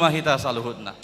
mahita saluhutna.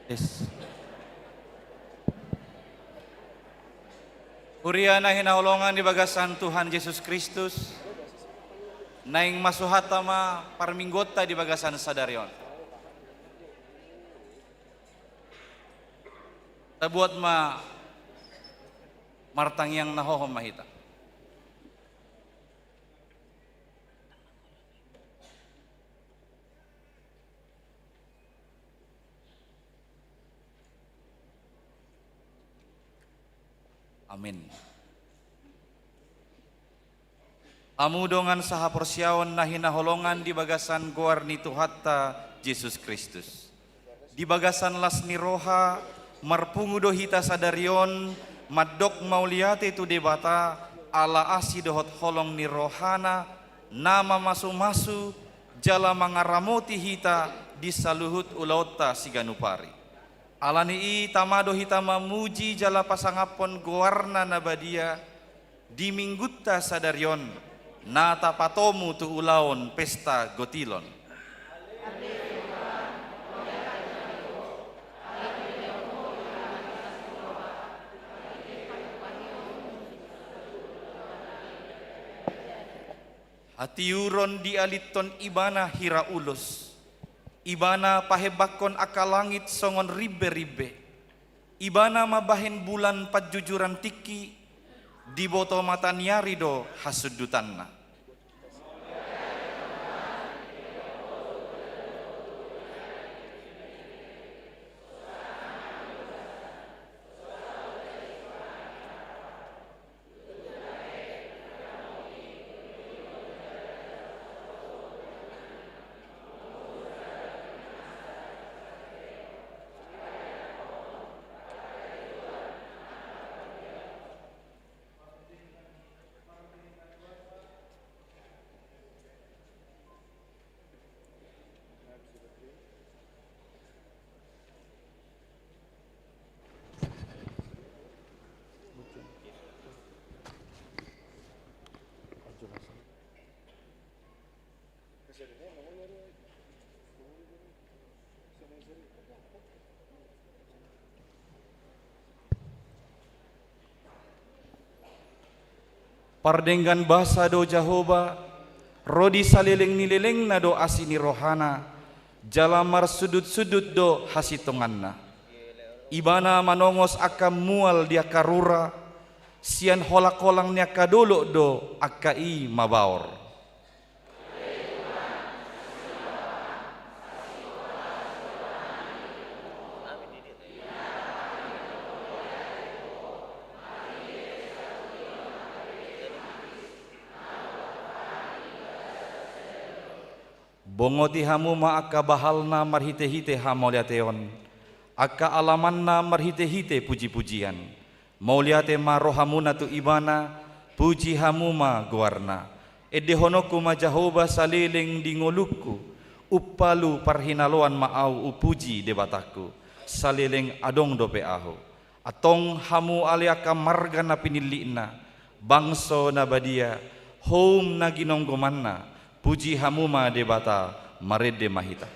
Yes. Kuriana hinahulongan di bagasan Tuhan Yesus Kristus. Naing masuhatama parminggota di bagasan sadarion. Tabuat ma martang yang nahohom mahita. Amin. Amudongan saha porsiaon nahinaholongan di bagasan goarni Tuhatta Yesus Kristus. Di bagasan lasni roha marpungudo hita sadarion maddok mauliate tu debata ala asi dohot holong ni rohana nama masu-masu jala mangaramoti hita di saluhut ulauta siganupari. Alani i tamado hita mamuji jala pasangapon goarna nabadia di minggutta sadarion nata patomu tu ulaon pesta gotilon. Hatiuron di aliton ibana hira ulus. Ibana pahebakon akalangit songon ribe-ribe. Ibana mabahen bulan pajujuran tiki. Di boto mata niarido hasudutanna. Pardenggan bahasa do Jahoba, rodi salileng nilileng na do asini rohana, jalamar sudut-sudut do hasitonganna. Ibana manongos akam mual dia karura, sian holak-holang nia kadolo do akai mabaor. Bongoti hamu ma akka bahalna marhite-hite hamoliateon, akka alamanna marhite-hite puji-pujian. Mauliate ma rohamuna tu ibana, puji hamu ma guarna. Edehonoku ma Jahoba saliling dingoluku, uppalu parhinaloan maau upuji debataku, saliling adong dope aho. Atong hamu aliaka marga na pinilina, bangso na badia, home na ginonggomanna, puji hamuma debata marede mahita.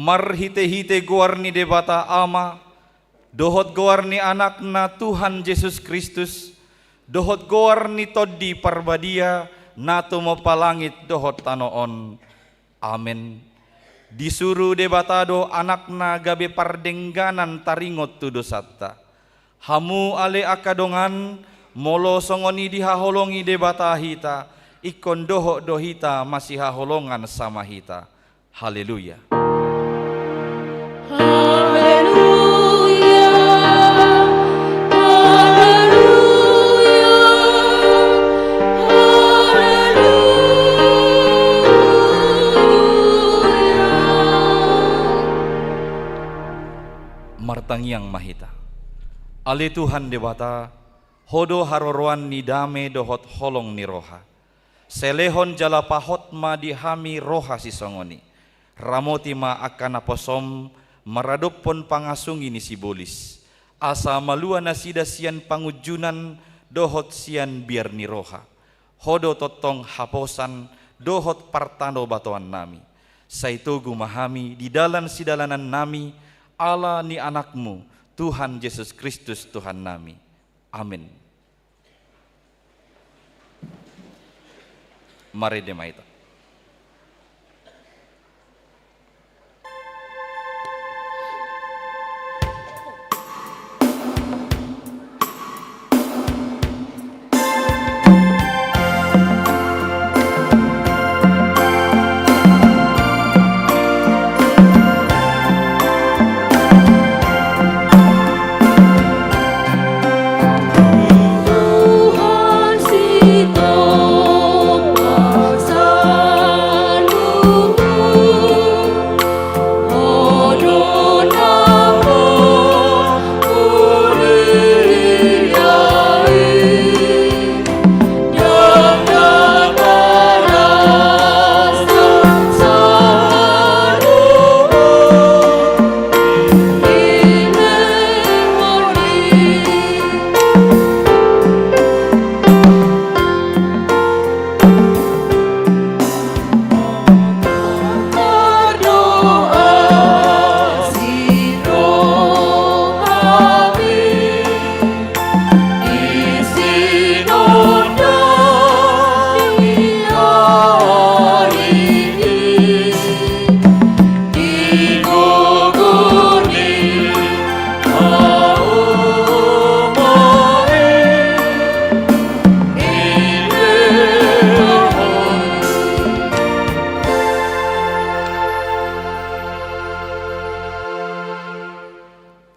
Marhite-hite guarni debata ama, dohot guarni anakna Tuhan Yesus Kristus, dohot guarni toddi parbadia, nato mo palangit dohot tanoon. Amen. Disuruh debatado anakna gabe pardengganan taringot tu dosatta. Hamu ale akadongan, molo songoni dihaholongi debata hita, ikon dohot dohita masih haholongan sama hita. Haleluya. Sangyang Mahita. Ale Tuhan Dewata, hodo haroroan ni dame dohot holong ni roha. Selehon jala pahot ma dihami roha si songoni. Ramoti ma akan aposom maradop pon pangasungi ni si bolis. Asa malua nasida sian pangujunan dohot sian biar ni roha. Hodo totong haposan dohot partano batoan nami. Saito gumahami di dalan sidalanan nami ala ni anakmu Tuhan Yesus Kristus Tuhan nami. Amin. Mari demaita.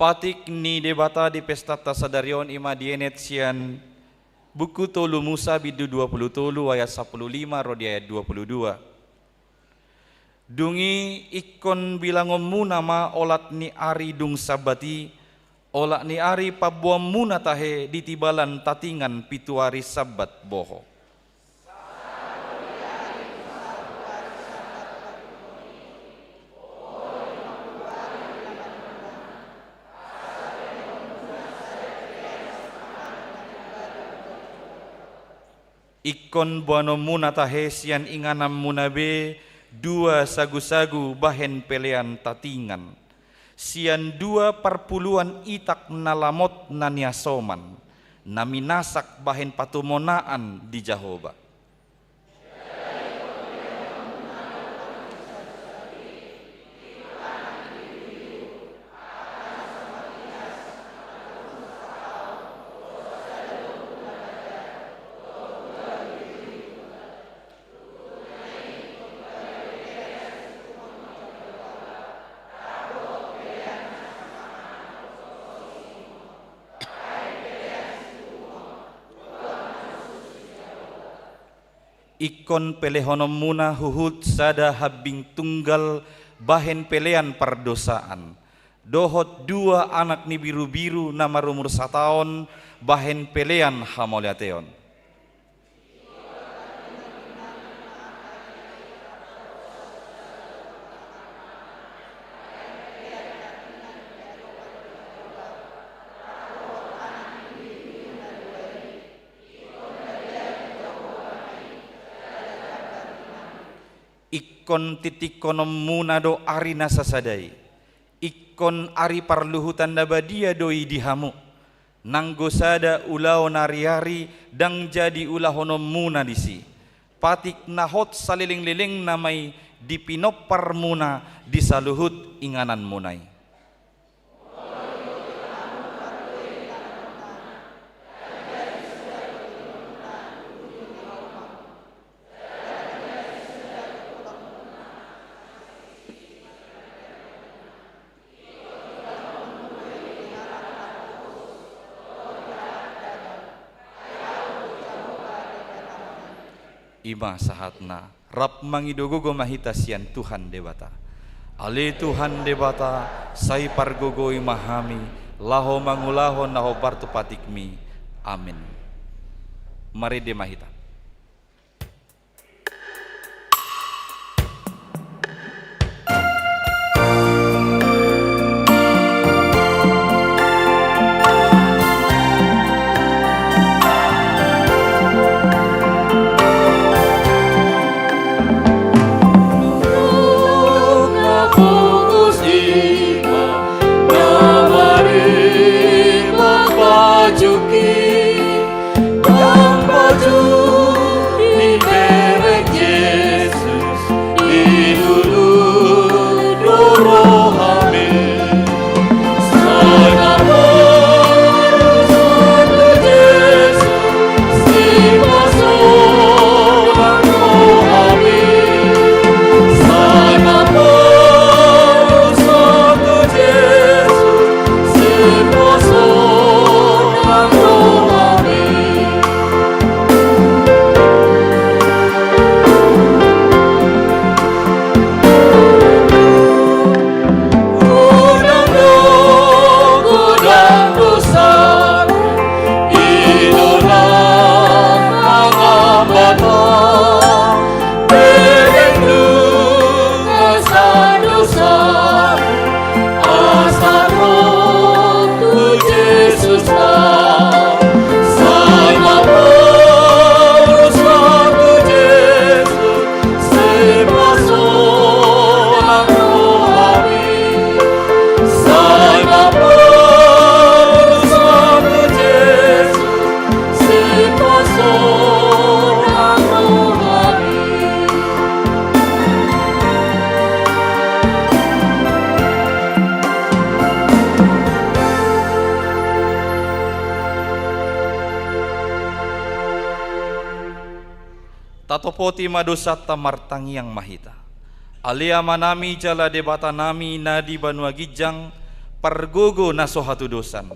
Patik ni debata di pesta tasadarion ima dienet sian buku tolu Musa bidu 20 tolu ayat 15 rodi ayat 22. Dungi ikon bilangommu nama olat ni ari dung sabati olat ni ari pabuammu natahe ditibalan tatingan pituari sabat boho. Ikon buano muna tahe sian inganam munabe dua sagu-sagu bahen pelean tatingan. Sian 2 parpuluhan itak nalamot naniasoman. Naminasak bahen patumonaan di Jahoba. Ikon pelehonom muna huhut sada habing tunggal bahen pelean pardosaan. Dohot 2 anak ni biru-biru nama rumur 1 tahun bahen pelean hamoliateon. Ikon titik konom munado ari nasasadai. Ikon ari parluhutan dabadia doi dihamu. Nanggosada ulau nariari dang jadi ulahonom muna disi. Patik nahot saliling-liling namai dipinopar muna disaluhut inganan munai. Ima sahatna rap mangidogogo mahita sian Tuhan dewata. Ali Tuhan debata sai pargogoi mahami laho mangulahon naho partu patikmi. Amin. Mari demahita. Tatopoti madosat tamartang yang mahita. Alia manami jala debata nami nadi banua gijang pargogo naso hatu dosan.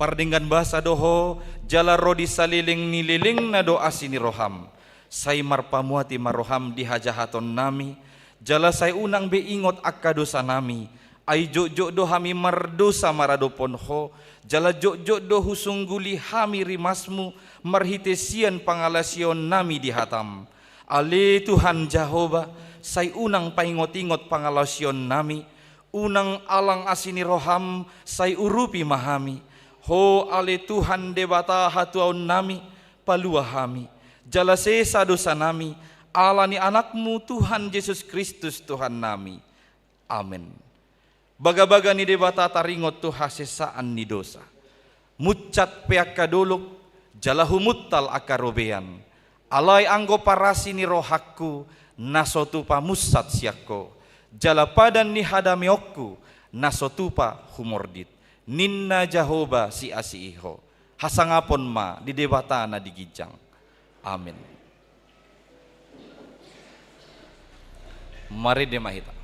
Pardinggan bahasa doho jala rodi saliling nililing nado asini roham. Sai marpamuati maroham di hajahaton nami. Jala sai unang be ingot akka dosa nami. Ai jok do hami mardosa maradopon ho. Jala jok do husungguli hami rimasmu marhitesian pangalasion nami di hatam. Ali Tuhan Jehovah, sai unang paingot-ingot pangalasion nami, unang alang asini roham, sai urupi mahami. Ho ali Tuhan debata hatuaun nami, palua hami. Jala sesa dosa nami, alani anakmu Tuhan Yesus Kristus Tuhan nami. Amin. Baga-baga ni debata taringot tu hasesaan ni dosa. Mucat peak kaduluk, jala humuttal akarobean. Alai anggo parasi ni rohakku, nasotupa musat siakko. Jala padan ni hadameokku, nasotupa humordit. Ninna Jehovah si asiiho. Hasangapon ma di debata na digijang. Amin. Mari demahita.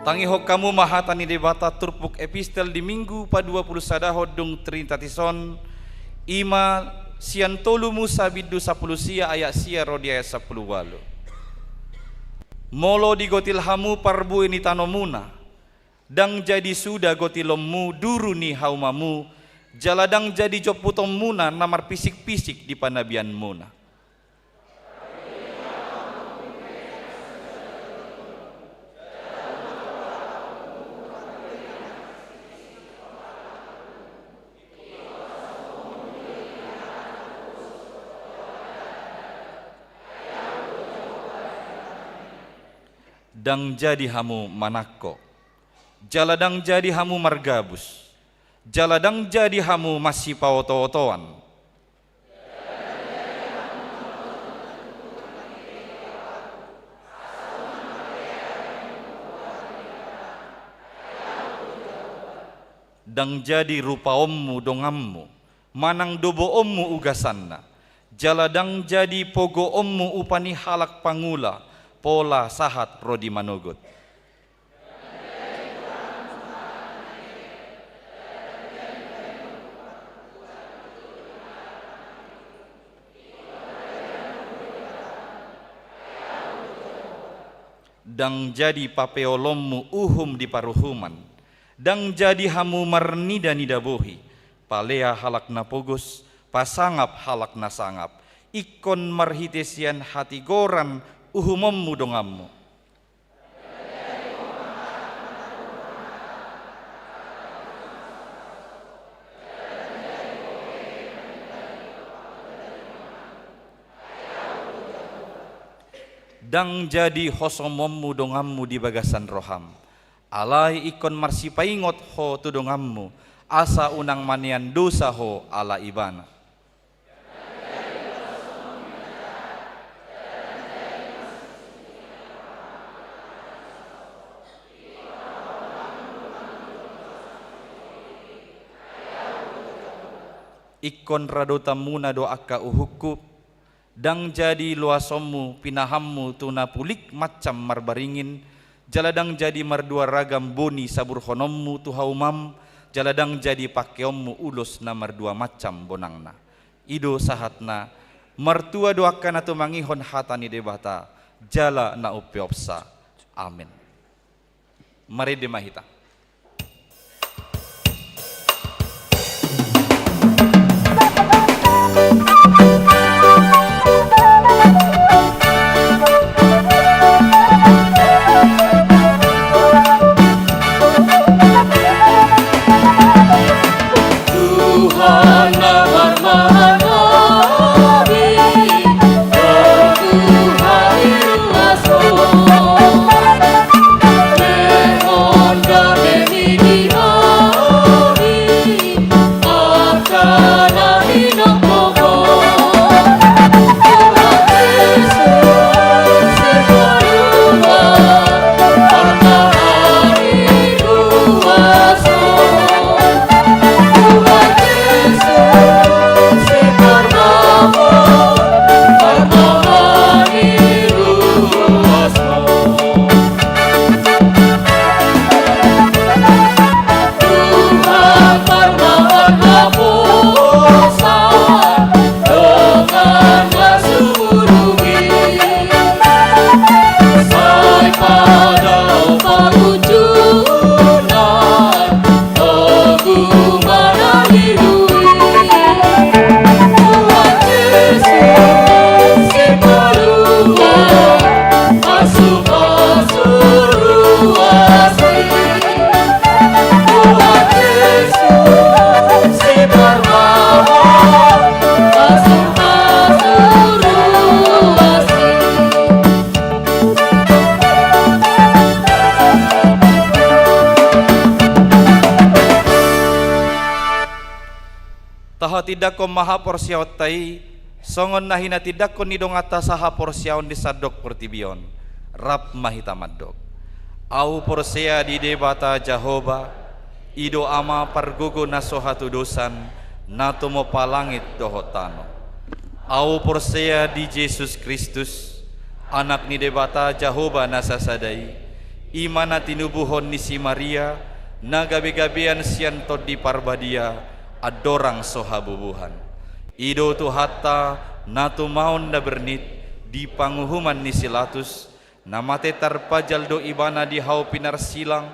Tangihok kamu mahatani debata turpuk epistel di minggu pa 20 sadahod dung Trinitatis,on ima sian tolu Musa bidu 10 sia ayat sia rodi ayat 10 walu. Molo di gotil hamu parbu ini tanomuna, dang jadi sudah gotilommu duru ni haumamu, jaladang jadi joputom muna namar pisik-pisik di panabian muna. Dang jadi hamu manakko, jaladang jadi hamu margabus, jaladang jadi hamu masih paoto-otoan. Dang jadi rupa ommu dongammu, manang dobo ommu ugasanna, jaladang jadi pogo ommu upani halak pangula, pola sahat rodi manogot. Dang jadi papeolommu uhum di paruhuman, dang jadi hamu marnida nidabohi, palea halak na pogos, pasangap halak na sangap, ikon marhitesian hati goran uhumommu dongammu. Dang jadi hosomommu dongammu di bagasan roham, alai ikon marsipaingot ho tu dongammu, asa unang manian dosa ho ala ibana. Ikon radotamuna doaka uhuku, dang jadi luasommu pinahammu tuna pulik macam marbaringin, jaladang jadi mardua ragam boni sabur honommu tuhaumam, jaladang jadi pakeommu ulus na mardua macam bonangna. Ido sahatna martua doakan atau mangihon hatani debata, jala na upiopsa. Amin. Mari demahita. Tidak ko maha porsiaot tai songon nahina tidak ko nidong atas saha porsiaon di sadok portibion rap mahita madok au porsea di debata Jahoba ido ama pargogo nasohatu dosan natomo palangit dohotano au porsea di Yesus Kristus anak ni debata Jahoba nasasadai imana tinubuhon ni si Maria, na gabi-gabian sian tod di parbadia, adorang sohabubuhan. Ido tu hatta na tumaon na bernit, di panguhuman ni Silatus, na mate tarpajal do ibana di hau pinarsilang,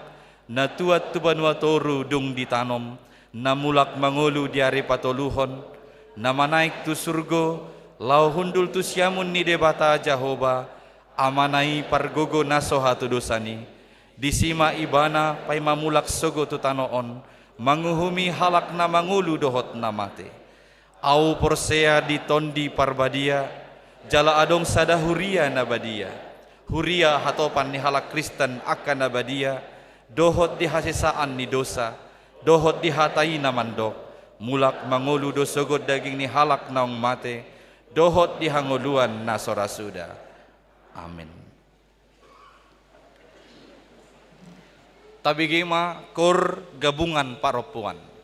na tuat tu banua toru dung ditanom, na mulak mangulu di are patoluhon, na manaik tu surgo, lau hundul tu siamun ni debata Jahoba, amanai pargogo nasoha tu dosani, disima ibana pai mamulak sogo tu tanoon, manguhumi halak na mangulu dohot na mate. Au porsea di tondi parbadia, jala adong sada huria nabadia, huria hatopan ni halak Kristen akan nabadia, dohot di hasesaan ni dosa, dohot di hatai na mandok, mulak mangulu dosogod daging ni halak naong mate, dohot di hanguluan na sorasuda. Amin. Tabigima kor gabungan paropuan.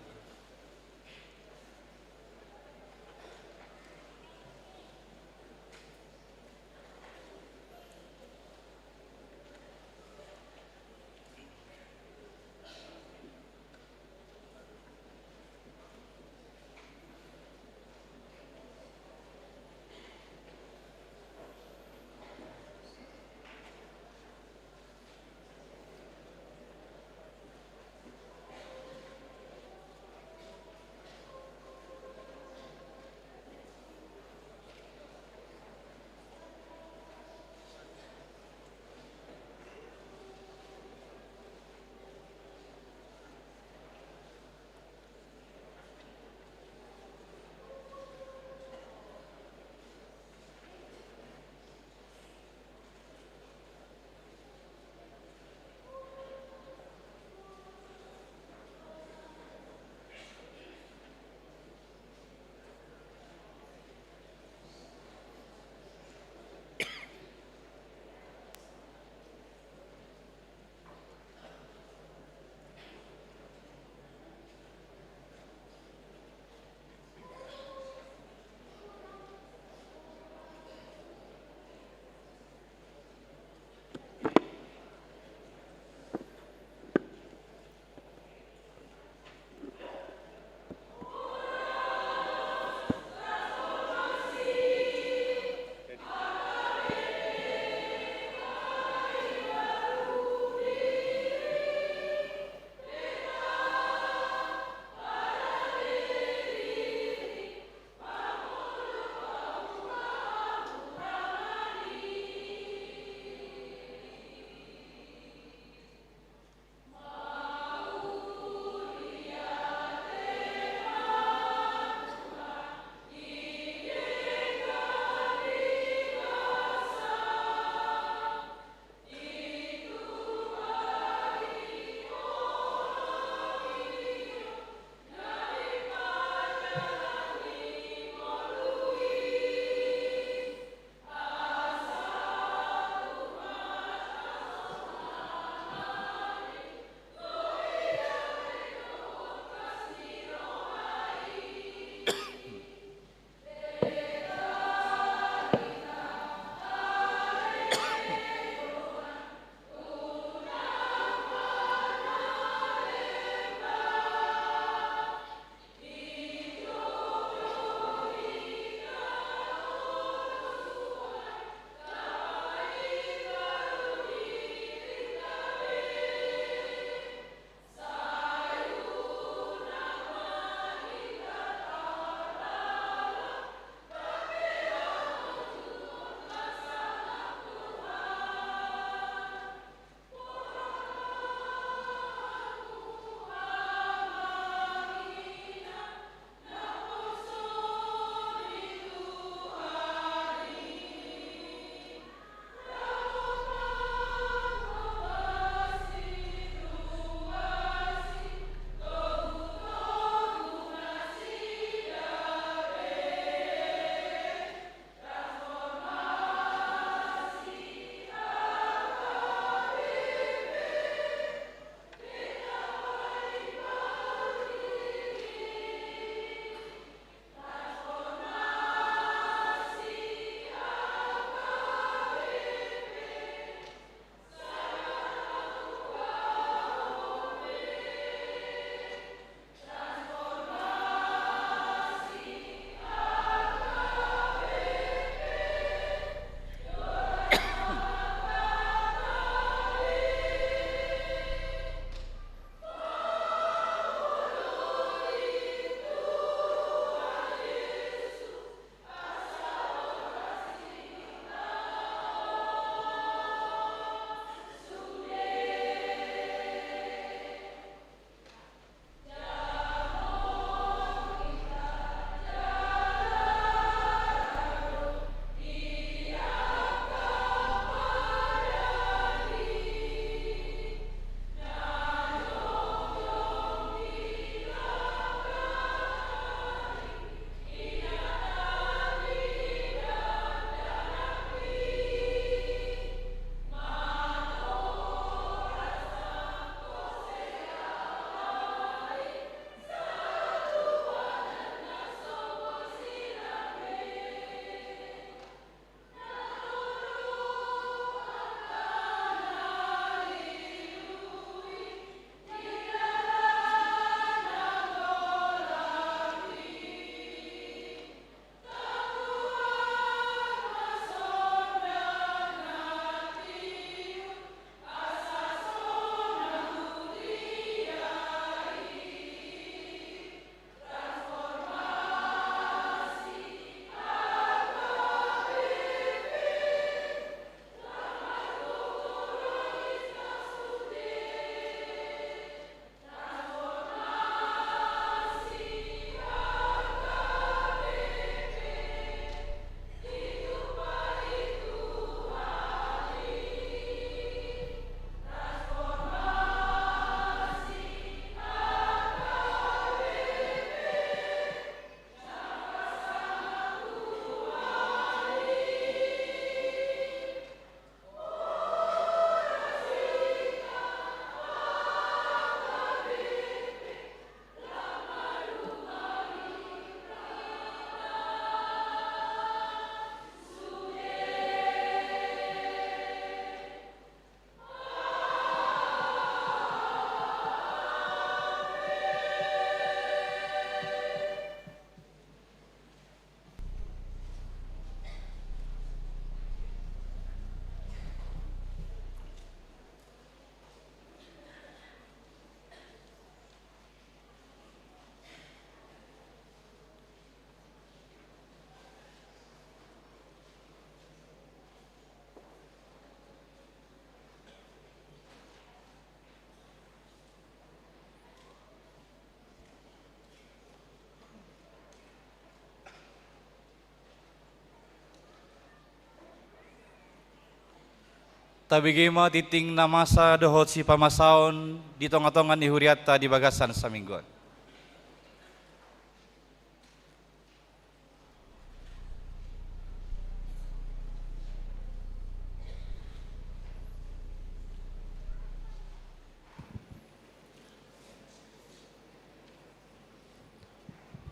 tabigima titing namasa dohot si pamasaon di tongatongan ni huriata di bagasan sa minggon.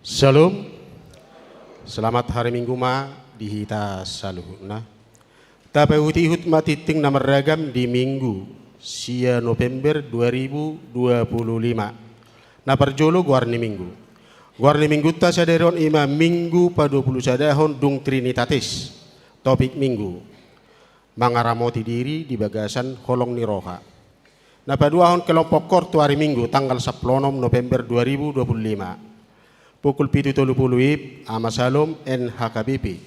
Shalom, selamat hari Minggu ma di hita saluhuna. Tapi huti hut matiting nama ragam di Minggu sia November 2025. Na perjolo guarni Minggu. Guarni Minggu ta saderon ima Minggu pa 20 sadahon dung Trinitatis. Topik Minggu. Mangaramoti diri di bagasan Holong Niroha. Na paduahon kelompok kortu hari Minggu tanggal 10 November 2025. Pukul 7.30 ama Salom NHKBP.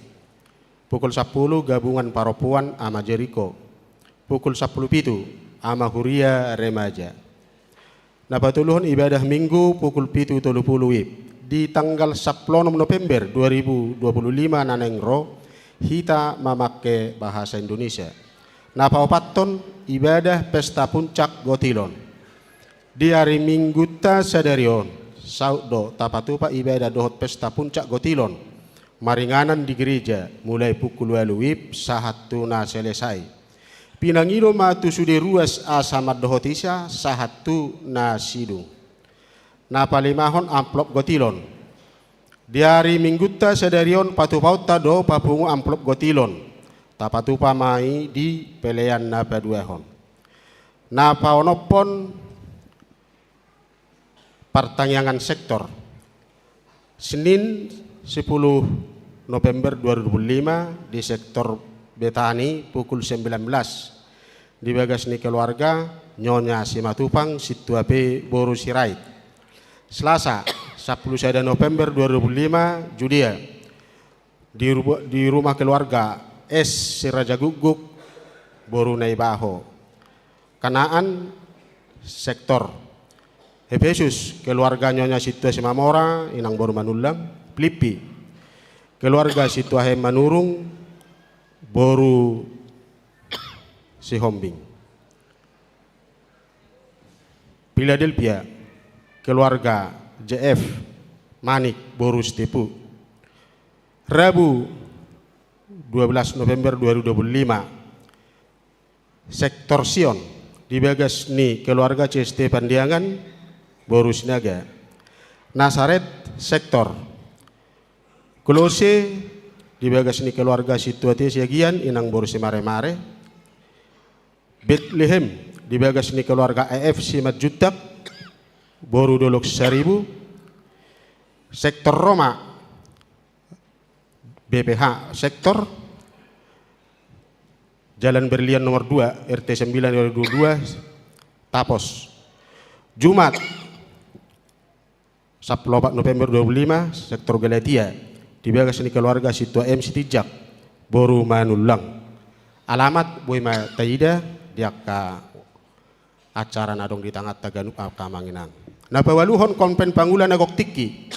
Pukul 10 gabungan Paropuan ama Jericho. Pukul 10.07 ama Huria Remaja. Napatuluhon ibadah Minggu pukul 7.30 di tanggal 10 November 2025 nanengro hita memakai bahasa Indonesia. Napaopaton ibadah pesta puncak Gotilon. Di hari Minggu ta sadarion saudo tapatupa ibadah dohot pesta puncak Gotilon maringanan di gereja mulai pukul 8 wib sahatu na selesai pinangilo matu sude ruas asamat dohotisa sahatu na sidung na palimahon amplop Gotilon di hari Minggu ta sadarion patupaut ta do papungu amplop Gotilon tapatupa mai di pelean na paduahon na paonopon pertanyaan sektor Senin 10 November 2005 di sektor Betani pukul 19 di bagas ni keluarga Nyonya Simatupang Situape Boru Sirait. Selasa 10 November 2005 Judia di rumah keluarga S Siraja Guguk Boru Naibaho. Kanaan sektor Efesus keluarga Nyonya Situa Simamora inang Boru Manulang. Filipi keluarga Situa Manurung Boru Sihombing. Philadelphia keluarga JF Manik Boru Stepu. Rabu 12 November 2025 sektor Sion di bagas ni keluarga CST Pandiangan Boru Sinaga. Nasaret sektor Kolose di bagas ni keluarga Situate Siagian inang Boru Simare-mare. Bethlehem di bagas ni keluarga EF Simat Jutak Boru Dolok Seribu. Sektor Roma BPH sektor Jalan Berlian nomor 2 RT 9 2022 Tapos. Jumat 10 November 2005 sektor Galatia di bagas ni keluarga Situa MC Tijak Boru Manulang. Alamat Boy Taida diaka acara nadong di tangat Taganuk Kamanginang. Napawaluhon Kompen Pangulan Nagok Tiki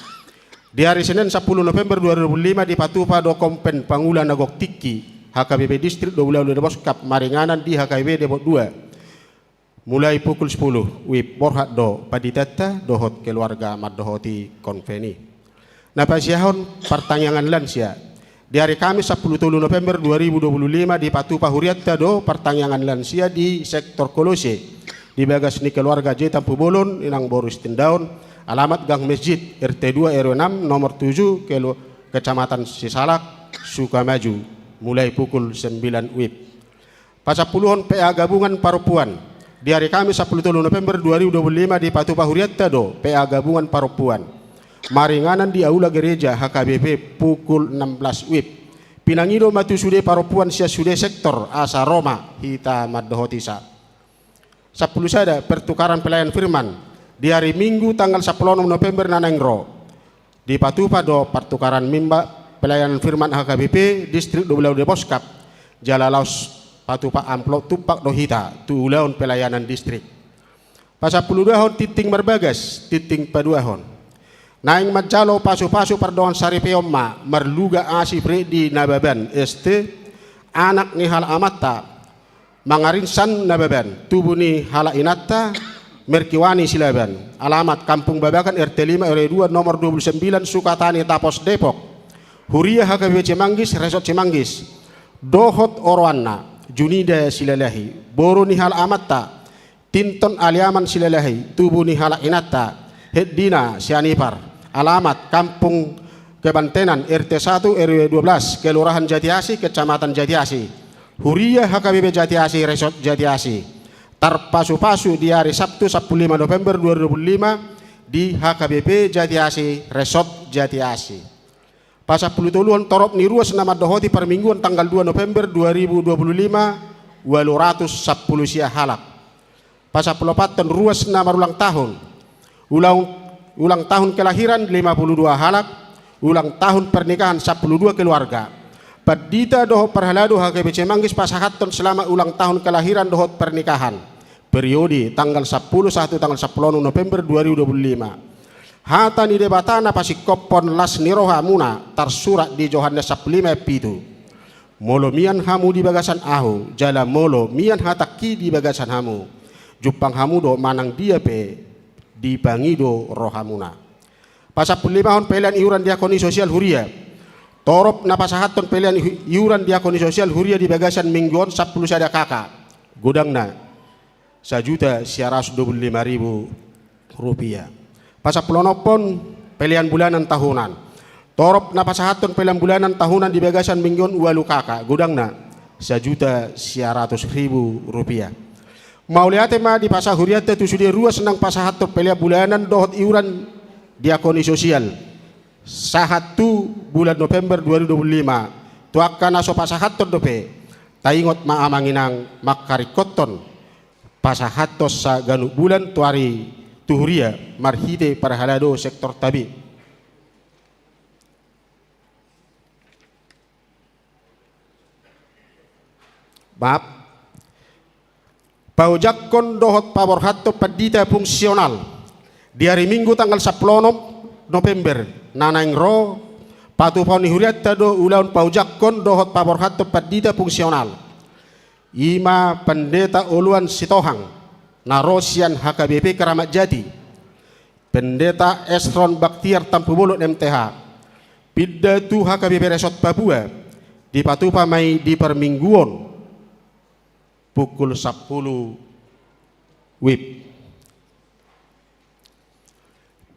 di hari Senin 10 November 2005 di Patupa do Kompen Pangulan Nagok Tiki HKBP Distrik 12 Boskap Maringanan di HKBP Depot 2 mulai pukul 10 wib borhat do paditata dohot keluarga maddohoti konveni. Napasihon pertanyaan lansia di hari Kamis 10 November 2025 di Patupa Huriatta do pertanyaan lansia di sektor Kolose di bagas ni keluarga J Tampu Bolon inang Boru Stindaun. Alamat Gang Masjid RT 2 RW 6 nomor 7 Kecamatan Sisalak Sukamaju mulai pukul 9 wib. Pasapuluhon PA Gabungan Paropuan di hari Kamis 10 November 2025 di Patupa Huriatta do PA Gabungan Paropuan maringanan di aula gereja HKBP pukul 16 wib. Pinangido matu sude Paropuan sia sude sektor asa Roma hita maddohotisa. 10 sada pertukaran pelayan firman di hari Minggu tanggal 10 November nanengro di Patupa do pertukaran mimba pelayanan firman HKBP Distrik 12 Boskap Jalalaus Patupa amplop tupak dohita tuulaun pelayanan distrik. Pasapuluhon titing marbagas titing paduahon. Naing mancalo pasu-pasu pardoan saripeomma merluga asipre di nababan este anak nihal amata Mangarinsan nababan tubuni hala inatta Merkiwani Silaban. Alamat Kampung Babakan RT 5 RW 2 nomor 29 Sukatani Tapos Depok. Huria HKBP Cimanggis Resort Cimanggis. Dohot Orwanna Junida Silalahi. Boru Nihal Amatta Tinton Aliaman Silalahi. Tubu Nihal Inatta Heddina Sianipar. Alamat Kampung Kebantenan RT 1 RW 12 Kelurahan Jatiasi Kecamatan Jatiasi. Huria HKBP Jatiasi Resort Jatiasi. Terpasu-pasu di hari Sabtu 15 November 2025 di HKBP Jatiasi Resort Jatiasi. Pasal pelutuluan torop ni ruas nama dohoti permingguan tanggal 2 November 2025 waluраtus 10 sia halak. Pasal pelopatan ruas nama ulang tahun. Ulang tahun kelahiran 52 halak. Ulang tahun pernikahan 12 keluarga. Padita dohot perhalado HKBP Cimanggis pasahaton selama ulang tahun kelahiran dohot pernikahan periode tanggal 10 tanggal 10 November 2025. Hata ni debatana pasikopon las niroha muna tersurat di Yohanes 15 pitu. Molo mian hamu di bagasan ahu jala molo mian hataki di bagasan hamu. Jupang hamu do manang dia pe di bangido rohamuna. Pasal 5 pelian iuran diakoni sosial Huria. Torop napasahaton pelian iuran diakoni sosial Huria di bagasan mingguan 10 sada kakak. Gudangna 1.125.000 rupiah. Pasal pelonopon pelian bulanan tahunan. Torop napasahaton pelian bulanan tahunan di bagasan mingguan walu kakak. Gudangna 1.100.000 rupiah. Mauliate ma di pasal Huria tu sudah ruas senang pasahaton pelian bulanan dohot iuran diakoni sosial. 1 bulan November 2025 tu akan aso pasahaton dope taingot maamanginang makarikoton pasahatos sa ganu bulan tuari tuhuria marhide parhalado sektor tabi. Maaf paujakkon dohot paborhatto padita fungsional di hari Minggu tanggal 10 November nanaing ro patu pauni huriat tado ulaun paujakkon dohot paborhatto padita fungsional. Ima pendeta uluan Sitohang narosian HKBP Keramat Jati. Pendeta Esron Baktiar Tampu Bolot MTH. Pidatu HKBP Resort Papua di Patupa mai di permingguan pukul 10 WIB.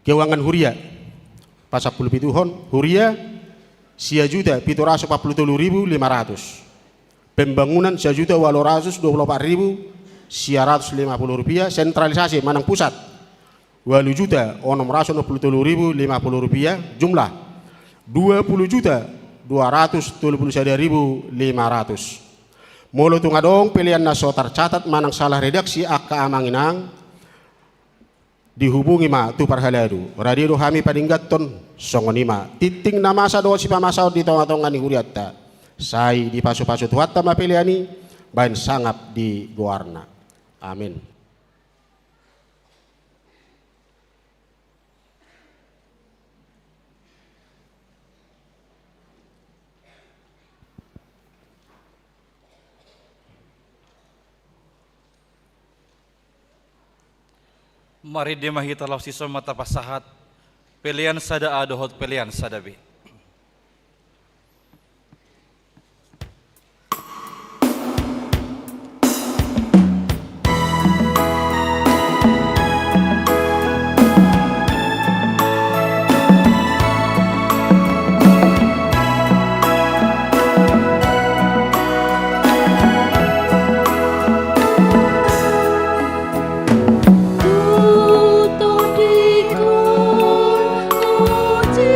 Keuangan Huria pasal 10 pituhon Huria sia juta 743.500. Pembangunan sia juta 824.950 rupiah. Sentralisasi Manang Pusat 8 juta 663.050 rupiah. Jumlah 20 juta 231.500. Molo tungadong pilihan naso tercatat manang salah redaksi akka amanginang dihubungi ma tu parhaladu radio hami padinggaton songonima titing namasa do si pamasao di tonga-tonga ni huriatta sai di pasu-pasu tuhatta ma piliani bain sangap di goarna. Amin. Mari demahita lausiso mata pasahat pelian sada adohot pelian sadabi. Tutup di kun uji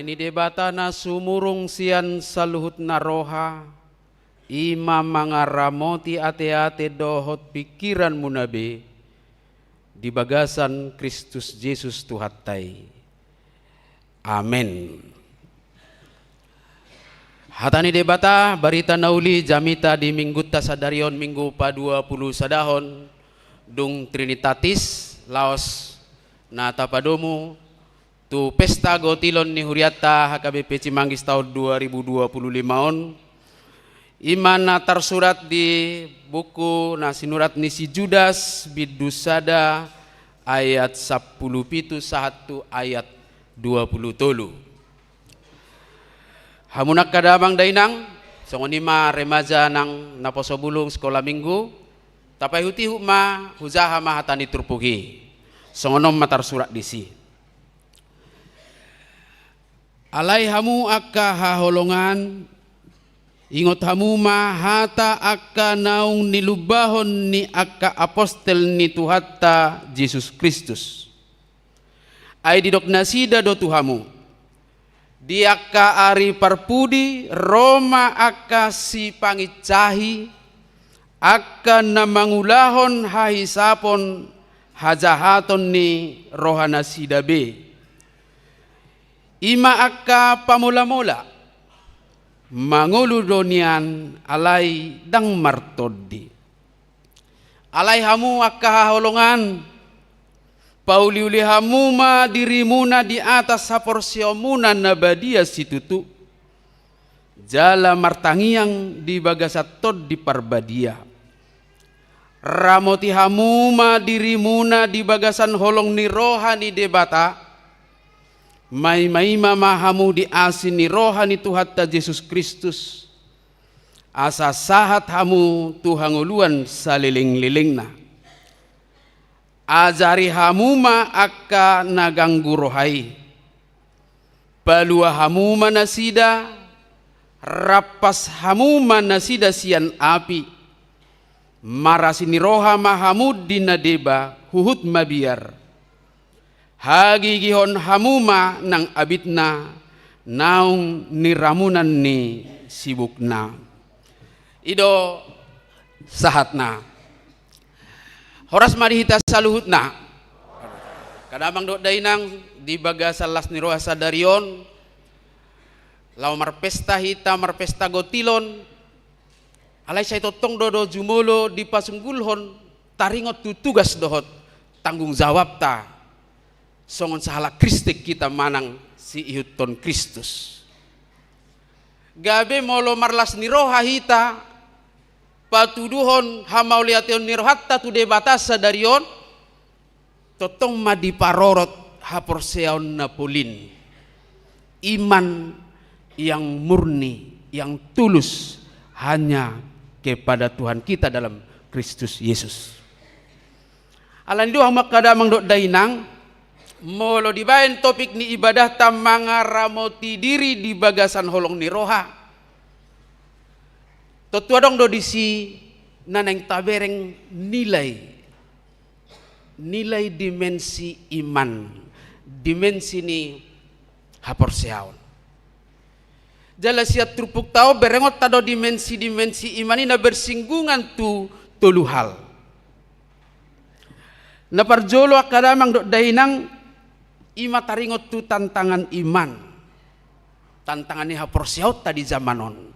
ini debata na sumurung sian saluhut na roha, ima mangaramoti ate-ate dohot pikiran munabe, di bagasan Kristus Yesus Tuhattai. Amin. Hatani debata barita nauli jamita di minggu tasadarion minggu pa-20 sadahon dung Trinitatis laos na tapadomu tu pesta gotilon ni Huriata HKBP Cimanggis tahun 2025 on iman na tersurat di buku na sinurat ni si Judas bidusada ayat 10 pitu 1 ayat 20 tolu. Hamunak kadamang dainang songonima remaja nang naposobulung sekolah minggu tapai huti hukma huzaha mahatani turpugi songonom matar surat disi. Alai hamu akka haholongan ingot hamu mahata akka naung nilubahon ni akka apostel ni Tuhatta Yesus Kristus. Ai didok nasida do tuhamu. Di akka ari parpudi Roma akka si pangicahi akka namangulahon hahisapon hajahaton ni rohana sidabe. Ima akka pamula-mula manguludonian alai dang martodi. Alai hamu akka haholongan pauliuli hamuma dirimuna di atas saporsiomuna nabadia situtu jala martangiang di bagasatod di parbadia. Ramoti hamuma dirimuna di bagasan holong ni rohani debata mai-maima mahamu di asin ni rohani Tuhatta Yesus Kristus asa sahat hamu tuhanguluan saliling-lilingna ajari hamuma akka naganggu rohai palua hamuma nasida rapas hamuma nasida sian api marasini roha mahamud dinadeba huhut mabiar hagi gihon hamuma nang abitna naung niramunan ni sibukna ido sahatna horas marihita saluhutna kadamang do dainang di bagasan las ni roha sadarion lau marpesta hita marpesta gotilon alai say totong dodo jumulo di pasunggulhon taringot tugas dohot tanggung jawab ta songon sahala Kristik kita manang si ihuton Kristus. Gabe molo marlas ni roha hita patuduhon hamauliation ni rohatta tu debatas sadarion totong madiparorot haporseon napolin iman yang murni yang tulus hanya kepada Tuhan kita dalam Kristus Yesus. Alan doang makadamang dok dainang molo dibayan topik ni ibadah tamanga ramoti diri di bagasan holong ni roha totua dong do disi naneng tabereng nilai dimensi iman dimensi ni haporseaon jala siat trupuk tau berengot tado dimensi iman ini bersinggungan tu toluhal na parjolo akadamang do dainang ima taringot tu tantangan iman tantangan ni haporsiaut tadi zamanon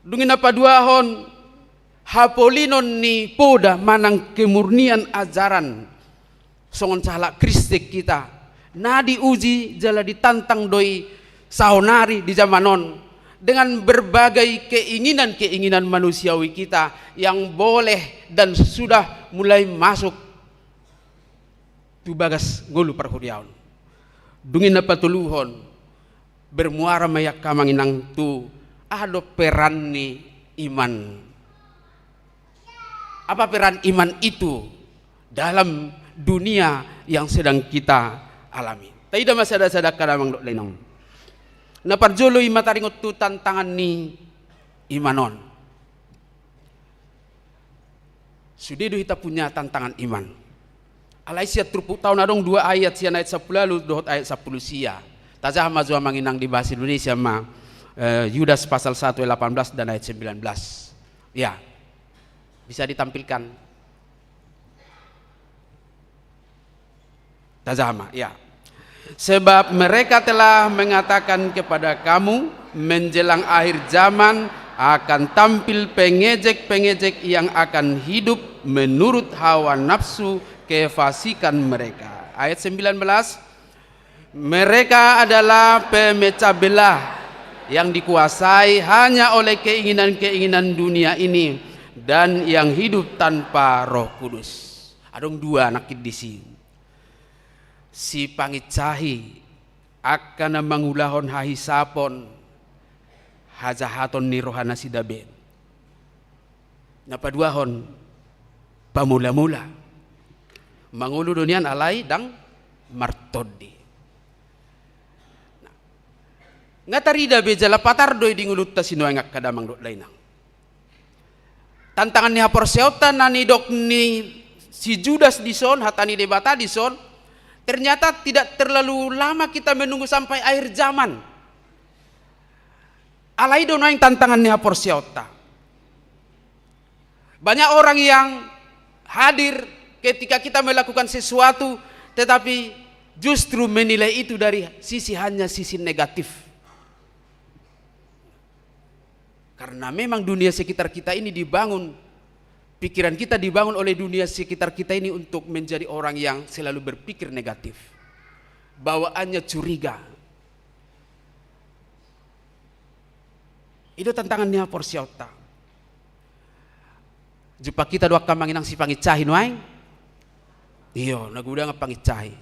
dungin apa duahon hapolinon ni poda manang kemurnian ajaran songon sahala Kristik kita na diuji jala ditantang doi saonari di zamanon dengan berbagai keinginan manusiawi kita yang boleh dan sudah mulai masuk tu bagas ngulu parhuriaon dungin na patuluhon bermuara mayak kamanginang tu ado peran ni iman apa peran iman itu dalam dunia yang sedang kita alami taida masada-sada kadamang dok lainong na parjolo mataringot tu tantangan ni imanon sudedo kita punya tantangan iman alai sia trupuk tahun adong 2 ayat sia ayat 10 lalu dohot ayat 10 sia Tajah mazua manginang di bahasa Indonesia ma Yudas pasal 1 ayat 18 dan ayat 19. Ya. Bisa ditampilkan. Tajama, ya. Sebab mereka telah mengatakan kepada kamu menjelang akhir zaman akan tampil pengejek-pengejek yang akan hidup menurut hawa nafsu kefasikan mereka. Ayat 19, mereka adalah pemecah belah yang dikuasai hanya oleh keinginan-keinginan dunia ini dan yang hidup tanpa Roh Kudus. Adong dua anak di sini. Si pangicahi akan mangulahon hahisapon hajahaton ni rohana si daben. Napaduahon pamula-mula mangulu dunian alai dang martodi. Ngatarida bejala patardoy di ngulut ta sino ngak kadamang dok lainang. Tantangan ni haporseota nani dok ni si Judas dison hatani debata dison. Ternyata tidak terlalu lama kita menunggu sampai akhir zaman. Alai dono yang tantangan ni haporseota. Banyak orang yang hadir ketika kita melakukan sesuatu tetapi justru menilai itu dari hanya sisi negatif. Karena memang dunia sekitar kita ini dibangun, pikiran kita dibangun oleh dunia sekitar kita ini untuk menjadi orang yang selalu berpikir negatif. Bawaannya curiga. Itu tantangannya porsiota. Jumpa kita dua kamanginang si pangicahi nuaing. Iyo, naguda nga pangicahi.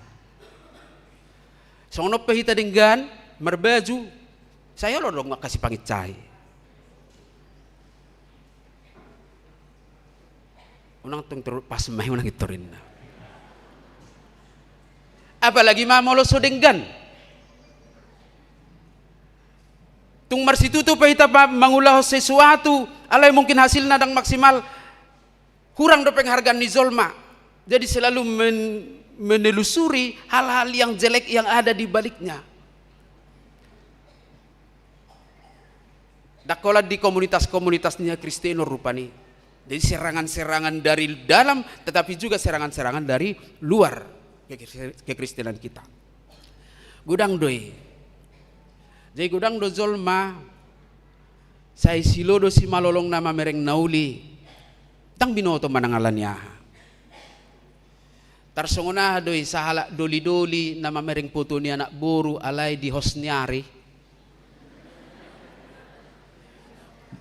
So ano pahita dinggan, marbaju, saya lo dong nga kasi pangicahi. Unang tung pas may unang ito rin na. Apalagi mamolo so dinggan. Tung marsituto pa ita pa mangulaho sesuatu, alay mungkin hasil na dang maksimal, kurang do penghargaan ni Zolma. Jadi selalu menelusuri hal-hal yang jelek yang ada di baliknya. Dakola di komunitas-komunitasnya Kristeno rupani. Jadi serangan-serangan dari dalam tetapi juga serangan-serangan dari luar kekristenan kita. Gudang doi. Jadi gudang do Zolma saya silodo si malolong nama mereng nauli. Tang binoto manangalannya. Tarsongona doi sahala doli-doli nama mereng puto ni anak boru alay di hosnyari.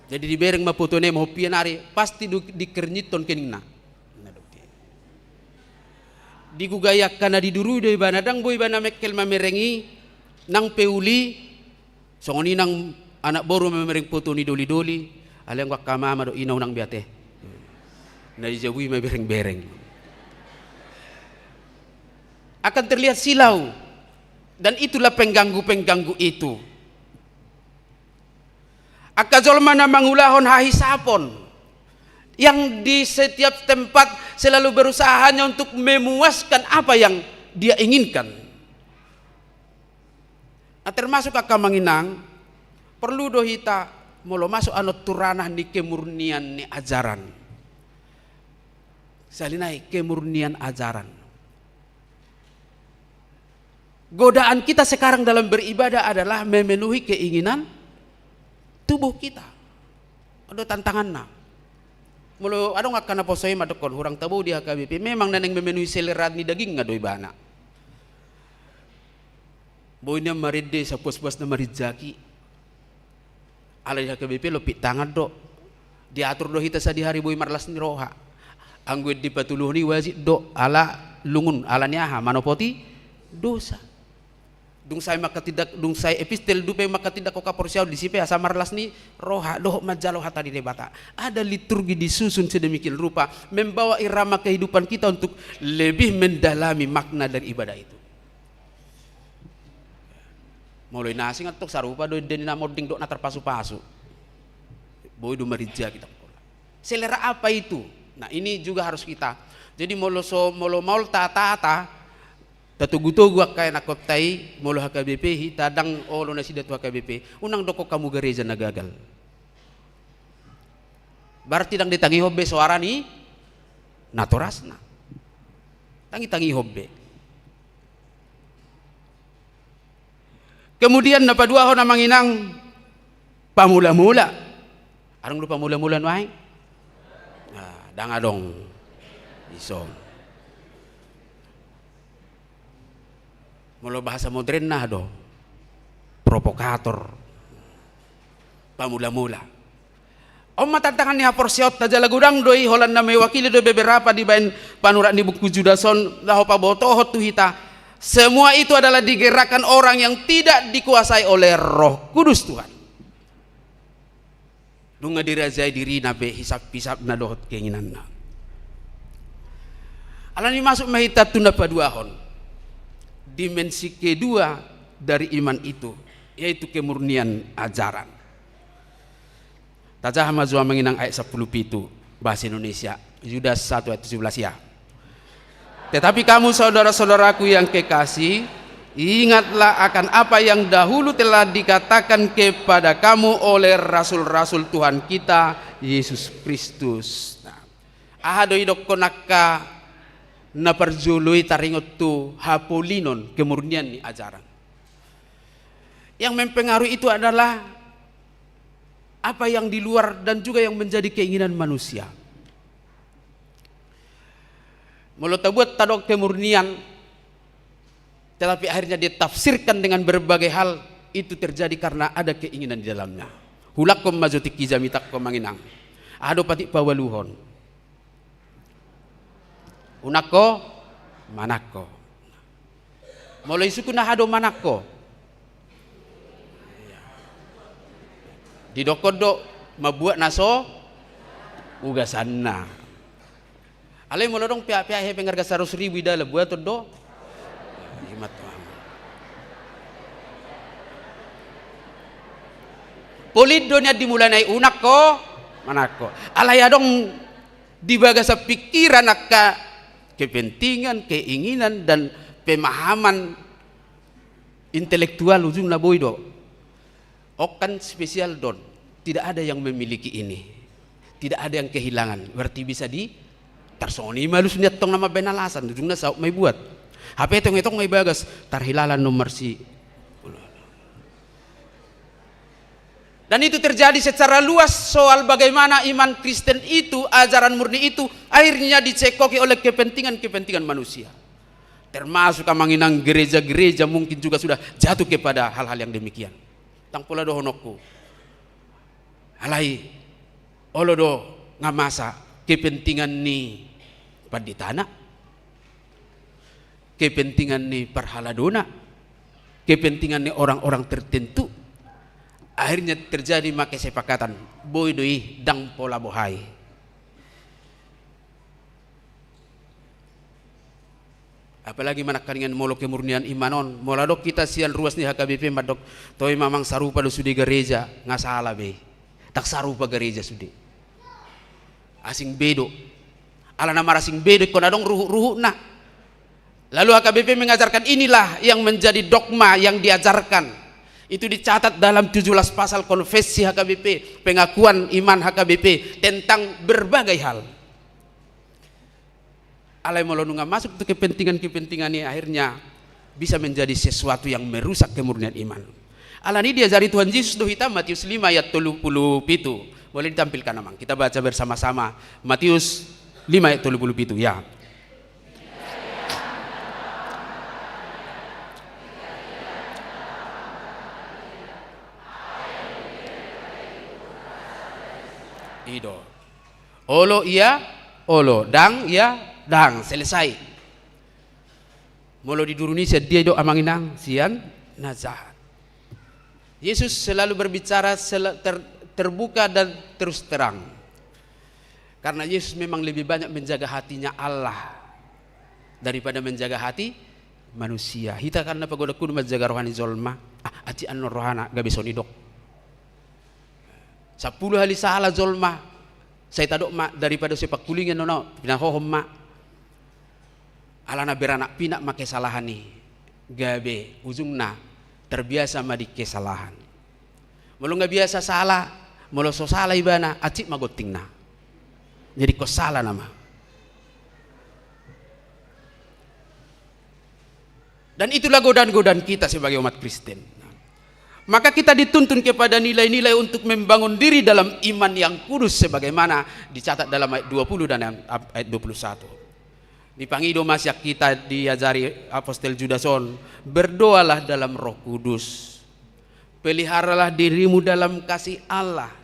Jadi di bereng maputone mau pianari pasti dikerniton keningna. Digugayak kana diduru do ibana dang boy bana mekkel mamerengi nang peuli songoni nang anak boru mamereng putoni doli-doli aleng wak kamama do inaw nang biate. Na dijawi mabereng-bereng. Akan terlihat silau dan itulah pengganggu-pengganggu itu. Akazolma na mangulahon hahisapon yang di setiap tempat selalu berusaha hanya untuk memuaskan apa yang dia inginkan. Nah, termasuk akamanginang perlu dohita molo masuk anot turanah ni kemurnian ni ajaran. Salinai kemurnian ajaran. Godaan kita sekarang dalam beribadah adalah memenuhi keinginan tubuh kita. Ada tantangan na. Mulu ada nggak karena posoi madokon orang tabu di HKBP memang naneng memenuhi selera ni daging nggak doi bana. Boynya maride sa pos-pos na marijaki. Alay HKBP lo tangan do. Diatur do hita sa di hari boy marlas ni roha. Anggued di patuluh ni wajib do ala lungun ala niaha manopoti dosa. Dung saya makatidak dung saya epistel dupe makatidak ko kaporsiaw disipe asa marlas ni roha doh majalo hata di debata. Ada liturgi disusun sedemikian rupa membawa irama kehidupan kita untuk lebih mendalami makna dari ibadah itu. Mulai nasi ngatuk sarupa do den namoding do na terpasu-pasu. Boy do marija kita. Selera apa itu? Nah, ini juga harus kita. Jadi molo maul tata Tatugu-tugu kaya nakotai molo HKBP hitadang olo na sida tu HKBP unang doko kamu gereja nagagal. Berarti dang ditangi hobbe suara ni natorasna. Tangi-tangi hobbe. Kemudian napadua ho na manginang pamula-mula. Arang lupa mula-mula nuai? Nah, danga dong. Isong. Mula bahasa modern na do. Provokator. Pamula-mula. Om matantangan ni haporsiot tajala gudang doi holan na may wakili do beberapa di bain panurat di buku Judason laho pabotohot tuhita. Semua itu adalah digerakkan orang yang tidak dikuasai oleh Roh Kudus Tuhan. Dunga dirajai diri nabe hisap-hisap na dohot keinginan na. Alani masuk mahita tunda paduahon. Dimensi kedua dari iman itu yaitu kemurnian ajaran. Tajah mazua menginang ayat 10 pitu bahasa Indonesia Yudas 1 ayat 17 ya. Tetapi kamu saudara-saudaraku yang kekasih, ingatlah akan apa yang dahulu telah dikatakan kepada kamu oleh rasul-rasul Tuhan kita Yesus Kristus. Ahadoi dokkonaka na perjului taringot tu hapolinon kemurnian ni ajaran. Yang mempengaruhi itu adalah apa yang di luar dan juga yang menjadi keinginan manusia. Mulut buat tadok kemurnian, tetapi akhirnya ditafsirkan dengan berbagai hal. Itu terjadi karena ada keinginan di dalamnya. Hulakom majutik kijamitak komanginang. Ado patik pawaluhon. Unako manako. Mulai suku na hado manako. Di dokodo mabuat naso ugasanna. Alay mo dong pia-pia he pengarga 100,000 ida buat todo. Himat tuan. Polidonya dimulai unak ko manako. Alay adong dibaga sa pikiran akka kepentingan, keinginan dan pemahaman intelektual ujung na boy do. Okan spesial don, tidak ada yang memiliki ini, tidak ada yang kehilangan. Berarti bisa di tarsoni malus niat tong nama benalasan, ujungnya sauk may buat. HP itong may bagas tarhilalan nomor si. Dan itu terjadi secara luas soal bagaimana iman Kristen itu, ajaran murni itu akhirnya dicekoki oleh kepentingan-kepentingan manusia. Termasuk kamanginang gereja-gereja mungkin juga sudah jatuh kepada hal-hal yang demikian. Tang pula do honokku alai olodo ngamasa kepentingan ni panditana, kepentingan ni parhaladona, kepentingan ni orang-orang tertentu. Akhirnya terjadi make sepakatan boy doi dang pola bohai. Apalagi manakaringan molo kemurnian imanon moladok kita sian ruas ni HKBP madok toy mamang sarupa do sudi gereja ngasalah be tak sarupa gereja sudi asing bedo ala nama asing bedo konadong ruhu na lalu HKBP mengajarkan inilah yang menjadi dogma yang diajarkan itu dicatat dalam 17 pasal konfesi HKBP pengakuan iman HKBP tentang berbagai hal. Alai molonunga masuk ke kepentingan-kepentingan ini akhirnya bisa menjadi sesuatu yang merusak kemurnian iman. Alani diajari Tuhan Yesus do hitam Matius 5 ayat 37. Boleh ditampilkan namang. Kita baca bersama-sama Matius 5 ayat 37 ya. Ido. Olo iya, olo dang iya. Dang selesai. Molo di Indonesia dia do amanginang sian nazahat. Yesus selalu berbicara terbuka dan terus terang. Karena Yesus memang lebih banyak menjaga hatinya Allah daripada menjaga hati manusia. Hita karena pagoda kudu menjaga rohani zolma. Aci anno rohana gabe sonidok. 10 hari salah zolma. Saya tadok mak daripada sepak kulingan nono pinahohom mak. alana beranak pinak make kesalahan ni gabe ujungna terbiasa ma di kesalahan. Mulu nggak biasa salah, mulu so salah ibana acik magotingna. Jadi kau salah nama. Dan itulah godaan-godaan kita sebagai umat Kristen. Maka kita dituntun kepada nilai-nilai untuk membangun diri dalam iman yang kudus sebagaimana dicatat dalam ayat 20 dan ayat 21. Di pangido masyak kita diajari Apostel Judason, berdoalah dalam Roh Kudus. Peliharalah dirimu dalam kasih Allah.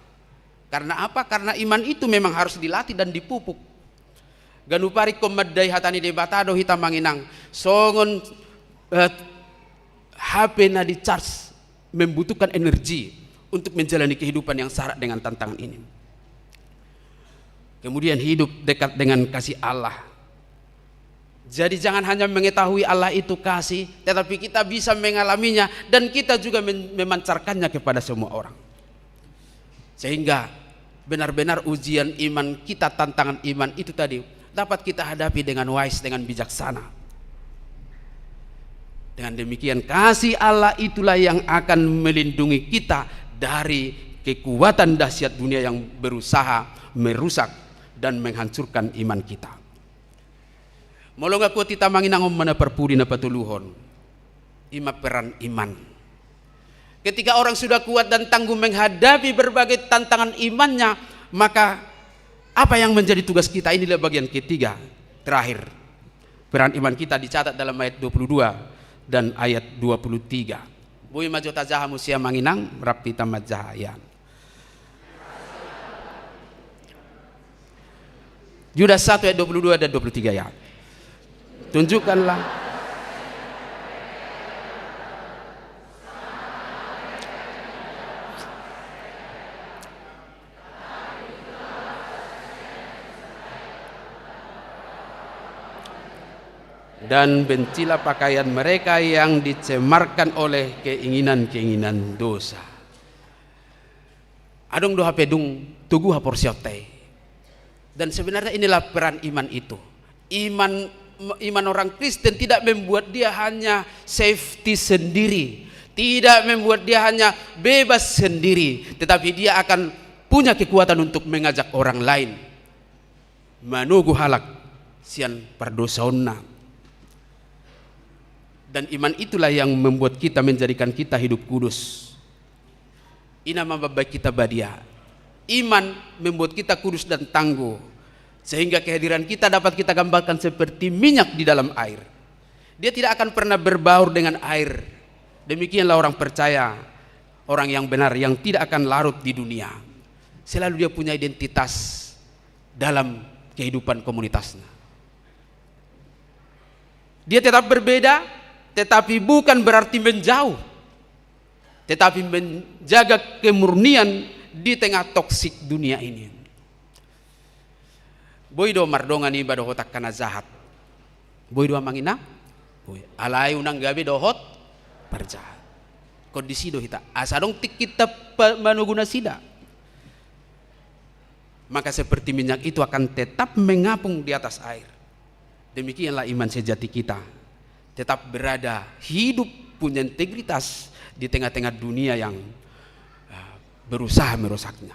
Karena apa? Karena iman itu memang harus dilatih dan dipupuk. Ganupari komadai hatani debatado hitam manginang. Songon HP na di charge membutuhkan energi untuk menjalani kehidupan yang syarat dengan tantangan ini. Kemudian hidup dekat dengan kasih Allah. Jadi jangan hanya mengetahui Allah itu kasih, tetapi kita bisa mengalaminya dan kita juga memancarkannya kepada semua orang. Sehingga benar-benar ujian iman kita, tantangan iman itu tadi dapat kita hadapi dengan wise, dengan bijaksana. Dengan demikian kasih Allah itulah yang akan melindungi kita dari kekuatan dahsyat dunia yang berusaha merusak dan menghancurkan iman kita. Molo nga kuat kita manginang mana perpudi na patuluhon. Ima peran iman. Ketika orang sudah kuat dan tangguh menghadapi berbagai tantangan imannya, maka apa yang menjadi tugas kita? Inilah bagian ketiga terakhir. Peran iman kita dicatat dalam ayat 22 dan ayat 23. Bui majota jaha musia manginang rapi tamat jahayan. Yudas 1 ayat 22 dan 23 ya. Tunjukkanlah dan bencilah pakaian mereka yang dicemarkan oleh keinginan-keinginan dosa. Adong doha pedung tugu haporsiote. Dan sebenarnya inilah peran iman itu. Iman orang Kristen tidak membuat dia hanya safety sendiri, tidak membuat dia hanya bebas sendiri, tetapi dia akan punya kekuatan untuk mengajak orang lain manugu halak sian pardosonna. Dan iman itulah yang membuat kita, menjadikan kita hidup kudus. Ina membaik kita badia. Iman membuat kita kudus dan tangguh, sehingga kehadiran kita dapat kita gambarkan seperti minyak di dalam air. Dia tidak akan pernah berbaur dengan air. Demikianlah orang percaya, orang yang benar, yang tidak akan larut di dunia. Selalu dia punya identitas dalam kehidupan komunitasnya. Dia tetap berbeda, tetapi bukan berarti menjauh, tetapi menjaga kemurnian di tengah toksik dunia ini. Boy do mardongan iba dohot kana zahat. Boy do mangina. Boy alay unang gabi dohot parjahat. Kondisi do hita. Asadong tik kita manuguna sida. Maka seperti minyak itu akan tetap mengapung di atas air. Demikianlah iman sejati kita. Tetap berada, hidup, punya integritas di tengah-tengah dunia yang berusaha merusaknya.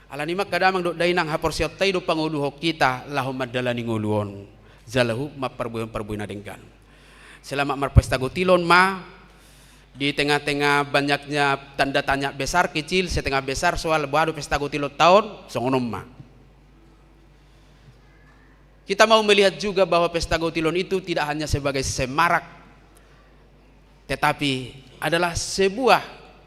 Alanimak kadamang do dainang haporsiot tayo panguluho kita lahum madalani nguluon zalahu maparbuyan denggan. Selama marpestagotilon ma di tengah-tengah banyaknya tanda tanya besar kecil setengah besar soal baru pestagotilon tahun songonom ma. Kita mau melihat juga bahwa pesta Gautilon itu tidak hanya sebagai semarak, tetapi adalah sebuah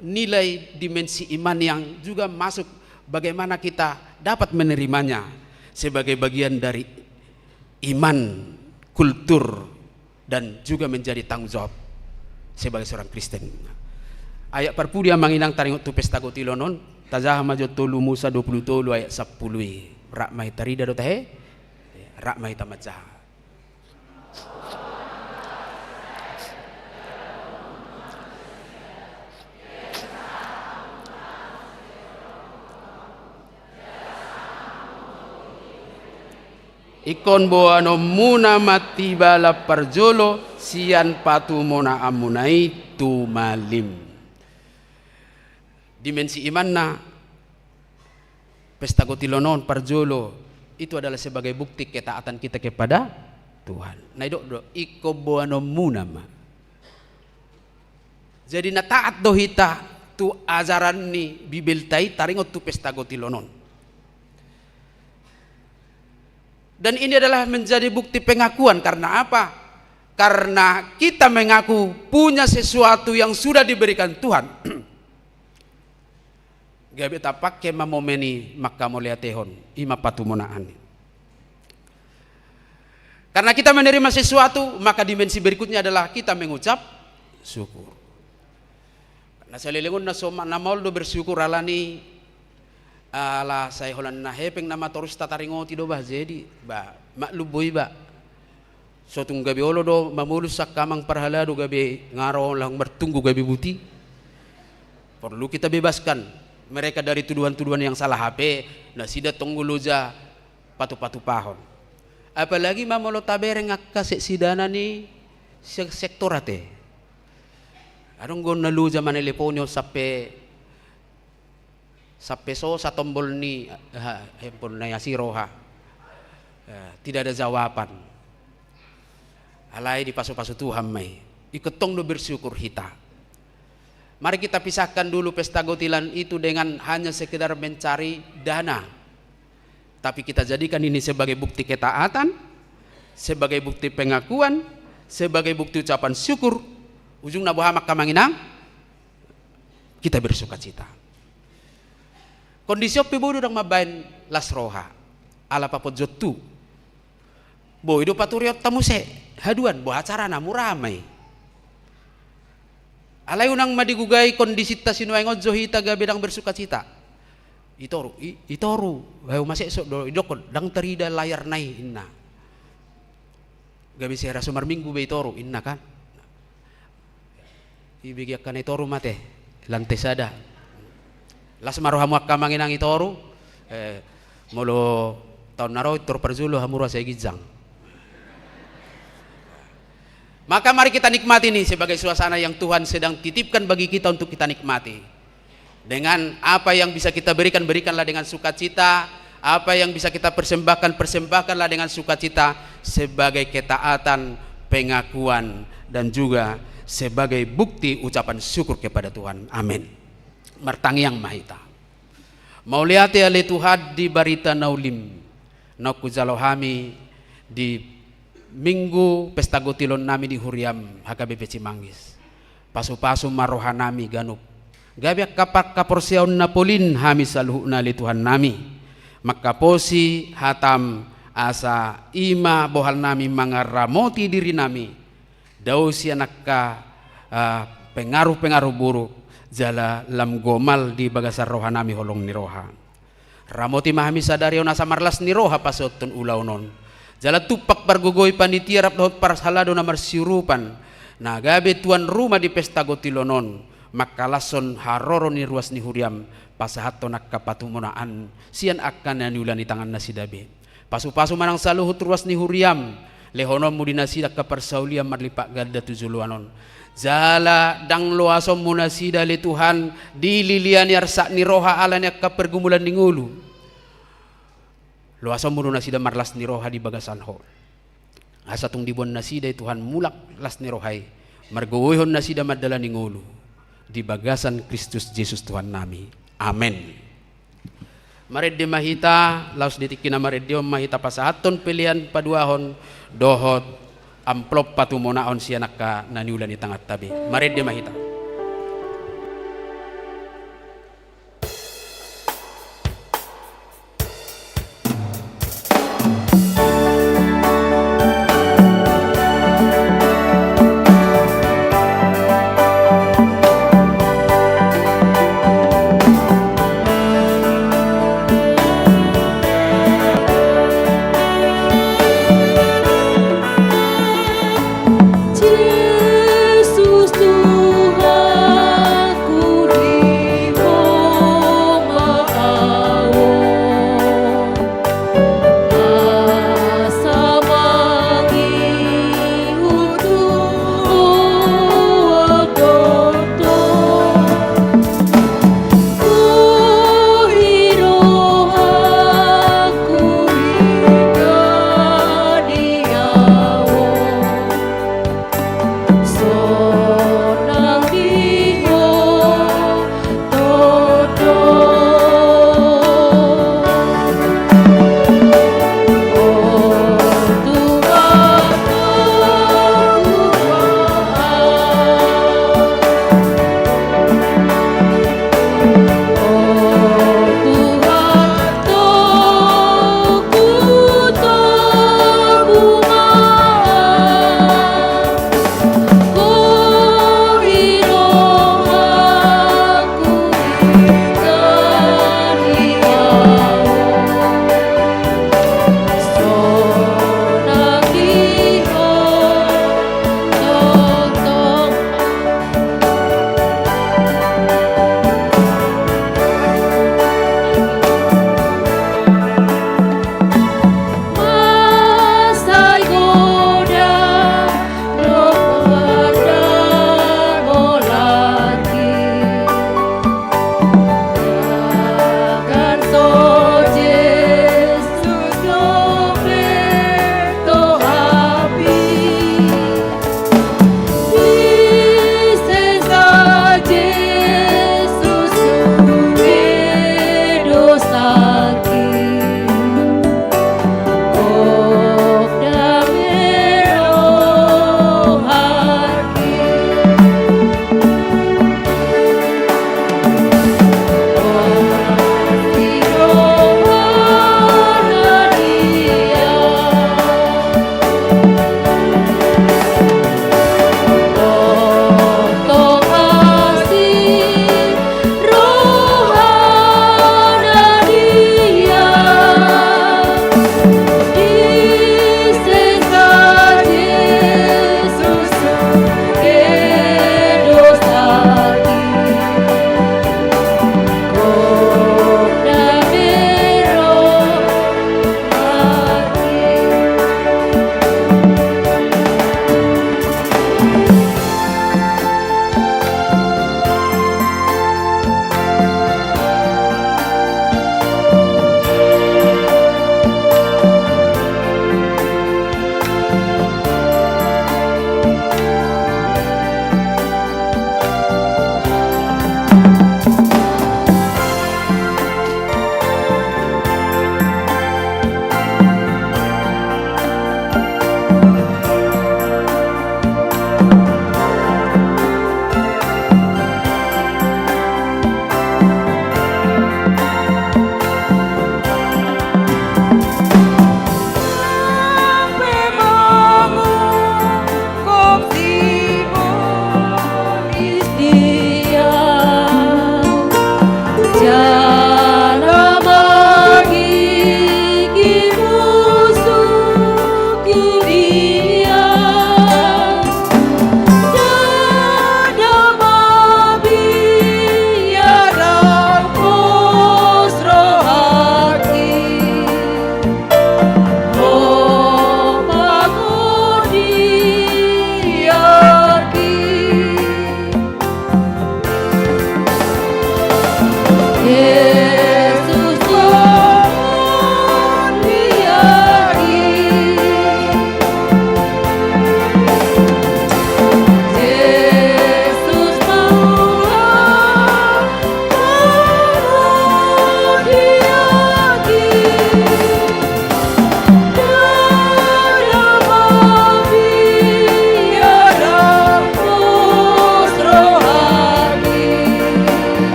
nilai dimensi iman yang juga masuk bagaimana kita dapat menerimanya sebagai bagian dari iman, kultur, dan juga menjadi tanggung jawab sebagai seorang Kristen. Ayat perpudia manginang taringot tu pesta Gautilonon, tajah majot tolu Musa 20 tolu ayat 10. Rakmai tarida do tahe. Rakmai tamatja. ikon boano muna mati bala parjolo sian patu mona amunai tumalim. Dimensi imanna pesta gotilonon parjolo itu adalah sebagai bukti ketaatan kita kepada Tuhan. Nah do iko boano muna ma. Jadi na taat do hita tu ajaran ni bibeltai taringot tu pesta gotilonon. Dan ini adalah menjadi bukti pengakuan. Karena apa? Karena kita mengaku punya sesuatu yang sudah diberikan Tuhan. Gabi tapak kema momeni maka moliatehon ima patumonaan. Karena kita menerima sesuatu, maka dimensi berikutnya adalah kita mengucap syukur. Karena salilingon na soma na moldo bersyukur alani ala saya holan na hepeng nama torus tataringoti do bah jadi ba makluboy ba so tung gabi olo do mamulus sak kamang parhalado gabi ngaro lang bertunggu gabi buti. Perlu kita bebaskan mereka dari tuduhan-tuduhan yang salah HP na sida tungguluja patu-patu pahon. Apalagi mamolo tabereng akase sidana ni sektor ate. Arong gon naluja maneleponyo sape so sa tombol ni handphone na yasiroha. Tidak ada jawaban. Alai di paso-paso Tuhan may. Iketong do bersyukur hita. Mari kita pisahkan dulu pesta gotilan itu dengan hanya sekedar mencari dana. Tapi kita jadikan ini sebagai bukti ketaatan, sebagai bukti pengakuan, sebagai bukti ucapan syukur. Ujung nabuhamak kamanginang, kita bersuka cita. Kondisi opi bodo dang mabain las roha, ala papot jotu. Bo hidup paturiot tamuse, haduan bo acara namu ramai. Alay unang madigugay kondisi tasinuaingot johita gabi dang bersuka cita. Itoru, hayo masesok do idokon dang terida layar nai inna. Gabi sehera sumar minggu be itoru inna kan. Ibigyakan itoru mate lantai sada. Las marohamu akamanginang itoru molo tahun naro itor perjulo hamura saya gijang. Maka mari kita nikmati ini sebagai suasana yang Tuhan sedang titipkan bagi kita untuk kita nikmati. Dengan apa yang bisa kita berikan, berikanlah dengan sukacita. Apa yang bisa kita persembahkan, persembahkanlah dengan sukacita sebagai ketaatan, pengakuan, dan juga sebagai bukti ucapan syukur kepada Tuhan. Amin. Martangiang mahita. Mauliate ale Tuhan di barita naulim. Noku jalohami di minggu pesta gotilon nami di Huriam HKBP Cimanggis. Pasu-pasu maroha nami ganup. Gabiak kapak kaporsiaun napolin hami saluhna le Tuhan nami. Makaposi hatam asa ima bohal nami mangaramoti diri nami. Dausi anakka pengaruh-pengaruh buruk jala lam gomal di bagasar roha nami holong ni roha. Ramoti mahami sadarion asa marlas ni roha pasotun ulaunon. Jala tupak bargogoy panitia rap dahot paras halado na marsiurupan. Na gabe tuan rumah di pesta gotilonon. Makalason haroro ni ruas ni Huriam. Pasahato nakapatumunaan. Sian akan naniulan ni tangan na sidabe. Pasu-pasu manang saluhut ruas ni Huriam. Lehonom mudinasida kaparsauliam marlipak gada tuzuluanon. Jala dang loasom munasida le Tuhan. Dililian yarsak ni roha alan yak kapergumulan ni ngulu. Loasom munasida marlas ni roha di bagasan ho. Asatung dibuan nasida Tuhan mulak las ni rohai. Margowohon nasida madala ni ngulu. Di bagasan Kristus Yesus Tuhan nami. Amin. Maredde mahita laos ditikina maredde mahita pasahaton pilihan paduahon dohot amplop patumonaon sianak ka naniulan ni tangat tabi. Maredde mahita. Yesus Tuhan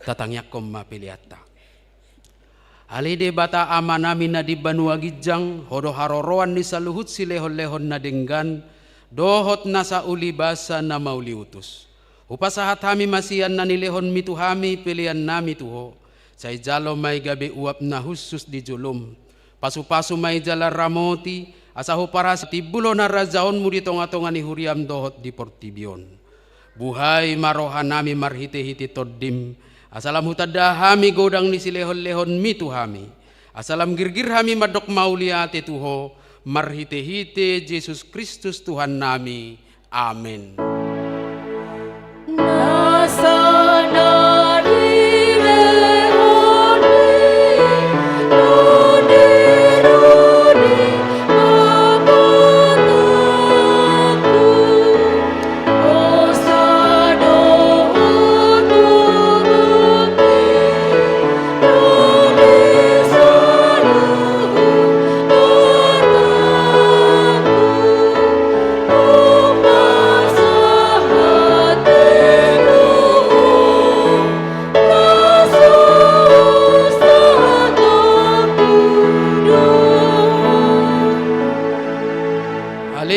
tatangyakom mapiliata. Alide bata amanami na di banua gijang, hodo haroroan ni saluhut si lehon-lehon na denggan, dohot na sa ulibasa na mauliutus. Upasahat hami masian na nilehon mituhami pilihan nami tuho, say jalo may gabi uap na husus di julum. Pasu-pasu may jala ramoti, asaho para sa tibulo na rajaon mo dito nga tonga ni huriam dohot di portibyon. Buhay marohan nami marhite-hiti toddim, asalam hutada hami godang ni silehon-lehon mitu hami. Asalam girgir hami madok mauliate tuho, marhite-hite Jesus Kristus Tuhan nami. Amen.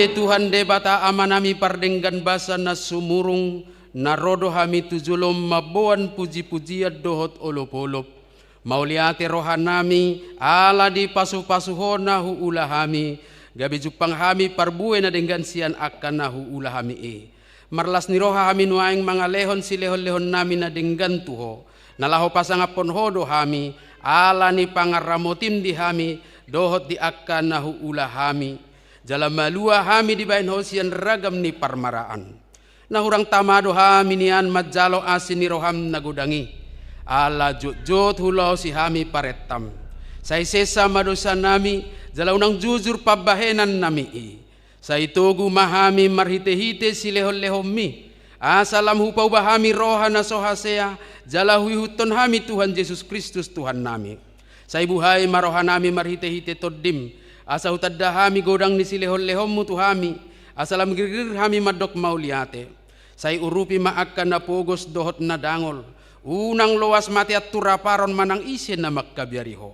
Tuhan debata amanami pardenggan basa na sumurung narodo hami tujulom mabuan puji-pujian dohot olop-olop mauliate rohanami ala di pasu-pasuhon na huula hami gabi jupang hami parbue na denggan sian akan na huula hami marlas ni roha hami nuaing mga lehon si lehon-lehon nami na denggan tuho nalaho pasangapon hodo hami ala ni pangaramotim di hami dohot di akan na huula hami jala malua hami di bain hosian ragam ni parmaraan. Nahurang tamado hami nian majalo asin ni roham nagudangi. Ala jut hulau si hami paretam. Say sesa madosa nami jala unang jujur pabahenan nami. Say togu mahami marhite-hite si lehon-lehom mi. Asalam hupau bahami roha na sohasea jala huihuton hami Tuhan Yesus Kristus Tuhan nami. Say buhay maroha nami marhite-hite toddim. Asa hutadda hami godang ni silehon-lehom mutu hami. Asalam girgir hami madok mauliate. Say urupi maakkan na pogos dohot na dangol. Unang loas mati at turaparon manang isin na magkabiariho.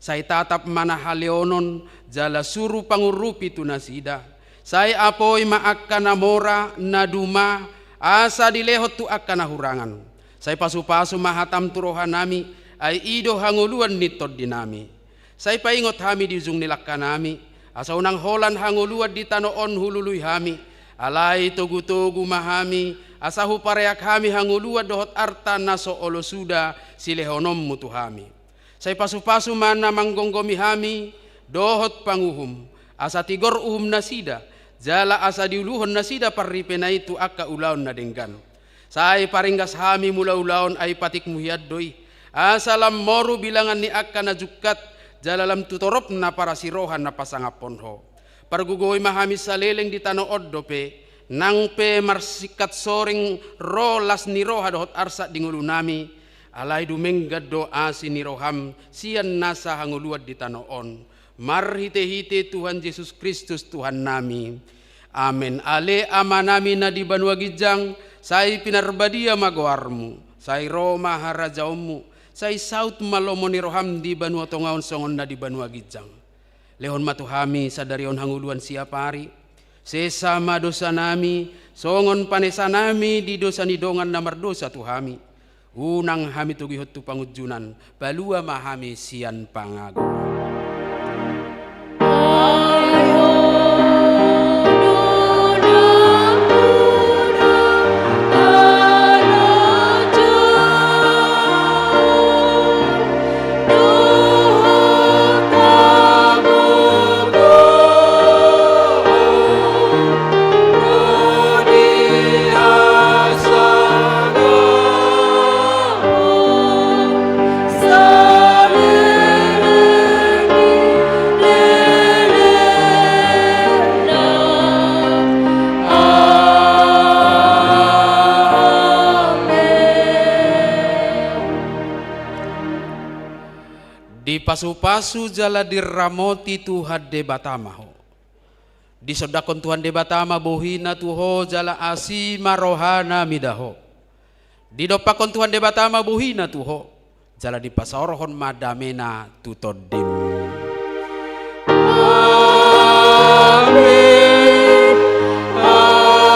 Say tatap mana haleonon jala suru pangurupi tunasida. Say apoy maakkan na mora na duma. Asa dilehot tu akan na hurangan. Say pasu-pasu mahatam turohan nami. Ay ido hanguluan nitod dinami. Say paingot hami di ujung nilakka nami. Asa unang holan hanguluad di tanoon hululuy hami. Alay tugu-tugu mahami. Asa hupareak hami hanguluad dohot arta naso olosuda silehonom mutu hami. Say pasu-pasu mana manggonggomi hami dohot panguhum. Asa tigor uhum nasida. Jala asa diuluhon nasida parripena itu akka ulaon na denggan. Say paringgas hami mula ulaon ay patik muhiad doi. Asalam moru bilangan ni akka na jukat. Jalalam tutorop na para sirohan na pasangaponho. Pargugoy mahami sa leleng di tanood dope, nang pe marsikat soring rolas ni roha dohot arsa dingulu nami, alay dumenggad do asi ni roham, siyan nasa hanguluad di tanoon. Marhite-hite Tuhan Yesus Kristus Tuhan nami. Amen. Ale ama nami na di banua gijang, say pinarbadia magawarmu, say Roma harajaomu, say saut malomo ni roham di banua tongaon songon na di banua gijang. Lehon matuhami sadarion hanguluan siapari. Sesama dosa nami, songon panesa nami di dosa ni dongan na mardosa tuhami. Unang hami tugihot tu pangujunan, balua mahami sian pangago. Di pasu-pasu jala diramoti Tuhan de batamaho. Di sodakon Tuhan de batama bohina tuho jala asima rohana midaho. Di dopakon Tuhan debata mabuhina tuho. Jala di pasorohon madamena tutodim. Amin. Amin.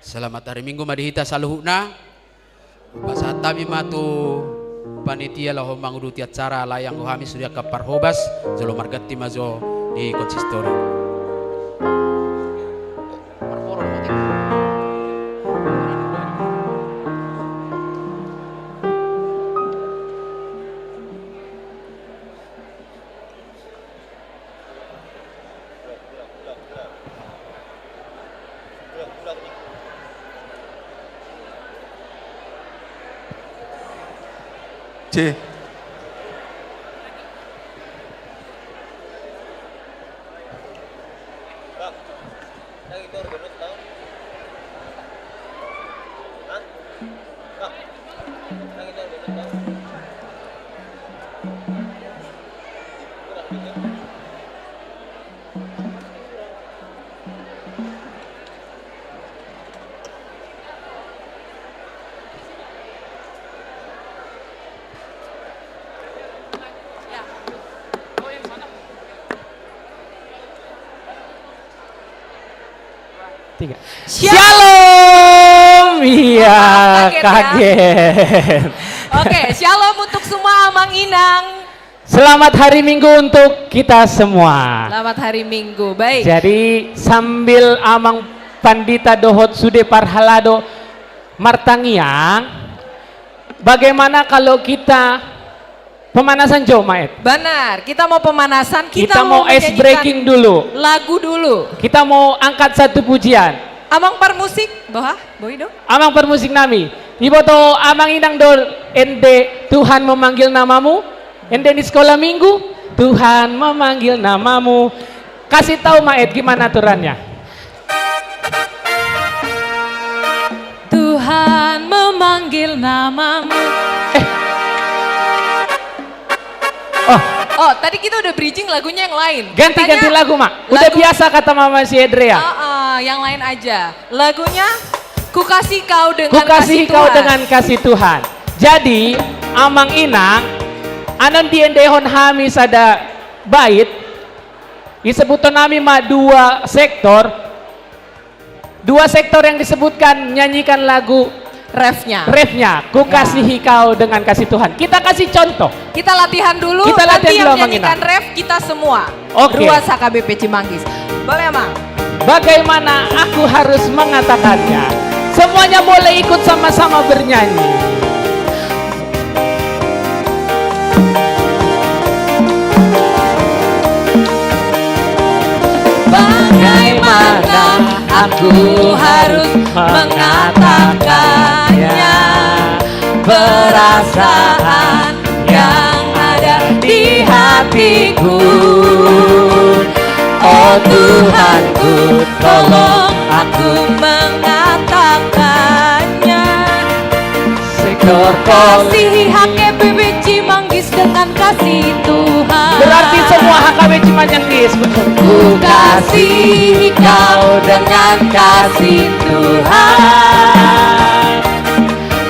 Selamat hari Minggu madihita saluhuna. Pasat kami matu panitia laho manguduti acara layang kami sudah kapar hobas jolo margati mazo di konsistori. C. Shalom, iya kaget. Oke, shalom untuk semua Amang Inang. Selamat hari Minggu untuk kita semua. Selamat hari Minggu, baik. Jadi sambil Amang Pandita Dohot Sude Parhalado Martangiang, bagaimana kalau kita pemanasan Jomaet? Benar, kita mau pemanasan, Kita mau ice menyanyikan breaking dulu. lagu dulu. Kita mau angkat satu pujian. Amang permusik, boha, boi dong. Amang permusik nami. Iboto Amang Inang dol ende Tuhan memanggil namamu. Ende di sekolah minggu Tuhan memanggil namamu. Kasih tahu Maed gimana aturannya. Tuhan memanggil namamu. Oh, tadi kita udah bridging lagunya yang lain. Ganti-ganti Katanya lagu Mak. Udah biasa kata Mama si Edrea. yang lain aja. Lagunya Ku kasih kau dengan Kukasih kasih kau Tuhan. dengan kasih Tuhan. Jadi Amang Inang anon diendehon hami sada bait disebutkan nami ma dua sektor yang disebutkan nyanyikan lagu refnya Kukasihi kau dengan kasih Tuhan. Kita kasih contoh. Kita latihan dulu. Kita latihan nanti dulu, yang Amang nyanyikan Inang. ref kita semua. Oke. Dua KBP Cimanggis. Boleh Amang? Bagaimana aku harus mengatakannya? Semuanya boleh ikut sama-sama bernyanyi. Bagaimana aku harus mengatakannya? Perasaan yang ada di hatiku. Oh Tuhanku, tolong aku mengatakannya. Sektor Kasihi HKBP Cimanggis dengan kasih Tuhan. berarti semua HKB Cimanggis. Ku kasih kau dengan kasih Tuhan.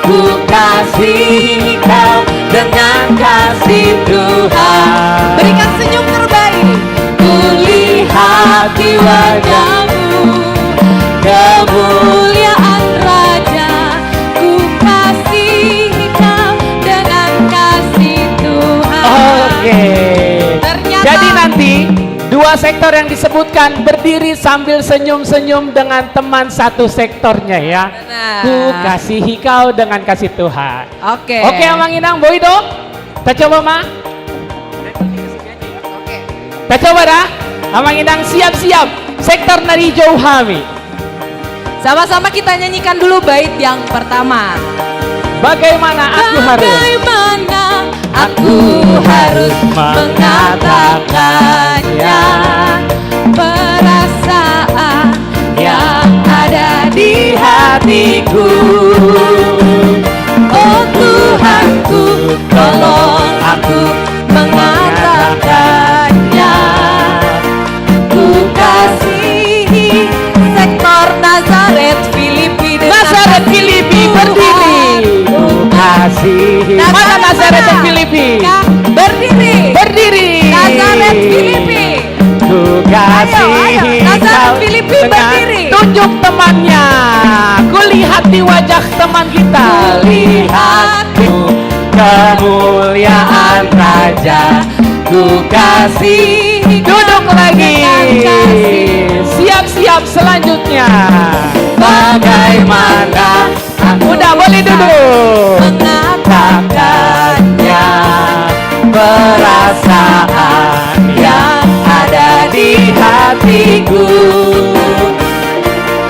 Ku kasih kau dengan kasih Tuhan. Berikan senyum terbaik. Ku lihat di wajahmu kemuliaan Raja. Ku kasih kau dengan kasih Tuhan. Oke. Ternyata Jadi nanti dua sektor yang disebutkan berdiri sambil senyum-senyum dengan teman satu sektornya ya. Benar. Ku kasihi kau dengan kasih Tuhan. Oke. Oke Amang Inang, Boy dong. Kita coba Ma. Kita coba dah. Amang Inang siap-siap. Sektor nari jauh hami. Sama-sama kita nyanyikan dulu bait yang pertama. Bagaimana aku harus? Bagaimana aku harus mengatakannya? Perasaan yang ada di hatiku. kasihi. Mana Nazaret dan Filipi? Berdiri. Berdiri. Nazaret Filipi. Ku kasihi Nazaret kau Filipi dengan berdiri. Tunjuk temannya. Kulihat di wajah teman kita. lihat kemuliaan Raja. Ku kasihi Duduk lagi. dengan kasih. Siap-siap selanjutnya. bagaimana aku Udah boleh duduk. mengatakannya, perasaan yang ada di hatiku.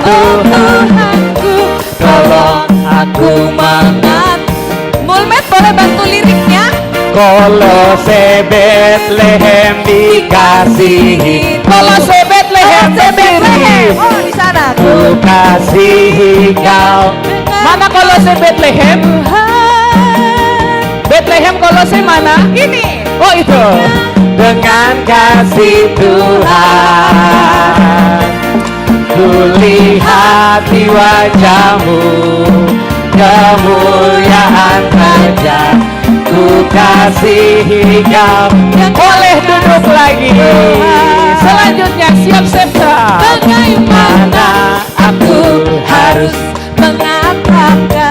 Oh Tuhanku, tolong aku mengat. Mulmet boleh bantu liriknya? Kolose Betlehem dikasihi. Kolose Bethlehem berdiri. Oh, di sana. Ku kasihi kau. Mana Kolose Bethlehem? Bethlehem Kolose mana? Ini. Oh itu. Dengan kasih Tuhan, ku lihat di wajahmu kemuliaan Raja. Ku kasihi kau. Boleh duduk lagi. Selanjutnya siap-siap. Bagaimana aku harus mengatakannya?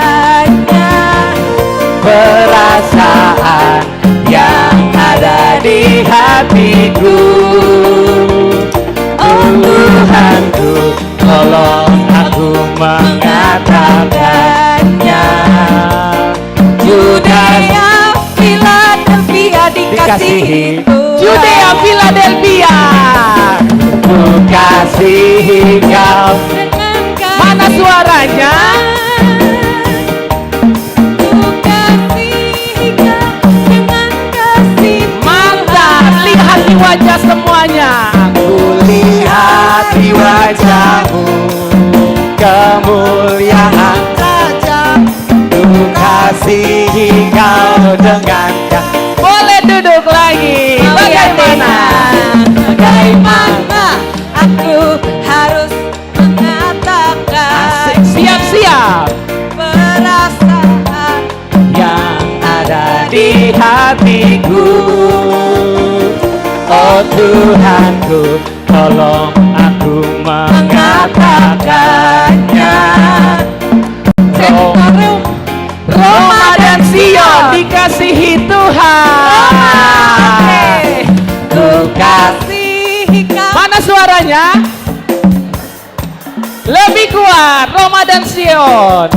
perasaan yang ada di hatiku. Oh Tuhanku, tolong aku mengatakannya. Judea, Philadelphia dikasihi Judea Philadelphia. Ku kasihi kau. Mana suaranya? Mantap. Lihat di wajah semuanya. Ku lihat di wajahmu kemuliaan Raja. Ku kasihi kau dengan kasih. Boleh duduk lagi. Bagaimana? Bagaimana aku harus mengatakan Siap-siap. perasaan Yang ada di hatiku. Oh Tuhanku, tolong aku mengatakannya. Roma dan Sion dikasihi Tuhan. Ku kasihi kasih kau. Mana suaranya? Lebih kuat. Roma dan Sion.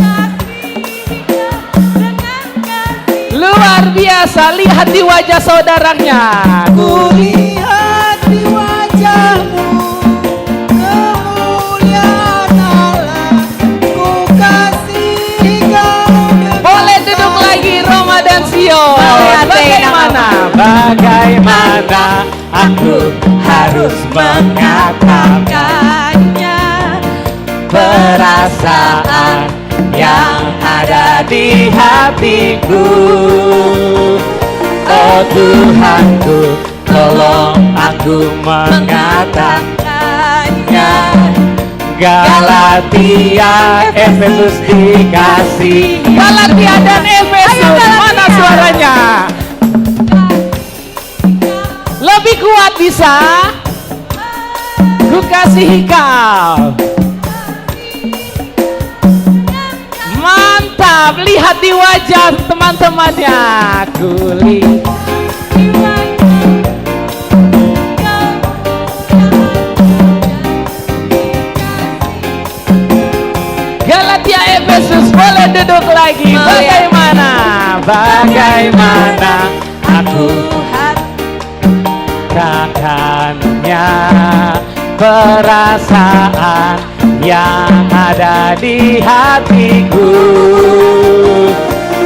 Luar biasa. Lihat di wajah saudaranya. Ku lihat di wajahmu kemuliaan Allah. Ku kasih kau. Boleh duduk lagi Roma dan Sion. Bagaimana? Bagaimana aku harus mengatakannya. Perasaan yang ada di hatiku. Oh Tuhanku, tolong aku mengatakannya. Galatia, Efesus dikasih. Galatia dan Efesus. Mana suaranya? Lebih kuat bisa? Ku kasihi kau. Mantap, lihat di wajah teman-temannya. Kulit. Galatia Efesus boleh duduk lagi. Bagaimana? Bagaimana aku katakannya. Perasaan yang ada di hatiku.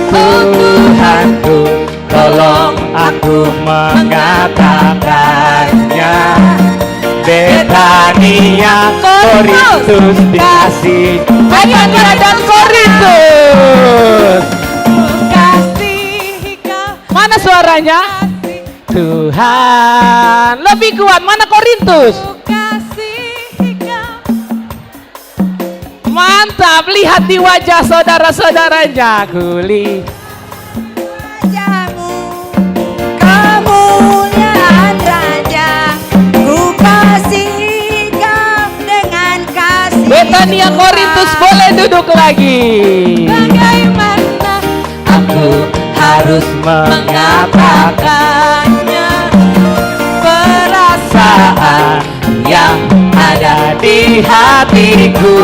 Tuhanku, tolong aku mengatakannya. Betania, Korintus dikasih. Betania dan Korintus. Kasih kau. Mana suaranya? Tuhan. Lebih kuat. Mana Korintus? Kasih kau. Mantap. Lihat di wajah saudara-saudaranya. Kuli. Tania Korintus boleh duduk lagi. Bagaimana aku harus mengatakannya, perasaan yang ada di hatiku.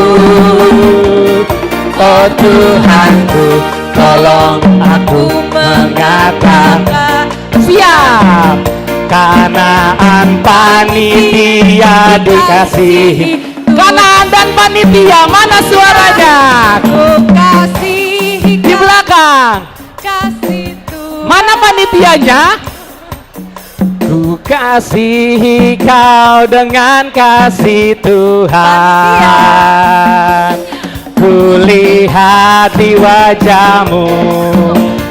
Oh Tuhanku, tolong aku mengatakan. Siap. Kanaan panitia dikasihi. Kanaan dan panitia, mana suaranya? ku kasihi Di belakang. kasih Tuhan. Mana panitianya? Ku kasihi kau dengan kasih Tuhan. Ku lihat di wajahmu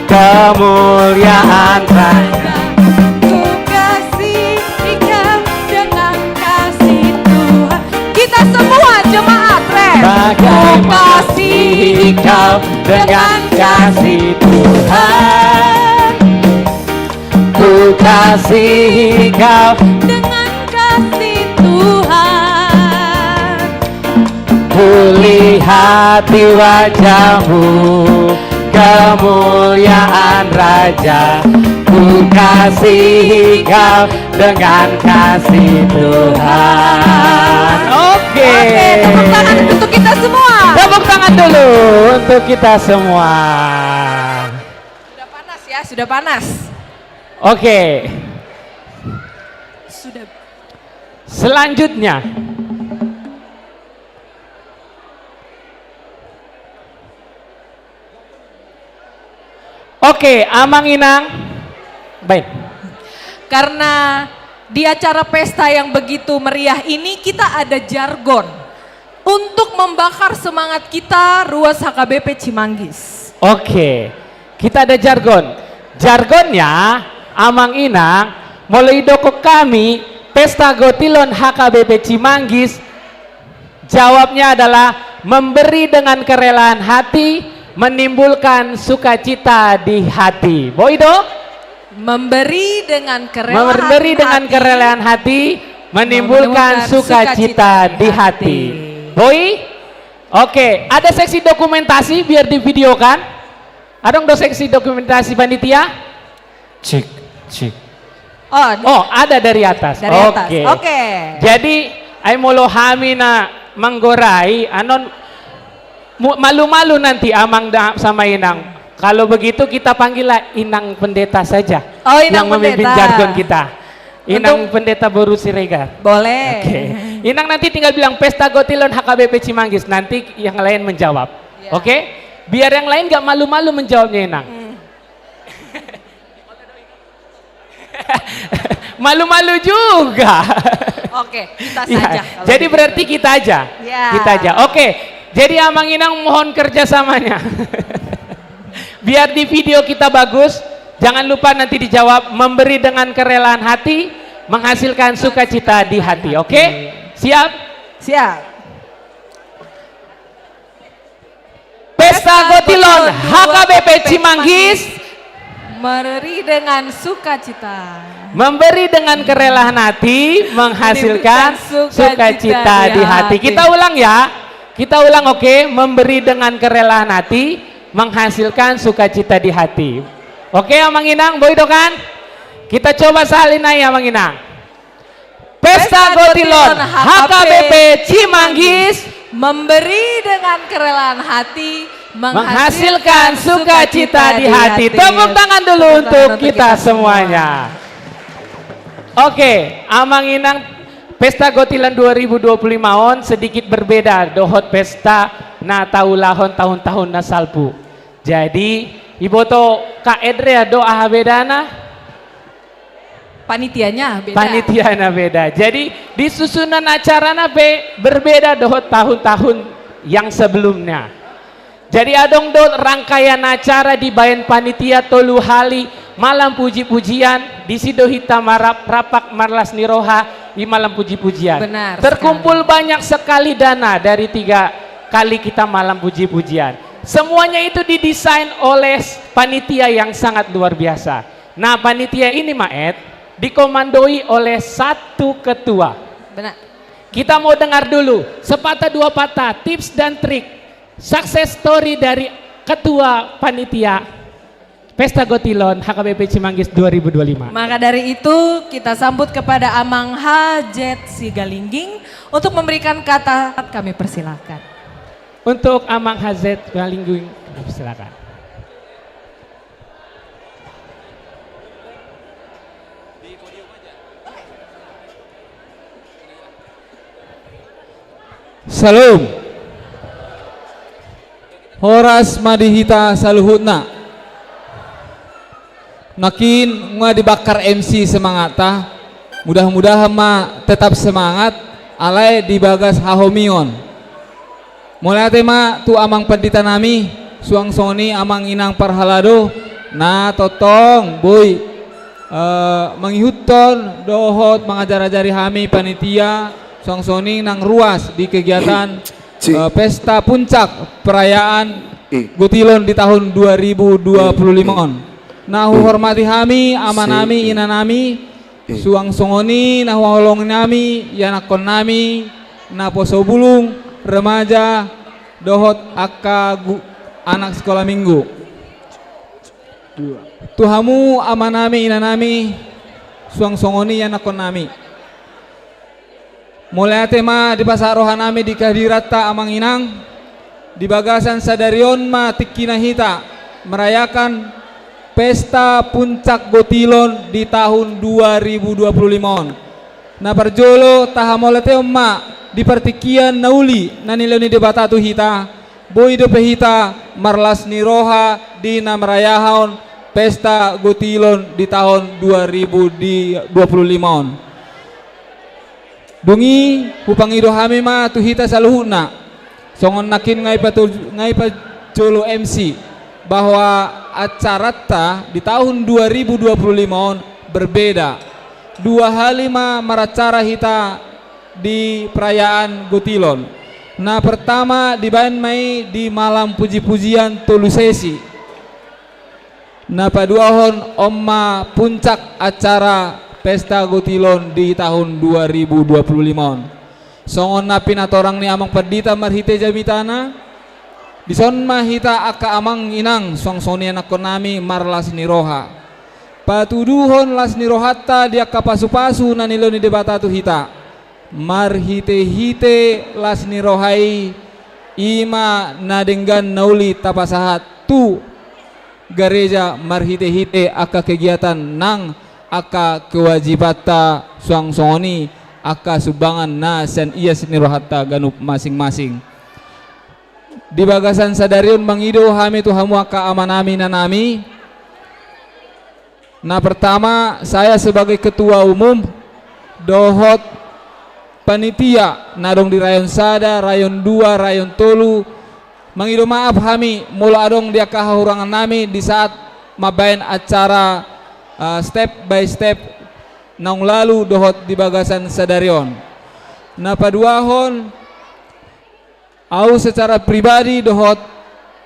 kemuliaan Raja. Ku kasihi kau dengan kasih Tuhan. Kita semua jemaat rem. Ku kasihi kau dengan kasih Tuhan. Ku kasihi kau dengan kasih Tuhan. Ku lihat di wajahmu kemuliaan Raja. Ku kasihi kau dengan kasih Tuhan. Oke. Tepuk tangan untuk kita semua. Tepuk tangan dulu untuk kita semua. Sudah panas ya, sudah panas. Oke. Sudah. Selanjutnya. Oke, Amang Inang. Baik. Karena di acara pesta yang begitu meriah ini kita ada jargon untuk membakar semangat kita Ruas HKBP Cimanggis. Oke. Kita ada jargon. Jargonnya Amang Inang mulai doko kami Pesta Gotilon HKBP Cimanggis. Jawabnya adalah memberi dengan kerelaan hati, menimbulkan sukacita di hati. Boido? Memberi dengan kerelaan hati, menimbulkan sukacita di hati. Boy? Oke, ada seksi dokumentasi biar divideokan. Ada dong seksi dokumentasi panitia? Cik, cik. Oh, ada dari atas. Dari atas. Oke. Oke. Jadi, ay molo hamina manggorai anon malu-malu nanti Amang sama Inang. Kalau begitu kita panggillah Inang Pendeta saja. Oh, Inang yang memimpin Pendeta. jargon kita. Inang Pendeta Boru Siregar. Boleh. Oke. Inang nanti tinggal bilang Pesta Gotilon HKBP Cimanggis, nanti yang lain menjawab. Ya. Oke? Biar yang lain gak malu-malu menjawabnya Inang. Malu-malu juga. Oke, kita Ya, saja. kalau jadi begitu. berarti kita aja. Ya. Kita aja. Oke. Jadi Amang Inang mohon kerjasamanya. Biar di video kita bagus. Jangan lupa nanti dijawab memberi dengan kerelaan hati, menghasilkan sukacita di hati. Oke? Siap? Siap. Pesta Gotilon HKBP Cimanggis Memberi dengan sukacita. memberi dengan kerelaan hati, menghasilkan sukacita di hati. Kita ulang ya. Kita ulang, oke? Memberi dengan kerelaan hati, menghasilkan sukacita di hati. Oke, Amang Inang, boido kan? Kita coba salin aja, Amang Inang. Pesta Gotilon HKBP Cimanggis Memberi dengan kerelaan hati, menghasilkan sukacita di hati. Tepuk tangan dulu untuk kita semuanya. Oke, Amang Inang Pesta Gotilon 2025 on sedikit berbeda dohot pesta na taulahon tahun-tahun na salpu. Jadi iboto Kak Edrea doa bedana, Panitianya beda. panitiana beda. Jadi di susunan acarana berbeda dohot tahun-tahun yang sebelumnya. Jadi adong do rangkaian acara di bayan panitia tolu hali malam puji-pujian di sido hitam rapak marlas niroha di malam puji-pujian. Benar Terkumpul banyak sekali dana dari 3 kali kita malam puji-pujian. Semuanya itu didesain oleh panitia yang sangat luar biasa. Nah, panitia ini Maet dikomandoi oleh 1 ketua. Benar. Kita mau dengar dulu sepatah dua patah tips dan trik sukses story dari Ketua Panitia Pesta Gotilon HKBP Cimanggis 2025. Maka dari itu kita sambut kepada Amang Hajet Sigalingging untuk memberikan kata, kami persilahkan. Untuk Amang Hajet Sigalingging, silakan. Salam. Horas madihita saluhutna. Nakin nga dibakar MC semangat ta. Mudah-mudahan ma tetap semangat alai dibagas hahomion. Mulai tema tu amang pendita nami suang soni amang inang parhalado na totong boy menghihuton dohot mengajar-ajari hami panitia suang soni nang ruas di kegiatan pesta puncak perayaan Gotilon di tahun 2025. Nahu hormati hami, amanami, inanami, suang songoni, nahu holong nami, yanakon nami, naposo bulung, remaja, dohot anak sekolah minggu. Tuhamu, amanami, inanami, suang songoni, yanakon nami. Mulai tema di pasar rohanami di kehadirat amang inang, di bagasan sadarion ma tikinahita merayakan Pesta Puncak Gotilon di tahun 2025. Na parjolo tahamolete emma di pertikian nauli naniloni debata tu hita boy do pehita marlas niroha di namrayahon Pesta Gotilon di tahun 2025. Dungi hupang idohami ma tu hita saluhuna songon nakin ngai pa jolo MC bahwa acarata di tahun 2025 berbeda. Dua halima maracara hita di perayaan Gotilon. Nah pertama dibayan mai di malam puji-pujian tolu sesi. Nah paduahon omma puncak acara Pesta Gotilon di tahun 2025. Songon napin atorang ni amang perdita marhite jamitana. Dison mahita aka amang inang song soni anak konami marlas niroha. Patuduhon las nirohata dia kapasu-pasu nanilo ni debata tu hita. Marhite-hite las nirohai ima nadenggan nauli tapasahat tu gereja marhite-hite aka kegiatan nang aka kewajibata suang songoni aka subangan na sen iya nirohata ganup masing-masing. Di bagasan sadarion mangido hami tu hamuaka amanami nanami. Nah pertama saya sebagai ketua umum dohot panitia nadong di rayon sada, rayon 2, rayon tolu mangido maaf hami mula adong dia kahurangan nami di saat mabayan acara step by step naung lalu dohot di bagasan sadarion. Nah paduahon au secara pribadi dohot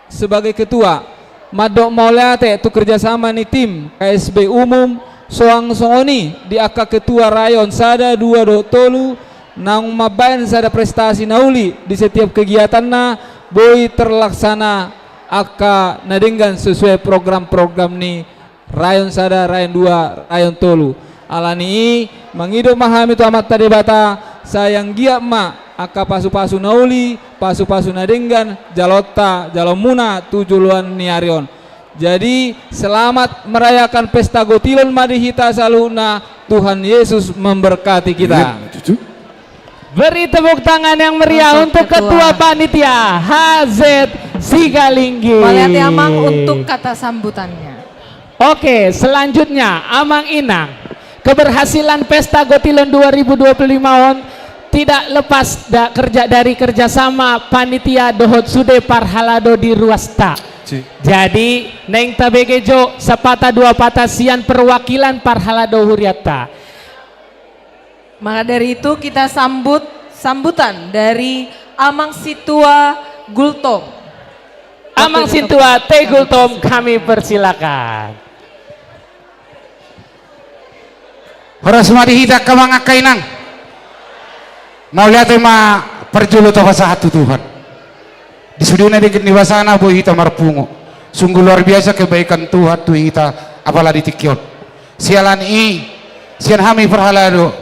sebagai ketua madok mauleate tu kerjasama ni tim KSB umum soang songoni di aka ketua rayon sada 2 do tolu nang mabayan sada prestasi nauli di setiap kegiatan na boy terlaksana aka nadenggan sesuai program-program ni rayon sada rayon 2 rayon tolu alani mangido mahami tu amat tadebata sayang giat ma aka pasu-pasu nauli, pasu-pasu nadenggan, jalota, jalomuna, tujuluan niarion. Jadi selamat merayakan Pesta Gotilon madihita saluna. Tuhan Yesus memberkati kita. Beri tepuk tangan yang meriah untuk Ketua Panitia Hajet Sigalingging. Maliati Amang untuk kata sambutannya. Oke, selanjutnya Amang Inang. Keberhasilan Pesta Gotilon 2025 tidak lepas dari kerjasama panitia dohot sude parhalado di Ruasta. Jadi neng tabegejo sepatah dua patah sian perwakilan parhalado huriata. Maka dari itu kita sambutan dari Amang Situa Gultom. Amang Situa T Gultom kami persilakan. Horas madihita kamang akainang. Mau lihat ma perjulu to satu Tuhan. Di suduna di wasana boy kita marpungo. Sungguh luar biasa kebaikan Tuhan tu kita apalagi tikion. Sialan sian hami perhalado.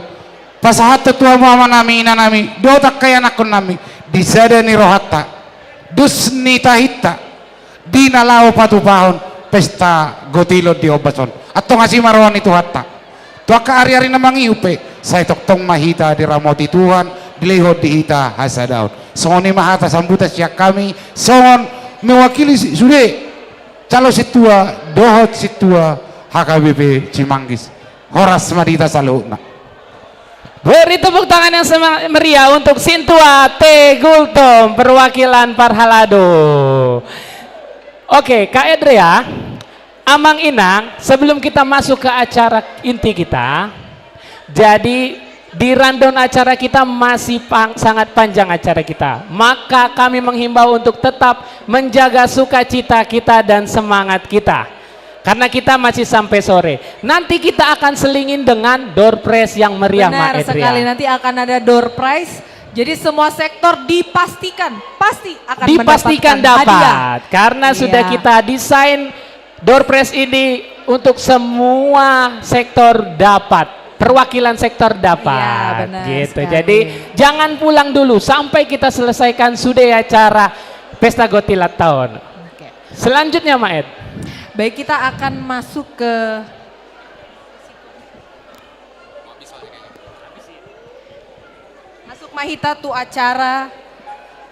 Pasahat tua mama nami ina nami. Do tak kaya nakon nami. Di sada ni rohata. Dus ni tahita. Di nalao patupahon. Pesta gotilod di obason. Atau ngasih marwan itu hatta. Tua ka ari-ari namang iupe. Saya toktong mahita di ramoti Tuhan. Dilehod di hita hasadaon. Songon mahata sambutas siya kami. Songon mewakili sudah. Calo situa dohot situa HKBP Cimanggis. Horas Madita Saluna. Beri tepuk tangan yang meriah untuk Sintua T. Gultom, perwakilan Parhalado. Oke, Kak Edrea, Amang Inang, sebelum kita masuk ke acara inti kita, jadi di rundown acara kita masih sangat panjang acara kita. Maka kami menghimbau untuk tetap menjaga sukacita kita dan semangat kita. Karena kita masih sampai sore. Nanti kita akan selingin dengan door prize yang meriah, Benar Mak Edria. sekali, nanti akan ada door prize. Jadi semua sektor dipastikan pasti akan Dipastikan mendapatkan dapat. hadiah. Karena Iya. sudah kita desain door prize ini untuk semua sektor dapat. Perwakilan sektor dapat. Iya, benar gitu. sekali. Jadi jangan pulang dulu sampai kita selesaikan sudah acara Pesta Gotilat tahun. Oke. Selanjutnya, Mak Ed. Baik, kita akan masuk ke Mahita tu acara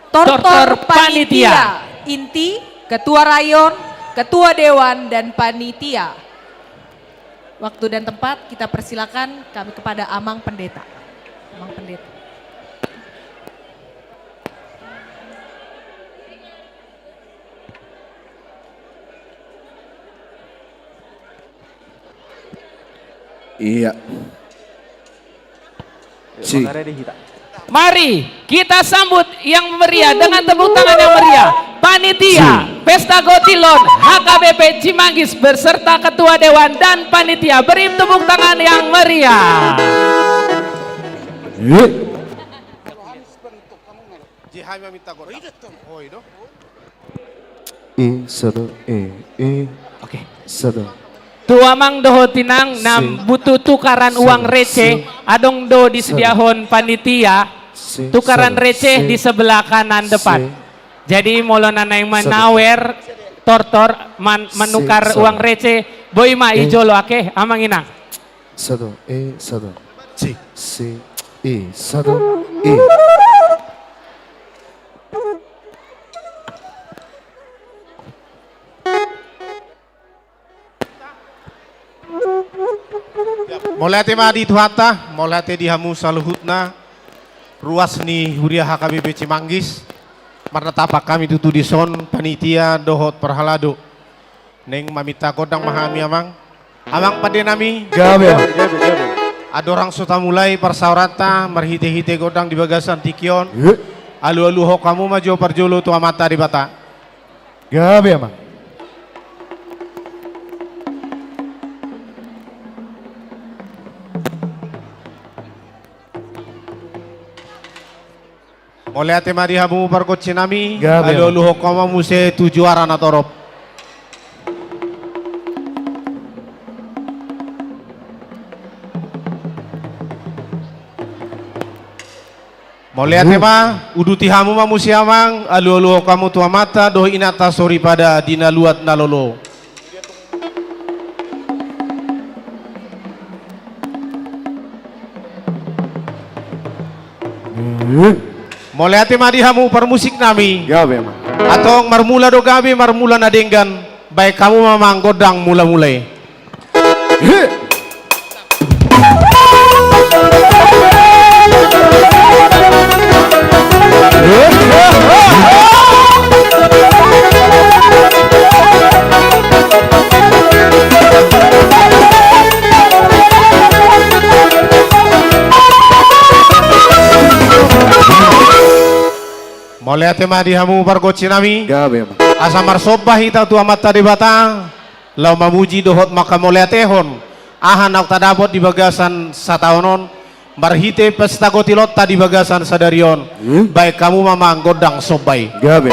Tortor Panitia. Inti, Ketua Rayon, Ketua Dewan, dan Panitia. Waktu dan tempat kita persilakan kami kepada Amang Pendeta. Amang Pendeta. Iya. Mari kita sambut yang meriah dengan tepuk tangan yang meriah. Panitia Pesta Gotilon HKBP Cimanggis beserta Ketua Dewan dan Panitia, beri tepuk tangan yang meriah. Oke. Sedo. Tua Mang Doho Tinang nam butuh tukaran uang receh, adong do disediahon panitia, tukaran receh di sebelah kanan depan. Jadi molona naing menawer tortor menukar uang receh, boy ma ijolo ake Amang Inang. Sedo. Sedo. Si. Sedo. Molate ma di tuhata, molate di hamu saluhutna, ruas ni huria HKBP Cimanggis, marna tapak kami tutu di son panitia dohot perhalado, neng mamita kodang mahami amang pade nami, Gabe. adorang suta mulai persaurata, marhite-hite godang di bagasan tikion, alu-alu ho kamu maju perjolo tua mata di bata. Gabe ama. Oleh ate mari hamu parkot nami, Gabe, alu-alu ho kamu muse tujuaran atorop. Molihat tema uduti hamu mamusia mang alu-alu kamu tua mata doh inata sori pada dina luat nalolo. Molihat tema di hamu permusik nami Gabe ama. atau marmula do gabe marmula nadenggan baik kamu mamang godang mula-mulai. Molea tema di hamu pargoci nami Gabe ama. asamar sobah hita tua mata di batang lau mamuji dohot maka molea tehon ahan nak tadabot di bagasan sataonon marhite pesta gotilota di bagasan sadarion. Baik kamu mamang godang sobai. Gabe.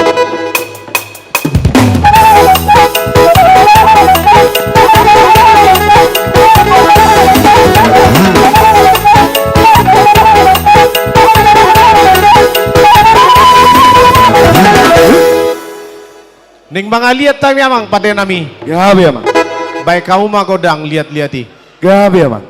Ning mga liat tayo mamang pada nami. Gabe amang. Baik kamu mah godang lihat-lihati. Gabe amang.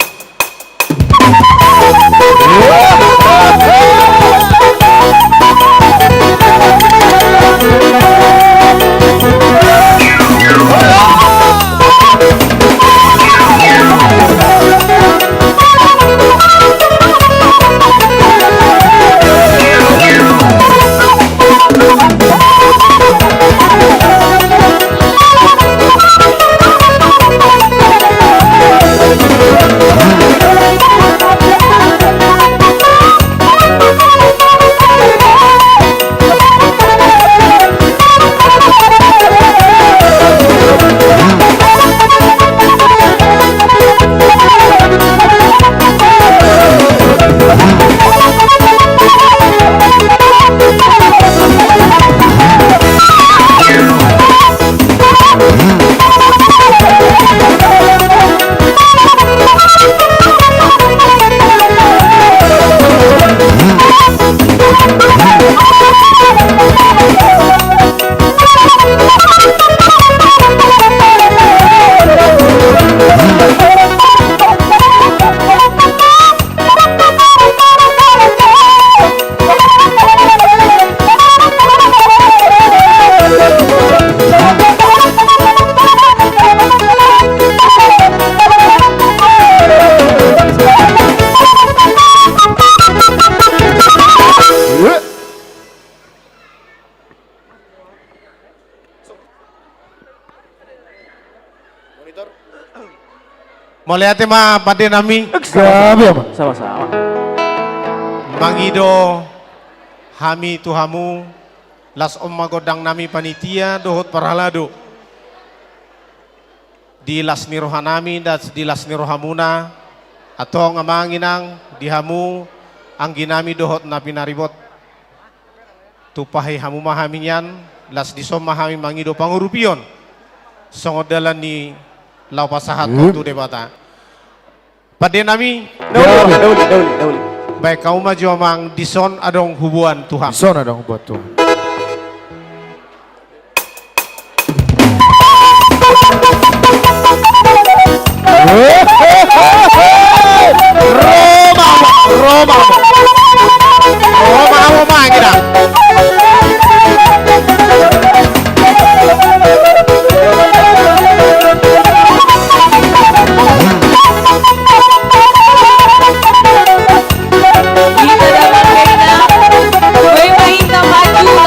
Moliate ma pada nami. Gabe amang. Sama-sama. Mangido hami tuhamu las omma godang nami panitia dohot parhalado. Di las nirohanami dan di las nirohamuna atau ngamanginang dihamu angginami dohot na pinaribot. Tupahi hamu mahaminyan las disom mahami mangido pangurupion. Songodalan ni lau pasahat waktu debata. Pada nami Dauli. baik kau maju amang dison adong hubuan Tuhan. Sona dong buat Tuhan. Roma kita. Kita dapat kena, boy mahita maju.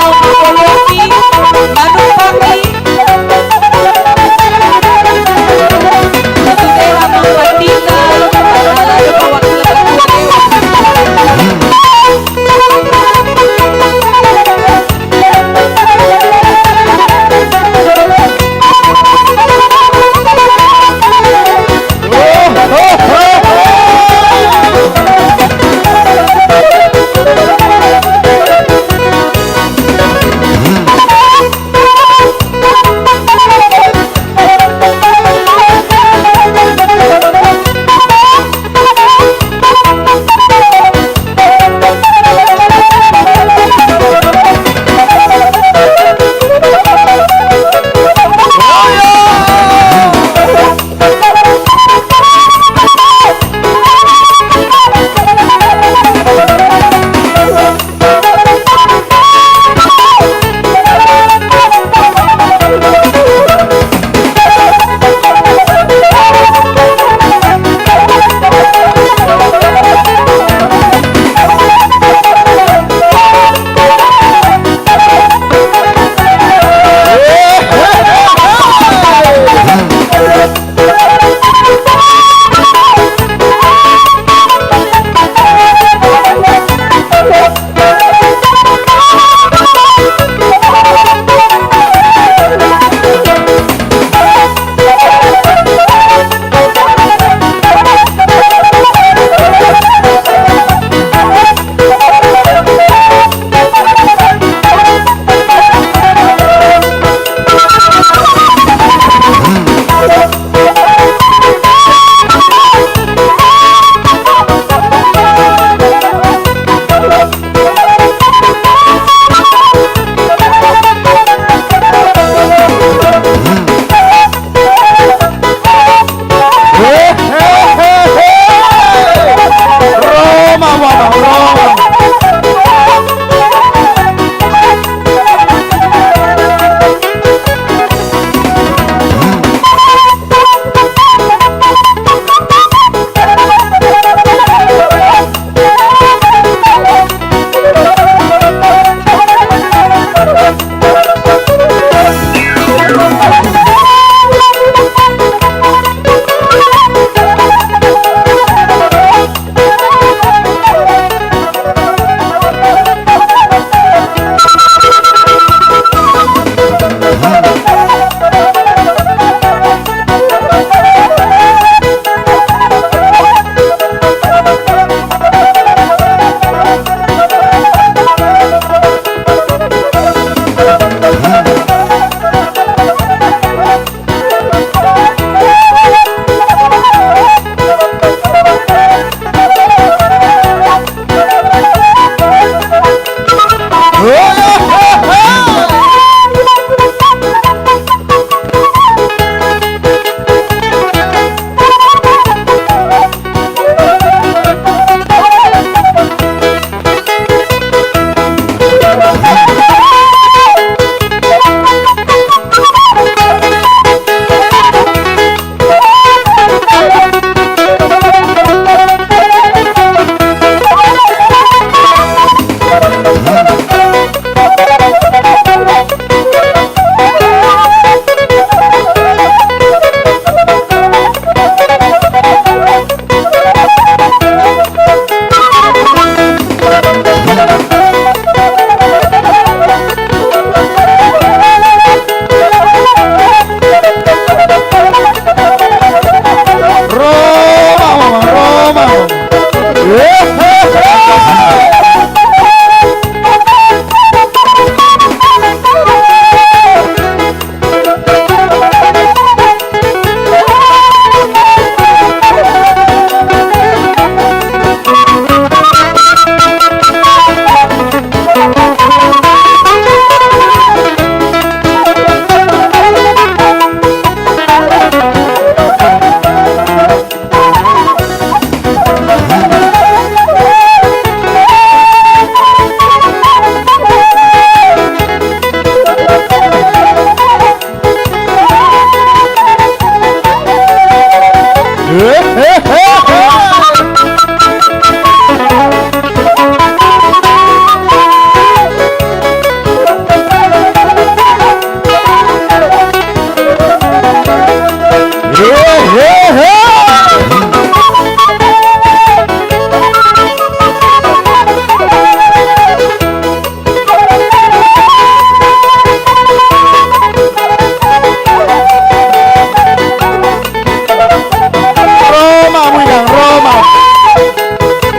Roma, William, Roma.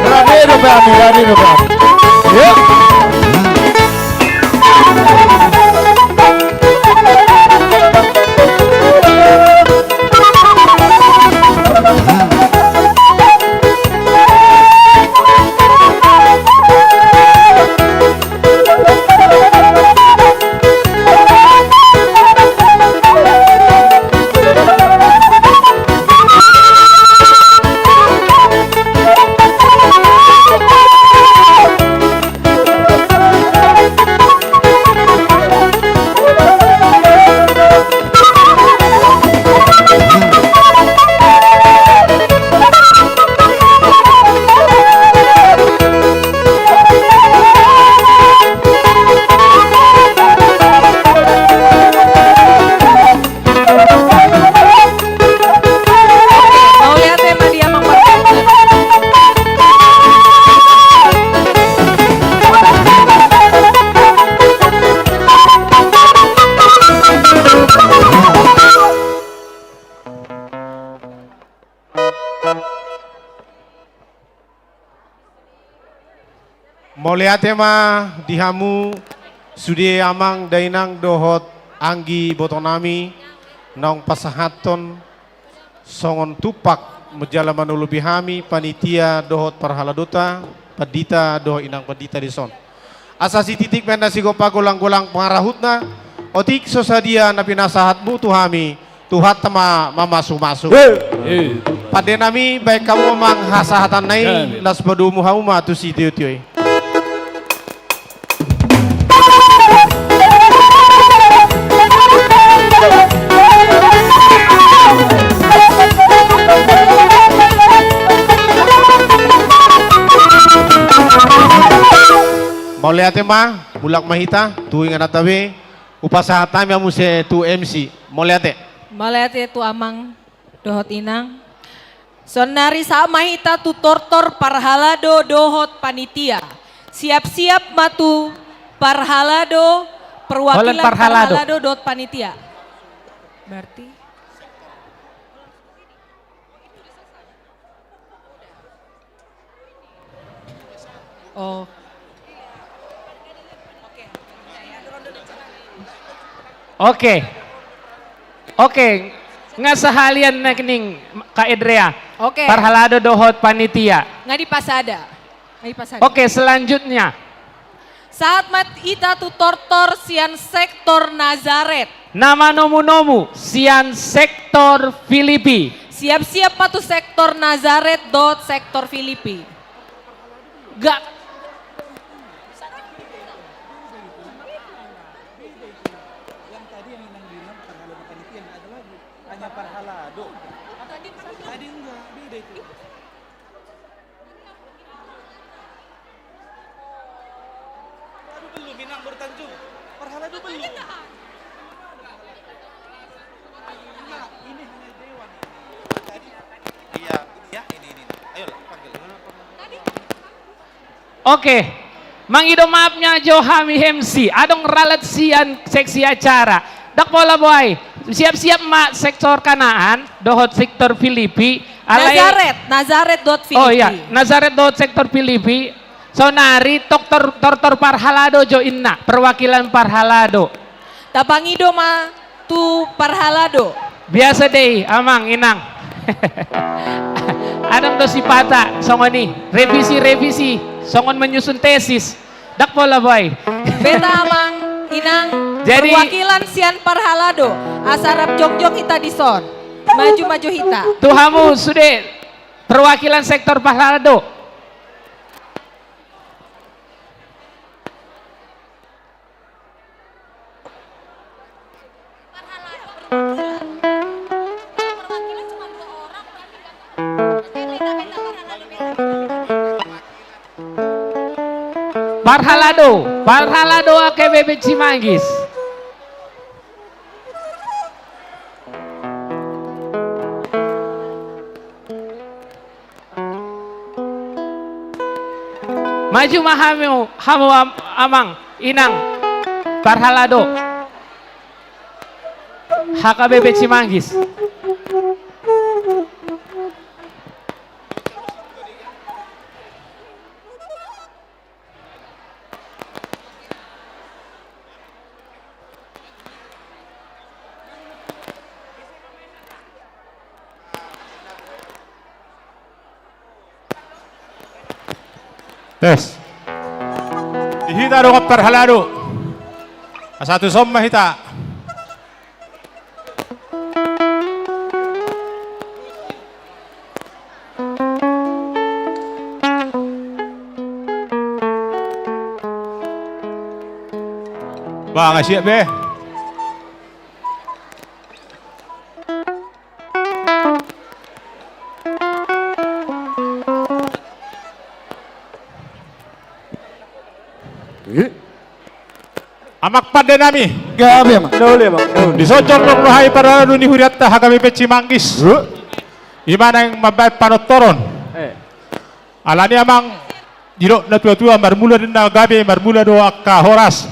Granero para mí, granero para mí. Mau lihat tema dia Mang Martin? Molia tema dihamu sudi amang dainang dohot anggi botonami naung pasahaton songon tupak mejala manulu bihami panitia dohot parhaladota padita dohot inang padita dison asasi titik penda sigopa golang-golang pengarahutna otik sosadia napi nasahatmu tuhami tuhat tama mamasu-masu padenami baik kamu mang hasahatan nai las badumu hauma tu si tioi. Mau lihat tema bulak mahita tu ingat tabe upasaha time yang muse tu MC mau lihat Mau lihat itu amang dohot inang. Sonari samahita tu tortor parhalado dohot panitia. Siap-siap matu parhalado perwakilan Holland parhalado. parhalado dohot panitia. Berarti oh. Oke, nggak sehalian na kening Kak Edrea. Oke. Parhalado dohot panitia. Nggak dipasada. Nggak dipasada. Oke, selanjutnya. Saat mat ita tu tortor sian sektor Nazaret. Nama nomu-nomu, Sian Sektor Filipi. Siap-siap matu sektor Nazaret dot sektor Filipi. Gak. Oke, mangido maafnya Johami MC, adong ralat sian seksi acara. Dak pola boy, siap-siap mak sektor Kanaan, dohot sektor Filipi. Nazaret dot Filipi. Oh iya, Nazaret dot sektor Filipi. Sonari tortor parhalado jo inna, perwakilan parhalado. Tapangido ma tu parhalado. Biasa deh, amang inang. Adang dosi pata, songoni, revisi, songon menyusun tesis. Dak pola boy. Beta amang inang Jadi- perwakilan sian parhalado. Asarap jong-jong hita dison. Maju-maju hita. Tuhamu sudah perwakilan sektor parhalado. Parhalado AKBP Cimanggis. Maju hamu amang inang Parhalado HKBP Cimanggis. Tes. Ihita do Parhalado. Asatu somma hita. Bang, siap be. Amak pada nami. Gabi mak. Dole mak. Disocor ng luhay para ni Huriatta HKBP Cimanggis. Imana yang mabay panotoron. Alani amang jiro na tua-tua marmula din na gabi marmula do akka horas.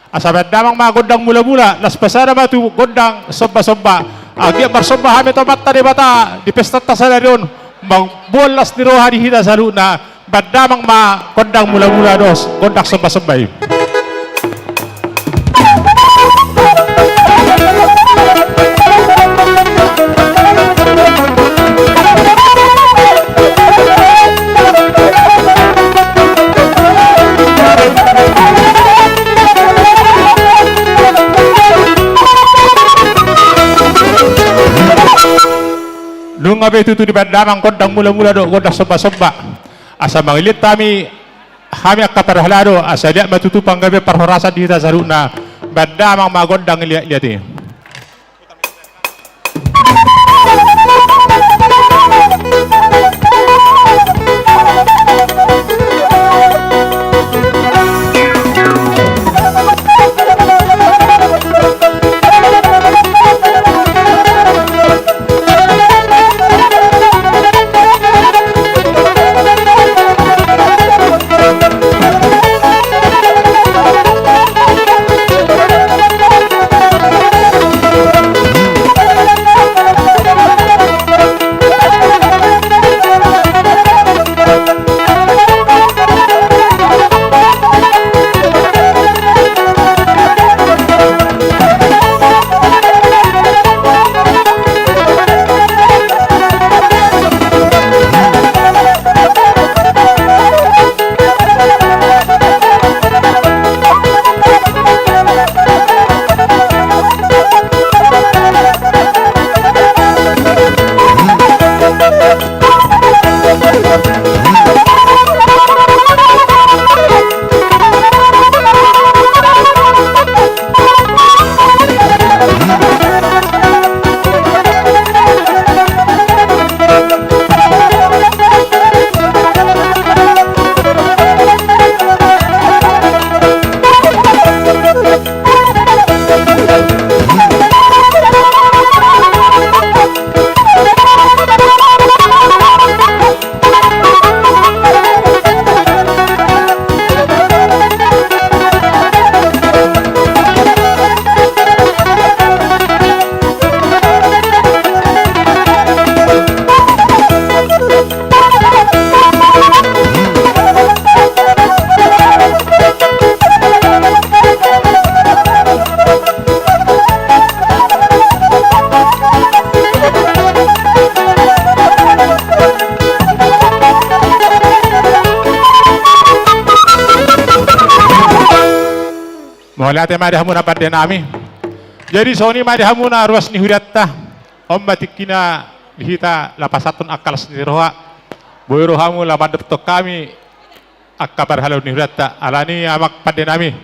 Asabad damang mga gondang mula-mula las pasara ba tu gondang sobba-sobba. Agi marsomba hami to batta di bata di pesta tasarion magbolas ni roha di hita sa luna badamang ma gondang mula-mula dos gondang sobba-sobba. Nung abe itu di bandamang kodang mula-mula do kodang soba-soba asa mangilit kami akka parhalado asa dia matutupang gabe parhorasa di hita saruna bandamang magodang lihat-lihat. Molate madahamuna pada nami. Jadi Sony madahamuna ruas ni Huriatta. Om batikina lihita lapasatun akal sendiri roha. Boy rohamu lamadep to kami akka parhalau ni Huriatta. Alani amak pada nami.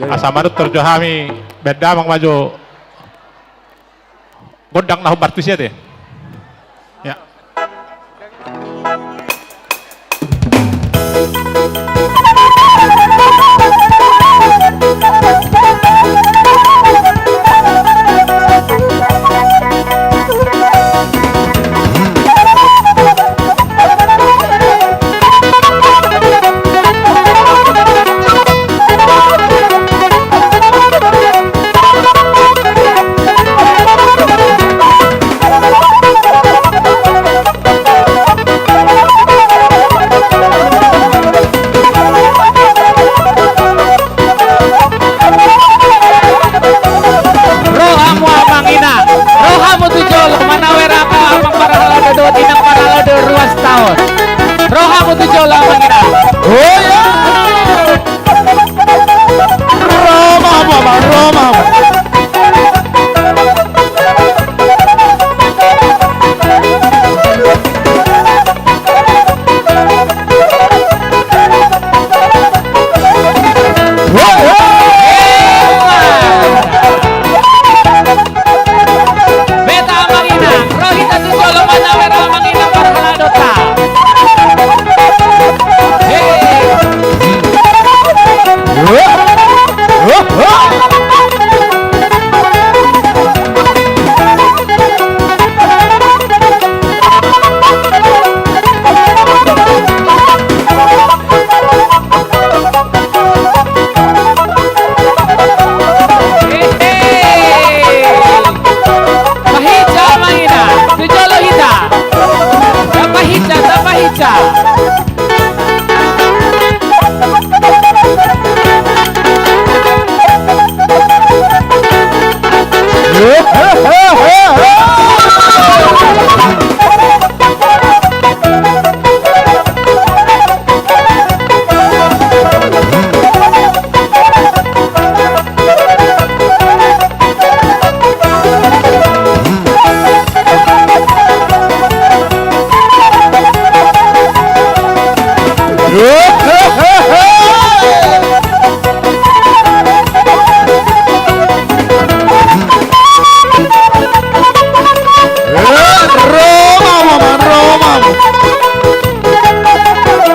Asamadut terjohami bedamang maju. Godang nahu bartusia deh. Ya. Tujolo Manginang. Oh ya. Roma mama Roma. Beta Manginang, Rohita Tujolo Manawera Manginang Parhaladota. Pahija Manginang, Tujolo Hita. Tapahija.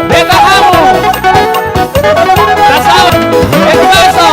Beta Hamu. Kasau. Ekwaso.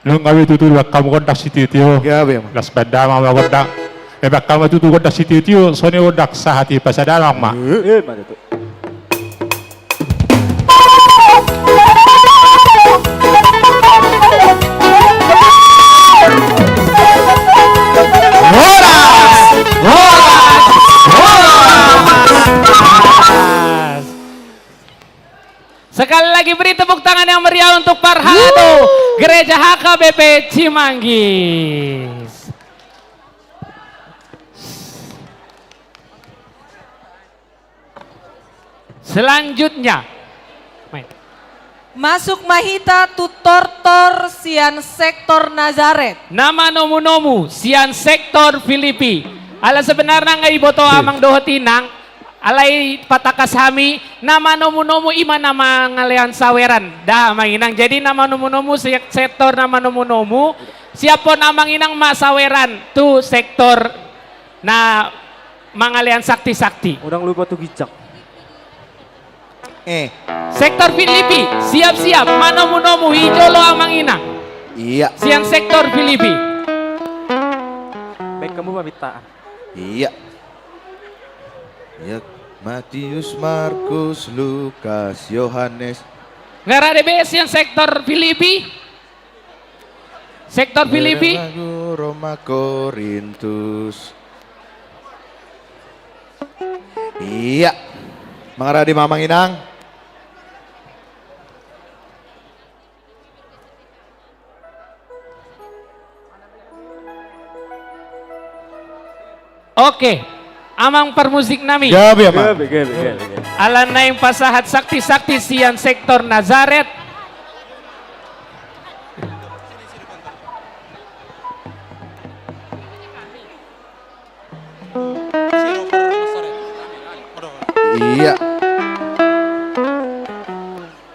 Nung kami tutul kamu kontak si titio. Las benda mama kontak. Ebak kamu tutul kontak si titio. Sone kontak sahati pasadalang ma. Sekali lagi beri tepuk tangan yang meriah untuk Parhalado Gereja HKBP Cimanggis. Selanjutnya, Masuk mahita tutortor sian sektor Nazaret. nama nomu-nomu sian sektor Filipi. Ala sebenarnya nggak iboto amang dohotinang. Alai patakas hami nama nomu-nomu ima nama ngalean saweran. Dah manginang. Jadi nama nomu-nomu sektor nama nomu-nomu. Siapa namang inang mak saweran tu sektor na mangalean sakti-sakti. Orang lupa tuh gicak. Sektor Filipi, siap-siap, manomu-nomu hijolo amang inang. Iya. Sian sektor Filipi. Baik kamu pamita. Iya. Ya, Matius, Markus, Lukas, Yohanes. Ngara DB sian sektor Filipi. Sektor Filipi. Roma, Korintus. Iya. Mengarah di Mamang Inang. Oke, amang permusik nami. Gabi, Amang. Alana yang pasahat sakti-sakti sian sektor Nazaret. Iya.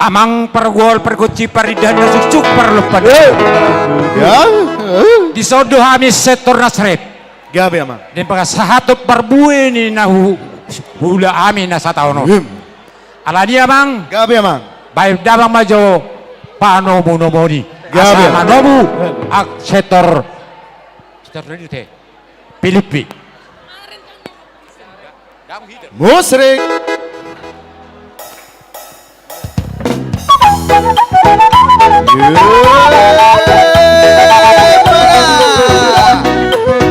Amang pergol perguci paridana sucuk perlupan. Ya. Disodoh kami sektor Nazaret. Gabi, Amang. Dan pagkasahatop barbue ni nahu hula amin na sa taon. Ala niya mang Gabi, Amang. bayad damang majo paano mo no mo ni. Gabi. Asama no mo ak sektor dito Pilipi. Musrik.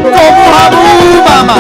Komu habu mama.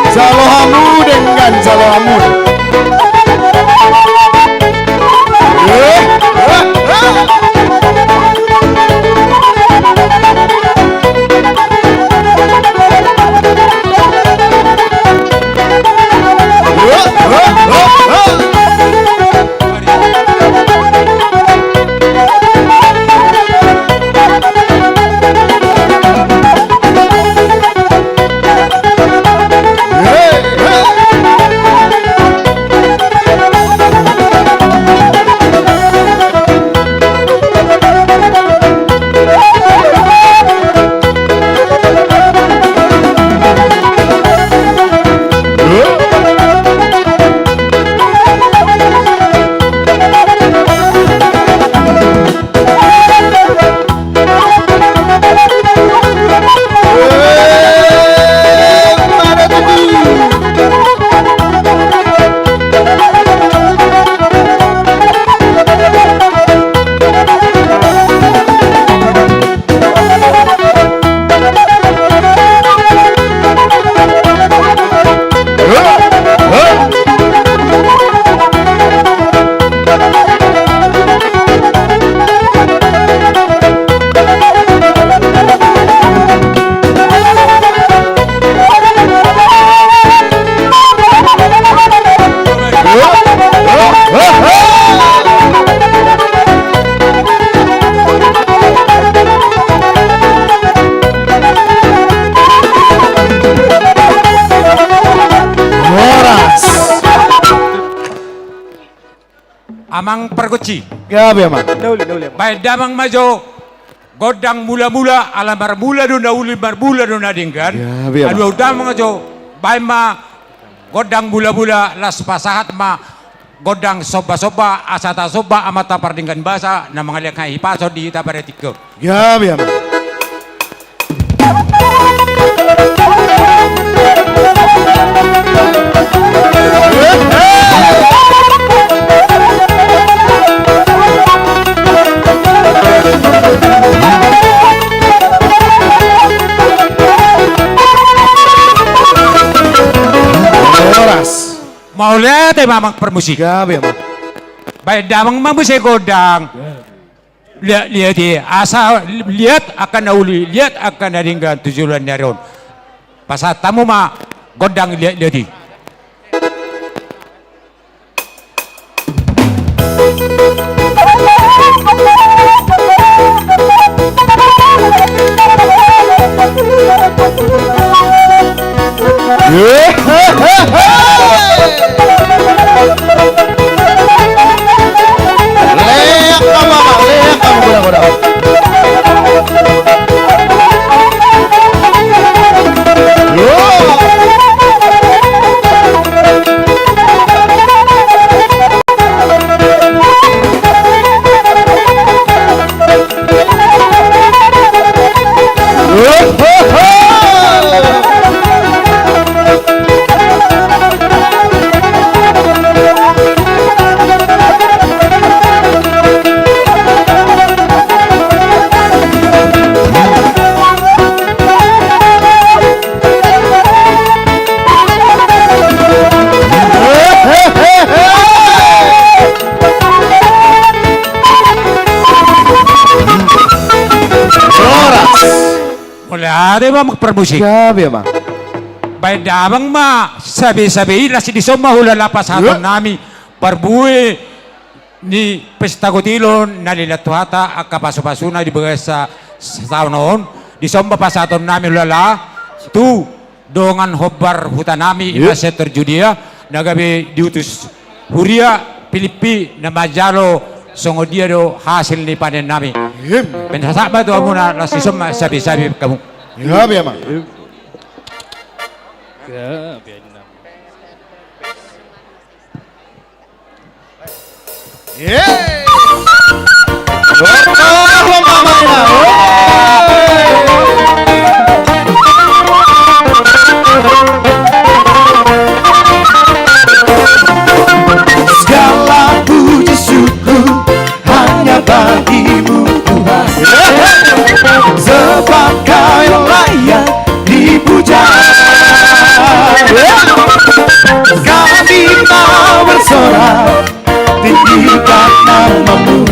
Salohamu dengan salohamu. Amang perguci. Gabi, Amang. Bayad damang majo godang mula-mula alamar mula do na uli mula do na dinggan. Gabi, Amang. Adu damang majo bay ma godang mula-mula las pasahat ma godang soba-soba asata soba amata pardinggan basa na mga liang hipaso di ita pada tikyo. Gabi ama. Oras. Mau lihat mamang permusik. Gabi ama. Baik damang mambusay godang. Lihat asa lihat akan nauli, lihat akan naringgan tujuan naron. Pasat tamu ma godang lihat. Leak ka mama, leak ka muna. Wala rin ba magpermusik? Gabi ama. Baik damang ma sabi-sabi nasi di soma hulala pasaton nami parbuhi ni pesta kutilon nalilatuhata akapasupasuna di bagas sa tahun noon di soma pasaton nami hulala tu dongan hobar hutan nami imasetor Judia nagabi diutus Huria Pilipi na majalo songo dia do hasil ni panen nami pensasaba do muna nasi soma sabi-sabi kamu. Gabi ama. Yeah. Oh, mama ina. Segala puji syukur hanya bagimu Tuhan. Sebab Kau yang layak dipuja. Kami mau bersorak tinggikan namamu.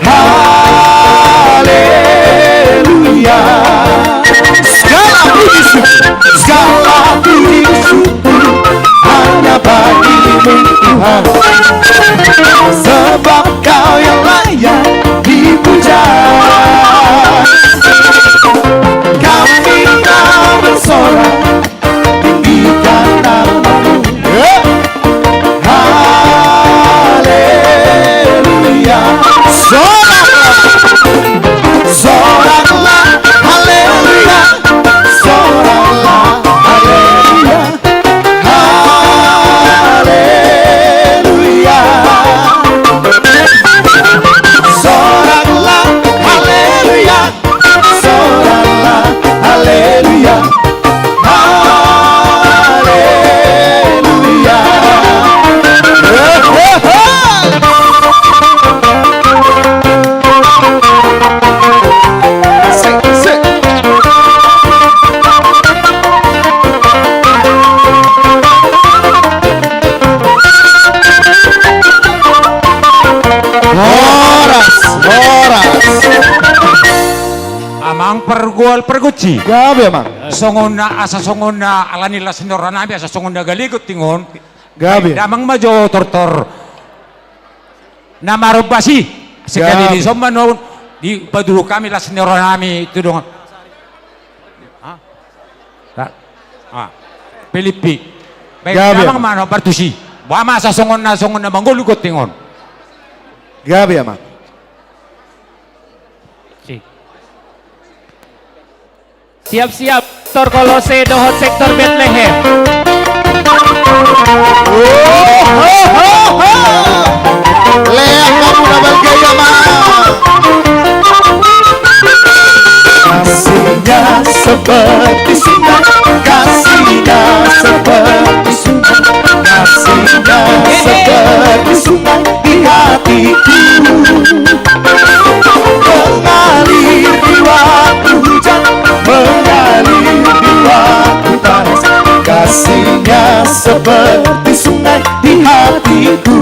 Haleluya. Segala puji syukur hanya bagimu Tuhan. Sebab Kau yang layak dipuja. Kami mau bersorak tinggikan namamu. Haleluya. Soraklah, haleluya. Soraklah, haleluya. Haleluya. Soraklah, haleluya. Soraklah, haleluya. Haleluya. Amang pergual perguci. Gabi ama. Songon na asa songon na alanila senora nabi asa songon na galigot tingon. Gabi. Damang majo tortor. Na marubasi. Sekali di somba no di padulu kami la senora nami itu dong. Pilipi. Baik damang mano partusi. Wama asa songon na manggolugot tingon. Gabi ama. Siap-siap, Tor Kolose Dohot Sektor Bethlehem. Leah kamu nabal gaya mah. Kasihnya seperti sungai, kasihnya seperti sungai, kasihnya seperti sungai di hatiku, mengalir di waktu hujan, mengalir di waktu panas. Kasihnya seperti sungai di hatiku,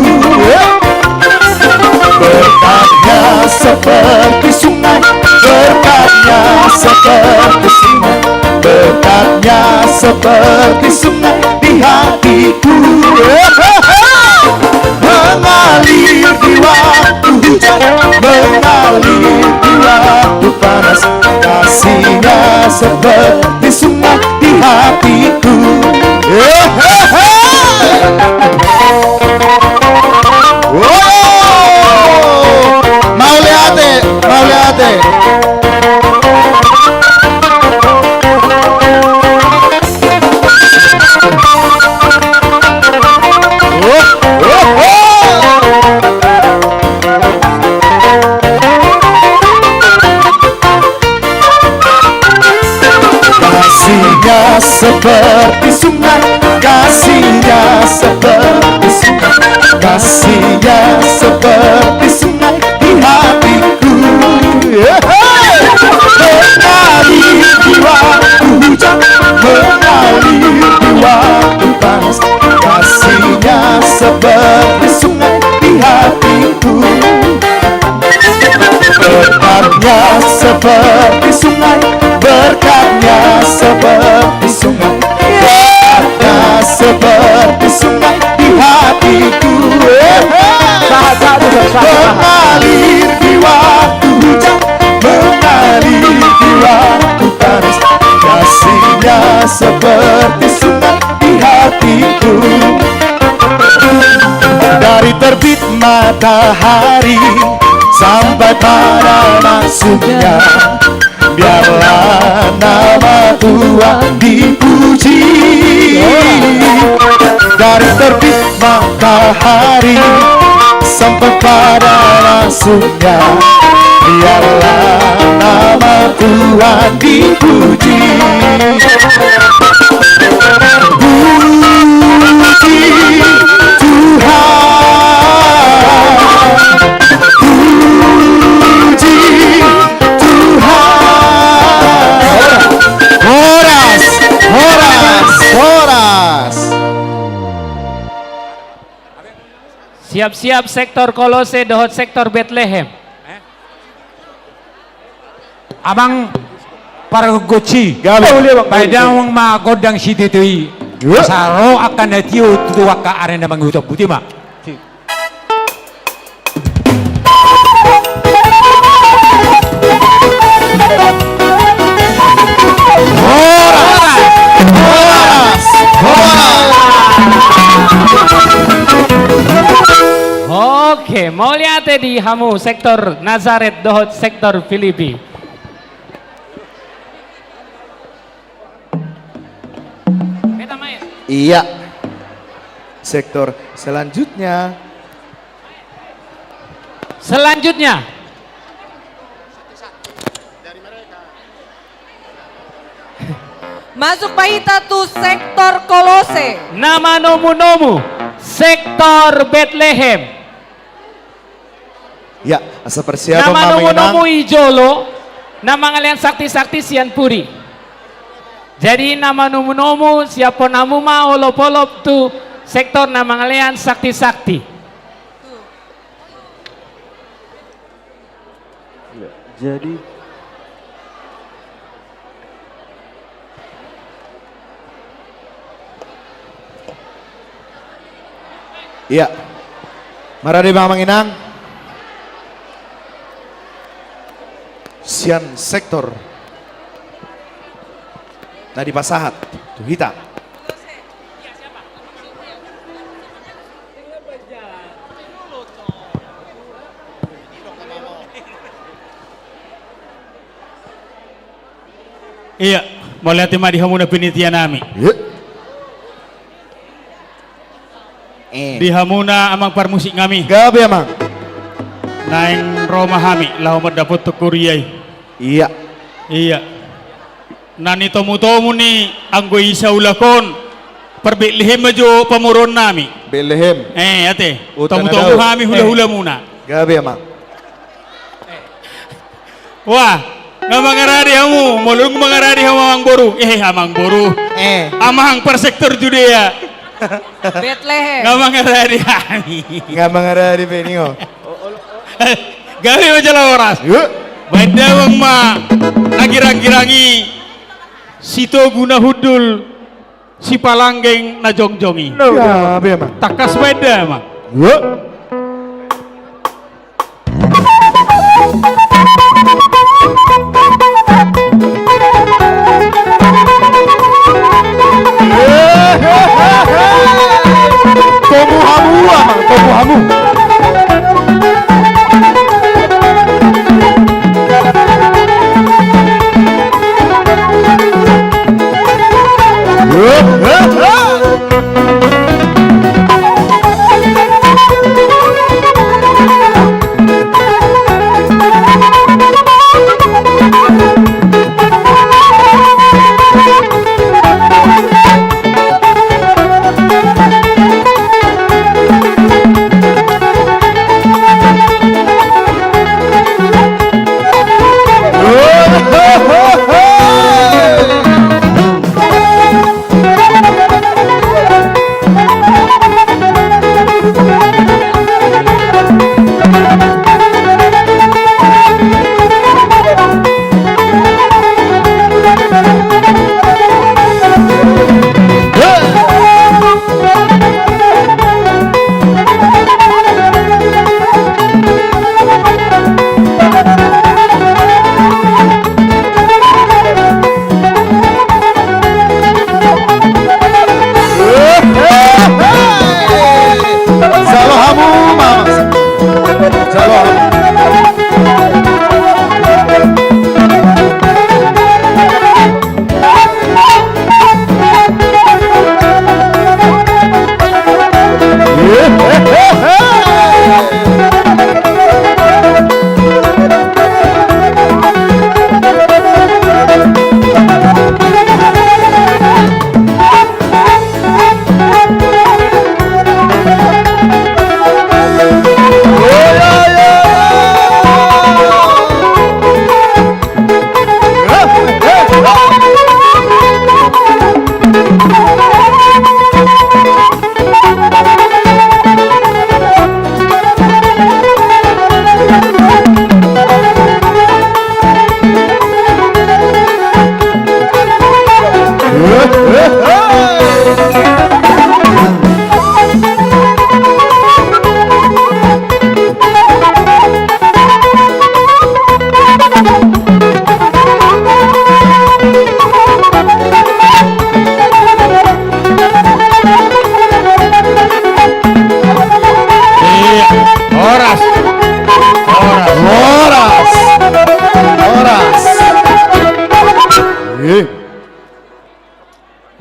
berkatnya seperti sungai, berkatnya seperti sungai, berkatnya seperti sungai di hatiku, mengalir di waktu hujan, mengalir di waktu panas. Kasihnya seperti sungai di hatiku. Mau lihat deh. Kasihnya seperti sungai, kasihnya seperti sungai, kasihnya seperti sungai di hatiku, mengalir di waktu hujan, mengalir di waktu panas. Kasihnya seperti sungai di hatiku, berkatnya seperti sungai, berkatnya seperti sungai, berkatnya seperti sungai di hatiku, mengalir di waktu hujan, mengalir di waktu panas. Kasihnya seperti sungai di hatiku, dari terbit matahari sampai pada masuknya, biarlah nama Tuhan dipuji. Dari terbit matahari sampai pada masuknya, biarlah nama Tuhan dipuji. Puji Tuhan, puji Tuhan. Horas. Siap-siap sektor Kolose dohot sektor Bethlehem. Abang Paragoci padang magodang sititui saro akan natiu tuwa ka arena manguto putih mak. Oke, mau lihat di hamu sektor Nazaret dohot sektor Filipi. Kita main. Iya. Sektor selanjutnya. Masuk Pahita tu sektor Kolose. Nama nomu sektor Bethlehem. Ya, asa persiapan Nama maminang. nomu Ijolo, nama ngalian sakti-sakti sian puri. Jadi nama nomu siapa namu ma olop-olop tu sektor nama ngalian sakti-sakti. Jadi iya. Marade Mamang Inang. Sian sektor Nadi Pasahat Tuhita. Iya, mau lihat di hamuna penitia nami. Di hamuna amang parmusik ngami. Gabi amang. Naing Roma hami lau dapat tukuriay. Iya. Iya. Nani tomu-tomu ni anggo isa ulakon. Perbitlihem majo pamuron nami. Bethlehem. Ate. Utana Tomu-tomu daw. hami hula-hula muna. Gabi amang. Wah, nga mangarari hamu, mulung mangarari hamu amang boru. Amang boru. Amang per sektor Judea. Bethlehem. Nga mangarari hami. Nga mangarari peningo. Gabi macam oras. Benda wang ma nagirang-girangi sito guna hudul si palanggeng na jongjongi. Gabi amang. Takas beda mah. Tomu hamu amang, tomu hamu.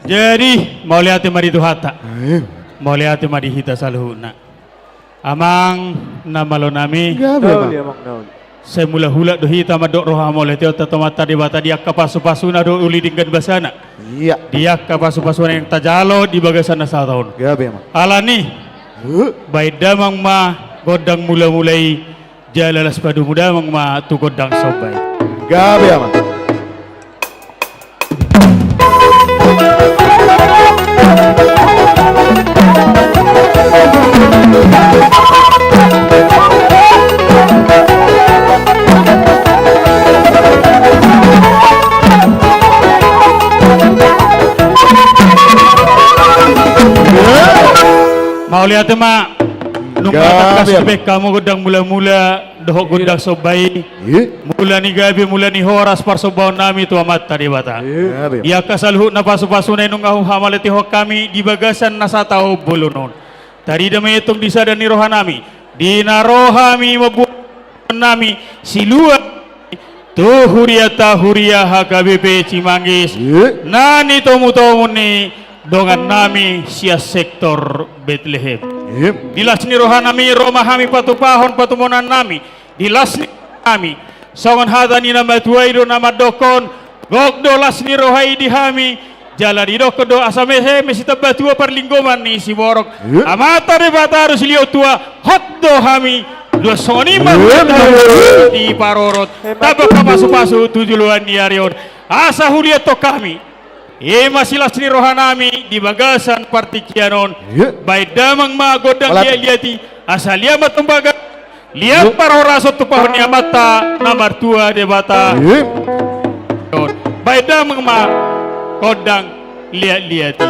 Jadi mau lihat mari Tuhata. Mau lihat mari hita saluhuna. Amang namalo nami. Semula hula do hita madok roha mole teo tatomata di bata dia kapasu-pasuna do uli dinggan basana. Iya. Dia kapasu-pasuna yang tajalo di bagasana sa tahun. Gabi amang. Alani. Baik damang ma godang mula-mulai jalalas padu muda mang ma tu godang sobai. Gabi amang. Mau lihat ma nung matakas kebek kamu godang mula-mula dohok godang sobai mula ni gabi mula ni horas parsobau nami tu amat tadi bata ia kasalhu na pasu-pasu na nung ahu hamalati ho kami di bagasan nasa tao bulunon tadi dami itong disada ni roha nami di narohami mabuan nami silua tu huriata huria HKBP Cimanggis nani tomu-tomu ni dongan nami sia sektor Bethlehem. Dilasni rohanami romahami patupahon patumonan nami dilasni kami songon hadani nama tuaido nama dokon gokdo lasni rohai dihami jala di dokodo asamehe mesita batua perlinggoman ni si borok amata de bataru silio tua hotdo hami dua soni di parorot tabak pasu-pasu tujuluan di arion asa hulieto kami masih lasni rohanami di bagasan partikianon baik damang magodang liati asal liat matembaga lihat parorasot tupahon mata namar tua de bata baik damang kodang lihat-lihati.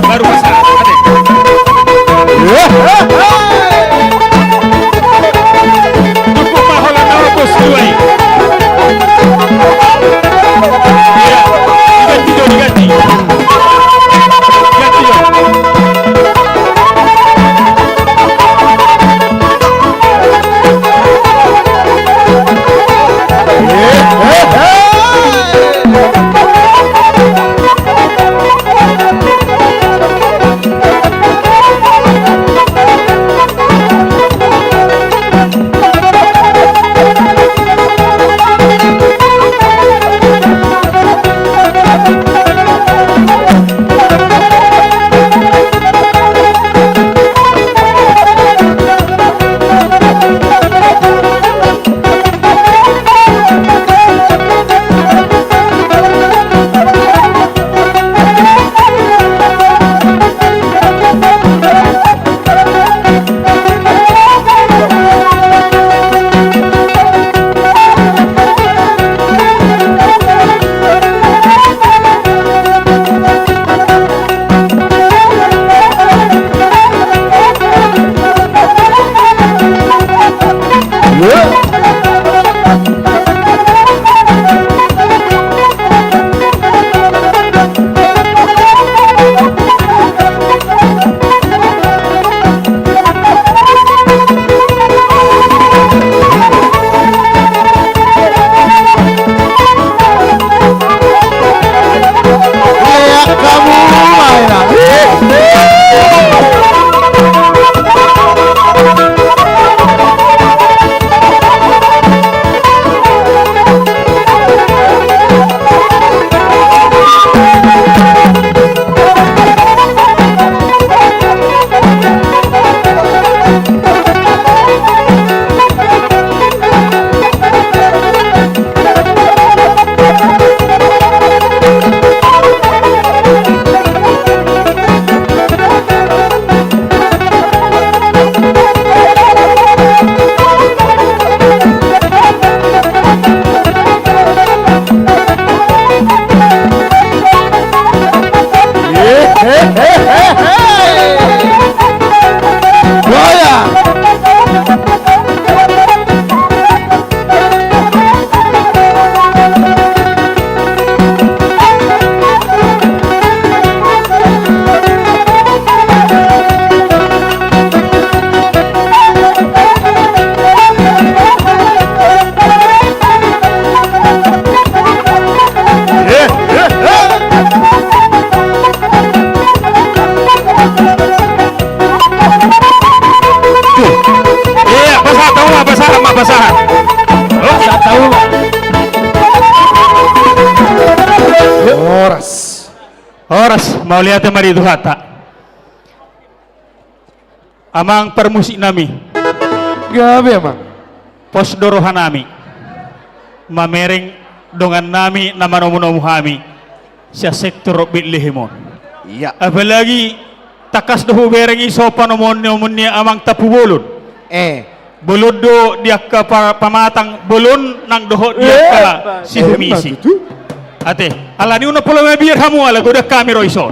Baru masa. Cukup maholan narobos duai. Ya, diganti. Horas mau lihat mari duhata amang permusik nami gabe amang pos dorohan nami mamereng dongan nami nama nomu kami sia sektor bilihimon iya apalagi takas dohu berengi sopan nomonnya amang tapu bolon bolon do dia ke pamatang bolon nang doho dia ke si humisi ate alani una pola biar hamu ala goda kami roiso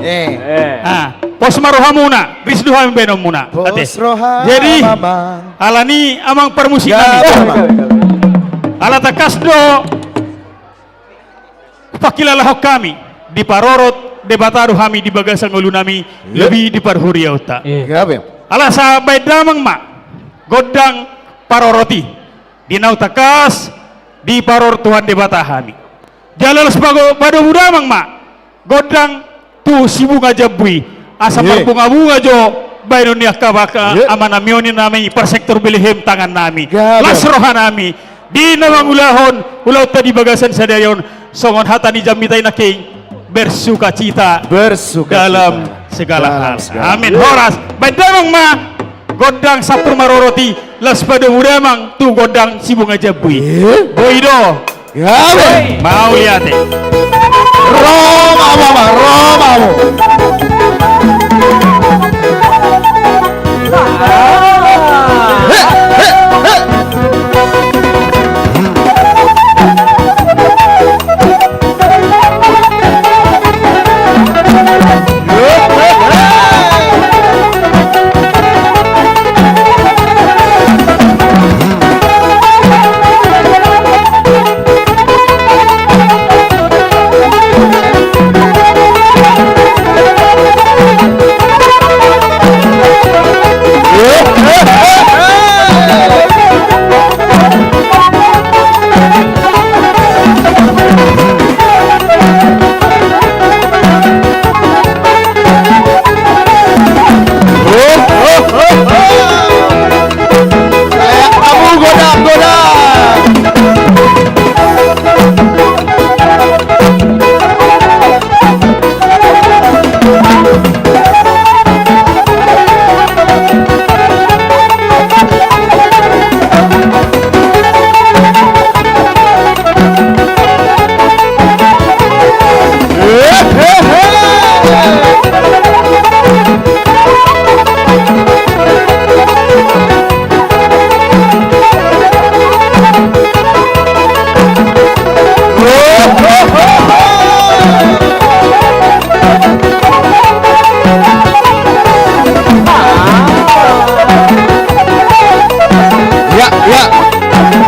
pos maro hamuna risdu ham benom muna ate jadi alani amang permusik ala takas do pakilala kami di parorot de bataru hami di bagasan ngulu nami lebih di parhuriauta ala sahabat damang ma godang paroroti dinau takas di paror Tuhan di batahami jalal sebago pada muda mang mak godang tu si bunga jabui asa bunga-bunga jo Bairunia kabaka amana mioni nami per sektor Bethlehem tangan nami las rohan nami di nama ulahon ulau tadi bagasan sadayon songon hatani jamitai naking bersuka cita dalam segala hal amin horas badamang ma godang sapur maroroti las pada udamang tu godang si bunga jabui boido mau lihat Roma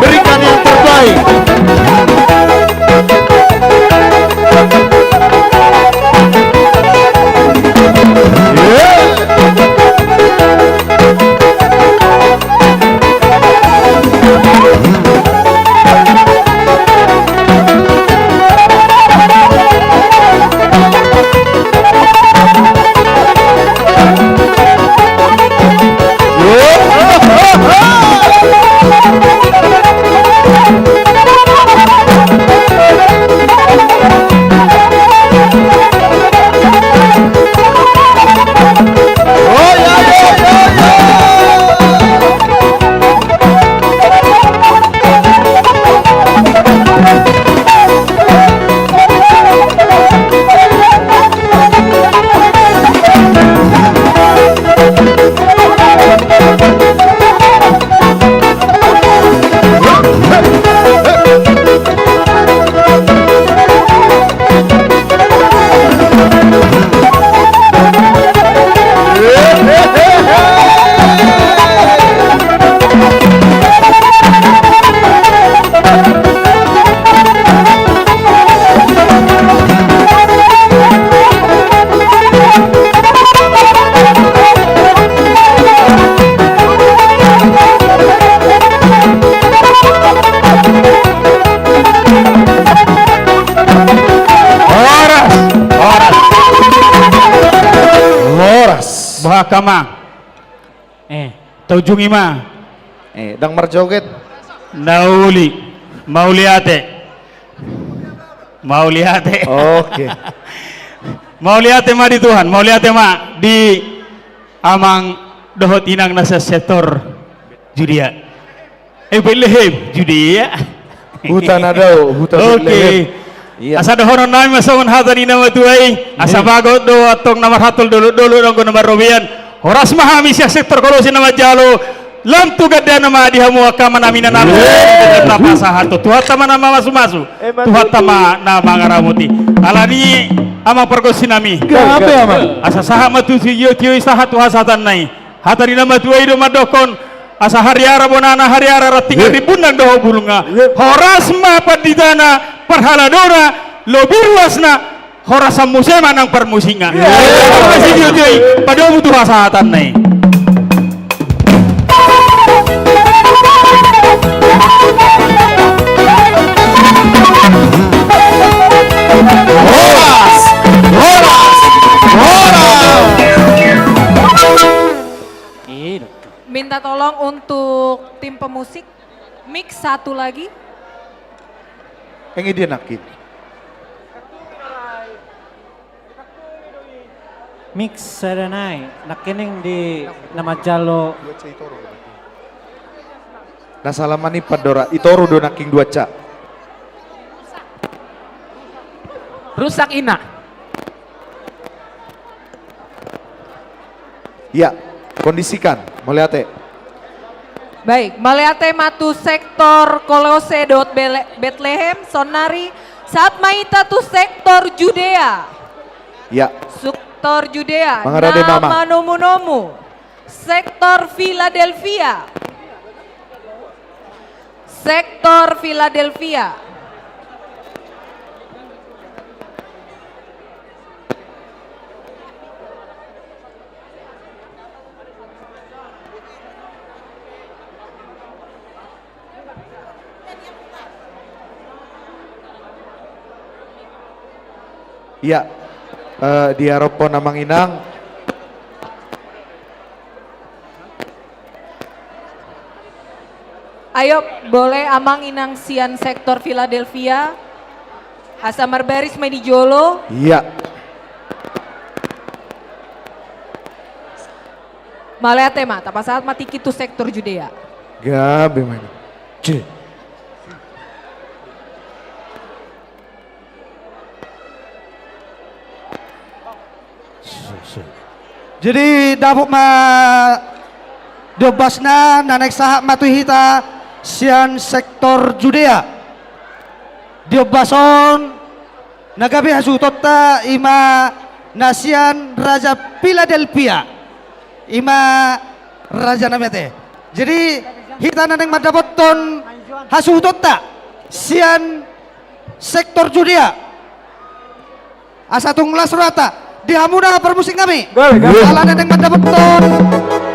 berikan yang terbaik. Bahakama taujungi ma Dang marjoget. nauli mau lihat Oke. mau lihat ma di Tuhan mau lihat ma di amang dohot inang nasa sektor Judea Bethlehem Judea Hutan adau, hutan Bethlehem. Iya. Asa dohonon nami masangon hatani nama tuai asa bagot do atong nomor hatul dulu nonggo nomor robian horas mahami sia sektor kolosi nama jalo lam tu gadda nama dihamu akaman aminan alu tetap sahato tuhat tama nama masu tuhat tama nama ngaramuti alani ama pergosi nami Gabe aman. asa saha matu si yo kioi saha tu hasatan nai hatani nama tuai do madokon asa hariara bonana hariara ratingan ribunang doho bulunga horas ma padidana perhaladora lebih luasna horasam musema nang permusingan masih diuji pada butuh rasatan nih Minta tolong untuk tim pemusik, mix satu lagi. Engi dia nakin. Mix sadanay nakining di nama jalo Nasalamani padora itoro do naking dua ca. Rusak ina. Ya, kondisikan melihat. Baik, melihat matu sektor Kolose dot Bethlehem, Sonari, saat maita tu sektor Judea. Ya. Sektor Judea, Mangarade mama. nama nomu-nomu. Sektor Philadelphia. Sektor Philadelphia. Ya, di Aropon Namang Inang. Ayo, boleh amang inang sian sektor Philadelphia. Asa marbaris may di jolo. Iya. Malihat tema, tapa saat mati kitu sektor Judea. Gabe man. C. Jadi dapuk ma dobasna nanek sahak matuhita sian sektor Judea. Diobason nagabi hasutota ima nasian Raja Philadelphia. Ima Raja namete. Jadi hita nanek madapoton hasutota sian sektor Judea. Asatung lasrata. Di hamuna permusik kami. Alanan yang mendapatkan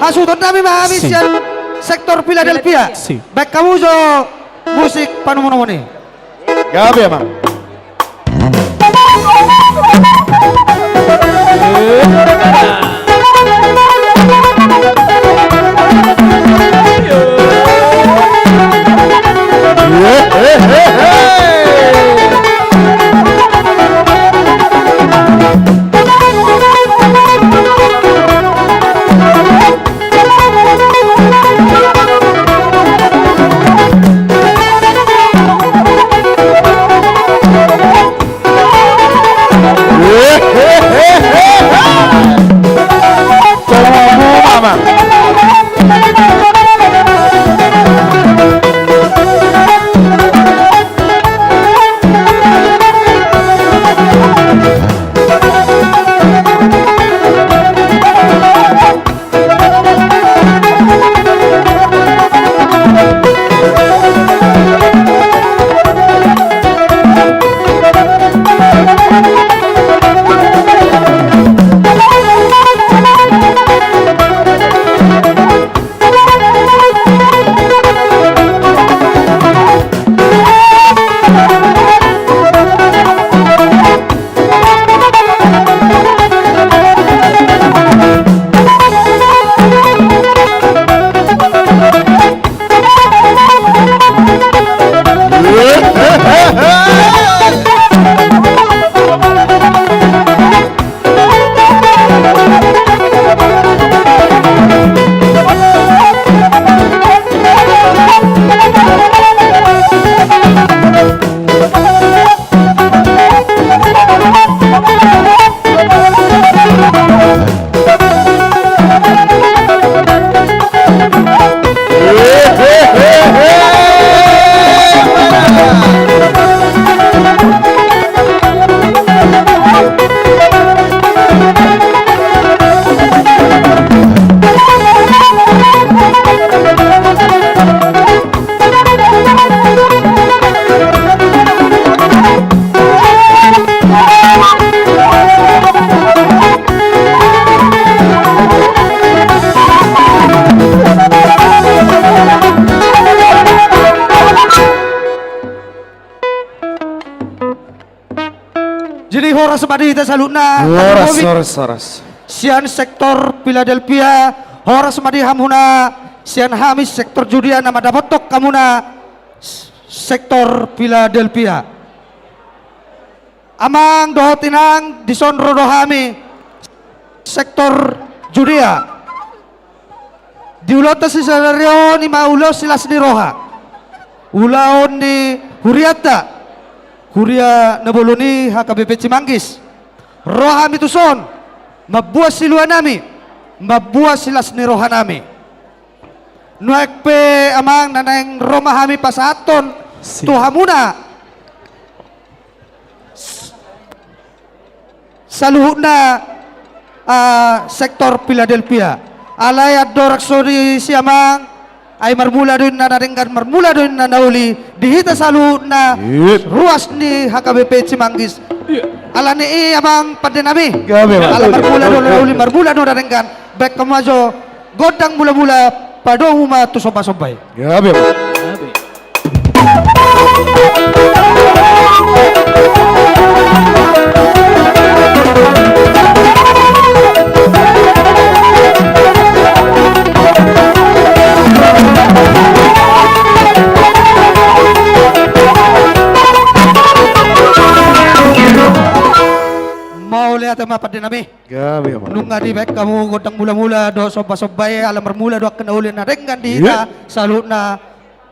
hasuton kami memahami sian sektor Philadelphia. Baik kamu jo musik panumun ini. Gabe emang. Jadi horas semadi kita salutna. Horas. Sian sektor Philadelphia Horas madihamuna sian Hamis sektor Judia nama dapotok kamuna sektor Philadelphia. Amang dohotinang dison rodohami sektor Judea. Diulota si Sadario ni maulo silas ni Roha. Ulaon ni Huriata. Huria naboloni HKBP Cimanggis. Roha mituson. Mabuas siluan nami. Mabuas silas ni Roha nami. Nuekpe amang naneng Roma hami pasaton. Tuhamuna. Saluhuna sektor Philadelphia. Alay at dorak sori siamang ay marmula doon na naringgan marmula doon na nauli dihita salu na ruas ni HKBP Cimanggis. Ala ni amang padinami. Ala marmula doon nauli marmula doon naringgan back kamajo godang mula-mula padong uma tu soba-sobay. Gabe. Mau lihat apa padinami? Gabe. Nung nga di back kamu godang mula-mula do soba-sobay ala marmula do kena uli na ringgan dihita salu na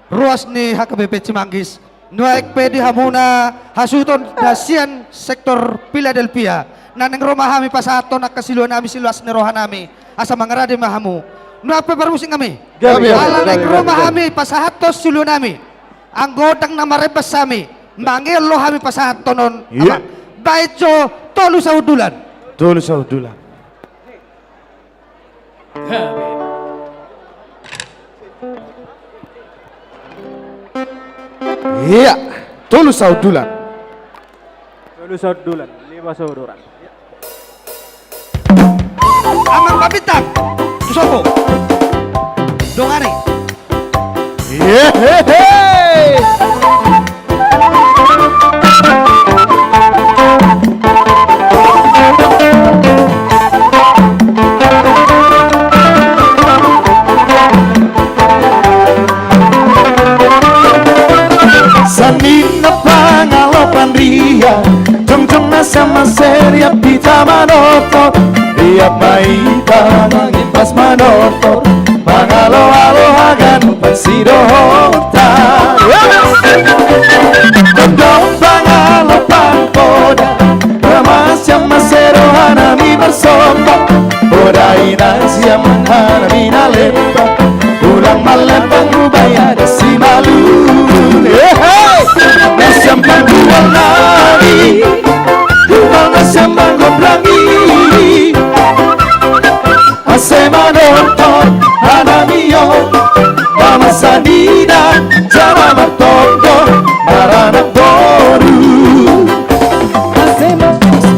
ruas ni HKBP Cimanggis. Nuaik pedi hamuna hasuton dasian sektor Philadelphia. Naneng Roma hami pasato nak kasiluan nami siluas ni Roha nami. Asa mangarade mahamu. Nuape parmusing kami. Ala neng Roma hami pasahatos siluan nami. Ang godang na marebas sami. Mangil lo hami pasato non. Baitso tolu saudulan. Tolu saudulan. Iya, tolu saudulan. Tolu saudulan, 5 saudulan. Amang pabitang. Tusopo. Dongari. Yehehe. Sanina pangalopan ria Jom-jom na sama seria pita manoto Riap maita mangimpas manoto Mangalo-alohagan pansidohota Dom pangalopan poda Ramasya masero hanami bersomba Poda inasya menghanami nalemba Ulang malembang ubaya desi malu Nasyambang duwal nari Duwal nasyambang goblangi Ase manonton hanamiyo Mama sanida Jama martondo Maranak boru Ase manonton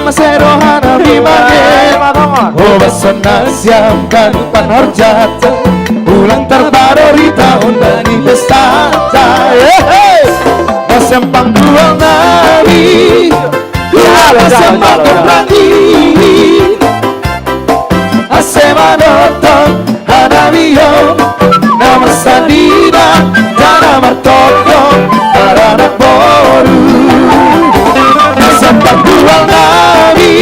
Masero hanami mage Obasan siapkan panhorjata Ulang terbaru di tahun Bani Bestata Nasempang dual nami Nasempang berani Asema nonton hanamiyo Nama Sandina Dana Martokyo Aranak boru Nasempang dual nami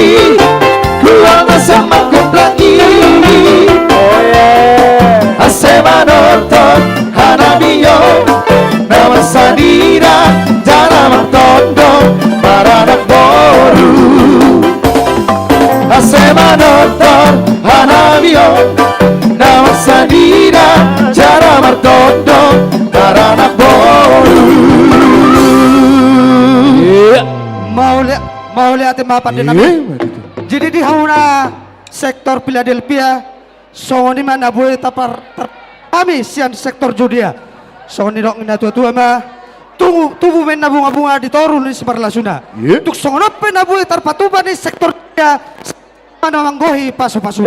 Dual nasempang berani Asema nonton hanamiyo Nama Sandina Dana Martokyo Aranak boru mau lihat mapan dinami. Jadi di hauna sektor Philadelphia, so ni mana boleh tapar kami sian sektor Judea. So ni dok ina tua mah tubuh men bunga-bunga ditorun di sebelah Sunda. Untuk songonop men boleh tarpatuba di sektor Judea. Mana manggohi pasu-pasu.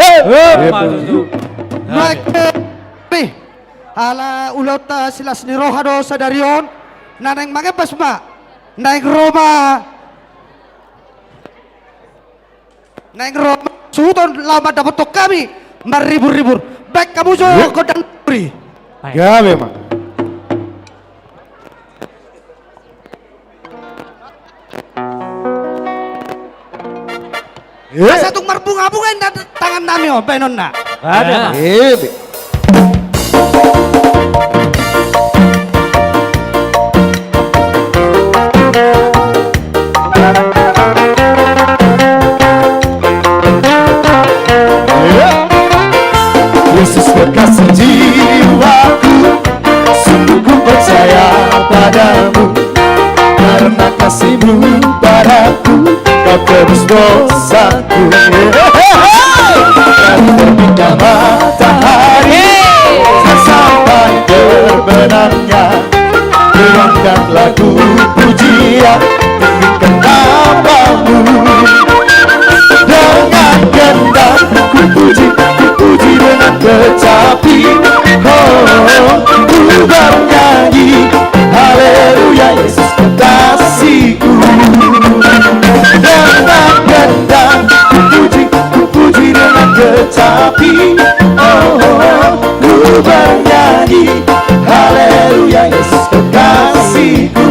Naik ala ulota silas ni rohado sadarion naneng mangepas ma naik Roma suton lama dapat tok kami meribur-ribur baik kamu so godang beri Ya memang. satu merbunga-bunga tangan nami oh benon na Ada. Yesus kekasih jiwaku, sungguh ku percaya padamu, karena kasih-Mu padaku, Kau tebus dosaku. Dan terbitnya matahari sampai terbenamnya, kurangkan lagu pujian, tinggikan nama-Mu. Dengan gendang ku puji dengan kecapi, ku bernyanyi haleluya Yesus kekasihku. Dengan gendang ku puji dengan kecapi, ku bernyanyi haleluya Yesus kekasihku.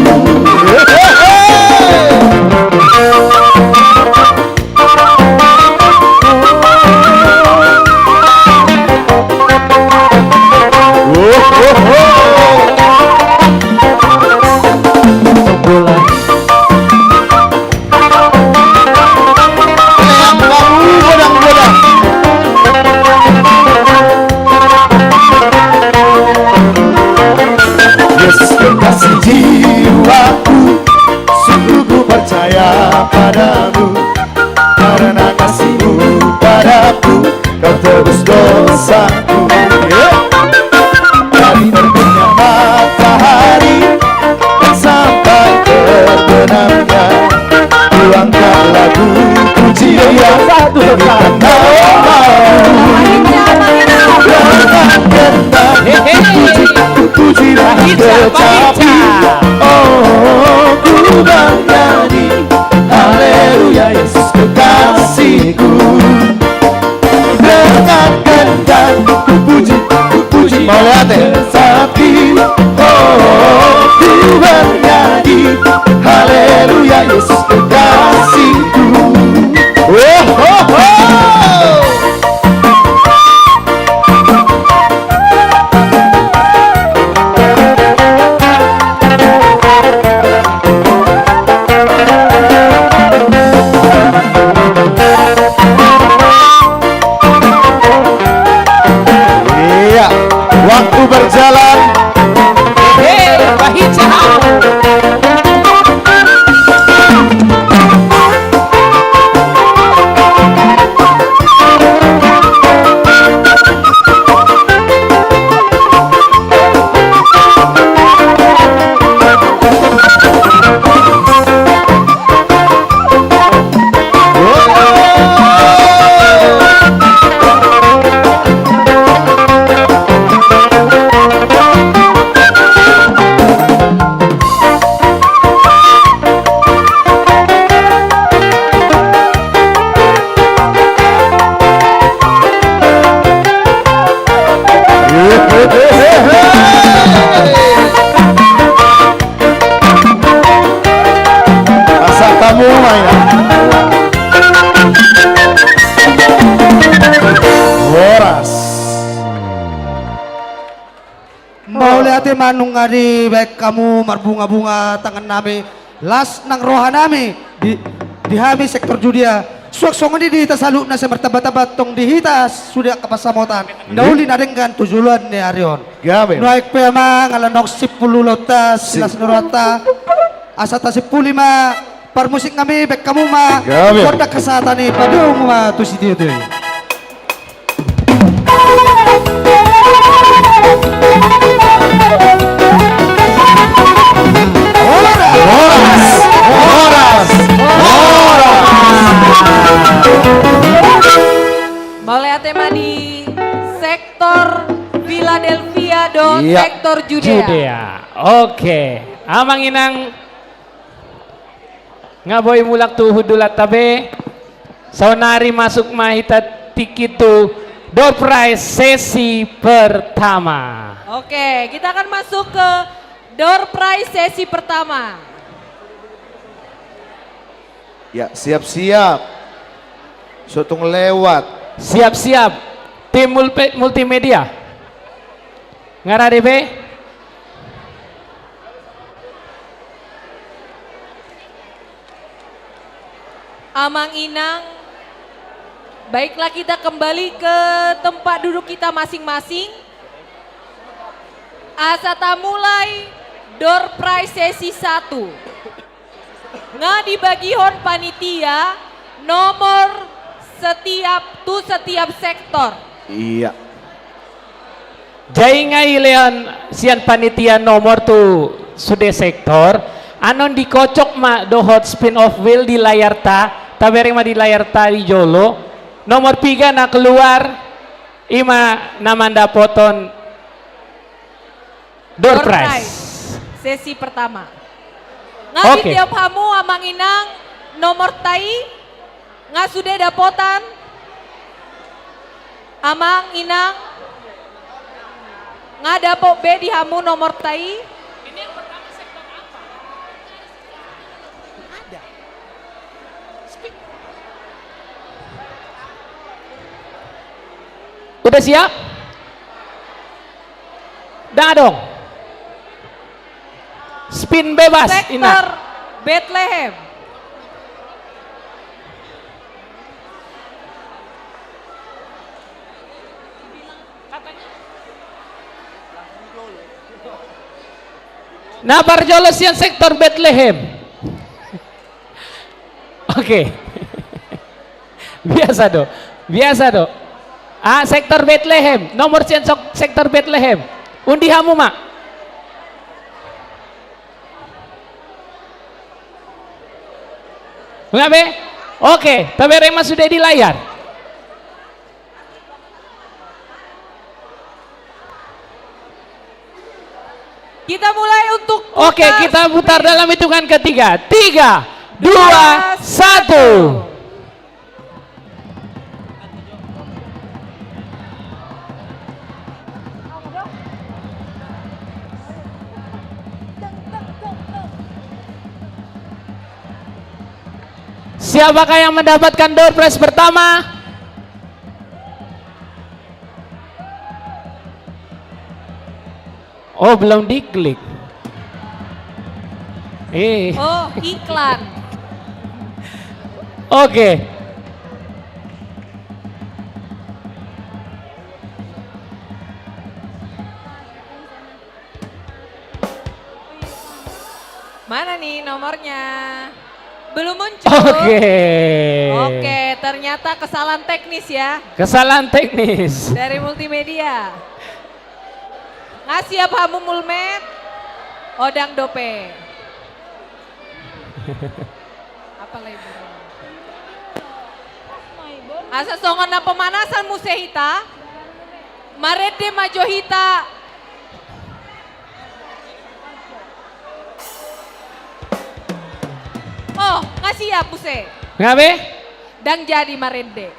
Yesus kekasih jiwaku, sungguh ku percaya padamu, karena kasih-Mu padaku, Kau tebus dosaku. Dari terbitnya matahari sampai terbenamnya, tuangkan lagu pujian, tinggikan nama-Mu. Dengan gendang ku puji dan kecapi, ku bernyanyi haleluya Yesus kekasihku. Dengan gendang ku puji kecapi, ku bernyanyi haleluya Yesus kekasihku. Iya, waktu berjalan. Asal kamu main. Horas. mau lihat manung ngadi baik kamu marbunga-bunga tangan nami las nang roha nami di hami sektor Judea suak songan di hita saluk na semertabat-tabat tong di hita sudah kepasamotan dauli nadengkan tujuan ni Arion naik pema ngalanok 10 lotas silas nurata asata 15 Permusik kami bek kamu mah Gabe. kondak kesehatan nih pada mah tuh situ tuh. Boleh tema di sektor Philadelphia do Iya. sektor Judea. Judea. Oke. Amang inang ngaboy mulak tu hudulat tabe. Saunari masuk mahita tikitu door prize sesi pertama. Oke, kita akan masuk ke door prize sesi pertama. Ya, siap-siap. Sotung lewat. Siap-siap. Tim multimedia. Ngara DB. Amang Inang, baiklah kita kembali ke tempat duduk kita masing-masing. Asata mulai door prize sesi 1. Nga dibagihon panitia nomor setiap sektor. Iya. Jai ngai leon sian panitia nomor tu sude sektor. Anon dikocok ma dohot spin off wheel di layar tabering ma di layar di jolo. Nomor 3 na keluar ima namanda poton door prize. Sesi pertama. Nga Oke. tiap hamu amang inang nomor tai nga sudah dapotan amang inang nga dapok B di hamu nomor tai. Ini yang pertama sektor apa? Ada. Udah siap? Dah dong. Spin bebas. Sektor Ina. Bethlehem. Nah, Barjolos yang sektor Bethlehem. Oke. Biasa do. Biasa do. Ah, sektor Bethlehem. Nomor sian sektor Bethlehem. Undi hamu mak. Ngabe? Oke, taberema sudah di layar. Kita mulai untuk Oke, kita putar dalam hitungan ketiga. 3, 2, 1. Siapakah yang mendapatkan door prize pertama? Oh, belum diklik. Oh, iklan. Oke. Mana nih nomornya? Belum muncul. Oke, ternyata kesalahan teknis ya. Kesalahan teknis. Dari multimedia. Ngasih apa hamu mulmet? Odang dope. Apa lagi? Asa songon na pemanasan musehita. Marede majohita. Oh, ngasih ya puse. Ngabe? Dang jadi marede.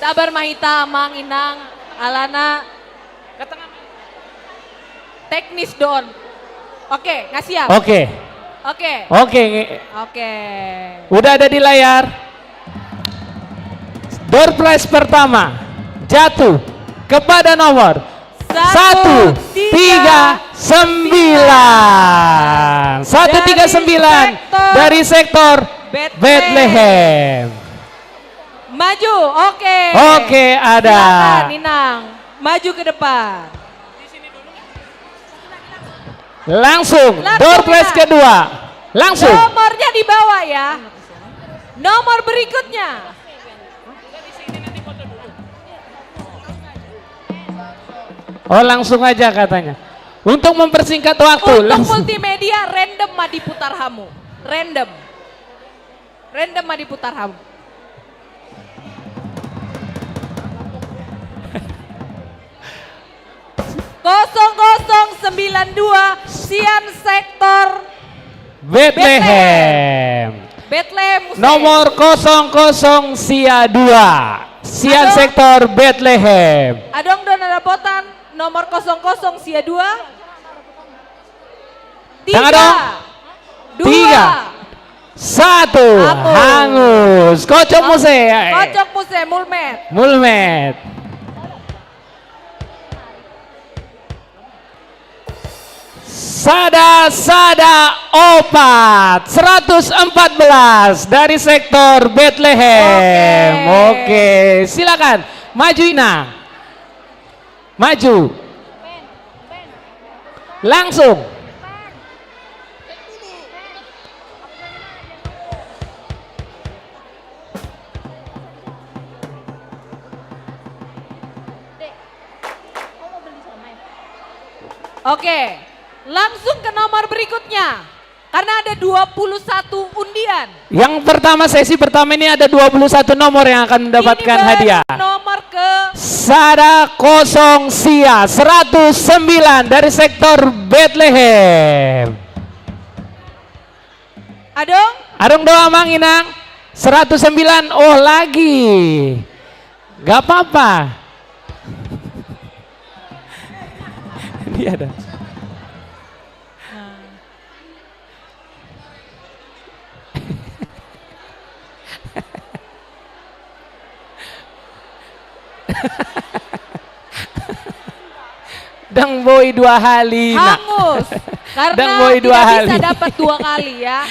Sabar mahita amang inang alana teknis don. Oke, ngasih ya. Oke. Oke. Oke. Oke. Udah ada di layar. Door prize pertama jatuh kepada nomor 139. 139 dari sektor Bethlehem. Maju, oke. Oke, ada. Silakan Ninang, maju ke depan. Langsung, Langsung door prize ya. kedua. Langsung. Nomornya di bawah ya. Nomor berikutnya. Oh langsung aja katanya. Untuk mempersingkat waktu. Untuk Langsung. multimedia random mah diputar hamu. Random. Random mah diputar hamu. (0092) Sian sektor Bethlehem. Bethlehem Musik. Nomor 00 Sia 2. Sian Adong. sektor Bethlehem. Adong dona rapotan nomor 00 Sia 2. Yang adong. 3 1 Hapus. hangus. Kocok muse. Kocok muse mulmet. Mulmet. Sada opat 114 dari sektor Bethlehem. Oke, silakan maju Ina. Maju. Langsung. Oke, langsung ke nomor berikutnya. Karena ada 21 undian. Yang pertama, sesi pertama ini ada 21 nomor yang akan mendapatkan Ini baru hadiah. nomor ke Sada kosong Sia 109 dari sektor Bethlehem. Adong. Adong doa Mang Inang 109. Oh lagi. Gak apa-apa. Ini ada. Dang boy 2 kali. Hangus. Karena Dang boy 2 tidak kali. bisa dapat 2 kali ya.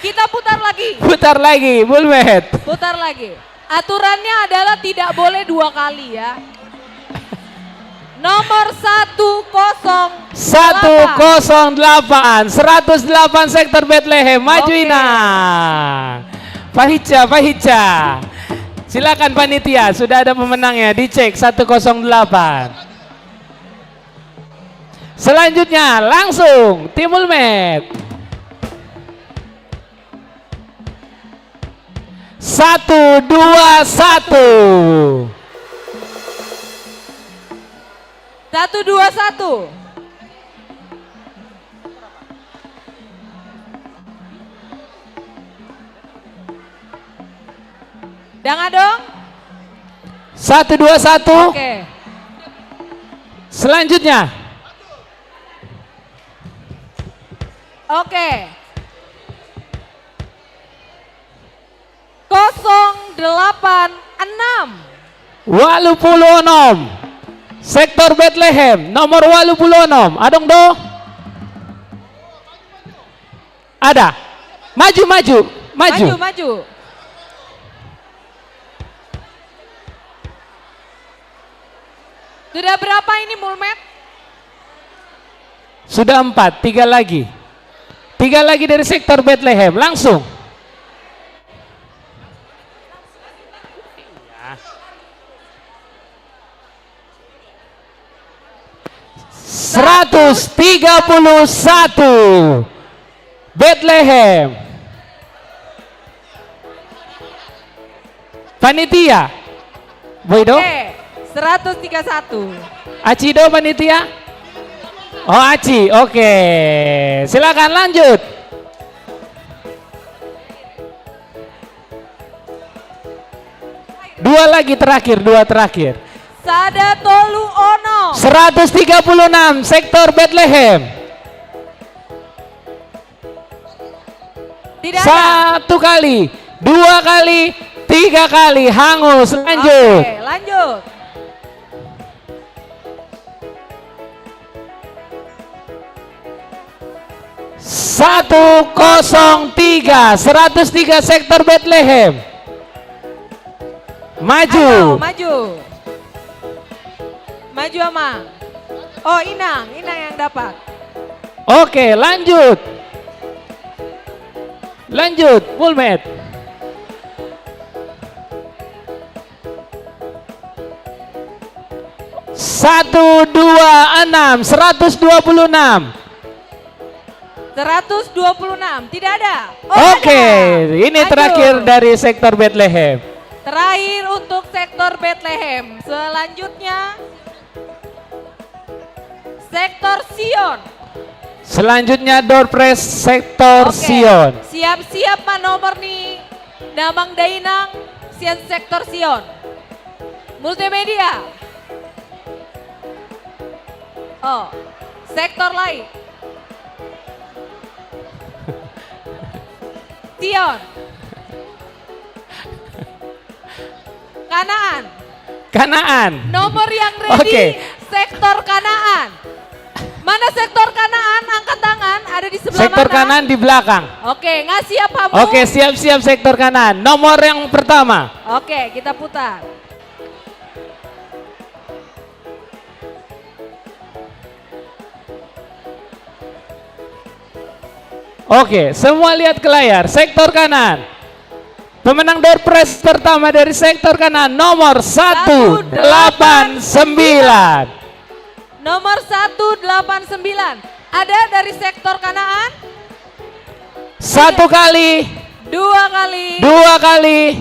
Kita putar lagi. Putar lagi, Bulmet. Putar lagi. Aturannya adalah tidak boleh 2 kali ya. Nomor 108. 108 108 sektor Bethlehem. Maju Oke. Inang. Pahica. Silakan panitia, sudah ada pemenangnya. Dicek 108. Selanjutnya langsung tim Ulmet. 121. 121. Dang Adong. 121. Oke. Selanjutnya. Oke. 086. 86 sektor Bethlehem nomor 86. Adong do. Ada. Maju. Maju. Sudah berapa ini Mulmet? Sudah 4, 3 lagi. 3 lagi dari sektor Bethlehem, langsung. (131) Bethlehem. Panitia. Boydo? Oke, 131. Acido panitia? Oh Aci, oke. Silakan lanjut. Dua terakhir. Sada Tolu Ono. 136 sektor Bethlehem. Tidak ada. 1 kali, 2 kali, 3 kali, hangus. Lanjut. Oke, lanjut. (103) 103 sektor Bethlehem. Maju. Maju Amang. Oh Inang yang dapat. Oke, lanjut. Lanjut, Mulmet. Satu, dua, 6, 126. 126, tidak ada. Oke, ada. ini Lanjut. terakhir dari sektor Bethlehem. Terakhir untuk sektor Bethlehem. Selanjutnya sektor Sion. Selanjutnya door press sektor Oke, Sion. Siap-siap Pak nomor nih. Damang Dainang, Sian sektor Sion. Multimedia. Oh, sektor lain. Sion. Kanaan. Kanaan. Nomor yang ready, Oke. sektor Kanaan. Mana sektor Kanaan? Angkat tangan, ada di sebelah Sektor mana? kanan di belakang. Oke, nggak siap kamu? Oke, siap-siap sektor kanan. Nomor yang pertama. Oke, kita putar. Oke, semua lihat ke layar. Sektor kanan. Pemenang door press pertama dari sektor kanan nomor 189. Nomor 189. Ada dari sektor Kanaan? Satu kali, Dua kali. dua kali,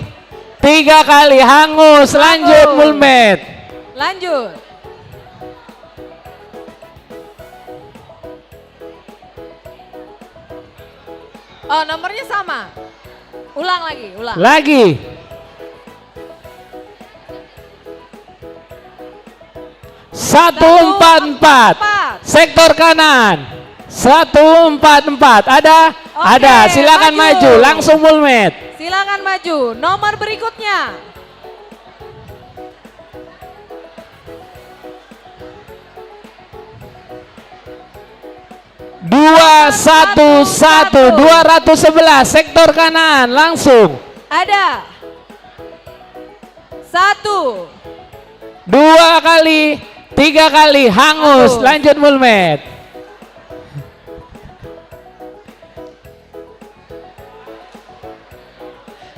tiga kali, hangus. Lanjut Mulmet. Lanjut. Oh, nomornya sama. Ulang lagi, ulang. Lagi. Satu empat empat. Sektor kanan. 144. Ada? Ada. Silakan maju. Langsung Mulmet. Silakan maju. Nomor berikutnya. Dua satu satu 211 sektor kanan langsung. Ada. 1. Dua kali, tiga kali hangus. Lanjut Mulmet.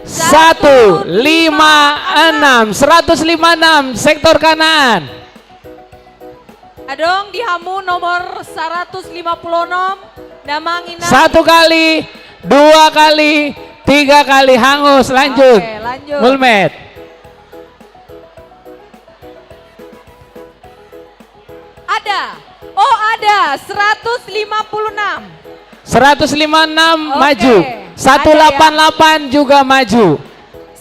Satu, 156 sektor kanan. Adong di Hamu nomor 156. Damanginan. Satu kali, dua kali, tiga kali hangus. Lanjut. Oke, lanjut. Mulmet. Ada. Oh, ada. 156. 156 maju. ya. 188 juga maju.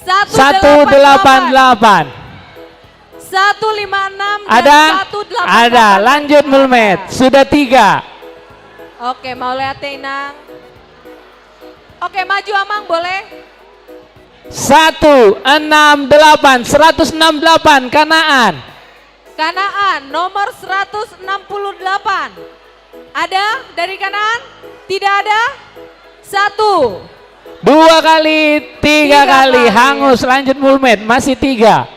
188. 156 Ada? dan 188. Ada. Lanjut Mulmet. Sudah 3. Oke, mau lihat Inang. Oke, maju Amang boleh? 168, 168 Kanaan. Kanaan nomor 168. Ada dari Kanaan? Tidak ada? 1. Dua kali, tiga kali kali. hangus. Lanjut Mulmet. Masih 3.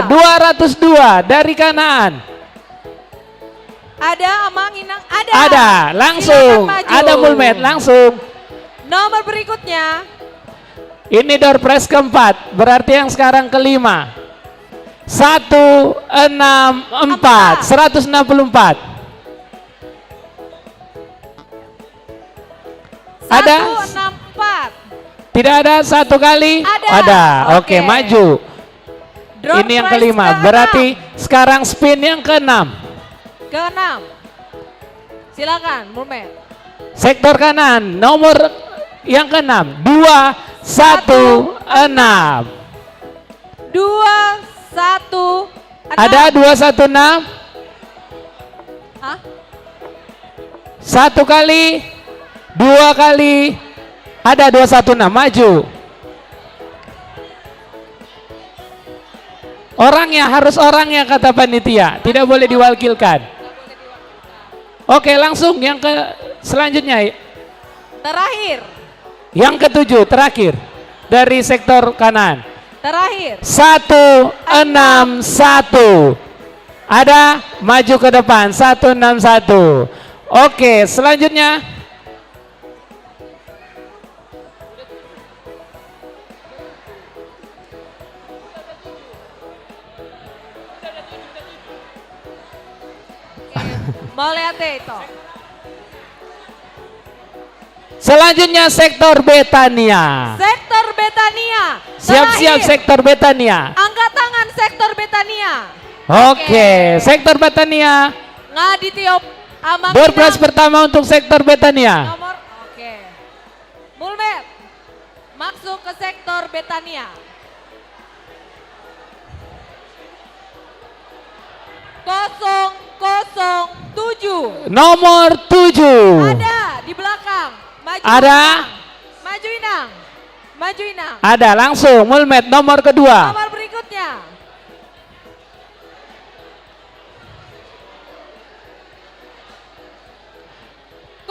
202 dari Kanaan. Ada Amang Inang? Ada. Ada, langsung. Silakan maju. Ada Mulmet, langsung. Nomor berikutnya. Ini door press keempat, berarti yang sekarang kelima. 164, 164. Ada? 164. Tidak ada satu kali? Ada. Oke, Oke. maju. Door Ini yang prize kelima, ke-6. berarti sekarang spin yang ke-6. Ke-6. Silakan, Mulmet. Sektor kanan, nomor yang ke-6, 216. 216. Ada 216? Hah? Satu kali, dua kali, ada 216, maju. Orangnya harus orangnya kata panitia, tidak boleh diwakilkan. Oke, langsung yang ke selanjutnya. Terakhir. Yang ke-7 terakhir dari sektor kanan. Terakhir. 161. Ada, maju ke depan. 161. Oke, selanjutnya. Mau lihat itu. Selanjutnya sektor Betania. Sektor Betania. Siap-siap Terakhir. sektor Betania. Angkat tangan sektor Betania. Oke, sektor Betania. Ngaditiop Amang Door prize Inang. pertama untuk sektor Betania. Nomor, oke. Mulmet, masuk ke sektor Betania. Kosong, 07. Nomor 7. Ada di belakang. Maju. Ada. Inang. Maju Inang. Maju Inang. Ada langsung Mulmet nomor kedua. Nomor berikutnya.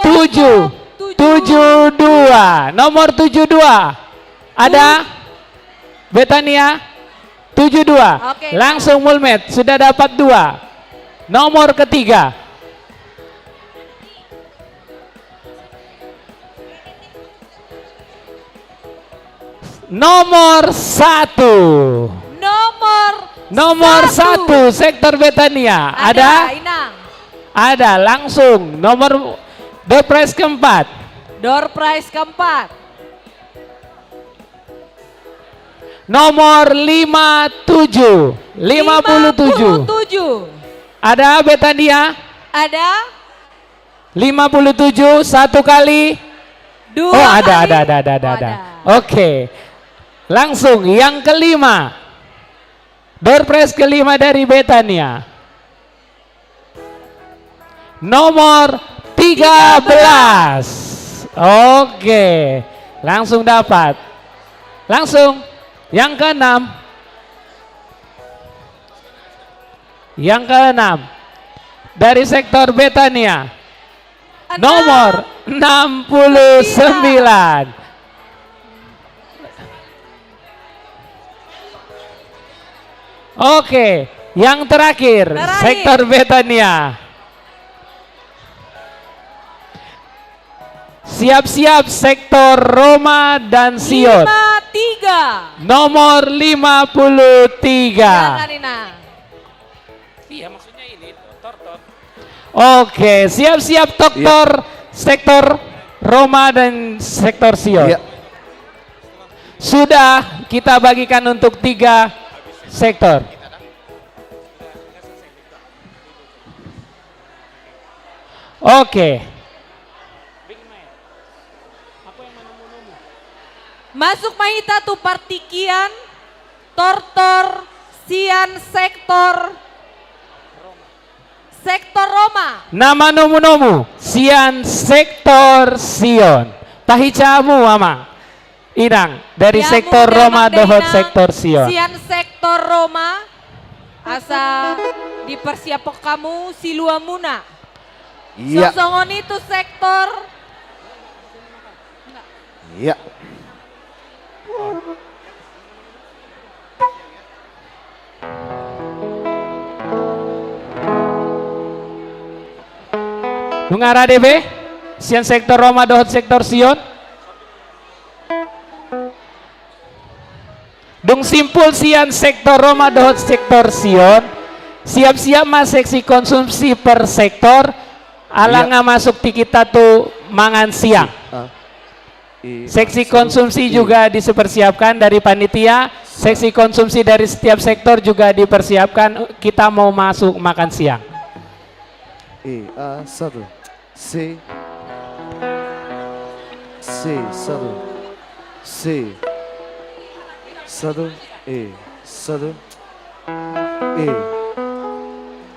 Tujuh 72. Nomor 72. Ada Betania 72. Oke. Langsung Mulmet sudah dapat 2. Nomor ketiga. Nomor 1. Nomor 1 sektor Betania. Ada? Inang. Ada langsung nomor door prize keempat. Door prize keempat. Nomor 57. 57. 57. Ada Betania? Ada 57 satu kali. dua Oh, kali. ada. Oke. Langsung yang kelima. Door prize kelima dari Betania. Nomor 13. Oke. Langsung dapat. Langsung yang keenam. Yang keenam dari sektor Betania. Nomor 69. Oke, yang terakhir, sektor Betania. Siap-siap sektor Roma dan Sion. 53. Nomor 53. Silakan Inang. Iya, maksudnya ini Tortor. Oke, siap-siap dokter sektor Roma dan sektor Sion. Sudah kita bagikan untuk 3 sektor. Oke. Masuk Mahita tu Partikian, Tortor, Sian, sektor Roma. Nama nomu-nomu, Sian sektor Sion. Tahicamu ama. Inang dari Diamu sektor Roma Damang dohot Dainang, sektor Sion. Sian sektor Roma. Asa dipersiapok kamu Siluamuna. Iya. Sosongon itu sektor. Iya. Nungara DB, Sian sektor Roma dohot sektor Sion. Dung simpul Sian sektor Roma dohot sektor Sion. Siap-siap mas seksi konsumsi per sektor. Alanga masuk di kita tuh mangan siang. Seksi konsumsi juga dipersiapkan dari panitia. Seksi konsumsi dari setiap sektor juga dipersiapkan. Kita mau masuk makan siang. Satu. C. Satu. C. Satu.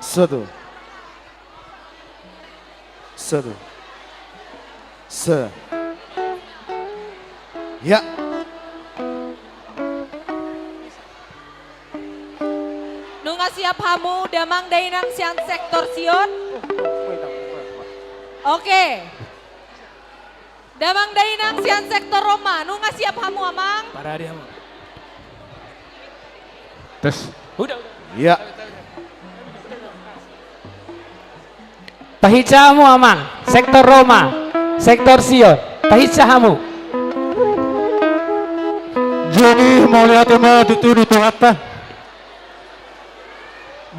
Satu. Satu. Satu. Ya. Nunga siap hamu Damang Dainang Sian sektor Sion. Oke. Damang Dainang Sian sektor Roma. Nunga siap hamu amang. Tes. Udah. Ya. Tahicamu amang, sektor Roma, sektor Sion, tahicamu. Jadi mau lihatema tutur apa?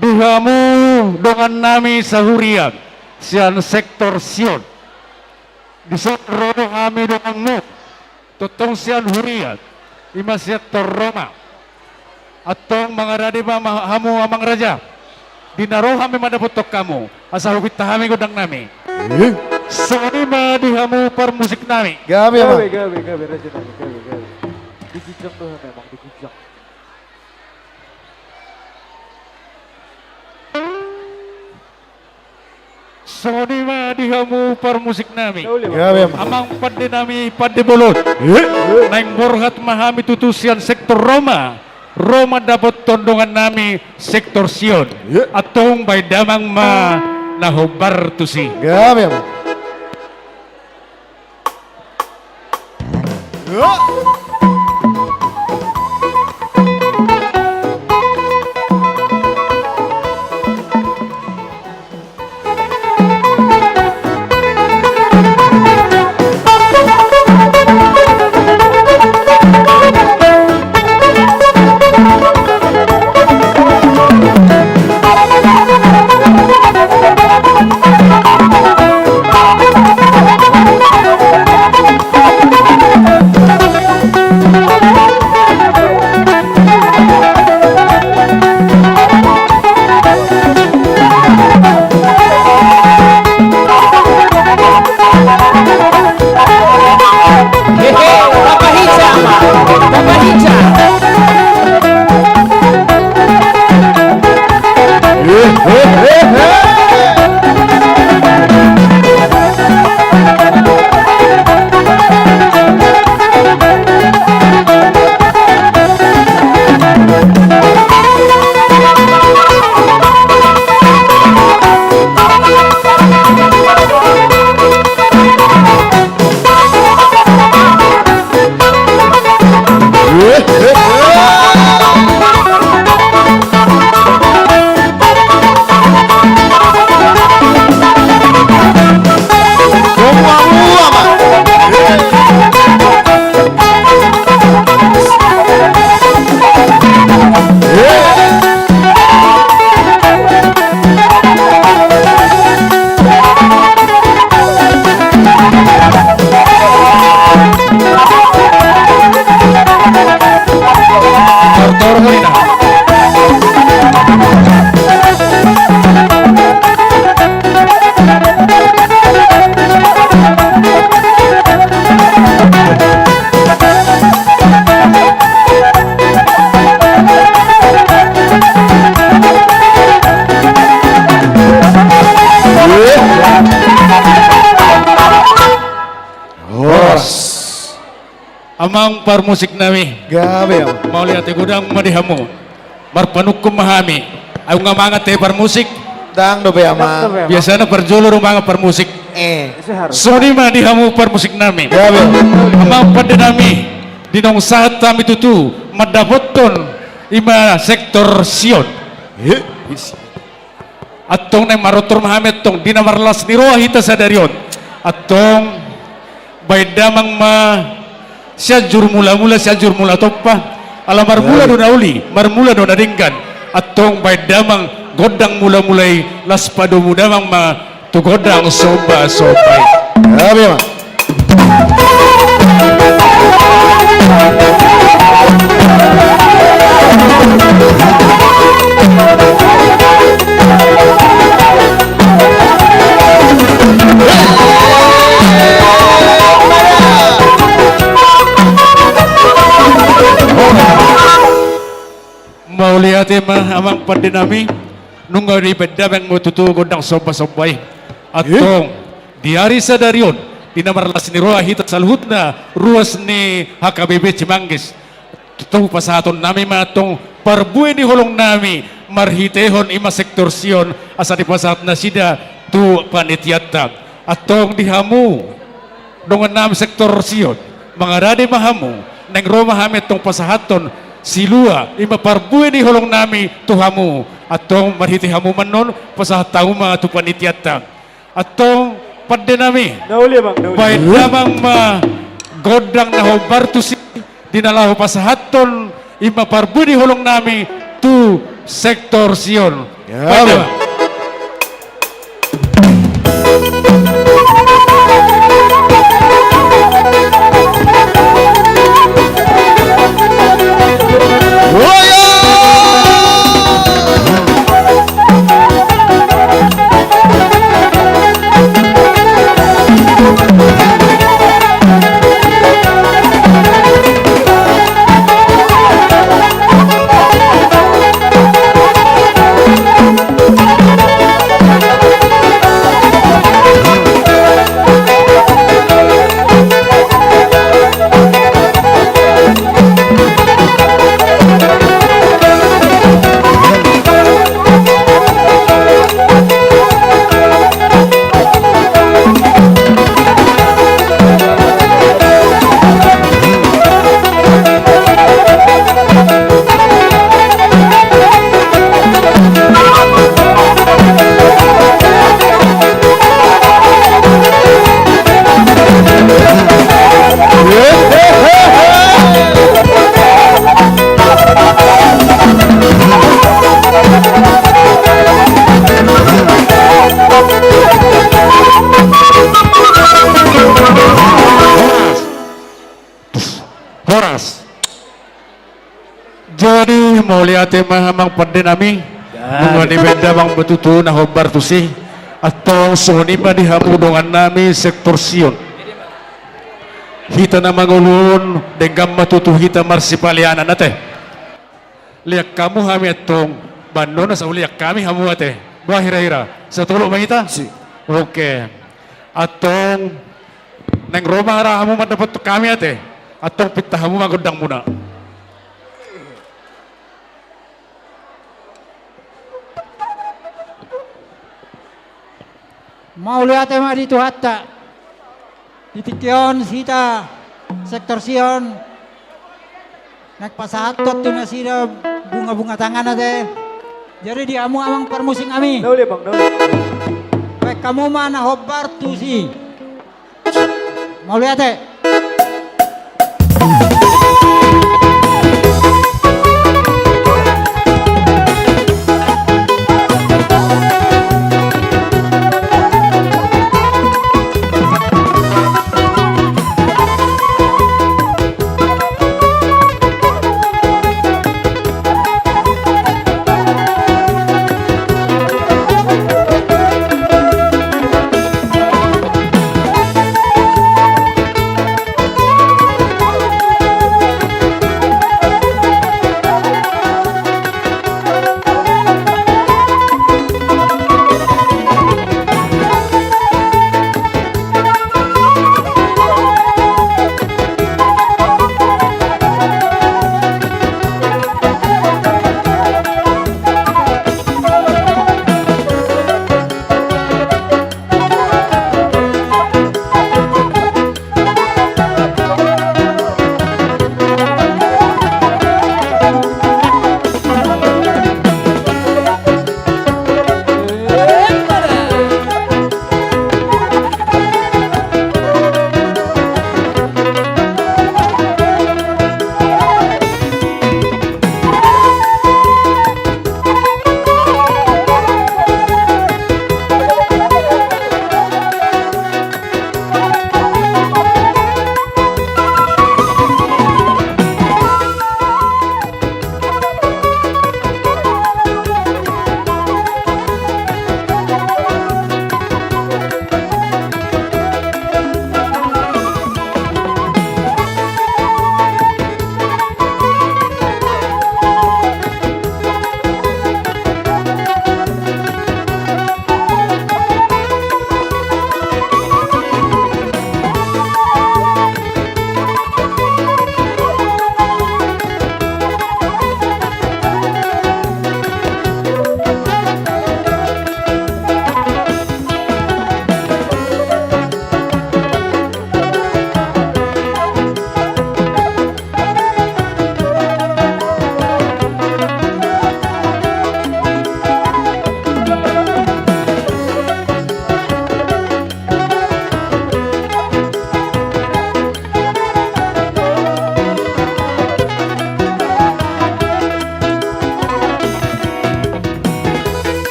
Duhamu dengan nami sahurian, sian sektor Sion. Di sektor kami denganmu, tutong sian hurian, ima sektor Roma. Atau mengaradi hamu amang raja. Dinaroh kami madaputok kamu, asal hubit tahami godang nami. Sani madihamu per musik nami. Gabi ama. Gabi, raja nami, gabi. Digijang tuh memang, digijang. Sani madihamu per musik nami. Gabi ama. Amang pade nami pade bolot. Naing borhat mahami tutusian sektor Roma. Roma dapat tondongan nami sektor Sion. Atong bay damang ma nahobar tusi. Gabi ama. Amang par musik nami. Gabi ama. Mau lihat gudang madihamu. Marpanukum mahami. Ayo ngamangat par musik. Dang do be ama. Biasanya perjulur umanga par musik. Soni madihamu par musik nami. Gabi. Amang pada nami. Dinong saat kami tutu madapoton ima sektor Sion. Atong nang marotor mahamet tong dinamarlas ni roa hita sadarion. Atong baydamang ma siya jur mula toppa alamar mula do nauli marmula do naringgan atong baydamang godang mula-mulay laspado mudamang ma tugodang soba-sobay. Gabi ama. Mau lihat mah amang pada nami nunggu di bedamang mo tutu godang soba-sobay atong diari sadarion dinamarlas ni roa hita salhutna ruas ni HKBP Cimanggis tutong pasaton nami matong parbuay ni holong nami marhitehon ima sektor Sion asa di pasat na sida tu panitiata atong dihamu dongan nam sektor Sion mangarade mahamu neng Roma hamet tong pasahaton silua ima parbue di holong nami tuhamu atau marhiti hamu manon pasah tahu ma tu panitiata atau pada nami baik namang ma godang naho bartusi dinalahu pasahaton ima parbue di holong nami tu sektor Sion pada jadi mau lihat emang pada nami mengani benda bang betutu nah hobar tu sih atau soni mah dihamu dengan nami sektor Sion hita nama ngulun dengan matutu hita marsipaliana nate lihat kamu hami atong bandona sa lihat kami hamu ate bah hira-hira satulog mangita oke atong neng Roma hara hamu mendapat kami ate atong pitah hamu magodang muna. Mau lihat emang di Tuhatta di Tikyon sita sektor Sion nagpasahatot tu na sila bunga-bunga tangan nate jadi di amu amang permusing ami baik kamu mana hobar tu si mau lihat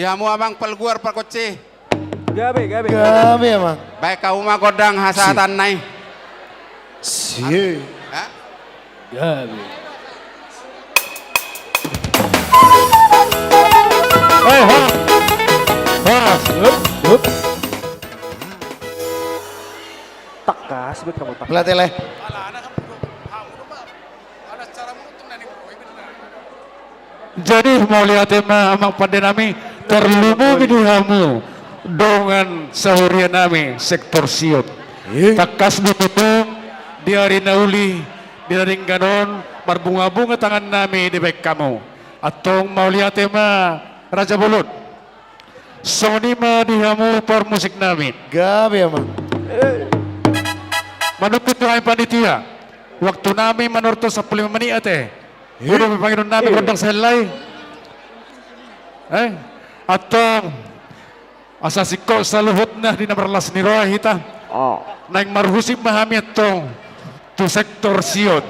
Dihamu amang pelguar perkoci. Gabe amang. Baik kau mah godang hasatan nai. Si. Gabe. Takas, bet kamu tak. Pelatele. Jadi mau lihat amang pada nami terlumu biduhamu dengan sahurian nami sektor siot. Takas ditutup di hari nauli di ringganon berbunga-bunga tangan nami di baik kamu. Atau mau lihat Raja Bulut. Sony mah dihamu por musik nami. Gabe amang. Manupit tuhay panitia. Waktu nami manurto 15 menit ate. Udah Panginoon namin gondang selay. Atau asasiko sa luhut na di namarlas ni Rohita. Naing marhusip mahami atong tu sektor Sion.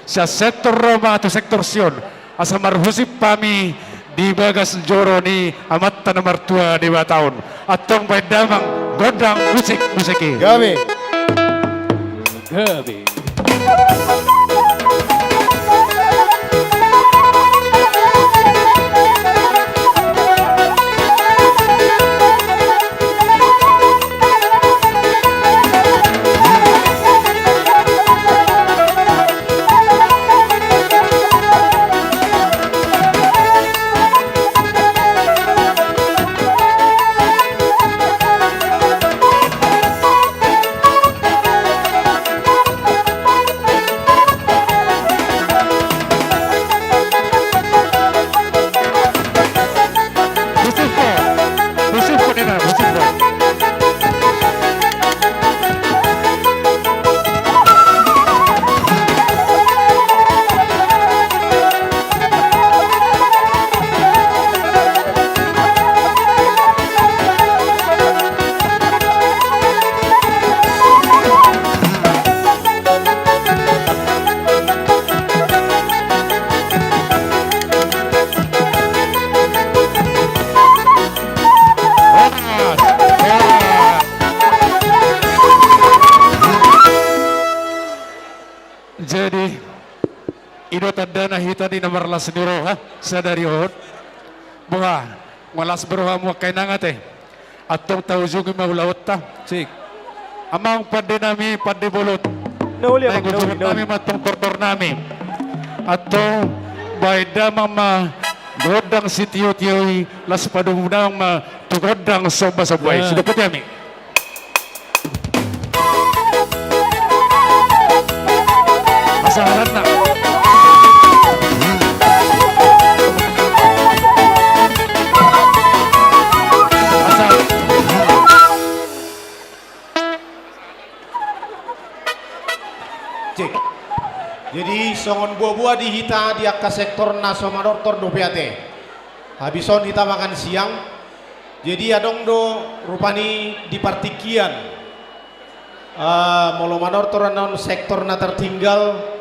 Sa sektor Roma tu sektor Sion. Asa marhusip pami di bagas joro ni amat nomor tua 2 tahun. Atong damang gondang musik-musiki. Gabe. Gabe. Jadi ino tanda na hita di namarlas ni Roha sa darihon. Mga malas beroha mo kay nangate. Atong taujung maulawot ta. Sik. Amang pande nami pande bolot. Nauli nami matong tortor nami. Atong bayda mama godang sitio-tio las padungdang ma tugodang soba-sobay. Sudah pati ami. Masalah na. Cik. Jadi songon buah-buah di hita di akka sektor nasomanor tor dopeate. Habison hita makan siang. Jadi adong do rupani di partikian. Molomanor tor non sektor na tertinggal.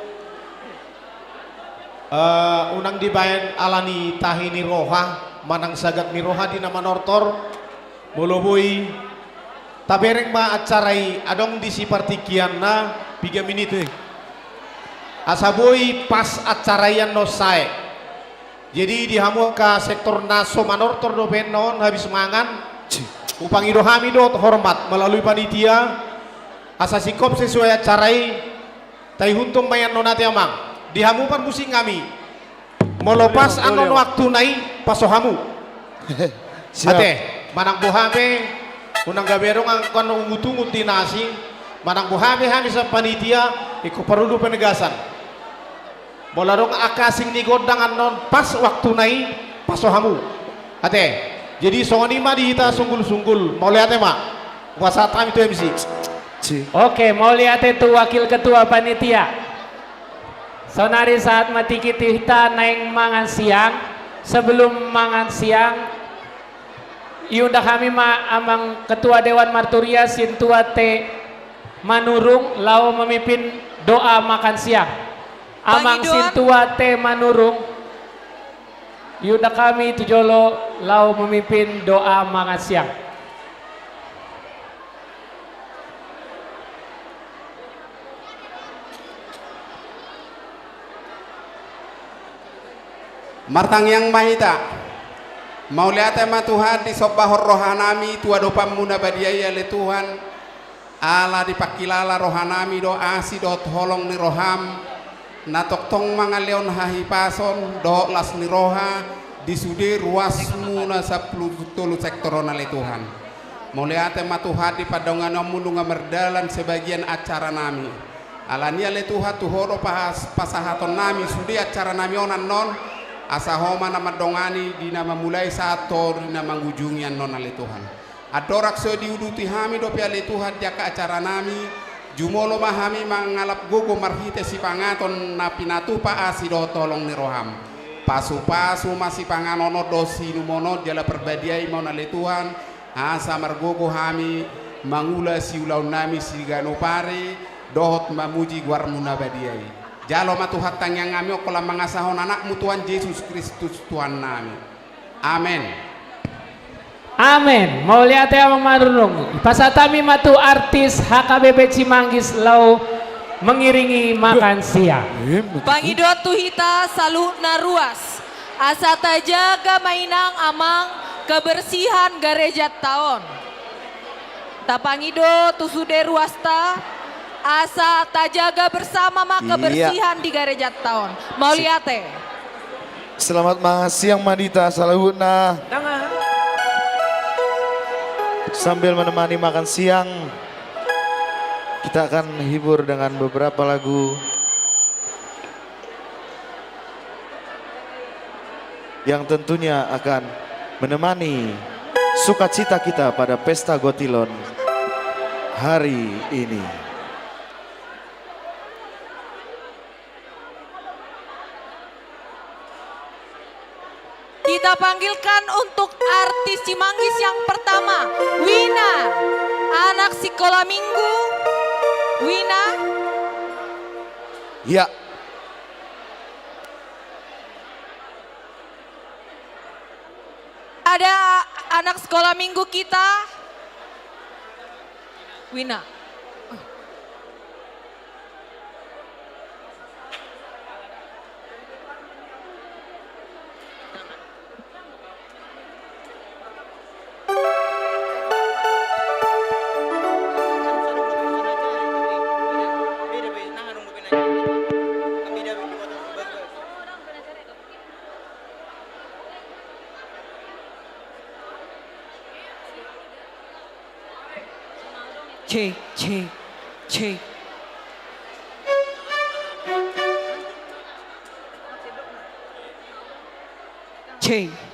Unang dibayan alani tahi ni roha manang sagat ni roha di nama nortor moloboy tabereng ma acarai adong di si partikian na 3 menit asaboy pas acarayan no sae jadi dihamu ka sektor naso manortor do benon habis mangan upang idohami do hormat melalui panitia asa sikop sesuai acarai tai huntung mayan nonati amang dihamu pan musing kami melepas anon waktu nai pasohamu ate manang buhame unang gaberong ang kono umutungut di nasi manang buhame hami sa panitia iku perlu penegasan molarong akasing ni godang anon pas waktu nai pasohamu ate jadi songonima dihita sunggul-sunggul mau lihat mak kuasa tam itu MC Oke, mau lihat itu wakil ketua panitia. Sonari saat mati kita naik mangan siang. Sebelum mangan siang, iunda kami amang ketua Dewan Marturia Sintua T Manurung lau memimpin doa makan siang. Amang Sintua T Manurung Yuda kami Tujolo lau memimpin doa makan siang. Martang yang mahita mau lihatema Tuhan di sobahor rohanami tua dopa muna badiaya le Tuhan ala dipakilala rohanami do asi do tolong ni roham na toktong mga leon hahi pason do las ni roha disude ruas muna sa tulu sektorona le Tuhan mau lihatema Tuhan di padongan mulunga merdalan sebagian acara nami alania le Tuhan tuhoro pasahaton nami sudi acara nami onan non asa homa nama dongani di nama mulai sato di nama ujungian non ale Tuhan adorak so diuduti hami do piale Tuhan jaka acara nami jumolo mahami mangalap gogo marhite si pangaton na pinatupa asido tolong ni roham pasu-pasu masih panganono dosi numono jala perbadiai mau nale Tuhan asa margogo hami mangula si ulau nami si gano pare dohot mamuji guarmuna badiai jalo matuhat yang kami okola mangasahon anakmu Tuhan Yesus Kristus Tuhan nami. Amin. Amin. Mau lihat ya marunung. Pasatami matu artis HKBP Cimanggis lau mengiringi makan siang. Pangidot tuhita saluna ruas. Asata jaga mainang amang kebersihan gereja tahun. Tapangido tusude ruasta. Asa tajaga bersama maka kebersihan di gereja tahun. Mau lihat teh. Selamat makan siang Madita salahuna. Sambil menemani makan siang, kita akan hibur dengan beberapa lagu yang tentunya akan menemani sukacita kita pada pesta Gotilon hari ini. Kita panggilkan untuk artis Cimanggis yang pertama, Wina, anak sekolah minggu. Wina. Ya. Ada anak sekolah minggu kita. Wina. Cek, cek, cek. Cek.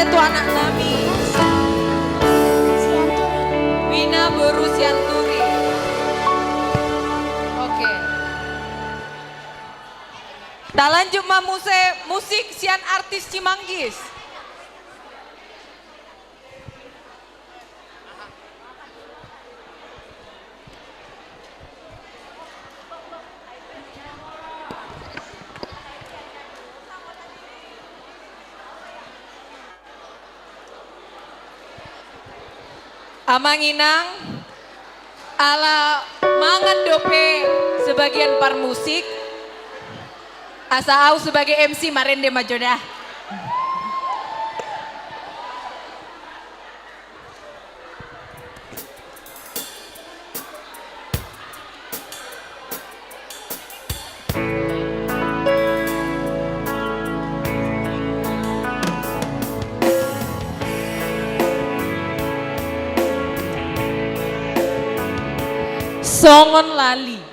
namanya tuh anak nami. Wina berusia turi. Oke. Tak lanjut musik sian artis Cimanggis. Amanginang ala mangan dope sebagian par musik asa au sebagai MC marende majoda. Songon lali.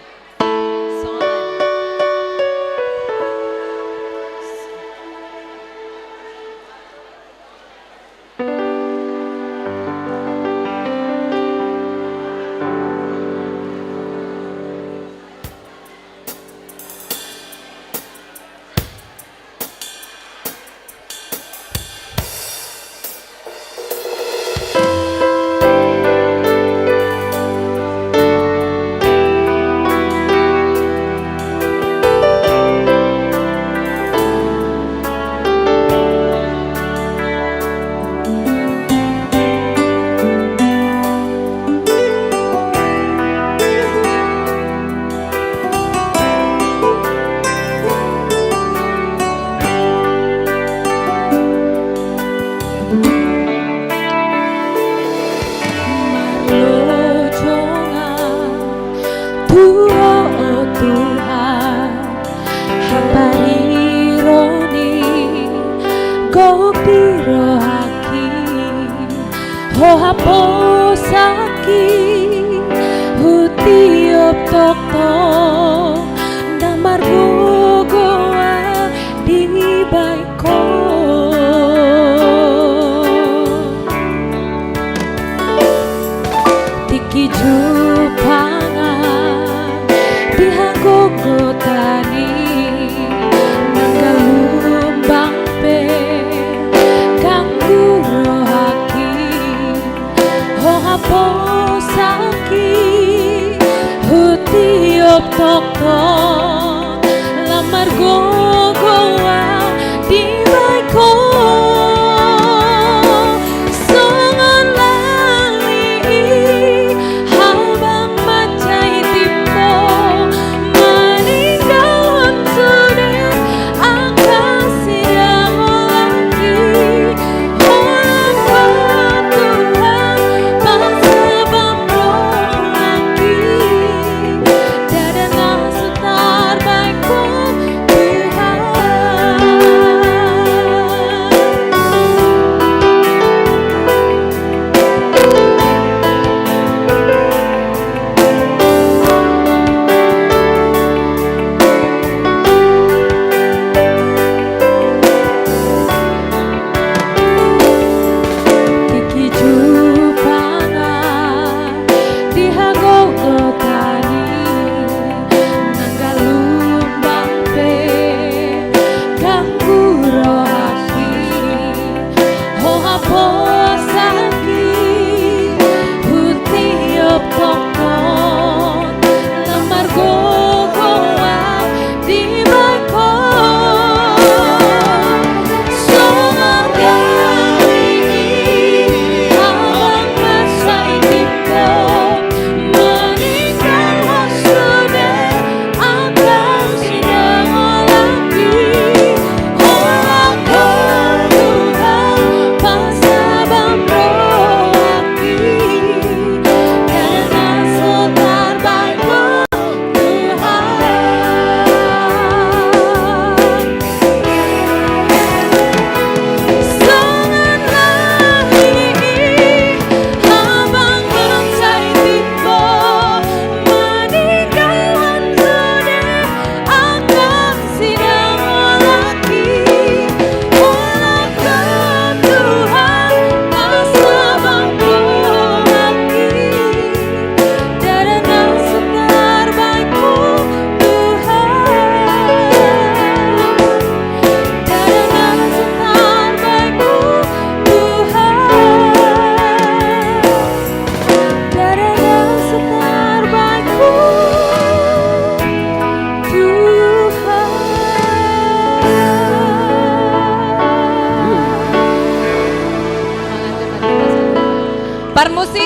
Parmusik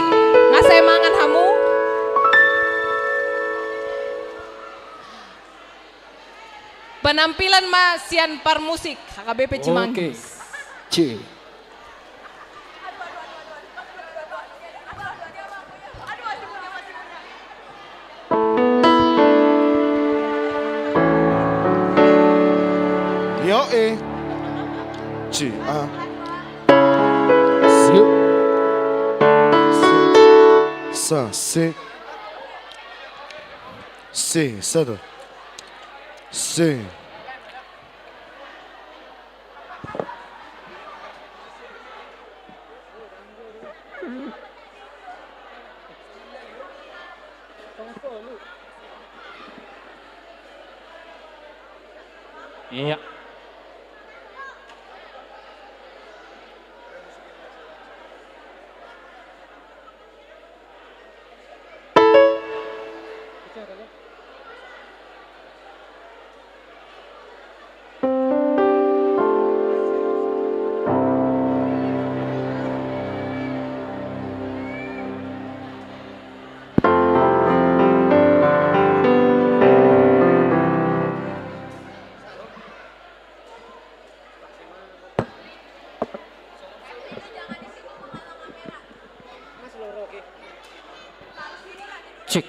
ngasih mangan hamu. Penampilan Masian Parmusik HKBP Cimanggis. C. Yo C A Sa C satu C Iya. Cek.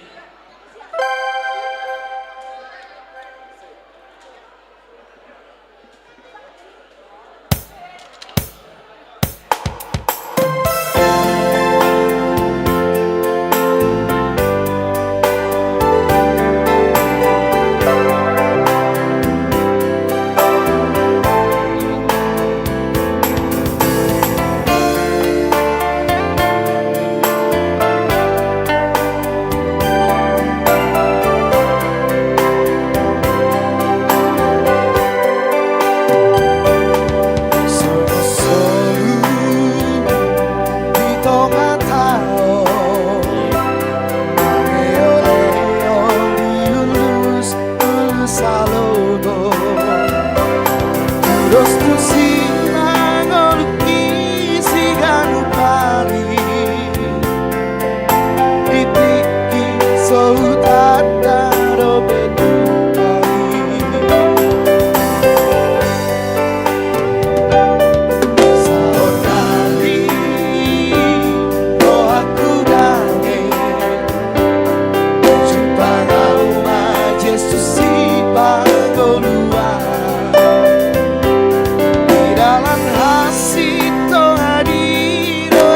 Di dalam hati to adiro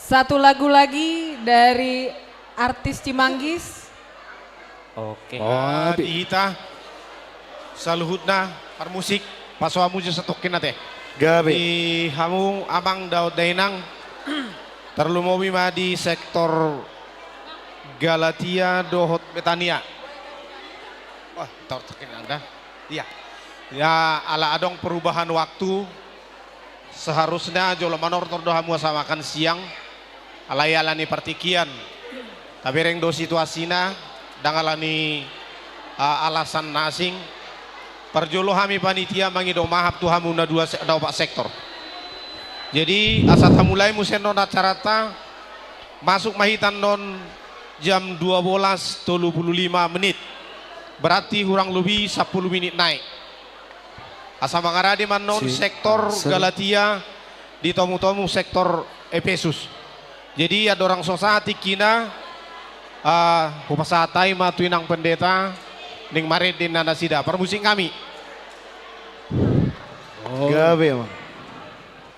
Satu lagu lagi dari artis Cimanggis. Oke. Oh, diita saluhutna parmusik pasoamu je satokin nate. Gabe. Di hamu amang daud dainang terlumowi ma di sektor Galatia dohot Betania. Wah, tokin Anda. Iya. Ya ala adong perubahan waktu. Seharusnya jolo manor tordoha sama makan siang. Alayalani partikian. Tapi reng do situasina dangalani alasan nasing. Perjolo kami panitia mangido mahap tu hamuna dua pak sektor. Jadi asat hamulai musen non acarata masuk mahitan non jam 12.35 menit. Berarti kurang lebih 10 menit naik. Asa mangaradi man non sektor Galatia di tomu-tomu sektor Efesus. Jadi ada orang sosati kina hupasatai matuinang pendeta ning maridin nanda sida permusik kami. Gabe emang.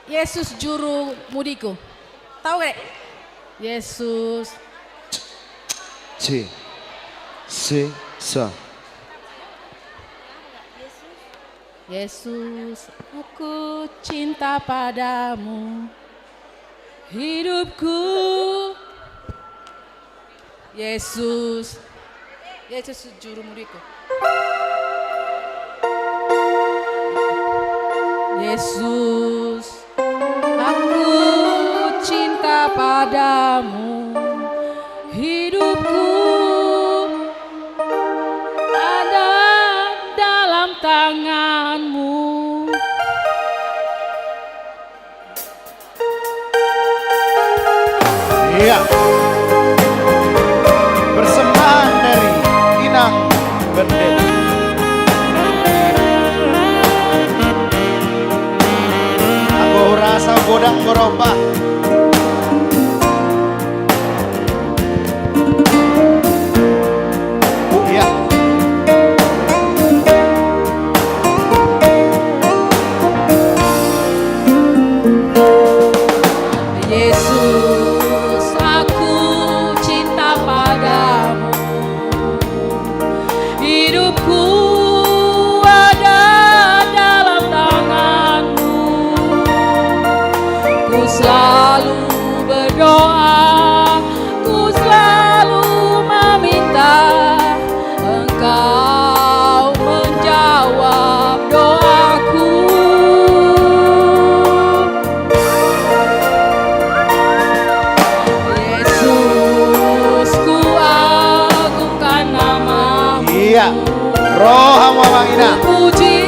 Yesus juru mudiku. Tahu gak? Yesus. C. C. Sa. Yesus, aku cinta padamu. Hidupku. Yesus. Yesus juru mudiku. Yesus, aku cinta padamu. Hidupku ada dalam tanganmu. Iya. Persembahan dari Inang Pendeta. Aku rasa godang berubah. Iya. Yesus, aku cinta padamu. Hidupku ada dalam tanganmu. Ku selalu berdoa, ku selalu meminta Engkau menjawab doaku. Yesus, ku agungkan namamu. Iya. Roh Amang Inang. Puji,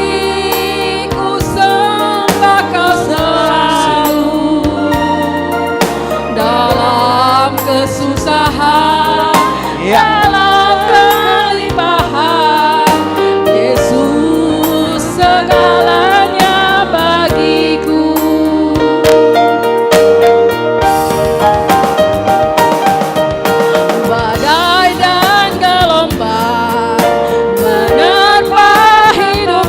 ku sembah Kau selalu dalam kesusahan, dalam kelimpahan. Yesus segalanya bagiku. Badai dan gelombang menerpa hidup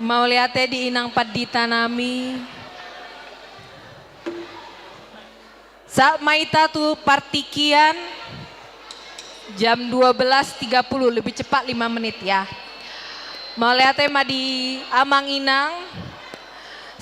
Mauliate di inang padita nami. Saat maita tu partikian jam 12.30, lebih cepat 5 menit ya. Mauliate madi amang inang.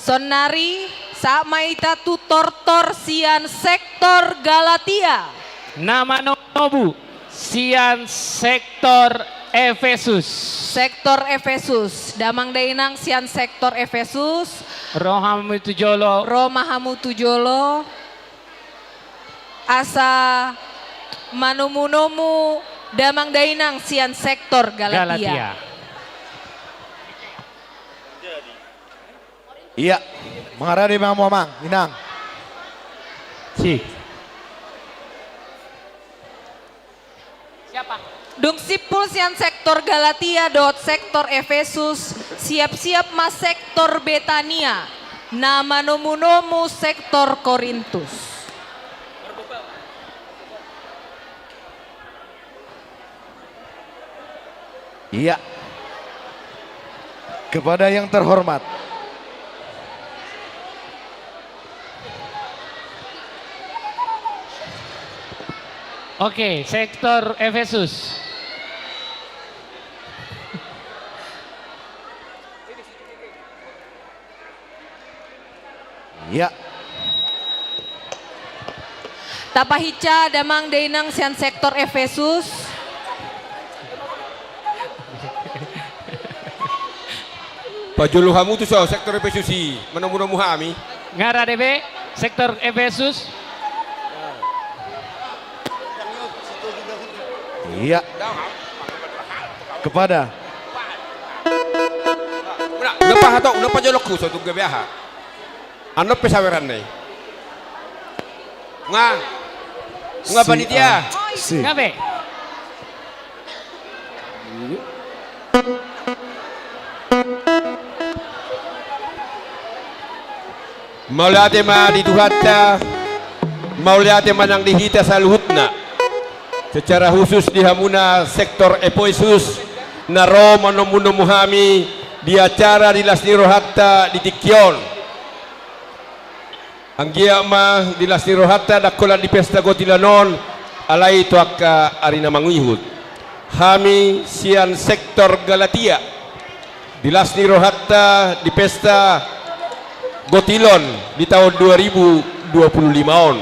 Sonari saat maita tu tortor sian sektor Galatia. Nama nobu sian sektor Efesus. Sektor Efesus. Damang dainang sian sektor Efesus. Rohamu tujolo. Romahamu tujolo. Asa manumunomu damang dainang sian sektor Galatia. Iya, mengarani Mang Momang, Inang. Si. Siapa? Dung sipul sian sektor Galatia dot sektor Efesus, siap-siap mas sektor Betania, nama nomu sektor Korintus. Iya. Kepada yang terhormat. Oke, sektor Efesus. Iya. Tapahica damang dainang sian sektor Efesus. Pajuluhamu tu so sektor Efesus si menamu-namu hami. Ngara DB sektor Efesus. Iya. Kepada. Udah pahato, udah pajolokku so tu gabiaha. Anda pesaweran nih. Nga panitia. Ngabe? Mauliate ma dituhatta, mauliate manang dihita sa luhutna. Secara khusus di hamuna sektor Efesus na Roma nomuno muhami di acara di Lasni Rohatta di Tikyon. Ang giyama di Lasni Rohatta dakolan di pesta gotilanon alay itu akka arina mangihud. Hami sian sektor Galatia di Lasni Rohatta di pesta Gotilon di tahun 2025 on.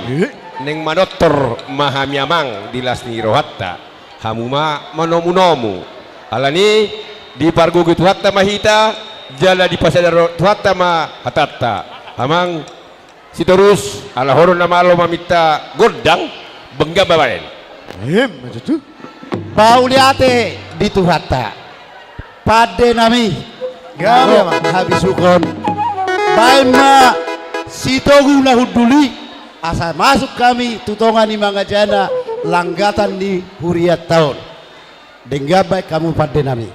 Neng manotor mahamiamang di Lasni Rohatta hamuma manomu-nomu alani di pargo gitu hatta mahita jala di pasadar hatta ma hatatta amang si terus ala horon na malo mamita godang bengga babaen Majutu. Pauliate di Tuhatta pade nami gawe habisukon baima sitogu lahuduli asa masuk kami tutongan di Mangajana langgatan di Huriat tahun denggabai kamu pade nami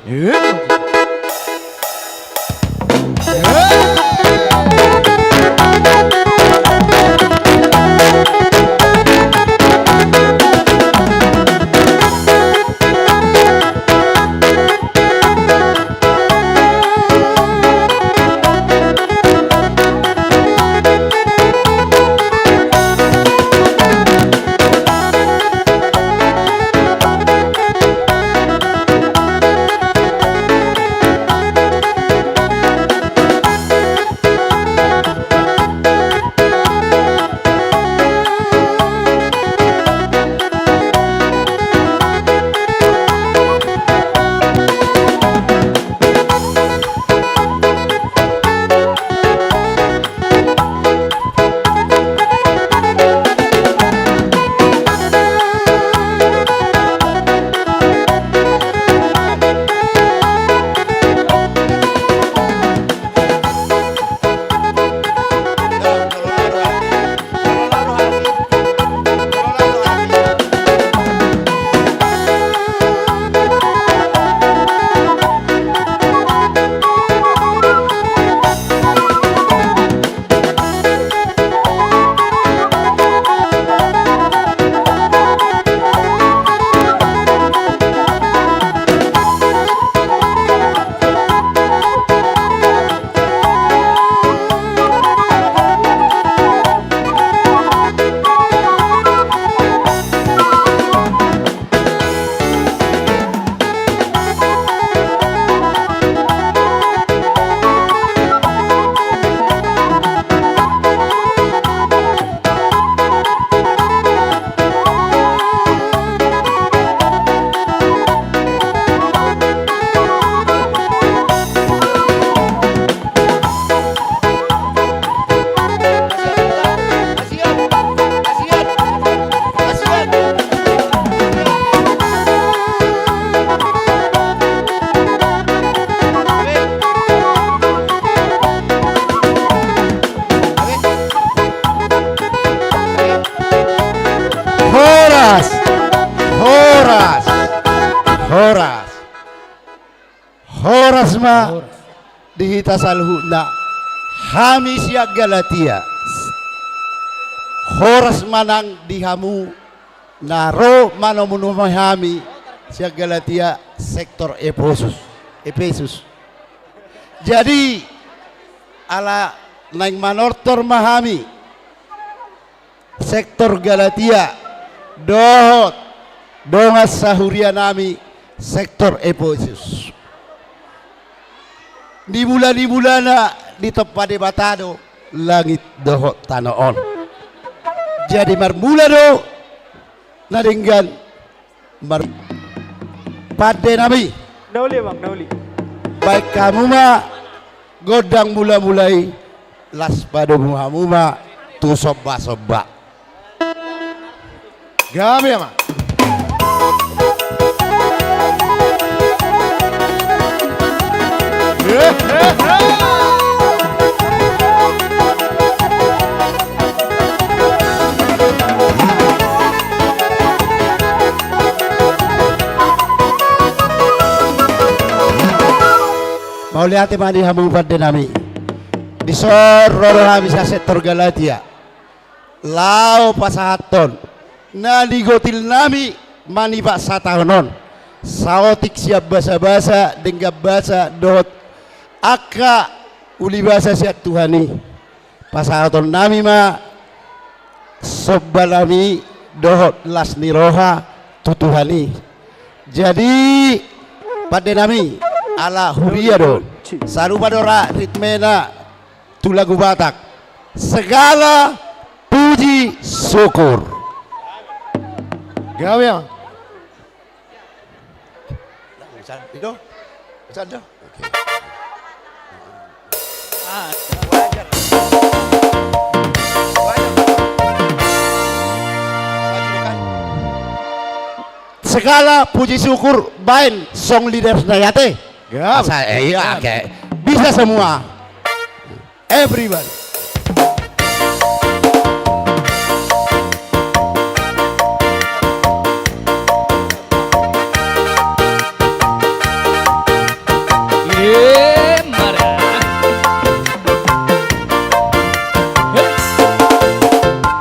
ma dihita salhuna hami siya Galatia horas manang dihamu naro manomunumahami siya Galatia sektor Efesus. Jadi ala naing manortor mahami sektor Galatia dohot dongas sahuria nami sektor Efesus. Di bulan na di tempat batado langit dohot tanoon. Jadi marmula do nadinggan pade nami. Nauli bang, nauli. Baik kamu ma godang mulai las pado muhamuma tu soba. Gabi ama. Mau lihat mani hamu pada nami di sororo habis sektor Galatia lao pasahaton na digotil nami mani pak satahonon saotik siap basa denggap basa dot aka uli basa siap Tuhani pasahaton nami ma sobbalami dohot las niroha tutuhani. Jadi pada nami ala huria do sarupadora ritmena tu lagu Batak segala puji syukur gawe ya itu bisa segala puji syukur bain song leaders dayate iya kayak bisa semua everybody.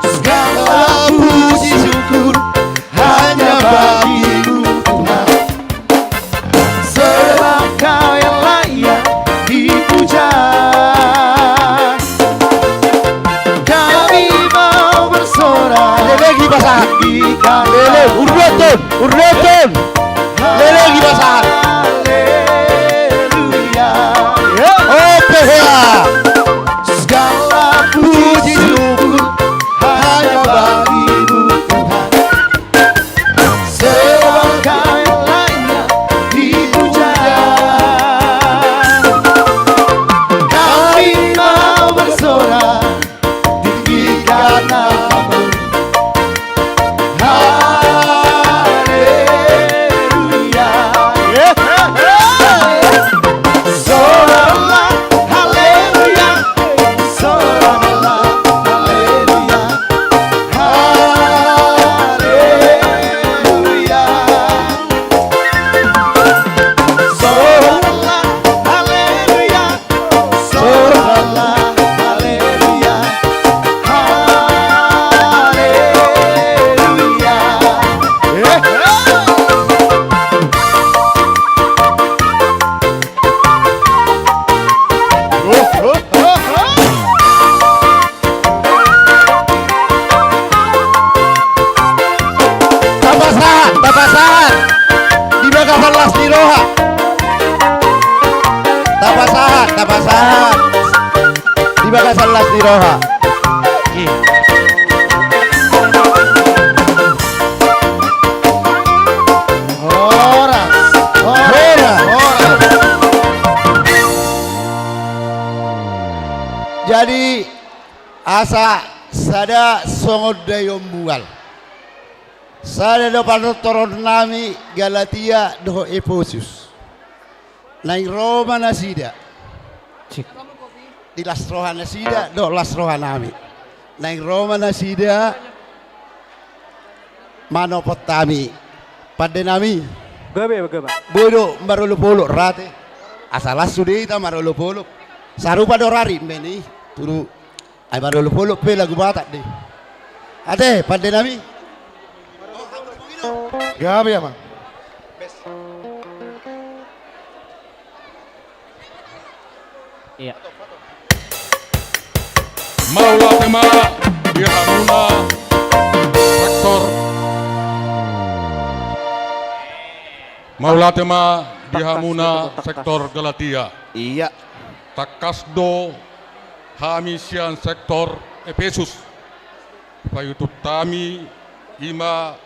Segala puji syukur hanya bagimu Tuhan, sebab Kau yang layak dipuja. Kami mau bersorak lagi basah lele urbeton lele lagi basah haleluya. oke ya Segala puji syukur hanya bagimu Tuhan, sebab Kau yang layak dipuja. Kami mau bersorak tinggikan namamu, haleluya. Soraklah haleluya, soraklah haleluya, haleluya. Soraklah haleluya, soraklah haleluya, tapasahan di bagasan las niroha tapasahan di bagasan las niroha. Jadi asa sada songod dayom bual sada do panotoron nami Galatia do Efesus naing Roma nasida di lasroha nasida do lasroha nami naing Roma nasida manopotami pada nami bodo marulu rate asalas sudita marolo-polo. Sarupa dorari meni turu ay marolo-polo pe lagu batak deh. Ade pande nami. Gabi ama. Iya. Maula tema dihamuna sektor Maula tema dihamuna sektor Galatia. Iya. Takasdo hamisian sektor Efesus. Payutut tami ima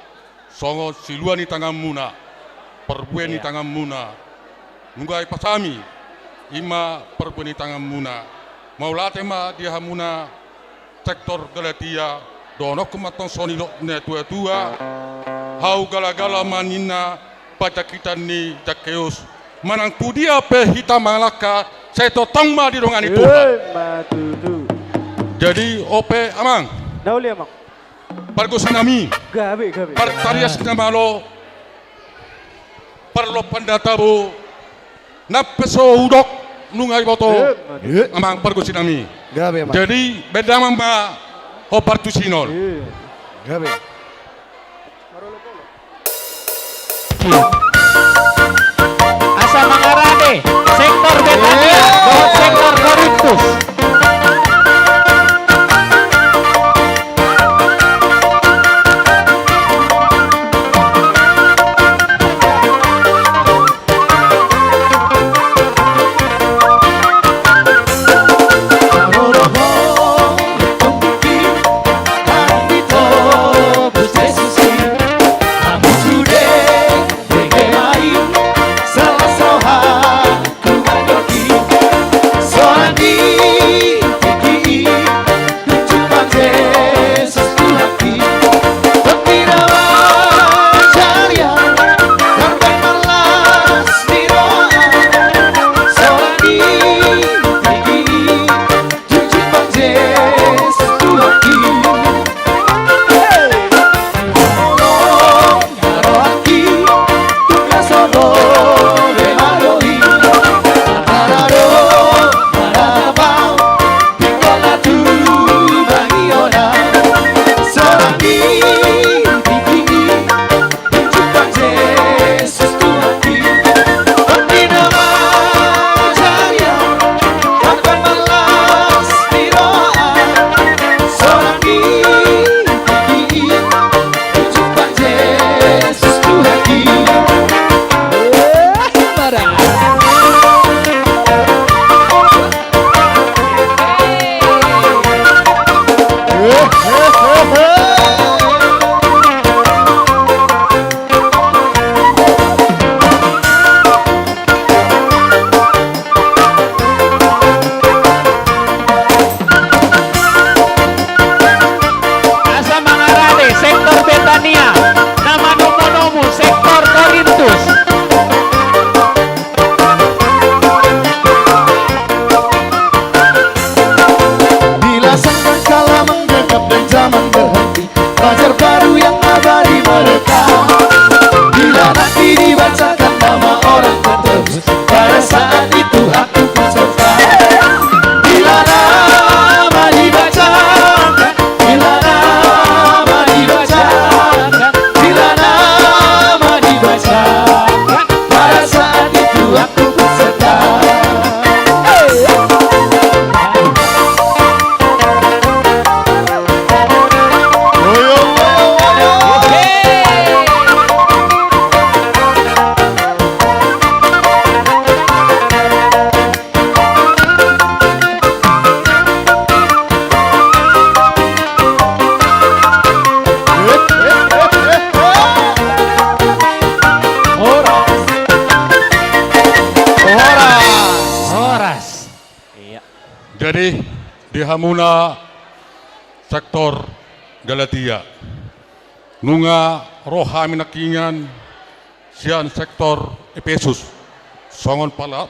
songo siluani tangamuna perbueni tangamuna nunggai pasami ima perbueni tangamuna maula tema dihamuna sektor Galatia dono kematong sonilo ne tua hau gala-gala manina pada kita ni jakeus manang tu dia pe hitam malaka saya to tangma di rongan itu jadi ope amang Dauli amang. Pargo sinami. Gabi. Partarias namalo. Parlo pandatabo. Napeso udok nungai boto. Amang pargo sinami. Gabi amang. Jadi beda mamba opartu sinol. Gabi. Asa Mangarade, sektor Betania, dohot sektor Korintus. Jadi di hamuna sektor Galatia nunga roha minakingan sian sektor Efesus songon pala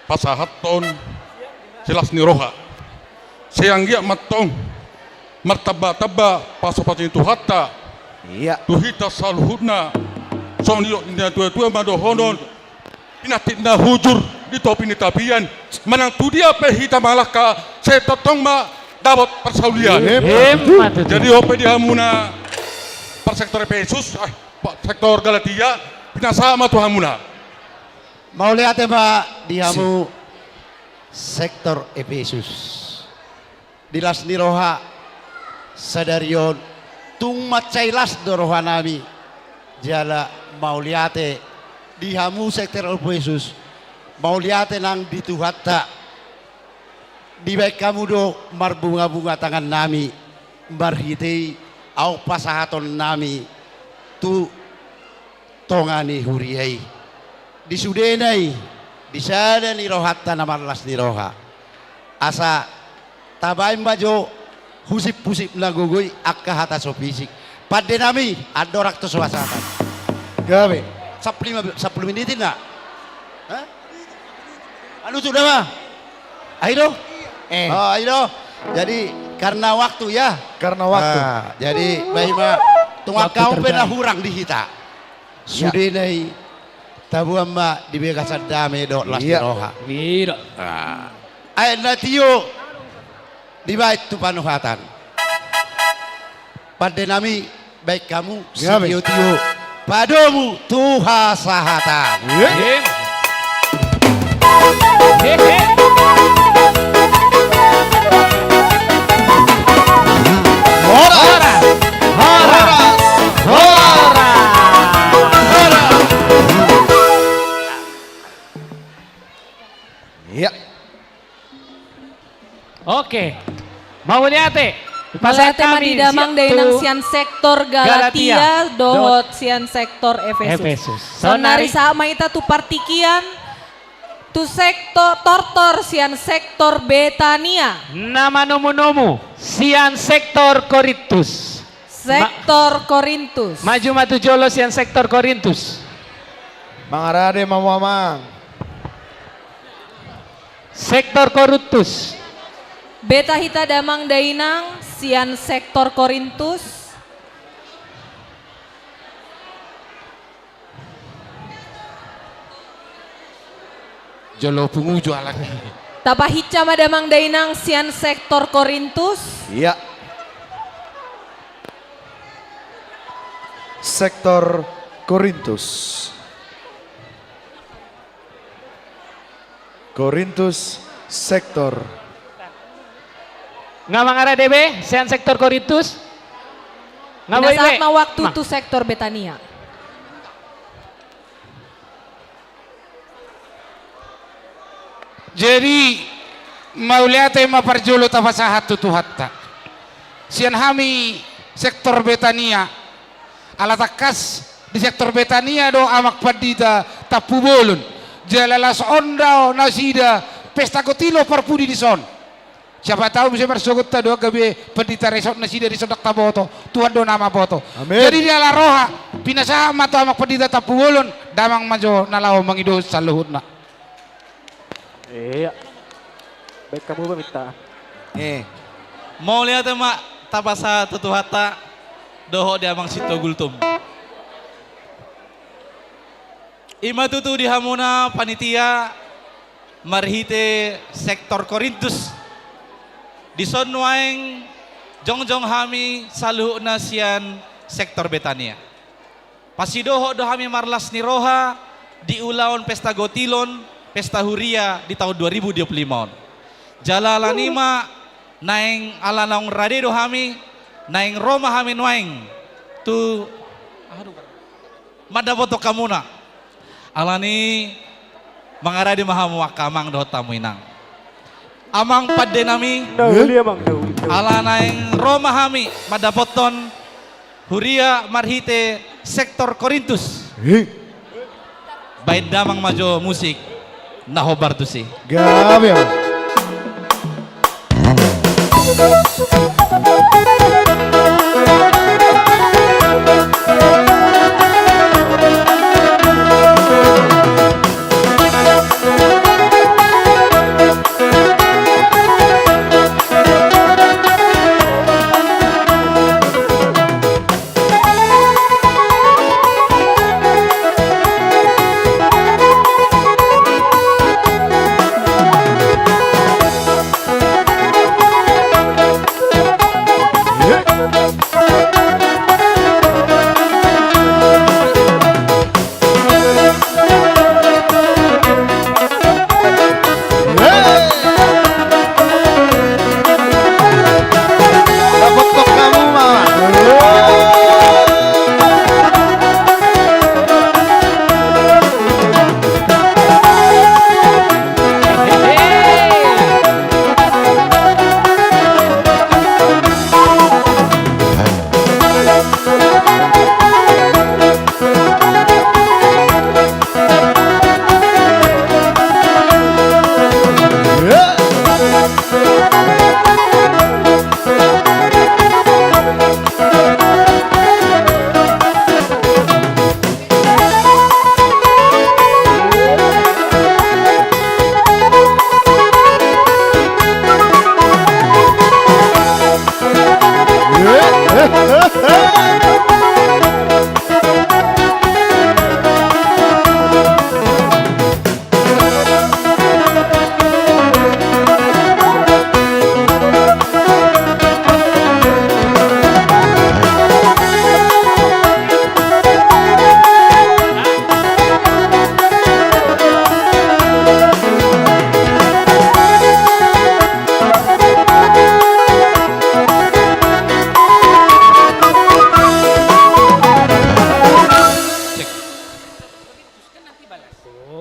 pasahaton silas ni roha siang gia matong martaba-taba pasopatin tuhata tuhita salhudna song nilo ina tua-tua madohonon Pinatit na hujur dito pinitabian. Manang tudia pehita malaka sa totong ma dapat persaulian. Jadi ope dia muna per sektor Efesus, sektor Galatia, pinasama Tuhan muna. Mau lihat ya Pak, dihamu sektor Efesus. Dilas ni roha sadarion tung macailas do rohanami jala mau lihat dihamu sektor Efesus mau lihat nang dituhatta di baik kamu do marbunga-bunga tangan nami marhitei au pasahaton nami tu tongani huriyai di sudenai di sada ni rohatta namarlas ni roha asa tabaim bajo husip-husip nagugui akka hata so fisik pada nami adorak to suasana gawe 10 menitin nak anu sudah mah ayo ayo jadi karena waktu ya karena waktu jadi baik mah tunggu kau pernah hurang di hita sudinai tabu amma di begasan dame do las roha Mira. Ayat natio di bait tu panuhatan pada nami baik kamu sio tio padomu tuha sahatan Ya. Oke. Mau lihat Pasal tema di damang dainang sian sektor Galatia dohot sian sektor Efesus. Sonari sama ita tu partikian tu sektor tortor sian sektor Betania. Nama nomu sian sektor Korintus. Sektor Korintus. Maju matu jolo sian sektor Korintus. Mangarade mamang. Sektor Korintus. Beta hita damang dainang sian sektor Korintus. Jolo pungu jualan. Tapa hica madamang dainang sian sektor Korintus. Iya. Sektor Korintus. Korintus sektor. Ngamang ara DB sian sektor Korintus. Pada saat waktu tu sektor Betania. Jadi mau lihat ma parjolo tafasahat tutuhatta. Sian hami sektor Betania. Alatakas di sektor Betania do amak padita tapubolun. Jalalas ondao nasida pesta kotilo parpudi di son. Siapa tahu bisa bersogot ta do gabe padita resort nasida di sodak taboto. Tuhan do nama boto. Amin. Jadi dia la roha pinasa mato amak padita tapubolun damang majo nalaw mangido sa luhut na. Iya. Baik kamu minta. Mau lihat mak tapasa tutuhata doho di amang sito gultum. Ima tutu di hamuna panitia marhite sektor Korintus. Di sonwaeng jongjong hami saluh nasian sektor Betania. Pasidoho do hami marlas ni roha di ulaon pesta gotilon, pesta huria di tahun 2025. Jalalanima naeng alanong radedo hami, naeng Roma hami nuaeng tu madaboto kamuna. Alani mangaradi mahamu akamang do tamu inang. Amang padde nami ala naeng Roma hami madapoton huria marhite sektor Korintus. Bait damang majo musik nahobar tu si. Gabe.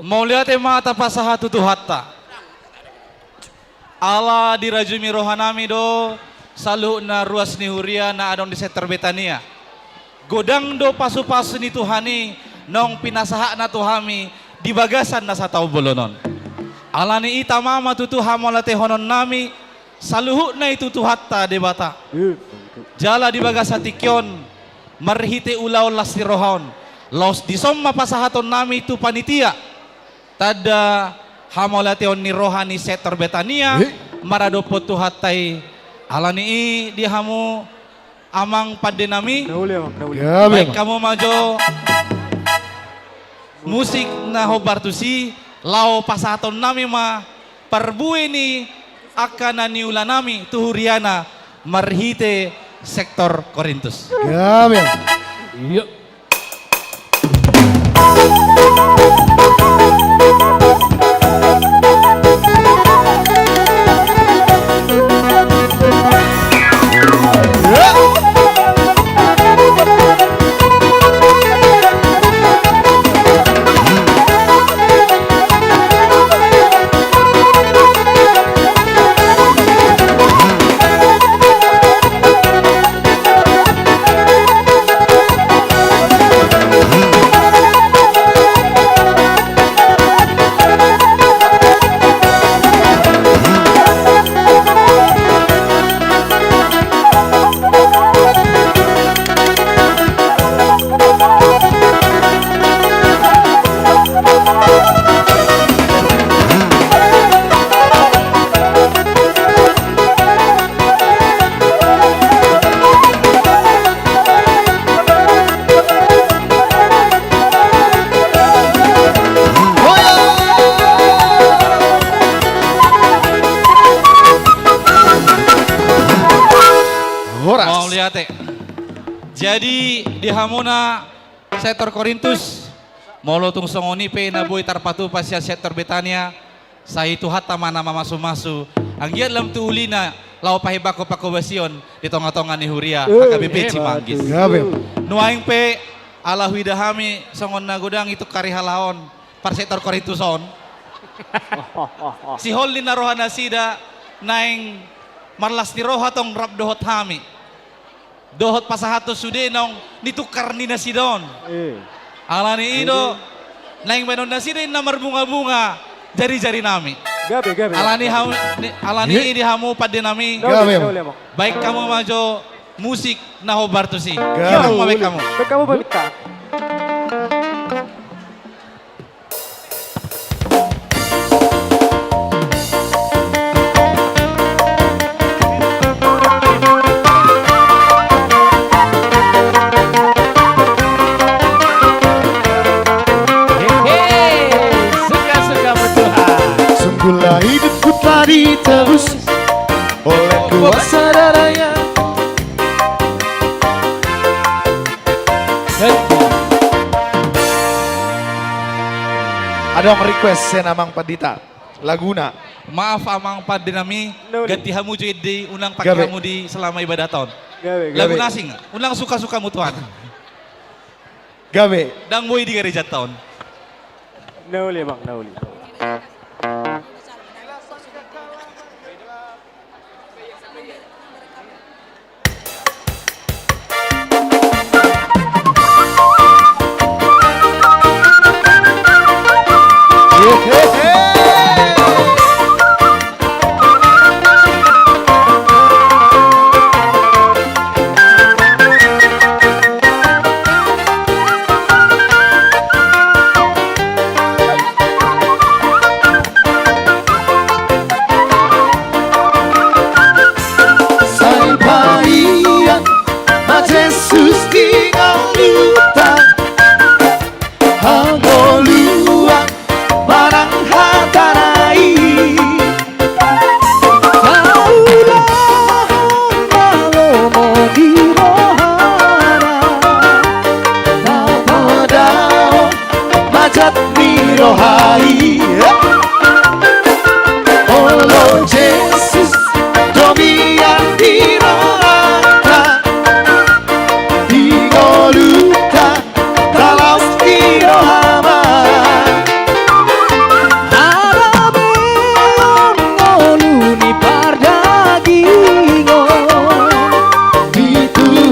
Maulia mata pasaha tutu hatta. Allah dirajumi rohanami do salu na ruas ni huria na adong di sektor Betania. Godang do pasu-pasu ni Tuhani nong pinasaha na tuhami di bagasan na sa tao bolonon. Allah ni ita mama tutu hamolate honon nami saluhu na itu hatta debata. Jala di bagasa tikyon marhite ulaw las ni rohon. Los disom mapasahaton nami itu panitia. Tada hamolation ni rohani sektor Betania maradopo tuhatai alani di hamu amang padenami baik kamu majo musik na hobartusi lao pasaton nami ma perbueni ni akan niula nami tuhuriana marhite sektor Korintus. Yuk. Jadi di hamuna sektor Korintus molo tung songoni pe na boy tarpatu pasya sektor Betania sa itu hatta mana masu-masu anggiat lam tu ulina lau pahibako pakobasion di tonga-tonga ni huria HKBP Cimanggis. Nuaing pe ala huidahami songon na gudang itu karihalaon par sektor Korintuson. Si holli na rohana sida naing marlas ni roha tong rap dohot hami. Dohot pasahato sude nong nitukar ni nasidon. Alani ido naing menon nasidin na marbunga-bunga jari-jari nami. Alani ini hamu pada nami. Baik kamu majo musik na hobartusi. Gimana baik kamu? Baik kamu balita. Sungguhlah hidupku telah ditebus oleh kuasa darahnya. Ada yang request sen Amang Padita Laguna. Maaf Amang Padinami ganti hamu jo di unang pakai hamu di selama ibadah tahun. Lagu nasing unang suka-suka mu Tuhan. Gabe. Dang boy di gereja tahun. Nauli Bang, nauli.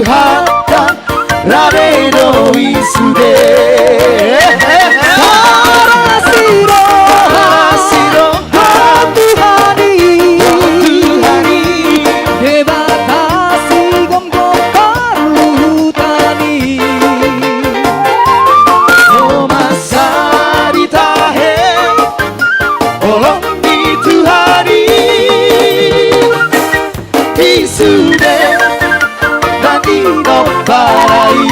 hatta rare no isude Hasiro Hasiro Tuhani Deva kasih gomgo karlutani Oma saritahe Olong di Tuhani Isude Nani no barai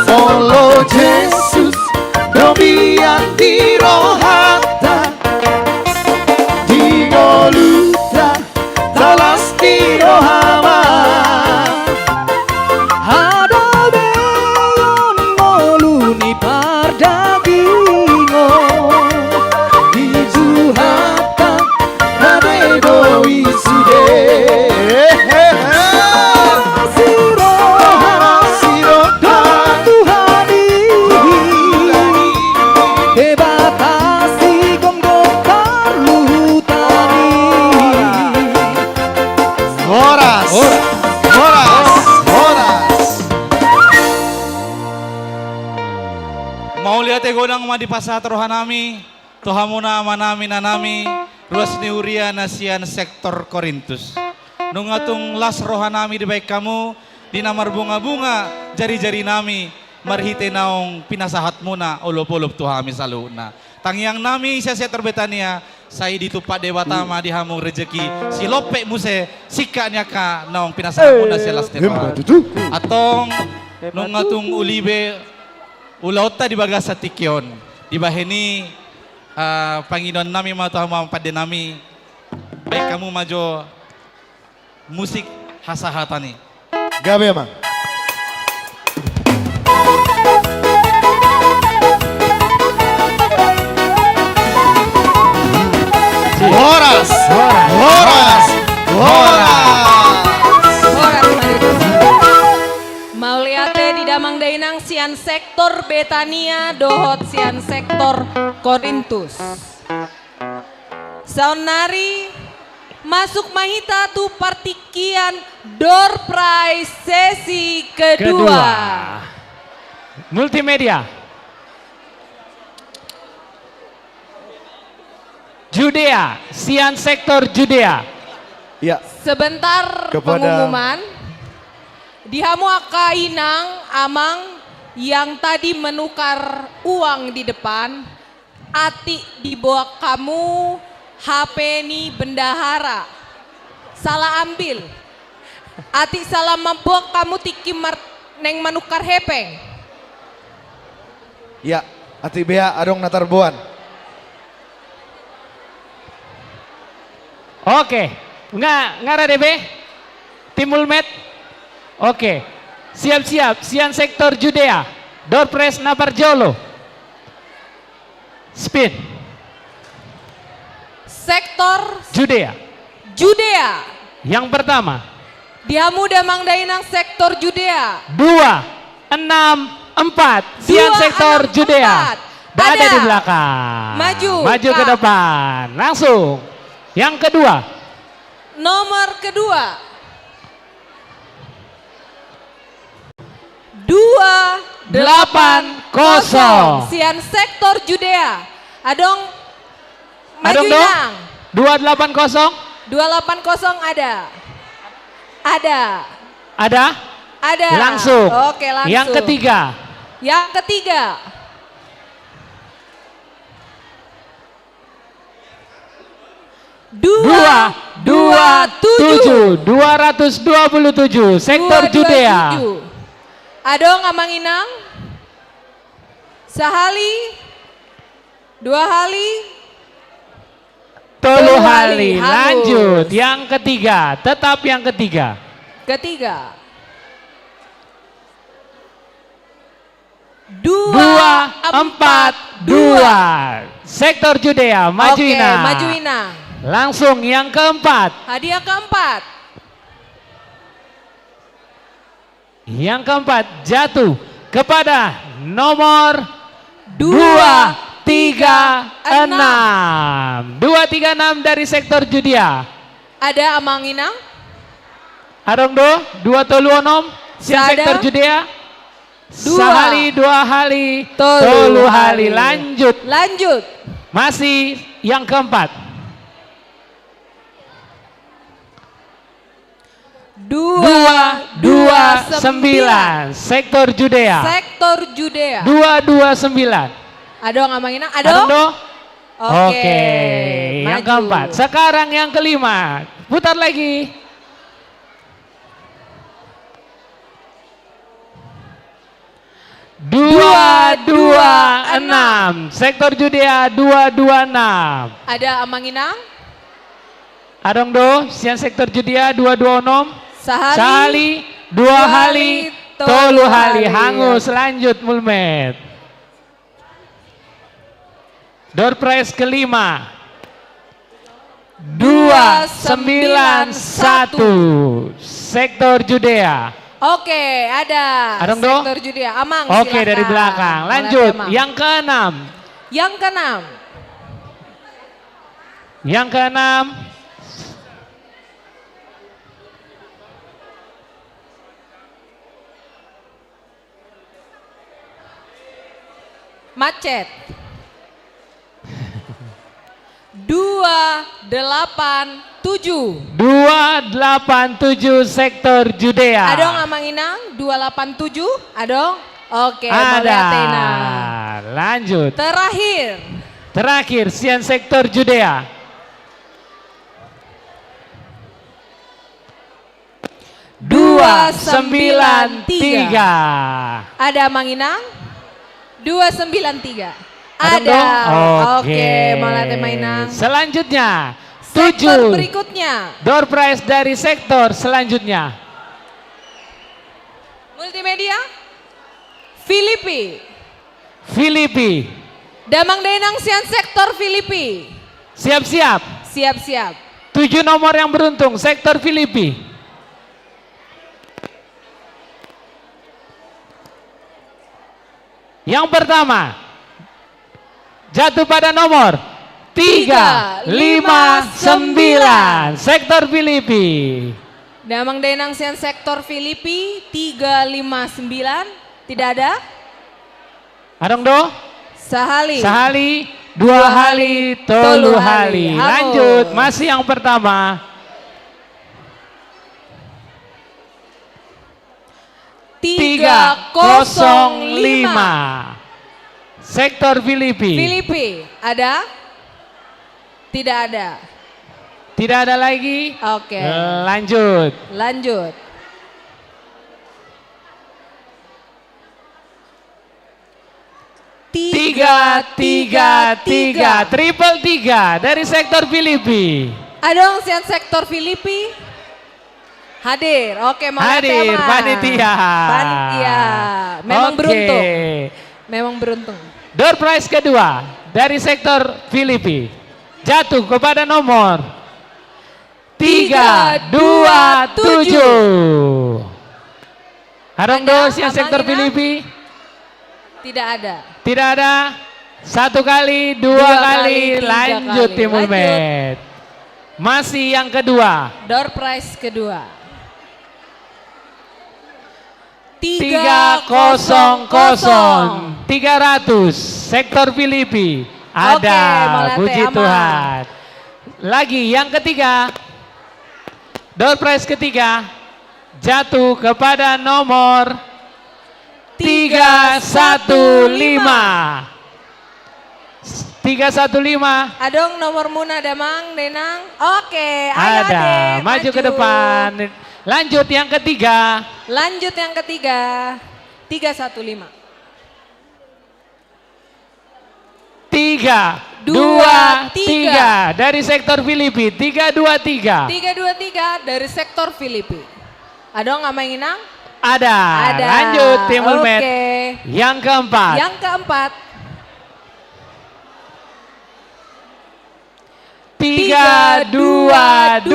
Solo Jesus Domianti rohata Digo luta Talasti rohama Ada beyon moluni pardagingo Dijuhata Ranedo isude Siro Siro Tuhani Debatasi gomgo karlutani Horas Horas Horas Mau lihat godang ma di pasat rohanami, tohamuna manami nanami, ruas niuria nasian sektor Korintus. Nungatung las rohanami di baik kamu, di namar bunga-bunga, jari-jari nami, marhite naong pinasahat muna, ulop-ulop tuhami saluna. Tangyang nami siya terbetania, saya ditupak dewatama di hamung rejeki, si lope muse, sikanya ka naong pinasahat muna siya las Atong nungatung ulibe, ulauta di bagas sa tikyon, di baheni Panginoon nami mga tuhama pada nami, baik kamu majo musik hasahatani. Gabi emang. Horas Horas Mauliate di Damang Dainang sian sektor Betania dohot sian sektor Korintus. Saunari masuk mahita tu partikian door prize sesi kedua. Multimedia. Judea, sian sektor Judea. Ya. Sebentar Kepada- pengumuman. Dihamu akainang amang yang tadi menukar uang di depan. Ati dibawa kamu HP ni bendahara. Salah ambil. Ati salah membawa kamu tiki neng menukar hepeng. Ya, ati bea adong natarbuan. Oke, ngara DB, Timul Med. Oke, siap-siap, sian sektor Judea, door press Naparjolo. Spin, Sektor Judea. Judea. Yang pertama, Dihamu Damang Dainang sektor Judea. 2, 6, 4, sian 2, sektor 6, Judea. 4. Ada di belakang. Maju, Maju ke Kak. depan, langsung. Yang kedua, Nomor kedua. 280 sian sektor Judea. Adong maju Adong dong. inang. 280. 280 ada. Ada. Ada? Ada. Langsung. Oke, langsung. Yang ketiga. Yang ketiga. Dua, 227 sektor Judea. Adong Amang Inang. Sahali. 2 hali. Tolu hali. halus. Lanjut. Yang ketiga. Tetap yang ketiga. Ketiga. 4-2. Sektor Judea, maju Oke, Ina. maju Ina. Langsung yang keempat. Hadiah keempat. Yang keempat jatuh kepada nomor 236. 236 dari sektor Judea. Ada Amang Inang? Arongdo 236 siang sektor Judea. Sahali 2 hali, tolu hali. Lanjut. Lanjut. Masih yang keempat. 229 sektor Judea. Sektor Judea. 229. Adong Amang Inang, Adong. Adong. Oke, yang keempat. Sekarang yang kelima. Putar lagi. 226 sektor Judea 226. Ada Amang Inang? Adong do, siang sektor Judea 226. Sahali 2 hali, tolu hali. Hangus, lanjut Mulmet. Door prize kelima 291 sektor Judea. Oke, ada Adong do? sektor Judea. Amang, Oke, silakan. dari belakang. Mulai Lanjut, Amang. yang keenam. Yang keenam. Yang keenam. Macet. 287. 287 sektor Judea. Adong Amang Inang 287. Adong. Oke, Ada. Tena. Lanjut. Terakhir sian sektor Judea. 293. Ada Amang Inang 293. Adong Ada. dong? Oke, Maulate Mainang. Selanjutnya Sektor 7. berikutnya. Door prize dari sektor selanjutnya. Multimedia. Filipi. Damang Denang sian sektor Filipi. Siap-siap. Siap-siap. 7 nomor yang beruntung sektor Filipi. Yang pertama jatuh pada nomor 359 sektor Filipi. Damang Denang sian sektor Filipi 359. Tidak ada? Adong do? Sahali. 2 hali, tolu hali. Lanjut, masih yang pertama. 305 sektor Filipi. Ada? Tidak ada. Tidak ada lagi? Oke. Lanjut. 333 triple 3 dari sektor Filipi. Adong sian sektor Filipi. Hadir. Oke, Hadir panitia. Memang Oke. beruntung. Memang beruntung. Door prize kedua dari sektor Filipi jatuh kepada nomor 327. Adong do siang sektor Filipi. Tidak ada. Tidak ada. 1 kali, 2 kali, 3 lanjut kali. Timur Med. Masih yang kedua. Door prize kedua. 300 sektor Filipi. Ada, Malate, puji aman. Tuhan. Lagi yang ketiga. Door prize ketiga jatuh kepada nomor 315. 315. Adong nomor Muna Damang Denang. Oke, ayo Ada, Ade, maju ke depan. Lanjut yang ketiga. 315. 323 dari sektor Filipi. 323. 323 dari sektor Filipi. Adong Amang Inang? Ada. Lanjut Timur Med. Oke. Yang keempat. Yang keempat. 3-2-2.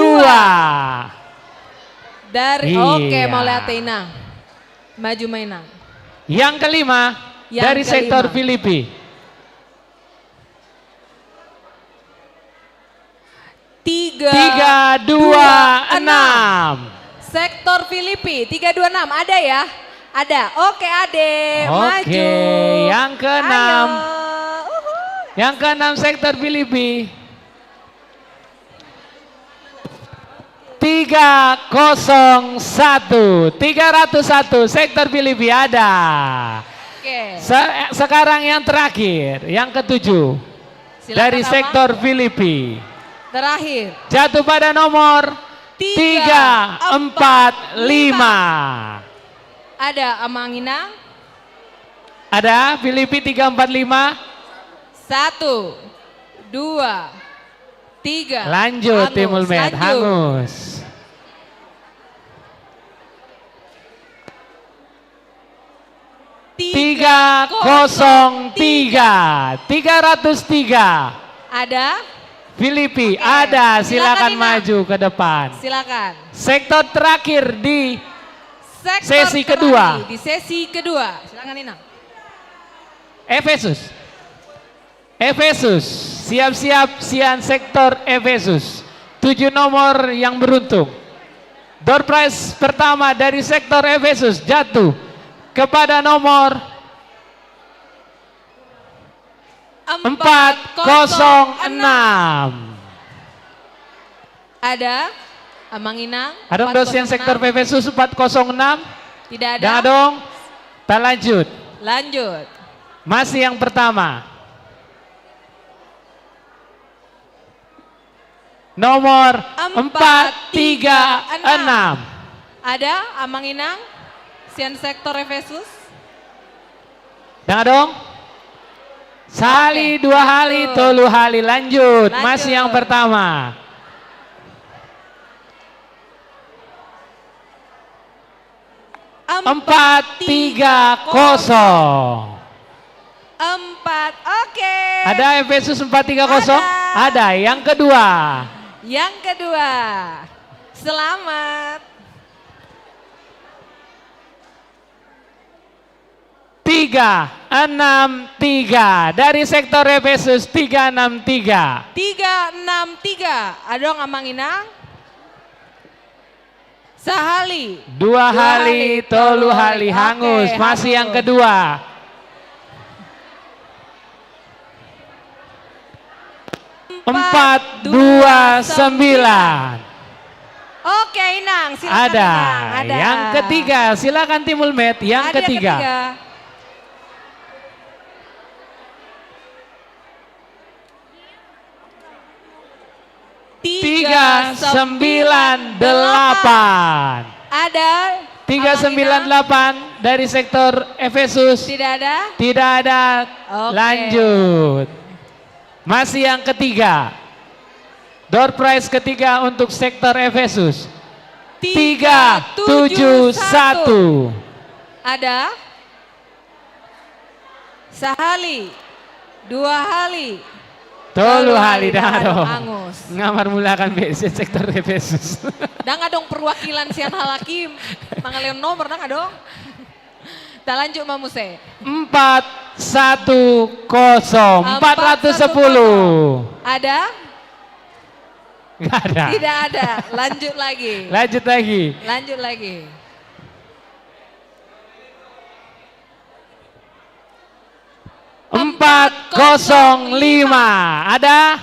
Dari Iya. oke, mau lihat Inang. Maju Mainang. Yang kelima Yang dari kelima. sektor Filipi. 3-2-6. Sektor Filipi 326 ada ya? Ada. Oke, Ade, maju. Oke, yang keenam. Ayo. Yang keenam sektor Filipi. 301 sektor Filipi ada. Oke. Sekarang yang terakhir, yang ketujuh. Silakan, Dari Amang. sektor Filipi. Terakhir. Jatuh pada nomor 345. Ada Amang Inang. Ada Filipi 345. 1, 2, 3. Lanjut Hangus, Timul Med, lanjut. hangus. Tiga 303. Ada? Filipi ada, silakan Inang. maju ke depan. Silakan. Sektor terakhir di Sektor Sesi terakhir kedua. Di sesi kedua. Silakan Inang. Efesus. Efesus, siap-siap Sian sektor Efesus. 7 nomor yang beruntung. Door prize pertama dari sektor Efesus jatuh kepada nomor 406. Ada? Amang Inang. Ada dosen 406. sektor Efesus 406? Tidak ada. Jangan dong. Kita lanjut. Lanjut. Masih yang pertama. Nomor 436. Ada Amang Inang? Sian sektor Efesus. Jangan dong. Sali, 2 kali, tolu kali. Lanjut. Masih yang pertama. Empat 430. 4. Oke. Ada Efesus 430? Ada. Yang kedua. Yang kedua. Selamat. 363 dari sektor Efesus 363. 363. Ada dong Amang Inang? Sahali. 2 kali, tolu kali, hangus. Oke, Masih yang hangus. kedua. 429. Oke Inang, silakan Ada. Inang. Ada. Yang ketiga, silakan Timul Med. Yang Ada ketiga. Tiga 398. Ada. 398 dari sektor Efesus. Tidak ada. Tidak ada. Oke. Lanjut. Masih yang ketiga. Door prize ketiga untuk sektor Efesus. 371. Ada. Sahali. 2 kali. Tolu hali dah dong. Angus. Ngamar mulakan BC sektor Efesus. Dah nggak dong perwakilan Sian Halakim. Mangaleon nomor dah nggak dong. Kita lanjut Mamuse. 410. 410. Ada? Nggak ada. Tidak ada. Lanjut lagi. Lanjut lagi. Lanjut lagi. Empat 405. Ada?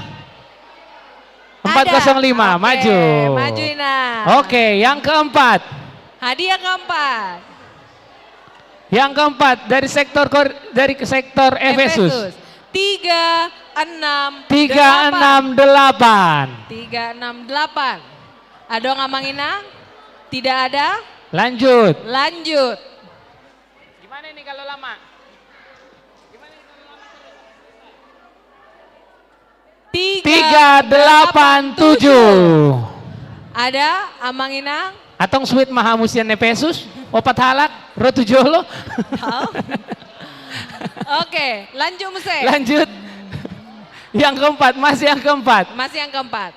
405. Maju. Maju Inang. Oke, yang keempat. Hadiah keempat. Yang keempat dari sektor Efesus. 368. 368. 368. Ada Amang Inang? Tidak ada? Lanjut. Lanjut. Gimana ini kalau lama? 387. Ada Amang Inang? Atong sweet mahamusian Efesus? Opat halak? Rotujuh lo? Oke, lanjut Muse. Lanjut. Yang keempat, masih yang keempat. Masih yang keempat.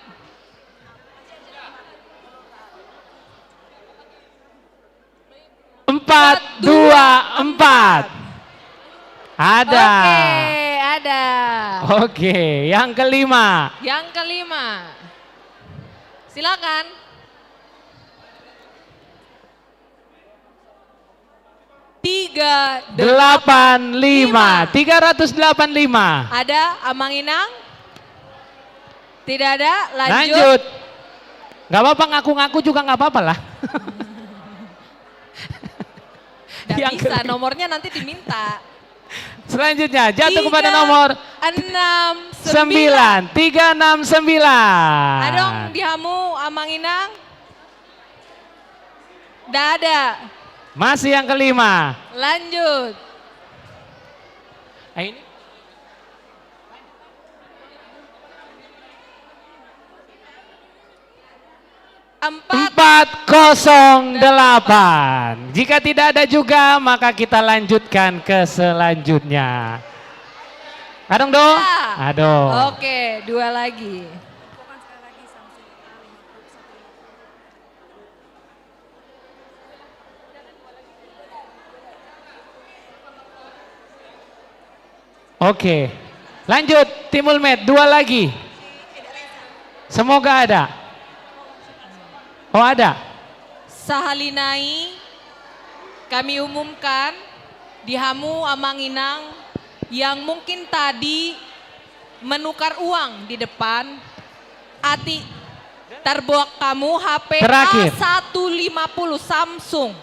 Empat, dua, empat. Ada. Oke, ada. Oke, yang kelima. Yang kelima. Silakan. Tiga, 85. 385. Ada Amang Inang? Tidak ada, Lanjut. Gak apa-apa, ngaku-ngaku juga gak apa-apa lah. Tidak bisa, nomornya nanti diminta. Selanjutnya, jatuh kepada nomor 69. 369. Adong dihamu Amang Inang? Tidak ada. Masih yang kelima. Lanjut. Ini. Empat 408. Jika tidak ada juga, maka kita lanjutkan ke selanjutnya. Adong dong. Aduh. Oke, dua lagi. Oke, lanjut Timul Med, dua lagi. Semoga ada. Oh ada. Sahalinai kami umumkan dihamu Amang Inang yang mungkin tadi menukar uang di depan. Ati terbuak kamu HP Terakhir. A150 Samsung.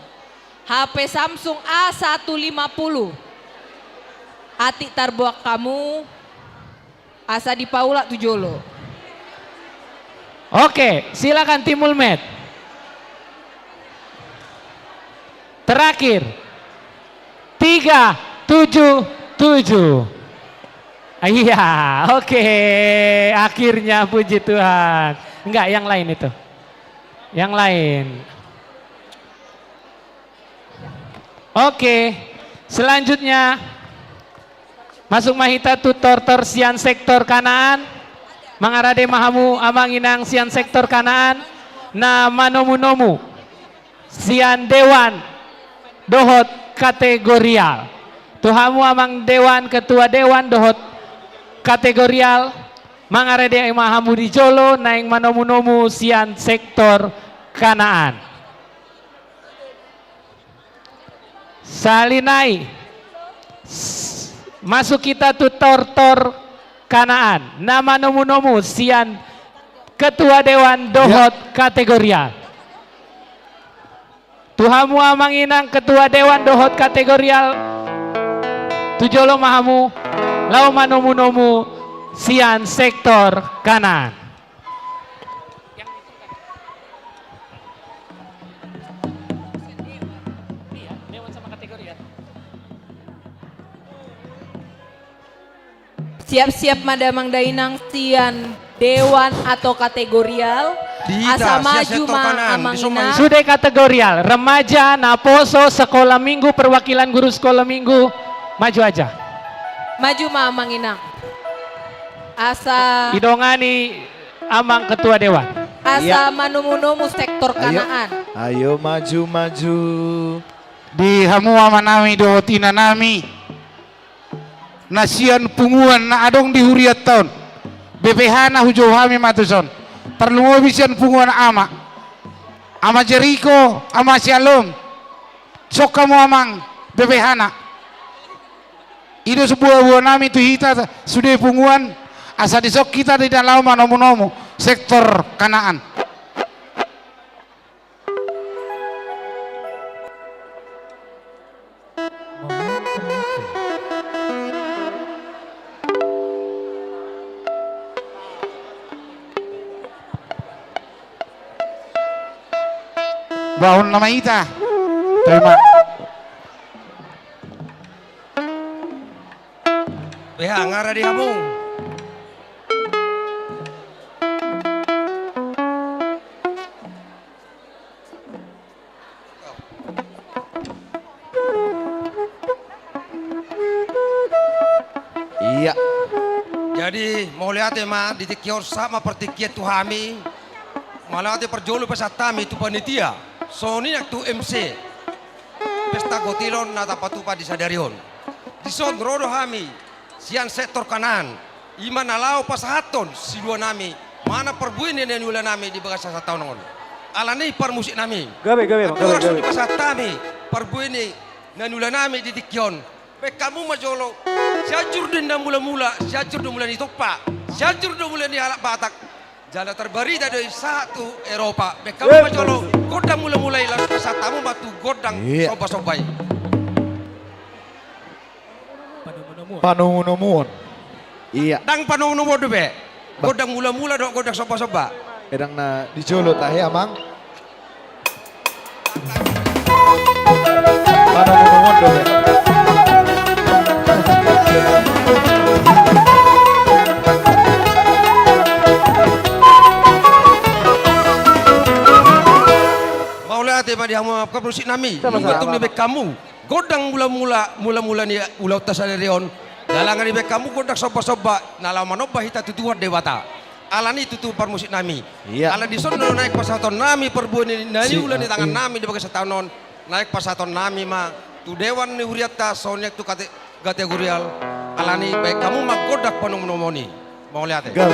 HP Samsung A150. Ati terbuak kamu asa di Paula Tujolo. Oke, silakan Timul Med. Terakhir 377. Iya, oke. Akhirnya puji Tuhan. Enggak, yang lain itu. Yang lain. Oke, selanjutnya masuk mahita tutor sian sektor Kanaan. Mangarade mahamu amanginang sian sektor Kanaan. Na manomu-nomu sian dewan dohot kategorial. Tuhamu amang dewan ketua dewan dohot kategorial. Mangarade mahamu di Jolo naing manomu-nomu sian sektor Kanaan. Salinai masuk kita tutor Kanaan. Nama nomu-nomu sian ketua dewan dohot kategorial. Tuhamu amang inang ketua dewan dohot kategorial. Tujolo mahamu lau manomu-nomu sian sektor Kanaan. Siap-siap Madamang Dainang sian dewan atau kategorial. Asa maju Amang Inang. Sudah kategorial, remaja, naposo, sekolah minggu, perwakilan guru sekolah minggu, maju aja. Maju Amang Inang. Asa idongani amang ketua dewan. Asa manumu-nomu sektor Kanaan. Ayo maju-maju. Di hamu amanami dohotina nami. Nasian punguan na adong di huriat tahun. BPH na hujau hami matuson. Terlungo bisian punguan ama. Ama Jericho, ama Shalom. Sok kamu amang BPH na. Itu sebuah buah nami tu hita sudah punguan. Asa disok kita tidak lama nomu-nomu sektor Kanaan. Bahun nama ita. Terima. Ya, ngara di hamung. Iya. Jadi mau lihat ma di tikior sama pertikiat tu hami malah ate perjolo pesatami tu panitia. So ni nak tu MC pesta gotilon na tapatupa di sadarion. Di son rodo hami sian sektor kanan iman alau pasahaton si dua nami mana perbuin yang nula nami di bagas satu tahun on. Alani permusik nami. Gabe. Di pasatami perbuin yang nula nami di tikion. Baik kamu majolo, siajur denda mula-mula, siajur denda mula di Topa, siajur denda mula di Halak Batak. Jalan terbari dari satu Eropa. Baik kamu majolo, godang mula-mula ilas pesatamu batu godang soba-sobai. Panunumuon. Iya. Dang panunumuon be. Godang mula-mula dok godang soba-soba. Edang na di Jolo tahe amang. Panunumuon do be. Tema dia maafkan musik nami. Betul di bek kamu. Godang mula-mula ni ulau tasaderion. Dalangan di bek kamu godang soba-soba. Nalaman obah hita tutuan dewata. Alani tutu par musik nami. Iya. Ala di sono naik pasaton nami perbuan ini. Nani ulan di tangan nami di bagai setahunon. Naik pasaton nami ma. Tu dewan ni huriata soalnya tu kategorial. Alani baik kamu ma godak penomoni. Mau lihat ya.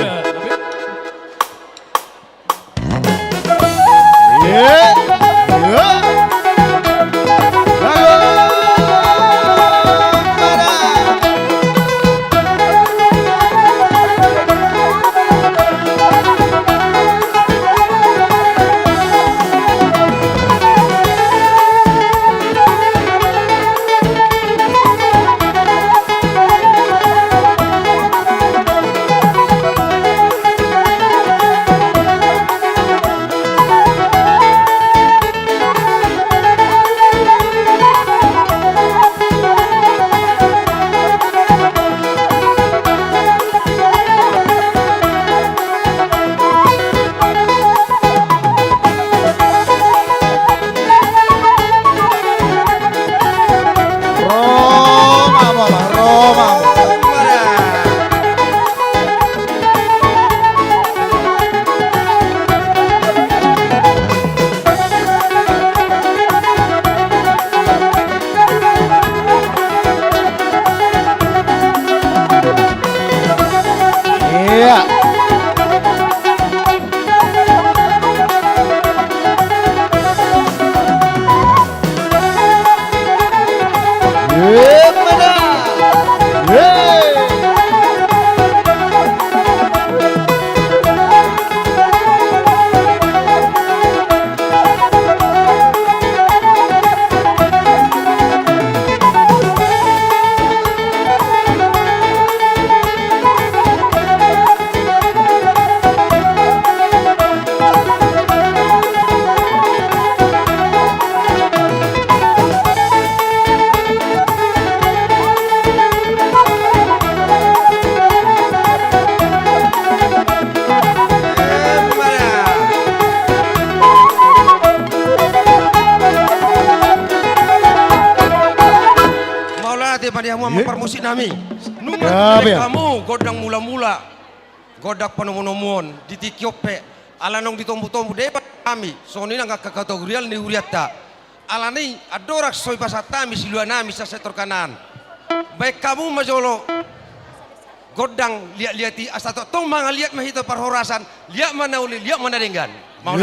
Permusik nami. Numar kamu godang mula-mula. Godak penomonomon di tikiope. Alanong ditombu-tombu debat kami. So ini nggak kategorial ni huriata. Alani adorak soy pasatami siluan nami sa sektor kanan. Baik kamu majolo godang lihat-lihati asal tong mga lihat mahito parhorasan. Lihat mana uli, lihat mana dengan. Mau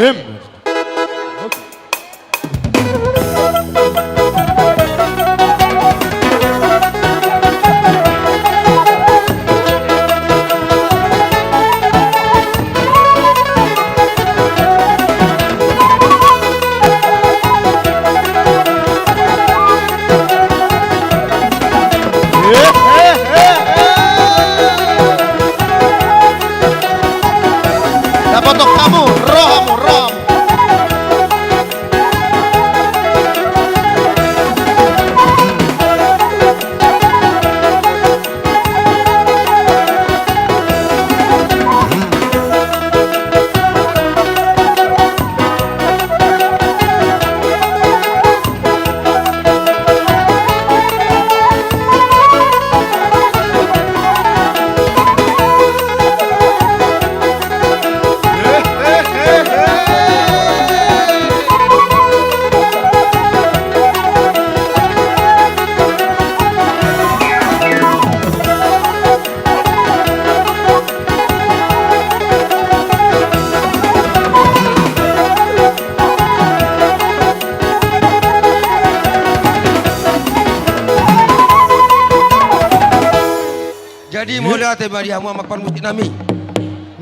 Jadi mulai ate bari hamu amak parmusi nami.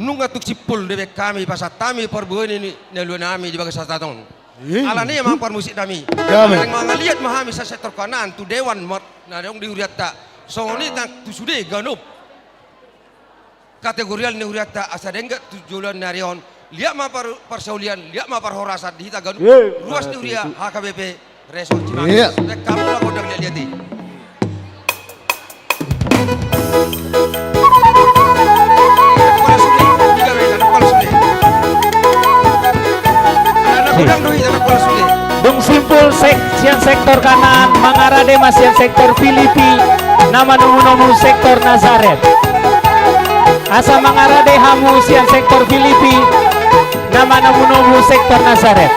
Nunga tuk sipul debek kami pasat kami perbuan ini nelu nami di bagas satatong. Alani amak parmusi nami. Yang mangaliat mahami sa sektor kanan tu dewan na dong di Huriatta. So ni tak tu sudah ganup. Kategorial ni Huriatta asa dengga tujuan narion. Lihat ma persaulian, lihat ma perhorasan di kita ganup. Ruas ni Huria HKBP Resor Cimanggis. Kamu lah kodang lihat ni. Dung simpul sian sektor kanan Mangarade masian sektor Filipi nama nomu sektor Nazaret asa Mangarade hamu sian sektor Filipi nama nomu sektor Nazaret.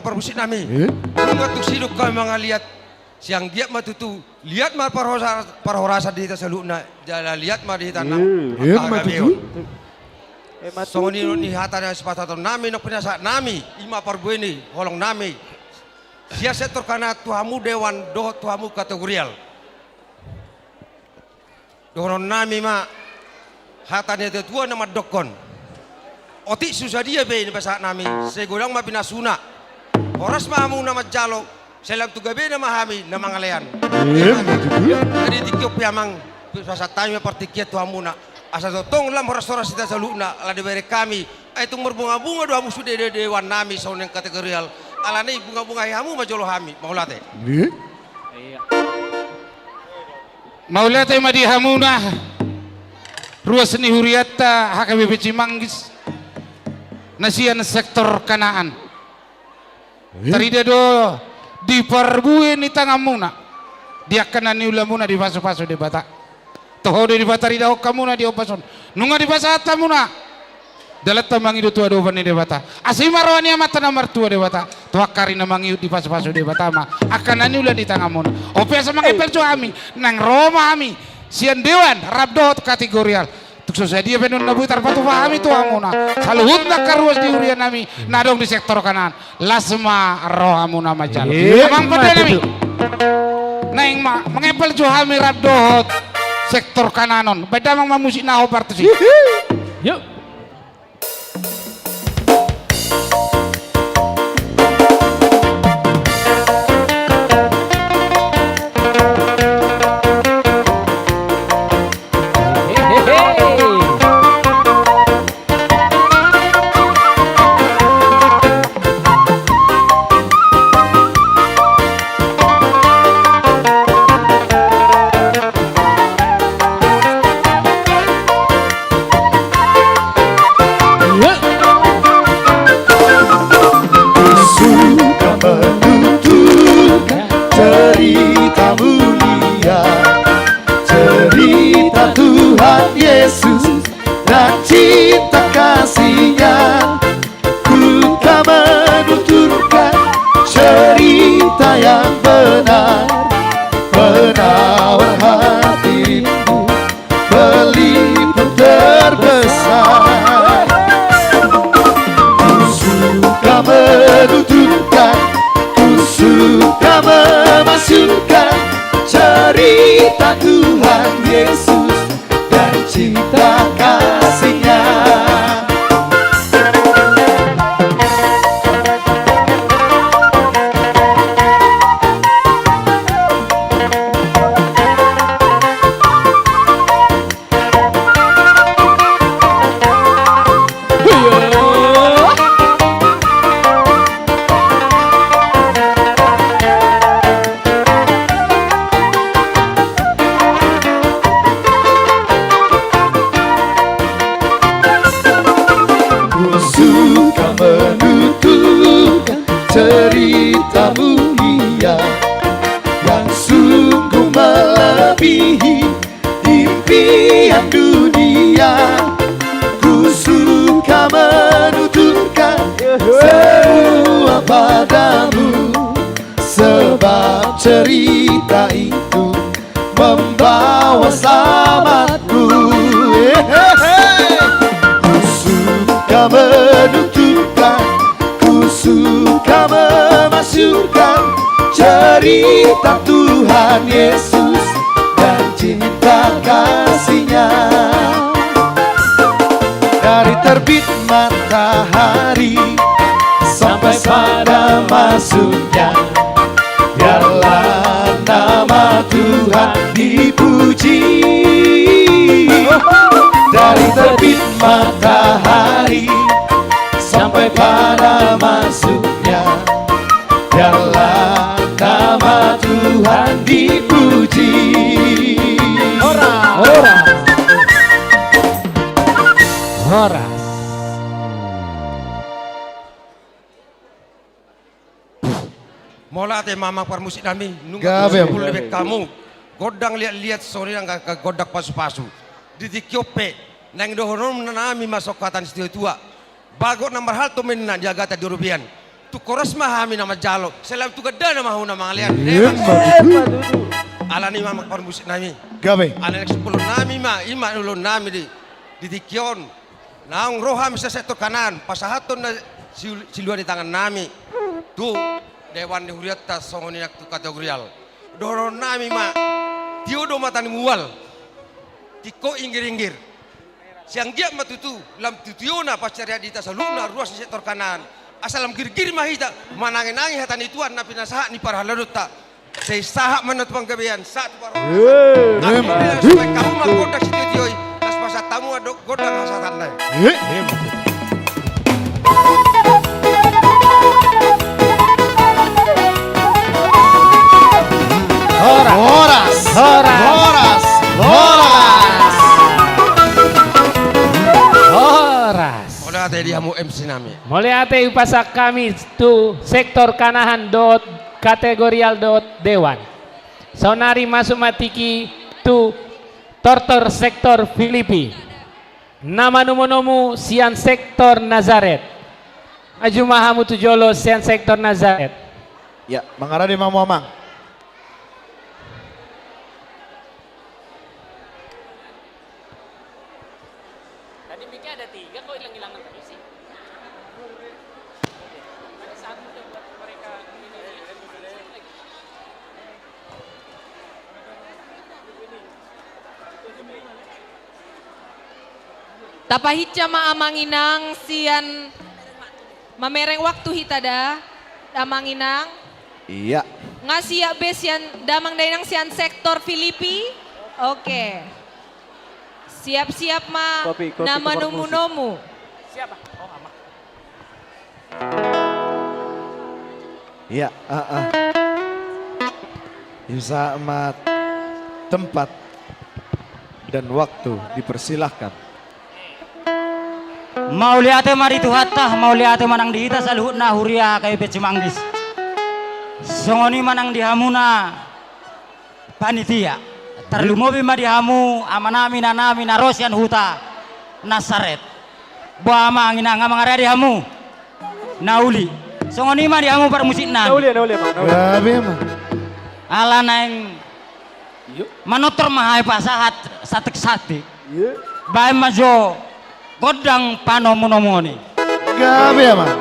Permusik nami, nunga tuk siduk kami mangaliat siang giat matutu lihat ma parhorasa di tasaluna jala lihat ma di tanah agabeo. Songoni ni hatana sepatatan nami nok penasa nami ima parbueni holong nami. Sia sektor kana tuhamu dewan doh tuhamu kategorial. Doron nami ma hatanya tetua nama dokon. Otik susah dia be ini bahasa nami. Segodang ma pinasuna. Horas mahamu nama jalo, selang tugabe nama hami nama ngalean. Jadi tikiop yamang pasat tayo partikiat tuhamuna. Asa totong lam horas-horas kita saluna ala diberi kami. Itu berbunga-bunga doa musuh de dewan nami soal yang kategorial. Ala nih bunga-bunga hamu majolo hami maulate. Maulate madi hamuna. Ruas ni Huriatta HKBP Cimanggis. Nasian sektor kanaan. Tarida do di perbuin ni tangamuna dia kena ni ulamuna di paso-paso di bata toho di bata rida okamuna di opason nunga di pasata muna dalat tamangi do tua do bani di bata asima rawani amata nomor tua di bata tua kari namangi di paso-paso di bata ma akan ni ulah di tangamuna opia sama ngepel ami nang Roma ami sian dewan rabdot kategorial sukses dia penun nabu tarpatu pahami tu amuna saluhut nak karuas di urian nami nadong di sektor kanan lasma rohamuna macal amang pada nami naing ma mengepel johami rabdot sektor kananon beda mang mamusik naho partusi yuk cerita Tuhan Yesus dan cinta cerita itu membawa selamatku. Ku suka menunjukkan, ku suka memasukkan cerita Tuhan Yesus dan cinta kasih-Nya. Dari terbit matahari sampai pada masuknya, biarlah nama Tuhan dipuji. Dari terbit matahari sampai pada masuknya, biarlah nama Tuhan dipuji. Ora. Mola te mama parmusik nami Gabe. nunggu lebih kamu godang lihat-lihat sore yang ke godak pasu-pasu di tikyope nang dohonom nami masuk katan setio tua bagot nomor hal to menna jaga ta dirubian tu koras mahami nama jalo selam tu gada nama huna mangalian ala ni mama parmusik nami Gabe. ala nek 10 nami ima ulun nami di tikyon naung roham sa sektor kanan pasahaton na siluan di tangan nami tu Dewan di Huriatta songoni nak tu kategorial. Doron nami ma tiodo matani mual. Tiko inggir-inggir. Siang dia matutu lam tutiona pacaria di tasaluna ruas di sektor kanan. Asalam gir-gir mahita manangin-nangin hatani tuan na pinasaha ni para haladota. Say sahak manat panggabean saat para. Alhamdulillah supaya kamu manggoda sitioi. Nas pasat tamu adok goda hasatan lai. Horas. Mola ate diamu MC nami. Mulai ate upasak kami tu sektor kanahan dot kategorial dot dewan. Sonari masuk matiki tu tortor sektor Filipi. Nama nomu sian sektor Nazaret. Ajumahamu tu jolo sian sektor Nazaret. Ya, mengarah di Mamang. Tadi mikir ada 3 kok hilang-hilangan tadi sih. Ada 1 yang buat mereka ini. Tapahitja maamanginang sian mamereng waktu hitada damanginang. Iya. Ngasih bes sian damang dainang sian sektor Filipi. Oke. Siap-siap ma Kopi, nama tukar nomu-nomu. Siapa? Oh, Mama. Iya, Bisa amat tempat dan waktu dipersilahkan. Mau lihat mari tuhatta, mau lihat manang dihita saluhna huria kayu Pecimanggis. Songoni manang dihamuna panitia. Terlumobi madihamu amanami nanami narosian huta Nasaret. Buama angina ngamangare dihamu. Nauli. Songoni madihamu permusikna. Nauli Bang. Gabe mah. Ala naing manotor mahai pasahat satek sakti. Bae majo godang panomunomoni. Gabe mah.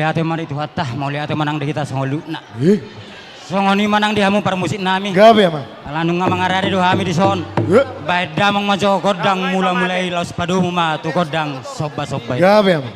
lihat mari Tuhan tah mau lihat manang di kita songoluna. Songoni manang di hamu permusik nami. Gabe ama. Alanung nga mga rari do hami di son. Baik damang majo godang mula-mulai laos padumu ma tu godang soba-sobay. Gabe ama.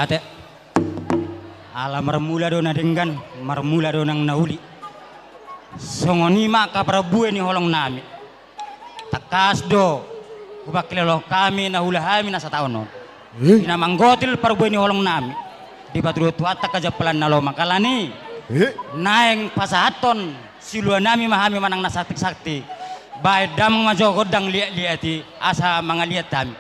Ate ala marmula do na denggan marmula do nang nauli songoni maka prabu ni holong nami takas do kubakilalo kami na hulahami na sa taon no ina manggotil prabu ni holong nami di patru tuata kajapalan nalo makalani naeng pasahaton silua nami mahami manang nasakti sakti bae dam ngajo godang liati asa mangaliat kami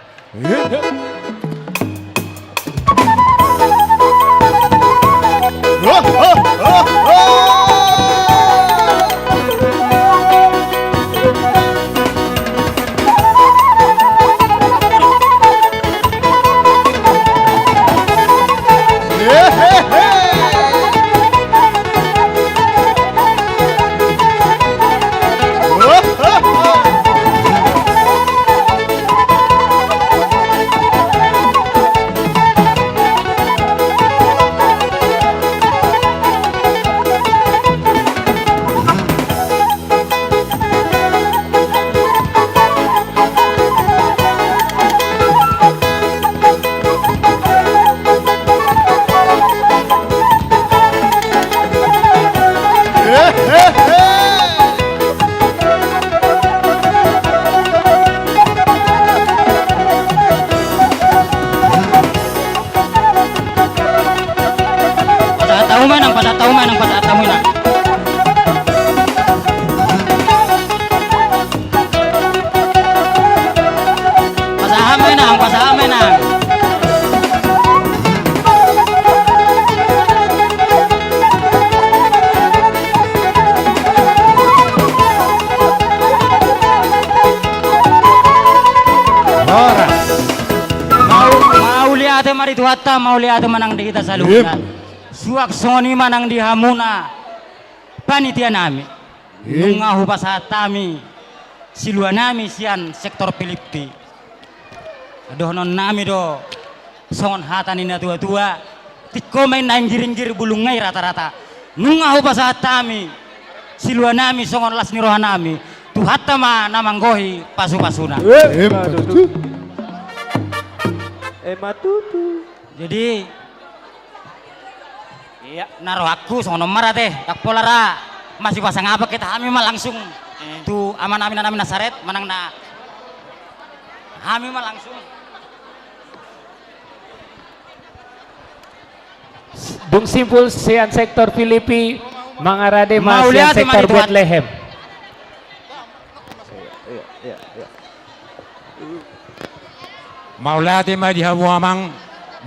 mari tuata mau lihat manang di kita saluna suak soni manang di hamuna panitia nami nungahu pasatami silua nami sian sektor Filipi aduh non nami do songon hatan ina tua-tua tiko main naing giring-gir bulungai rata-rata nungahu pasatami silua nami songon las niroha nami tuhata ma namanggohi pasu-pasuna matutu. Jadi iya naruh aku sama nomor teh tak polara masih pasang apa kita kami mah langsung tu aman amin nasaret manang na kami mah langsung Bung Simpul sian sektor Filipi mangarade mas sian sektor Bethlehem. Maulati ma dihamu amang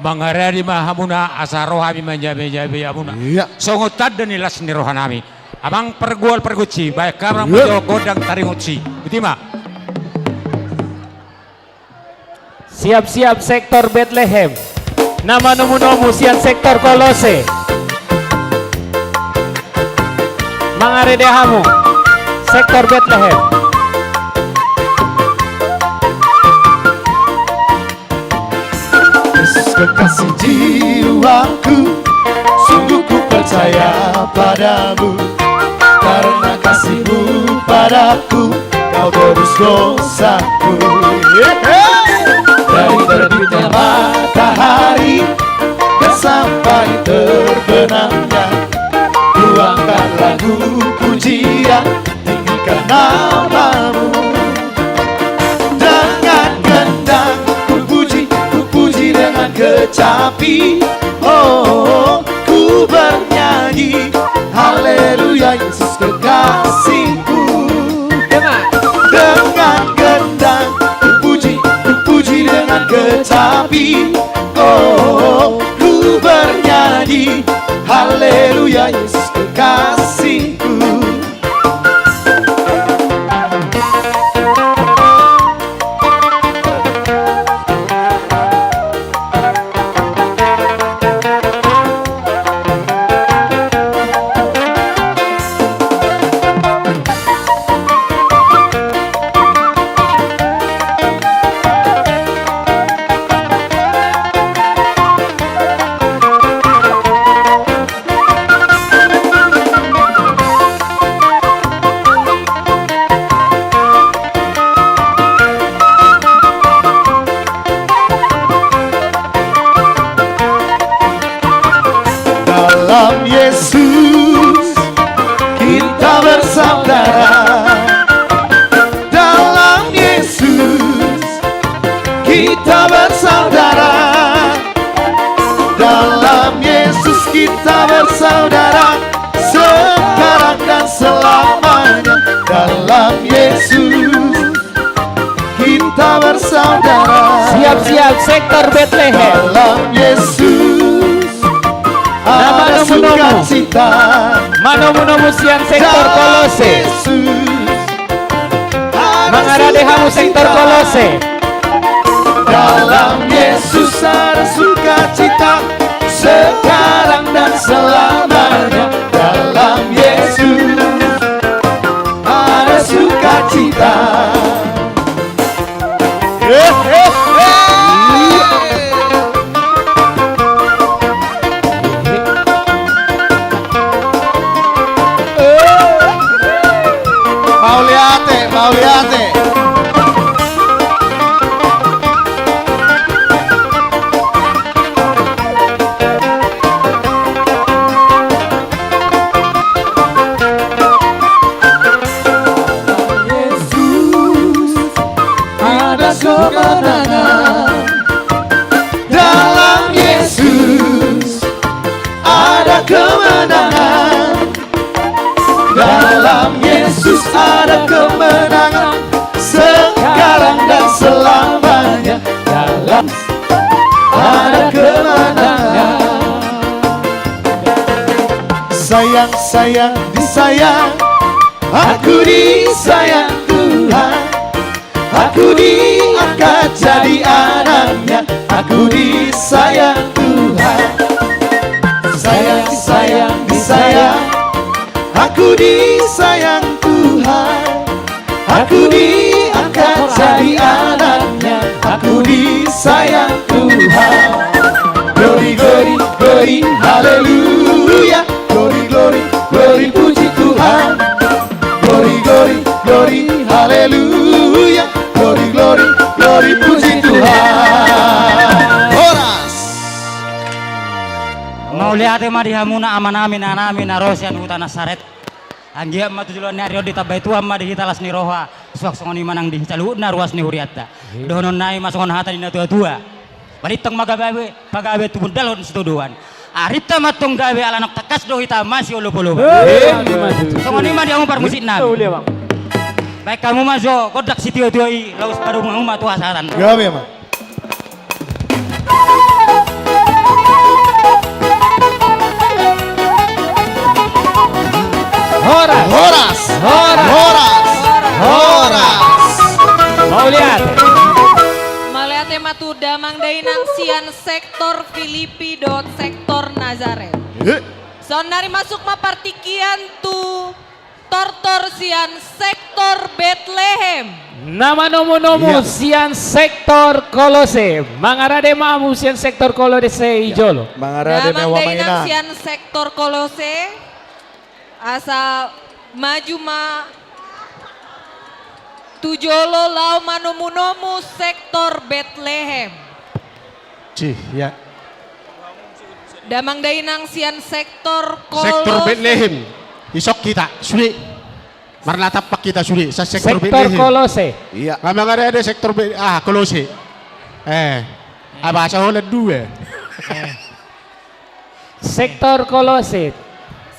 mangaradi ma hamuna asaro hami manjabe-jabe amuna. Songotad dan ilas ni rohanami. Amang pergual perguci baik kamang mojo godang taringutsi. Betima. Siap-siap sektor Bethlehem. Nama nomu sian sektor Kolose. Mangarede hamu sektor Bethlehem. Kekasih jiwaku, sungguh ku percaya padamu, karena kasihmu padaku, kau tebus dosaku. Dari terbitnya matahari dan sampai terbenamnya, ku angkat lagu pujian, tinggikan namamu. Dengan gendang dengan kecapi, oh ku bernyanyi haleluya Yesus kekasihku. Dengan gendang ku puji dengan kecapi, oh ku bernyanyi haleluya Yesus kekasihku. bersaudara sekarang dan selamanya dalam Yesus. Kita bersaudara. Siap-siap sektor Bethlehem. Dalam Yesus ada sukacita. Manomu sian sektor Kolose. Mengarade hamu sektor Kolose. Dalam Yesus ada sukacita sekarang dan selamanya. Dalam Yesus ada sukacita. Mauliate. Kemenangan dalam Yesus ada kemenangan. Dalam Yesus ada kemenangan sekarang dan selamanya. Dalam ada kemenangan. Sayang disayang, aku disayang Tuhan. Aku diangkat jadi anaknya, aku disayang Tuhan. Disayang, aku disayang Tuhan. Aku diangkat jadi anaknya, aku disayang Tuhan. Glory, glory, glory, haleluya. Glory, glory, glory, puji Tuhan. Glory, glory, glory, haleluya. Glory, glory, glory, puji Tuhan. Horas. Mau lihat ma dihamuna amanami nanami narosian hutan Nasaret. Anggia ma tujuan nario di tabai tua ma di hitalas ni roha. Suak songoni manang di calu na ruas ni huriata. Donon nai masongon hata di tua. Balitong magabe pagabe tubun dalon setuduan. Arita matong gawe ala nok takas do hita masih olo-olo. Songoni ma dia umpar musik na. Baik kamu mazo kodak sitio-tioi laus baru mengumah tua saran. Gawe mah. Horas. Mau lihat. Maliate matuda mangdainang sian sektor Filipi dot sektor Nazaret. Sonari masuk mapartikian tu tortor sian sektor Bethlehem. Nama nomu sian sektor Kolose. Mangarade mamu sian sektor Kolose ijolo. Mangarade mewah mainan. Sian sektor Kolose. Asa maju ma tujolo lau manomu sektor Bethlehem. Cih, ya. Damang dainang sian sektor Kolose. Sektor Bethlehem. Isok kita, suri. Marnatapak kita suri sa sektor Sektor Bethlehem. Kolose. Iya. Memang ada sektor Kolose. Bahasa Holland dua. Sektor Kolose.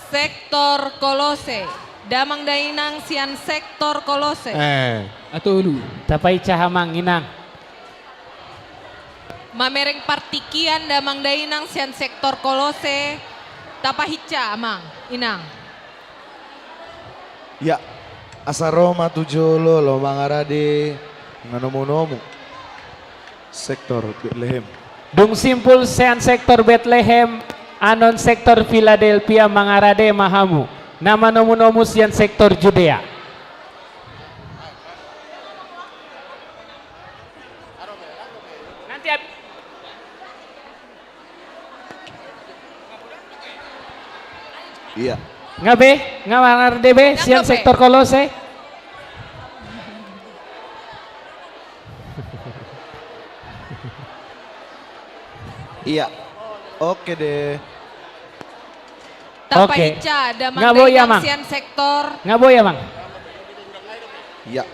Sektor Kolose. Damang dainang sian sektor Kolose. Atau ulu. Tapai cahamang inang. Mamereng partikian damang dainang sian sektor Kolose. Tapahica amang inang. Ya, asaroma tujolo lo mangarade nganomu-nomu sektor Bethlehem. Dung simpul sean sektor Bethlehem anon sektor Philadelphia mangarade mahamu. Nama nomu sian sektor Judea. Nanti Iya. ngabe ngamarade be sian sektor Kolose. Iya. Oke deh. Tapaica damang Ngaboy ya, dainang Mang. sian sektor. Ngaboy ya, Mang. Iya.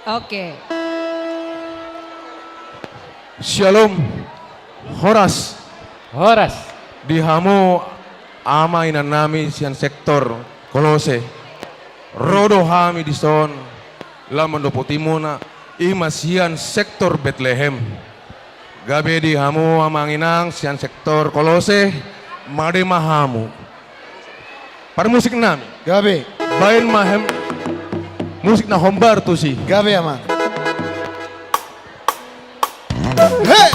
Oke. Shalom. Horas. Horas. Di hamu ama ina nami sian sektor Kolose. Rodo hami di son laman do potimona ima sian sektor Bethlehem. Gabe di hamu amanginang sian sektor Kolose made mahamu. Para musik nami. Gabe. Bain mahem musik na hombar tu si. Gabe amang. Hey!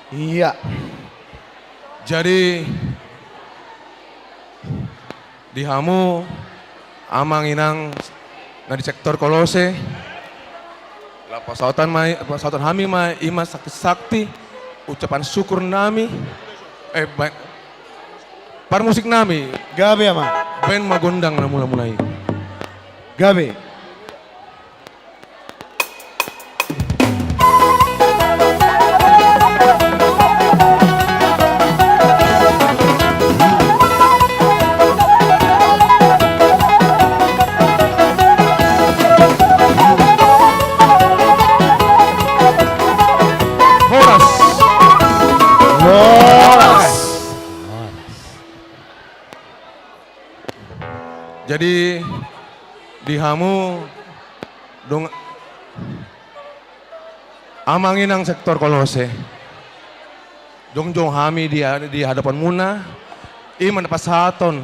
Iya. Jadi di hamu amanginang na di sektor Kolose la pasautan hami ma ima sakti ucapan syukur nami par musik nami Gabe amang. ben magundang na mula-mulai. Gabe. Jadi di hamu dong amanginang sektor Kolose dong hami di hadapan muna iman pasaton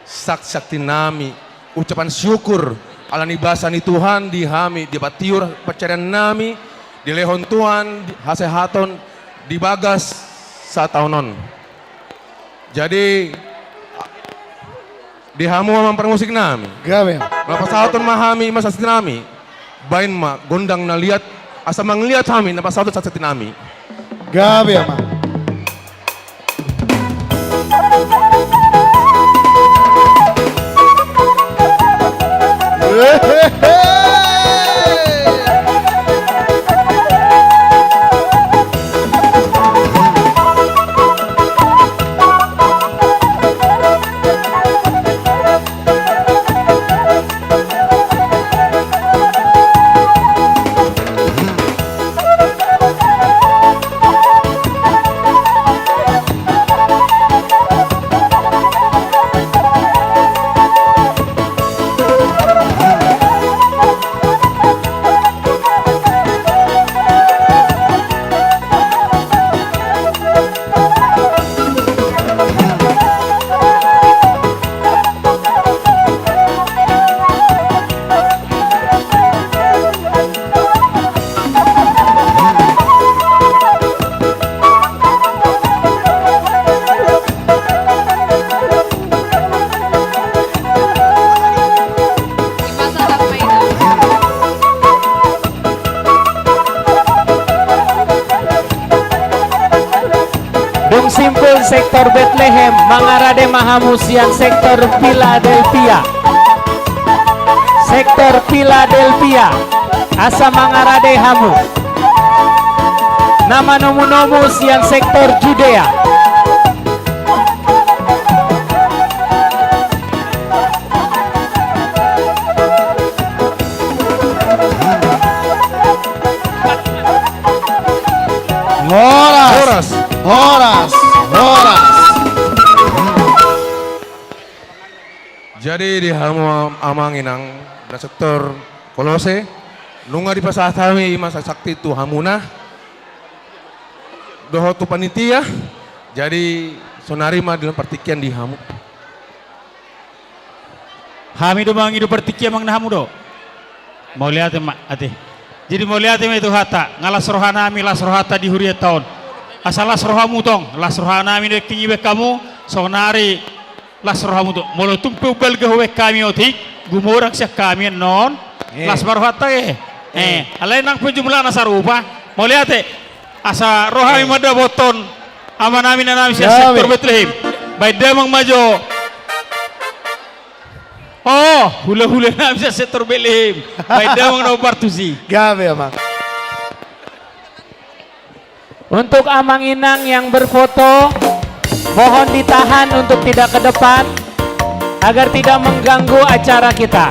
sakti nami ucapan syukur ala nibasan ni Tuhan di hami di patiur pacarian nami di lehon Tuhan hasehaton di bagas sataunon. Jadi di hamu amang permusik nami. Gabe. Napasauton mahami masasati nami. Bain ma gondang na liat asa mangliat hami napasauton sasati nami. Gabe amang. Kumpul sektor Bethlehem, mangarade mahamusian sektor Philadelphia. Sektor Philadelphia, asa mangarade hamu. Nama nomu-nomu sian sektor Judea. Horas. Jadi di hamu amang inang da sektor Kolose nunga di pasatami masa sakti tu hamuna doho tu panitia jadi sonarima dalam pertikian di hamu. Hami do mangi do pertikian mang nahamu do. Mau lihat mak ate. Jadi mau lihat itu hata ngalas rohana mi las rohata di huriat tahun. Asal las rohamu tong, las rohana mi dek kingi kamu sonari las rohamu to. Molo tumpu bel gawe kami otik, gumorak sia kami non. Las rohata alai nang penjumlah nasarupa. Mau lihat asa rohami mada boton amanami nanami sia sektor Bethlehem. Baik demang majo. Oh, hula-hula na bisa sektor Bethlehem. Baik damang na partusi. Gabe amang. Untuk amang inang yang berfoto, mohon ditahan untuk tidak ke depan agar tidak mengganggu acara kita.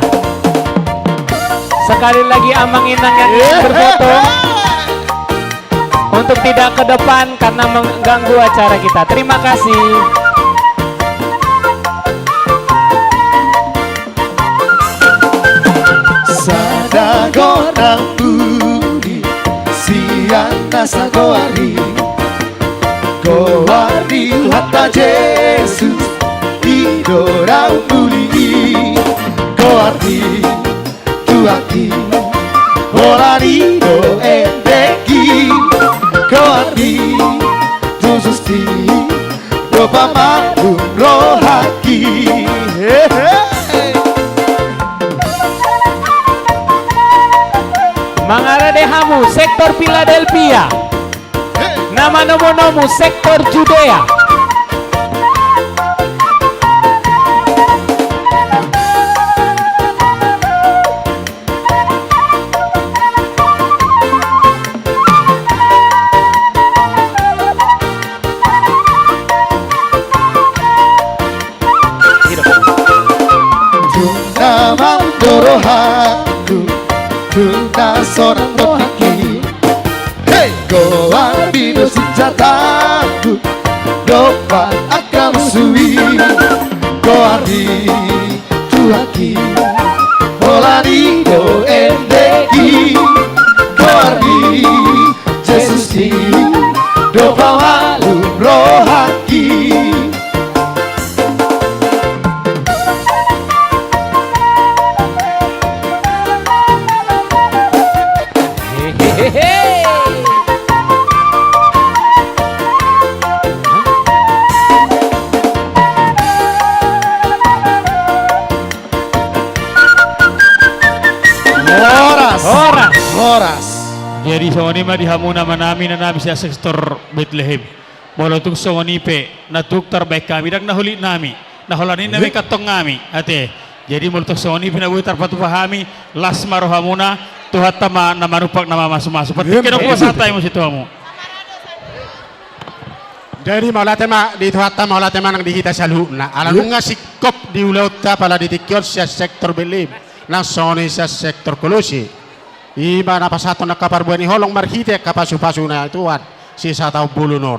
Sekali lagi amang inang yang berfoto untuk tidak ke depan karena mengganggu acara kita. Terima kasih. Sadagorang budi siang nasa goari hatta Jesus idorau buli goari tuaki horari do endeki goari tu susti do pamadu rohaki Mangarade hamu sektor Philadelphia. Nama nomu-nomu sektor Judea. Nama dorohaku Tuna seorang rohaki Hey, goa bino senjataku Dopat akan suwi Goa di tuaki Olari do endeki Goa di Jesus di Dopa walu rohaki Horas. Jadi songoni mah dihamu nama nami na nami sa sektor Bethlehem. Molotung songoni pe natuk terbaik kami dak nahuli nami. Naholani nami katong ngami ate. Jadi molotung songoni pe nabuhi tarpatu pahami las marohamuna tuhat tama nama rupak nama masuk-masuk. Pati kena puasa tayo mo situ hamu. Jadi maula tema di tuhatta maula tema nang dihita salhuna. Alalunga sikop di ulauta pala ditikyon sa sektor Bethlehem. Nang songoni sa sektor Kolose. Iba na pasato na kaparbuan ni holong marhite kapasu-pasu na ituan si sataw bulunon.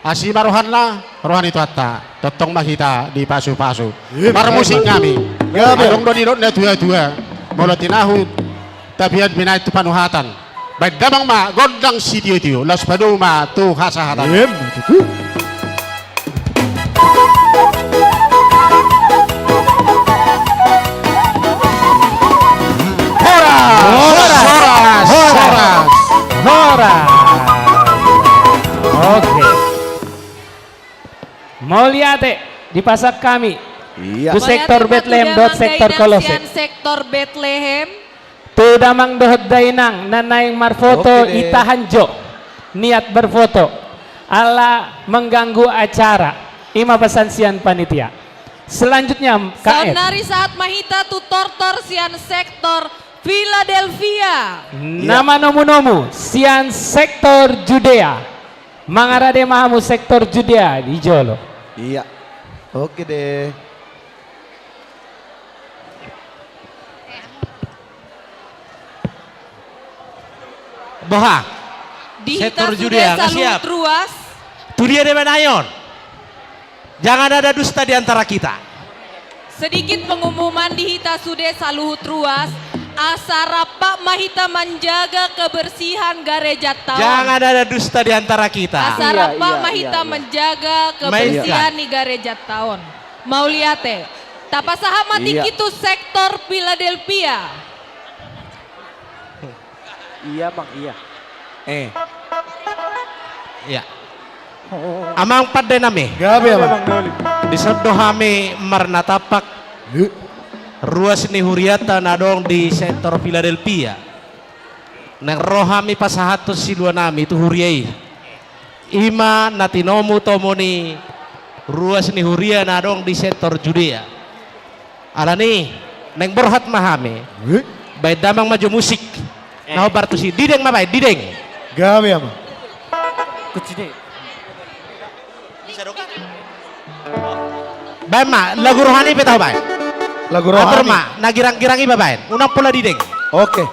Asi marohan na rohan itu atta totong mahita di pasu-pasu. Para musik kami. Adong do nilot na dua-dua. Molo tinahud tabiad binay tu panuhatan. Baik damang ma gondang sitio itu las paduma tu hasahatan. Horas. Oke. Mau lihat di pasar kami. Iya. Di sektor Bethlehem dot sektor Kolose. Sektor Bethlehem. Tu damang dohot dainang nanaing marfoto itahanjo. Niat berfoto. ala mengganggu acara. Ima pesan sian panitia. Selanjutnya KF. Saudari saat mahita tutortor sian sektor Philadelphia. Nama nomu-nomu sian sektor Judea. Mangarade mahamu sektor Judea di Jolo. Iya. Oke deh. Boha. Dihita Sektor sudah Judea, nggak siap. salut ruas. Tu dia de Benayon. Jangan ada dusta di antara kita. Sedikit pengumuman dihita sudah saluhut ruas. Asara Pak Mahita menjaga kebersihan gereja tahun. Jangan ada dusta di antara kita. Asara Pak Mahita menjaga kebersihan di gereja tahun. Mau lihat tapasaha mati kitu sektor Philadelphia. Iya bang, iya. Ya. Amang pada nami. Gabi amang. Di Dohame Marnatapak. Ruas ni Huriata nadong di sektor Philadelphia. Nang rohami pasahatos si dua nami itu Huriai. Ima natinomu tomoni ruas ni Huria nadong di sektor Judea. Alani neng berhat mahame. Baik damang maju musik. Nah bartu si dideng mabay dideng. Gabi amang. Kucine. Baik ma lagu rohani petah baik. Lagu rohani. Ma nagirang-girangi babaen. Unang pula dideng. Oke.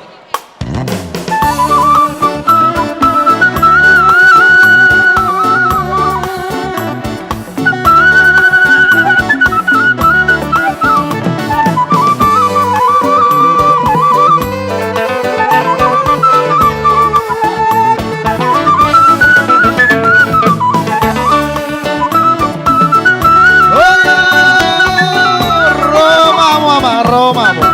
Romamu.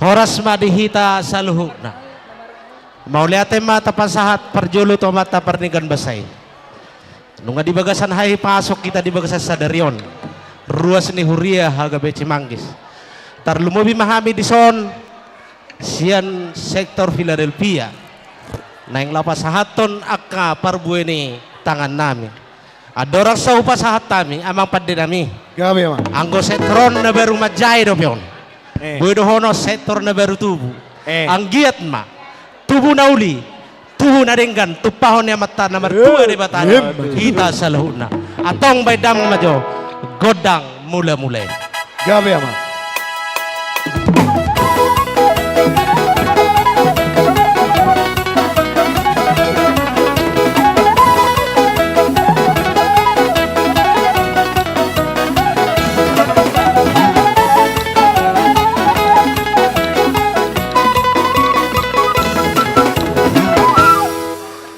Horas madihita sa luhukna. Mauliate mata pasahat perjulu to mata pernigan basay. Nunga di bagasan hai pasok kita di bagasan sadarion. Ruas ni Huria haga beci manggis. Tar lumobi mahami di son sian sektor Philadelphia. Naing lapasahaton akka parbueni tangan nami. Adorang sa upasahat tami amang padde nami. Gabi amang. Anggo setron na baru majay do pion. Buedo hono sektor na baru tubuh. Ang giat ma tubuh nauli tuhu na ringgan tupahon ya mata na martua di batana hita sa lahuna atong baydam majo godang mula-mula gabi ama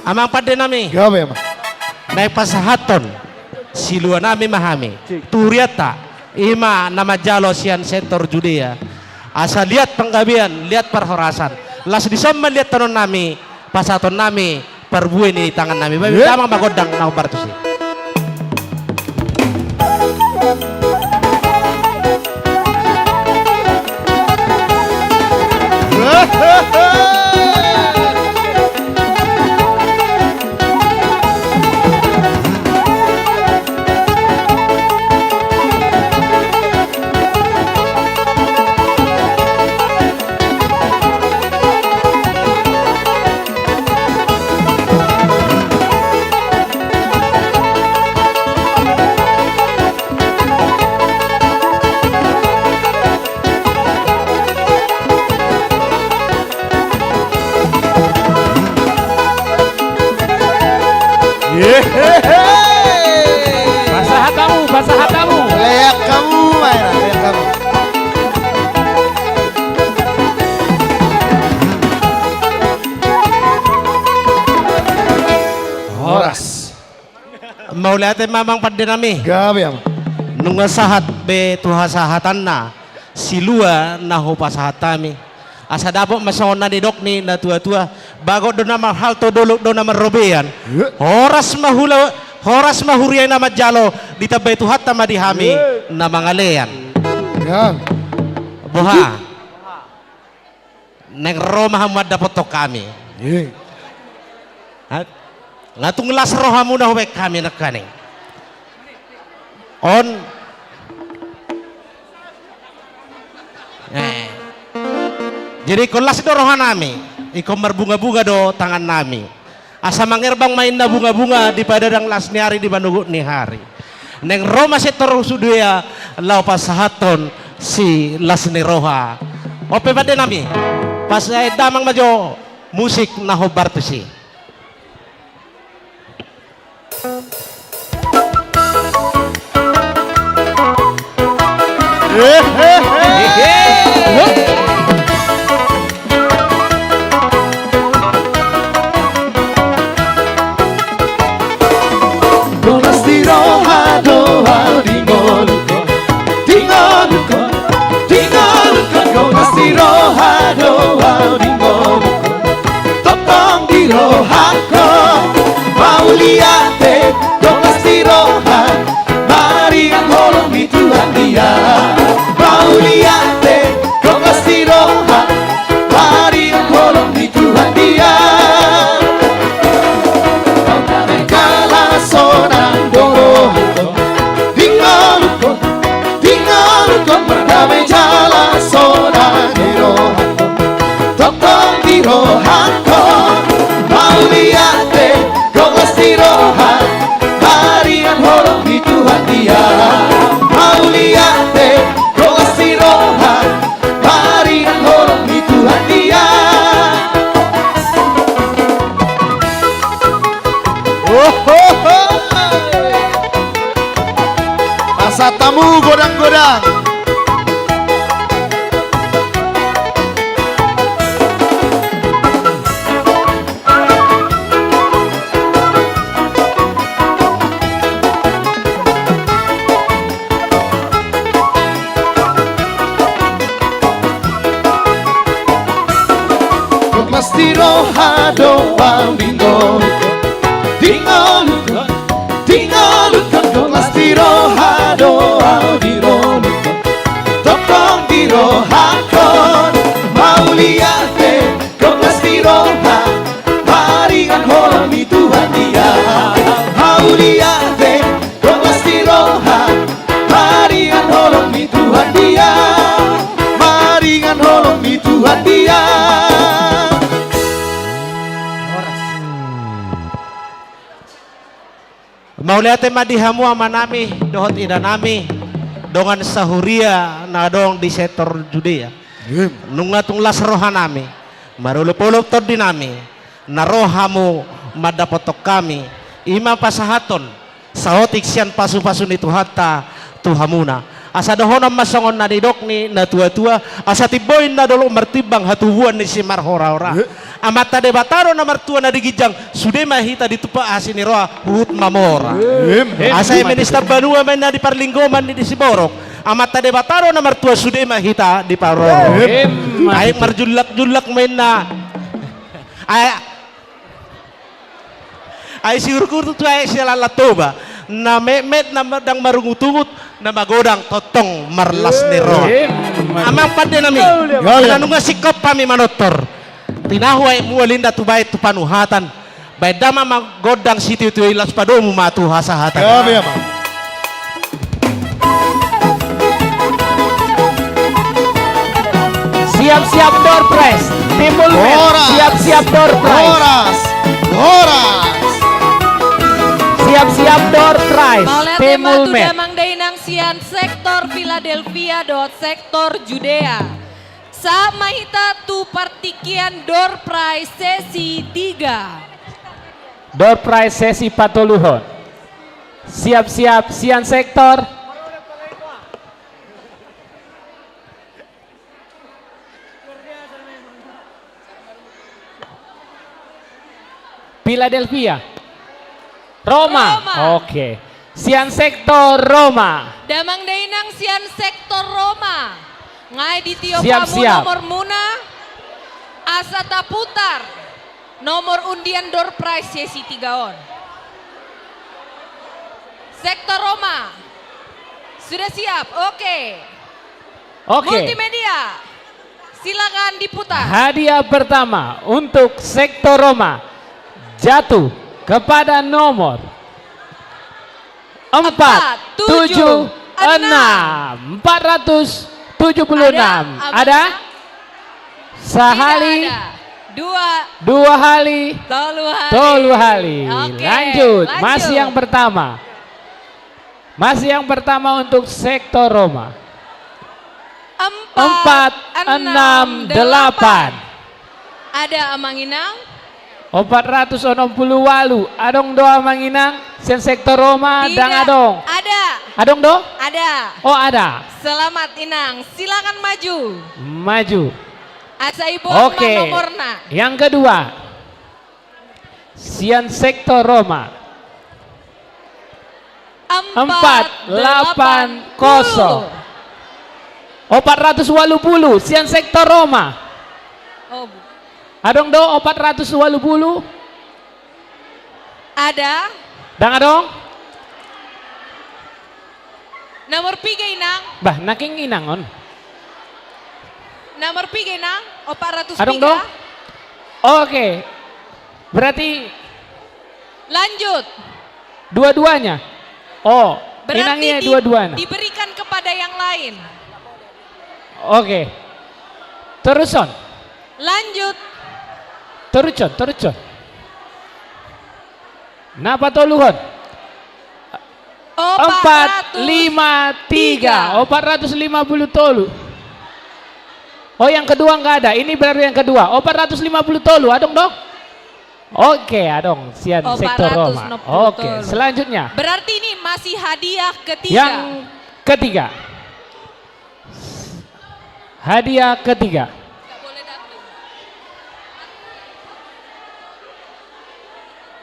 amang pade nami gabi ama naik pasahaton silua nami mahami turiata ima nama jalo sian sektor Judea asa lihat penggabian lihat perhorasan las disama lihat tanon nami pasahaton nami perbuih di tangan nami babi damang bagodang nau bartusi Basah kamu. Leyak kamu, Mayra, leyak kamu. Horas. Mau lihat mamang pada nami. Gabi ama. Nunga sahat be tuha sahatan na silua na hopa sahatami. Asa dapok masona di dok ni na tua-tua bago do na mahal to dulu do na marobean. Horas mahuriay na madjalo ditabay tuhat na madihami na mga leyan. Buha. Neng Roma hamad dapat to kami. Ngatung las roha muna huwek kami nakaning. On. Jadi kung las do roha nami, ikaw marbunga-bunga do tangan nami. Asa mangerbang main na bunga-bunga di padadang las ni hari di manugut ni hari. Neng Roma sektor Judea lau pasahaton si las ni roha. Ope pada nami. Pas damang majo musik na hobartu si. Mauliate, dongas di roha, mari ang holong di Tuhan dia. Mauliate, dongas di roha, mari ang holong di Tuhan dia. Kau damai kala sonang dorohako, dingaluko, berdamai jala sonang di rohako, tokong di rohako. Mauliate, roha, mari ang holong di Tuhan dia. Mauliate, si roha, mari ang holong di Tuhan dia. Masa tamu godang-godang. Mesti roha doang dingalukan kau mesti roha doang tokong di roha kon mauliate kau mesti roha mari ang holong di Tuhan dia. Mauliate kau mesti roha mari ang holong di Tuhan dia. Mari ang holong di Tuhan dia. Mauliate madihamu amanami dohot ida nami dongan sahuria na dong di sektor Judea. Nungatung las rohanami marulupulup tod dinami na rohamu madapotok kami ima pasahaton saotik sian pasu-pasu ni Tuhata Tuhamuna. Asa dohonam masongon na didok ni na tua-tua asa tiboy na dolo martibang hatubuan ni si marhora-ora. Amata debataro na martua na digijang sude mahita ditupa asin ni roa hut mamora. Asa minister banua men na di parlinggoman ni di Siborok. Amata debataro na martua sude mahita di paroro. Ay marjulak-julak men na ay siguro tu ay sila latoba na met na madang marungutungut na magodang totong marlas ni roa. Amang pande nami anu nga sikop pami manotor tinahuay mualinda tubay tu panuhatan bay dama magodang siti tu ilas padomu matu hasahatan. Siap-siap door prize. Timbul siap-siap door prize. Siap-siap door prize. Timbul Damang Dainang Sian sektor Philadelphia dot sektor Judea. Sa mahita tu partikian door prize sesi 3. Door prize sesi patuluhon. Siap-siap Sian sektor. Philadelphia. Roma. Oke. Sian sektor Roma. Damang Dainang Sian sektor Roma. Ngai di Tio Pamu nomor Muna. Asata putar. Nomor undian door prize sesi 3 on. Sektor Roma. Sudah siap? Oke. Multimedia. Silakan diputar. Hadiah pertama untuk sektor Roma jatuh kepada nomor 476 476. Ada? Sahali? Dua hali? Tolu hali. Lanjut. Masih yang pertama. Masih yang pertama untuk sektor Roma. 468. Ada Amanginang? 468 adong doa manginang sen sektor Roma dan adong. Ada. Adong do? Ada. Oh ada. Selamat Inang, silakan maju. Maju. Asa ibu nomorna. Yang kedua. Sian sektor Roma. 480. 480 Sian sektor Roma. Oh. Adong do 480? Ada. Dan adong? Nomor 3 Inang. Bah, naking inangon. Nomor 3 Inang, 403. Adong do? Oke. Berarti lanjut. Dua-duanya. Oh, inangnya dua-duanya. Diberikan kepada yang lain. Oke. Teruson. Lanjut. Terucon. Napa toluhon? 453. 450 tolu. Oh yang kedua enggak ada. Ini berarti yang kedua. 450 tolu. Adong dong. Oke, adong. Sian sektor Roma. Oke, selanjutnya. Berarti ini masih hadiah ketiga. Yang ketiga. Hadiah ketiga.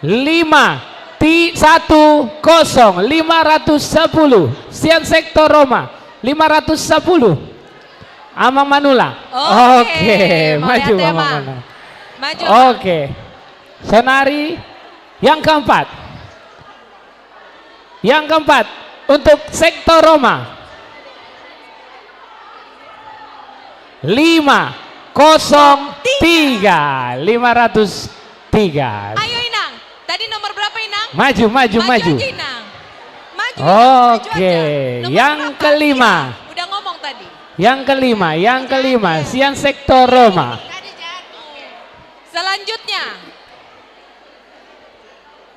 510 510 Sian sektor Roma 510 Amang Manula. Oke, maju Amang Manula. Maju. Oke. Sonari yang keempat. Yang keempat untuk sektor Roma 503 503. Ayo Inang. Tadi nomor berapa Inang? Maju. Aja, Inang. Maju. Oke, yang kelima. Udah ngomong tadi. Yang kelima, Sian sektor Roma. Selanjutnya.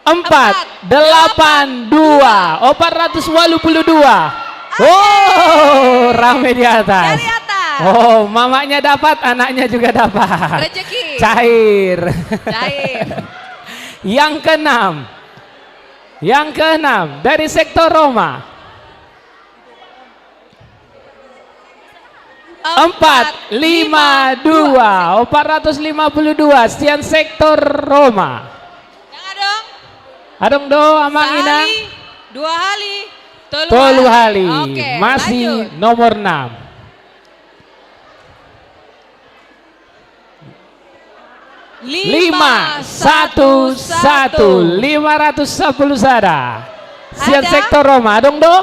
482 482. Oh, rame di atas. Dari atas. Oh, mamanya dapat, anaknya juga dapat. Rezeki. Cair. Cair. Yang keenam dari sektor Roma. 452 sekian sektor Roma. Adong do amang inang. Dua hali. Tolu hali. Oke, Masih lanjut. nomor 6. Lima satu 510 sada. Sian Ada? sektor Roma. Adong do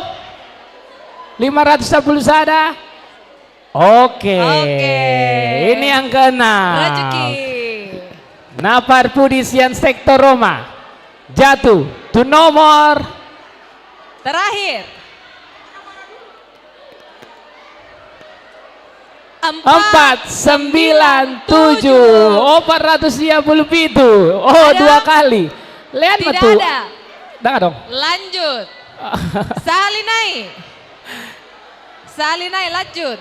510 sada. Oke. Ini yang keenam. Rezeki. Napar pudi sian sektor Roma. Jatuh to nomor Terakhir. 497 437. Oh, Ada? 2 kali. Lihat Tidak betul. ada. Dah dong. Lanjut. Salinai lanjut.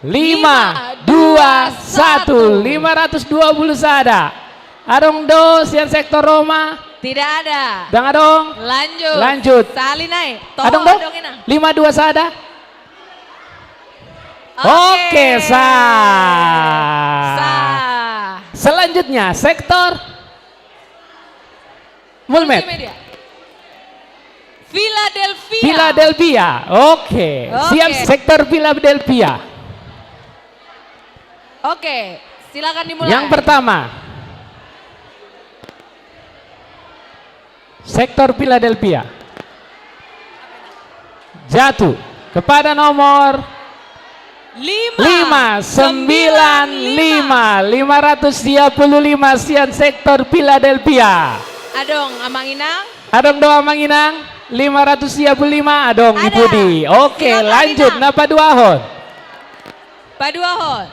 521 520 sada. Adong do sian sektor Roma. Tidak ada. Dang adong. Lanjut. Salinai. Adong do 52 sada. Oke, sah. Selanjutnya sektor Mulmet. Philadelphia. Oke. Siap sektor Philadelphia. Oke, silakan dimulai. Yang pertama. Sektor Philadelphia. Jatuh kepada nomor 595 sian sektor Philadelphia. Adong Amang Inang. Adong doa manginang 535 adong Ada. Ibudi. Oke, Silakan, lanjut Inang. napa duahon. Paduahon.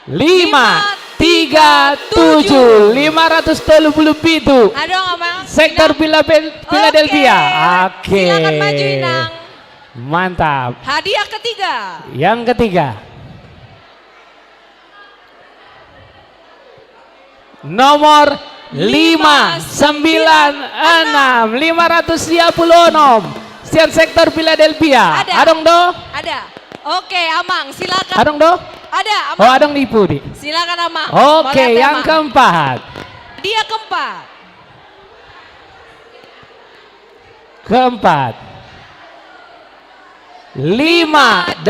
Lima tiga tujuh 537 Adong Amang. sektor Philadelphia. Oke. Silakan maju Inang. Mantap. Hadiah ketiga. Yang ketiga. Nomor 596 sian sektor Philadelphia. Ada. Adong do. Ada. Oke, Amang, silakan. Adong do. Ada, Amang. Oh, adong nipu di. Silakan Amang. Oke, Mau lihat, yang Amang. keempat. Dia keempat. Keempat. 585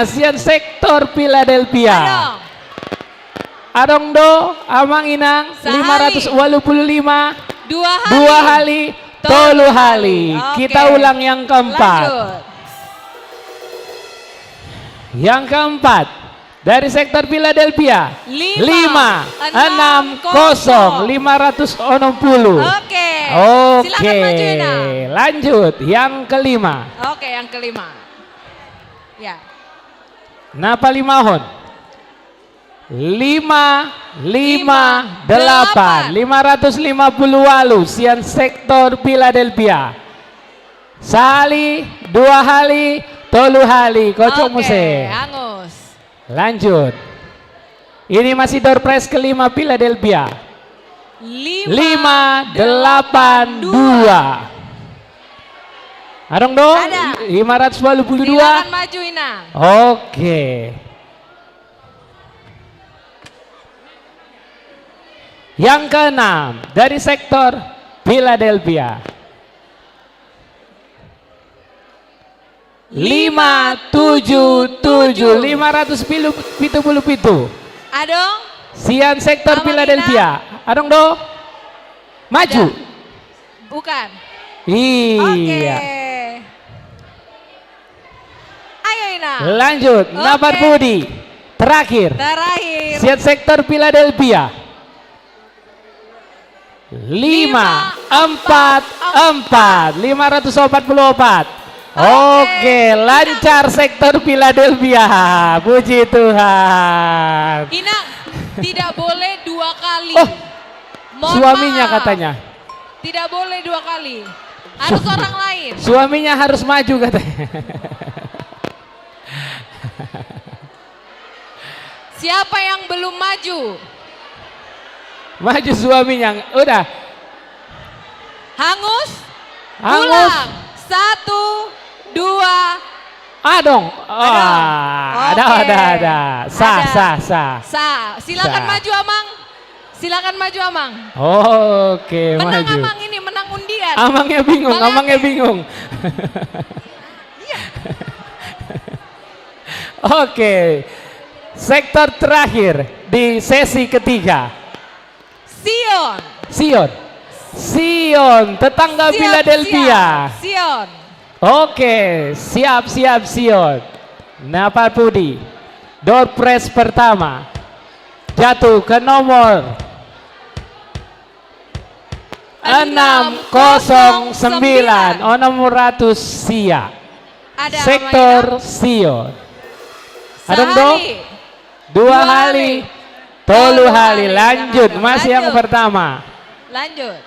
sian sektor Philadelphia. Adong do amang inang Sehali. 585 Dua hali tolu hali. Oke. Kita ulang yang keempat. Lanjut. Yang keempat dari sektor Philadelphia 560 560. Oke. Silakan maju Inang. Lanjut yang kelima. Oke, yang kelima. Ya. Napa limahon? 558 sian sektor Philadelphia. Sali, dua hali, tolu hali. Kocok muse. Angus. Lanjut. Ini masih door prize kelima Philadelphia. 582. Adong dong. Ada. 582. Silakan maju Inang. Oke. Yang keenam dari sektor Philadelphia. 577 Adong. sian sektor Philadelphia. Adong do. Maju. Bukan. Iya. Ayo Inang. Lanjut. Oke. Napar Budi. Terakhir. Terakhir. Sian sektor Philadelphia. 544 544 Oke, lancar sektor Philadelphia. Puji Tuhan. Inang, tidak boleh 2 kali. Mohon Suaminya maaf. katanya. Tidak boleh 2 kali. Harus orang lain. Suaminya harus maju katanya. Siapa yang belum maju? Maju suaminya. Udah. Hangus? Hangus. Pulang. 1, 2. Dong. Ada. Sah. Silakan Sah. maju Amang. Silakan maju Amang. Oke, Menang maju. Amang ini, menang undian. Amangnya bingung. Oke. Sektor terakhir di sesi ketiga. Sion, tetangga Philadelphia. Sion. Oke, siap Sion. Napa Pudi. Door press pertama. Jatuh ke nomor 609. Nomor 100 Sia. Ada Sektor Sion. Adong Sehali. 2 kali. 3 kali. Lanjut. Masih yang Lanjut. pertama. Lanjut.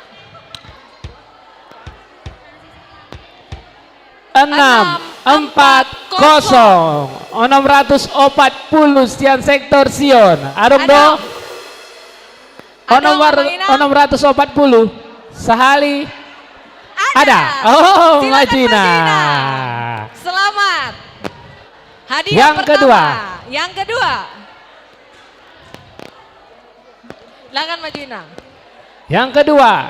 640. 640 Sian sektor Sion. Adong do. 640. Sehali. Ada. Majina. Selamat. Hadiah Yang pertama. Yang kedua. Silakan maju Inang. Yang kedua.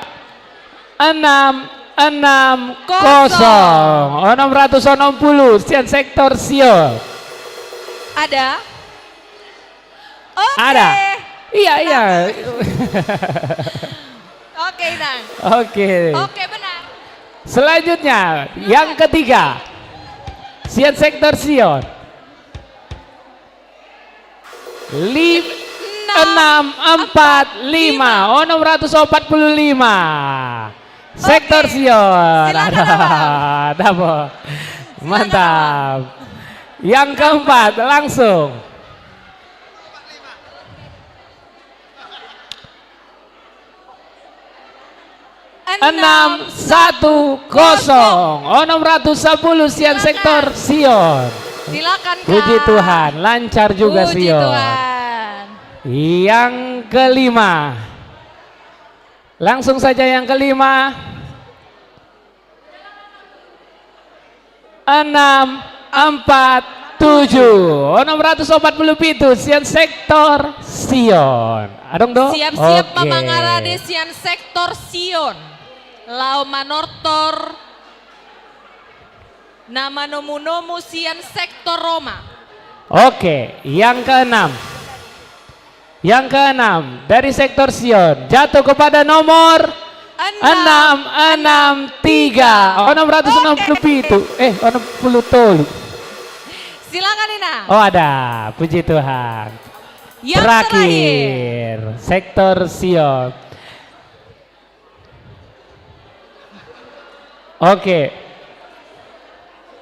660. Sian sektor Sion. Ada? Oke. Ada. Iya. Oke Inang. Oke. Oke benar. Selanjutnya yang ketiga. Sian sektor Sion. 645. 645. Sektor Sion. Ada. Mantap. Yang keempat langsung. 610. 610 Sian sektor Sion. Silakan Kak. Puji Tuhan, lancar juga Puji Sion. Tuhan. Yang kelima. Langsung saja yang kelima. 647. 647 Sian sektor Sion. Adong do. Siap-siap Oke. Mamangarade Sian sektor Sion. Lau manortor. Nama nomu-nomu Sian sektor Roma. Oke, yang keenam. Yang keenam dari sektor Sion jatuh kepada nomor 663. 667. Silakan Ina. Ada, puji Tuhan. Yang Terakhir, sektor Sion. Oke.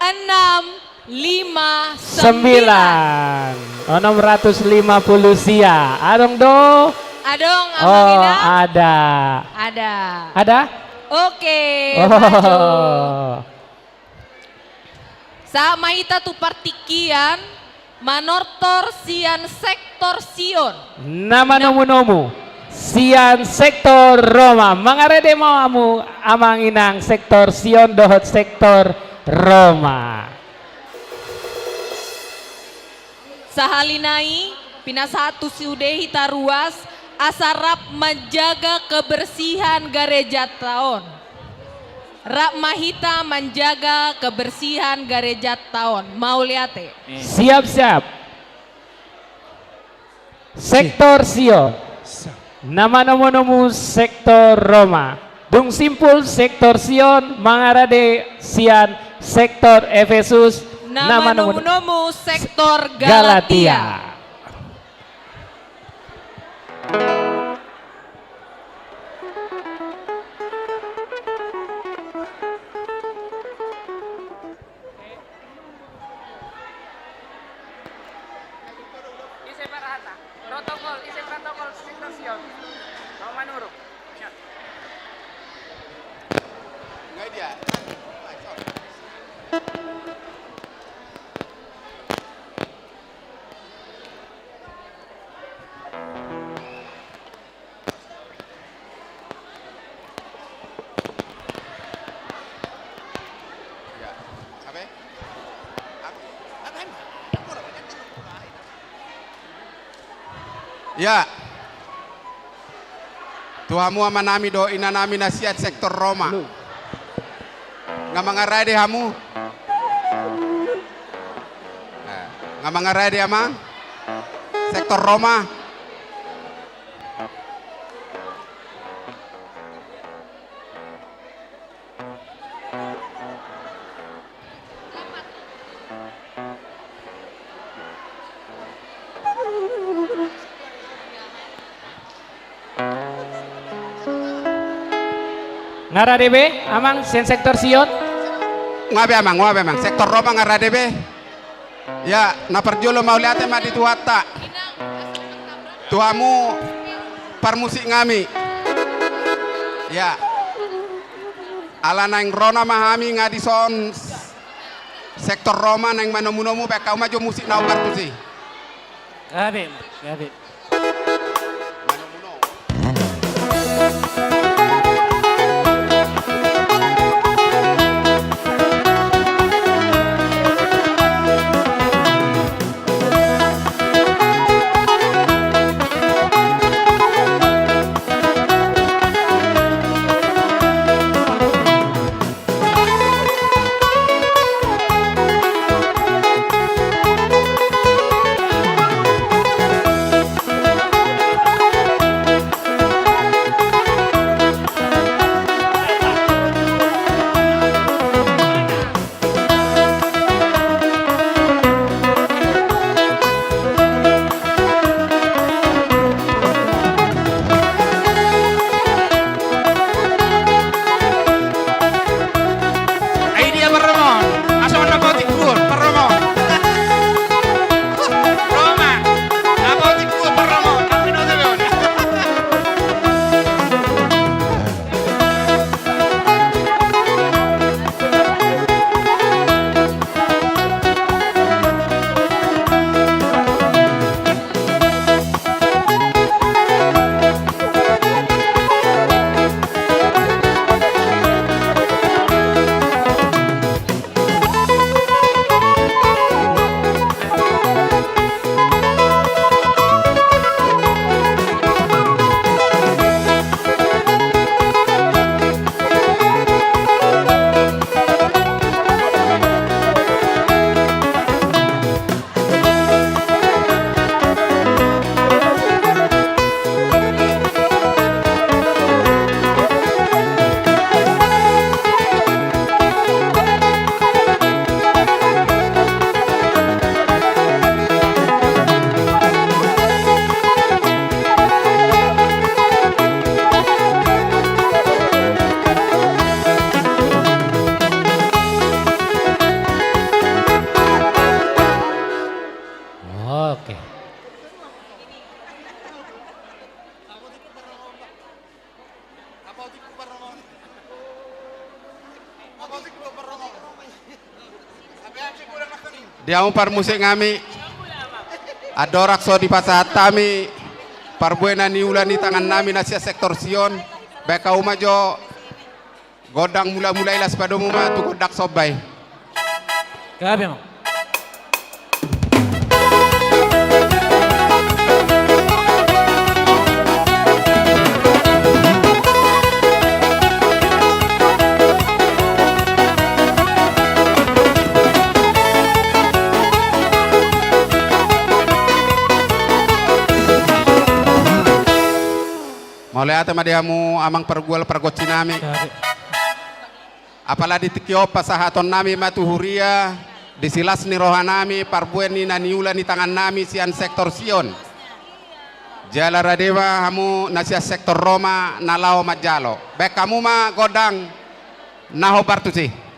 659. 650 Sia. Adong do. Adong Abang Ina. Ada. Ada? Oke. Maju. Oh. Sa mahita tu partikian manortor Sian sektor Sion. Nama nomu-nomu Sian sektor Roma. Mangarede mau amang inang sektor Sion dohot sektor Roma. Sahalinai pinasatu siudehi taruas asarap menjaga kebersihan gereja tahun. Rap mahita menjaga kebersihan gereja tahun. Mau liate. Siap-siap. Sektor Sion. Nama nomu sektor Roma. Dung simpul sektor Sion mangarade Sian sektor Efesus. Nama nomu sektor Galatia. Ya. Tuhamu ama nami do ina nami nasihat sektor Roma. Ngamangaray di hamu. Ngamangaray di ama. Sektor Roma. Ngaradebe, amang sen sektor Sion. Ngabe amang, sektor Roma ngaradebe. Ya, na perjulo mau lihat ma di tuata. Tuamu parmusik ngami. Ya. Ala nang Rona mahami ngadison sektor Roma nang manomu-nomu pe kau maju musik na ubar tu si. Gabe. Dia par musik ngami adorak so di pasat tami parbuena ni ulani tangan nami nasia sektor Sion beka umajo godang mula-mula ilas padomu ma tu godak sobai Gabe mo. Mulai ate madiamu amang pergual pergoci nami. Apala di tikio pasahaton nami matuhuria disilas ni rohanami parbuen ni naniula ni tangan nami sian sektor Sion. Jala radewa hamu nasia sektor Roma nalao majalo. Bek kamu ma godang naho bartusi.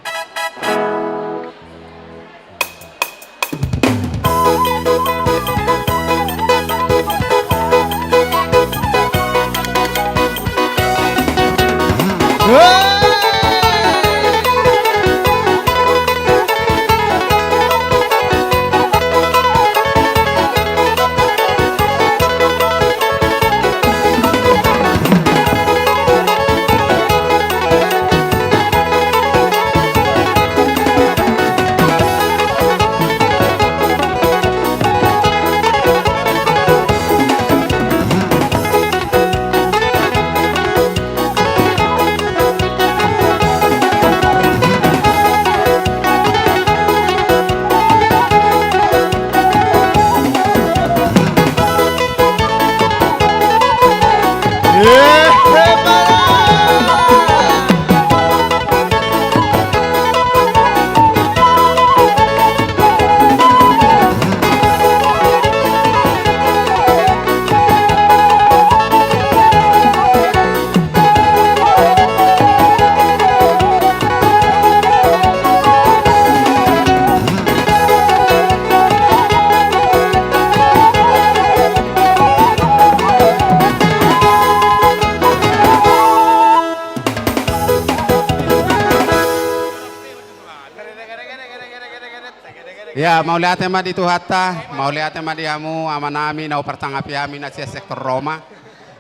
Ya, mau lihat tema di Tuhata, mau lihat tema di hamu, amanami, nau pertangapi amin asia sektor Roma,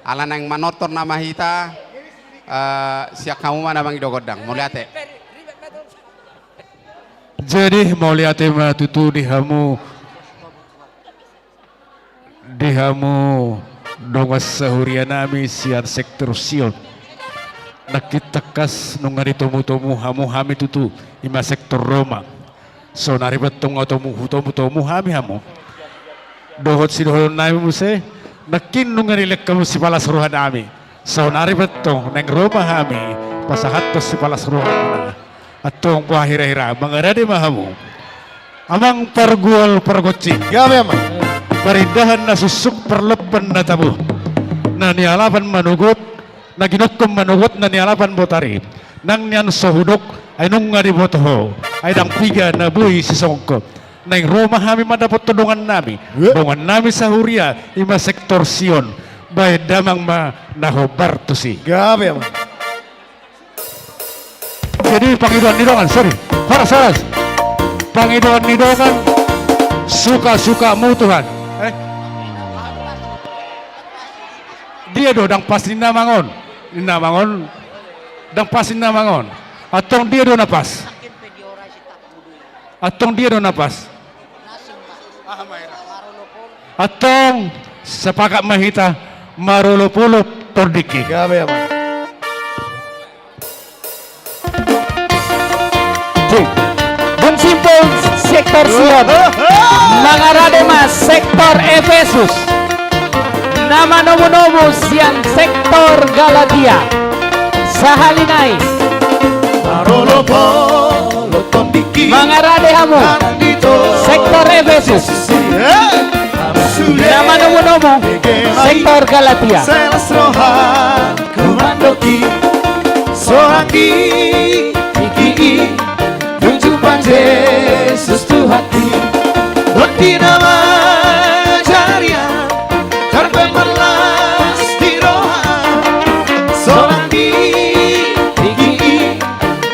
ala nang manotor nama hita, siak kamu mana bang idogodang, mau lihat Jadi mau lihat tema tutu di hamu dongas sahurianami sian sektor Sion. Nakita kas nung tomu hamu hami tutu ima sektor Roma. So naribet tong otomu hutomu hami hamu. Dohot si dohon nami muse nakin nung nilek kamu si palas ruhan nami. So naribet tong neng Roma hami pasahat to si palas ruhan mana. Atong pahira-hira mangarade mahamu. Amang pergual pergoci. Gabe amang. Perindahan na susuk perlepan na tabu. Na nialapan manugot, na ginukom manugot na nialapan botari. Nang niyan sohudok ay nung nga di botoho. Ay dang piga na buhi si songko. Nang Roma kami madapot tudungan nami. Dungan nami sa Huria, ima sektor Sion. Bay damang nahobarto si. Gabe amang. Jadi pangiduan nidongan, sorry. Saras. Pangiduan nidongan suka-sukamu Tuhan. Dia dodang pasti namangon, dang pasti namangon. Atong dia do napas. Atong sepakat mahita marulupulup tordiki. Gabe amang. Bung Simpul sektor Sion, Mangarade mas sektor Efesus, nama nomu siang sektor Galatia, Sahalinai, Mangarade hamu sektor Efesus, nama nomu sektor Galatia. Yesus Tuhati Bukti nama jariah Terbemelas di roha Seorang di gigi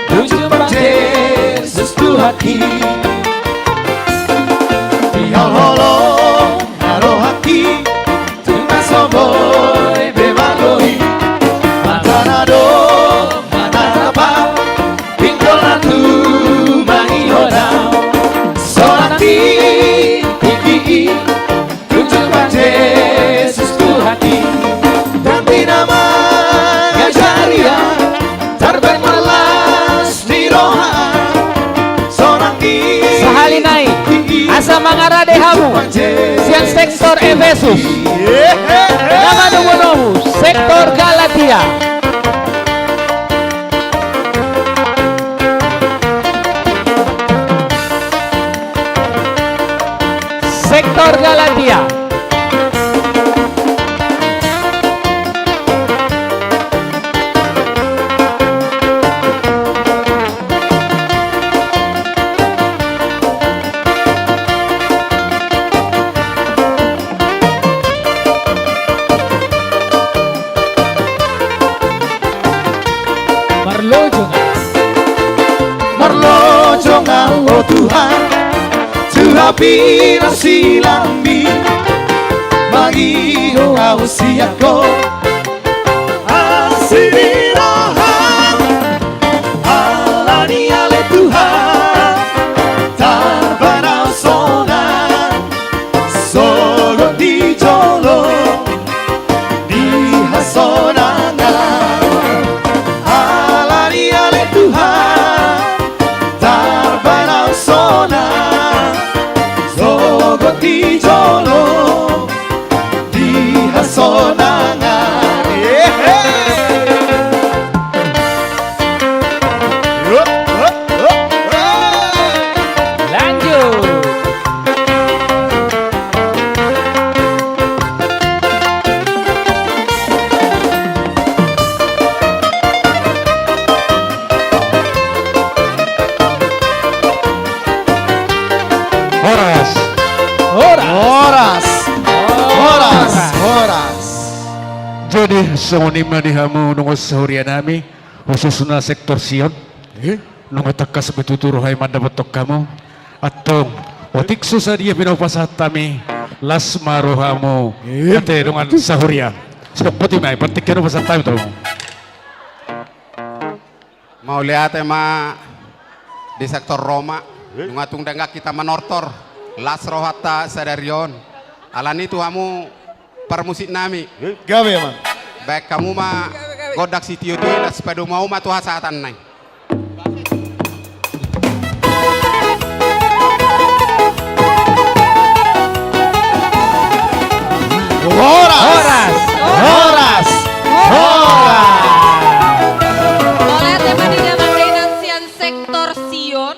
Jumpa Yesus Tuhati Bihal holong narohati Tuna soboy bebagoi Matanado manarapa Pinggol natu Yesus Tuhati Ganti nama Gajaria Terbemelas di roha Seorang di Sahalinai asa Mangarade hamu siang sektor Efesus, nama nomu sektor Galatia. Sektor Galatia. Merlojongan oh Tuhan Tuhapi nasi lambi Bagi doa usiaku Asini roham Alani ale Tuhan Tarbanau sonan Sogot di jolo Di hasonangan Alani ale Tuhan Tarbanau sonan Sogot di jolo di hasonangan Jadi songoni manihamu nunggu sehurian nami khususnya sektor Sion. Nunggu takas betutur hai manda betok kamu atau otik susah dia pinopasat kami las marohamu ate dengan sahurian. Seperti mai pertikan pasat kami tuh. Mau lihat ema di sektor Roma nungatung denggak kita menortor las rohata sadarion alani itu kamu permusik nami gawe emang baik kamu mah godak si tio tuh sepeda mau mah tuh saatan nai Horas Oleh tema di dalam Denansian sektor Sion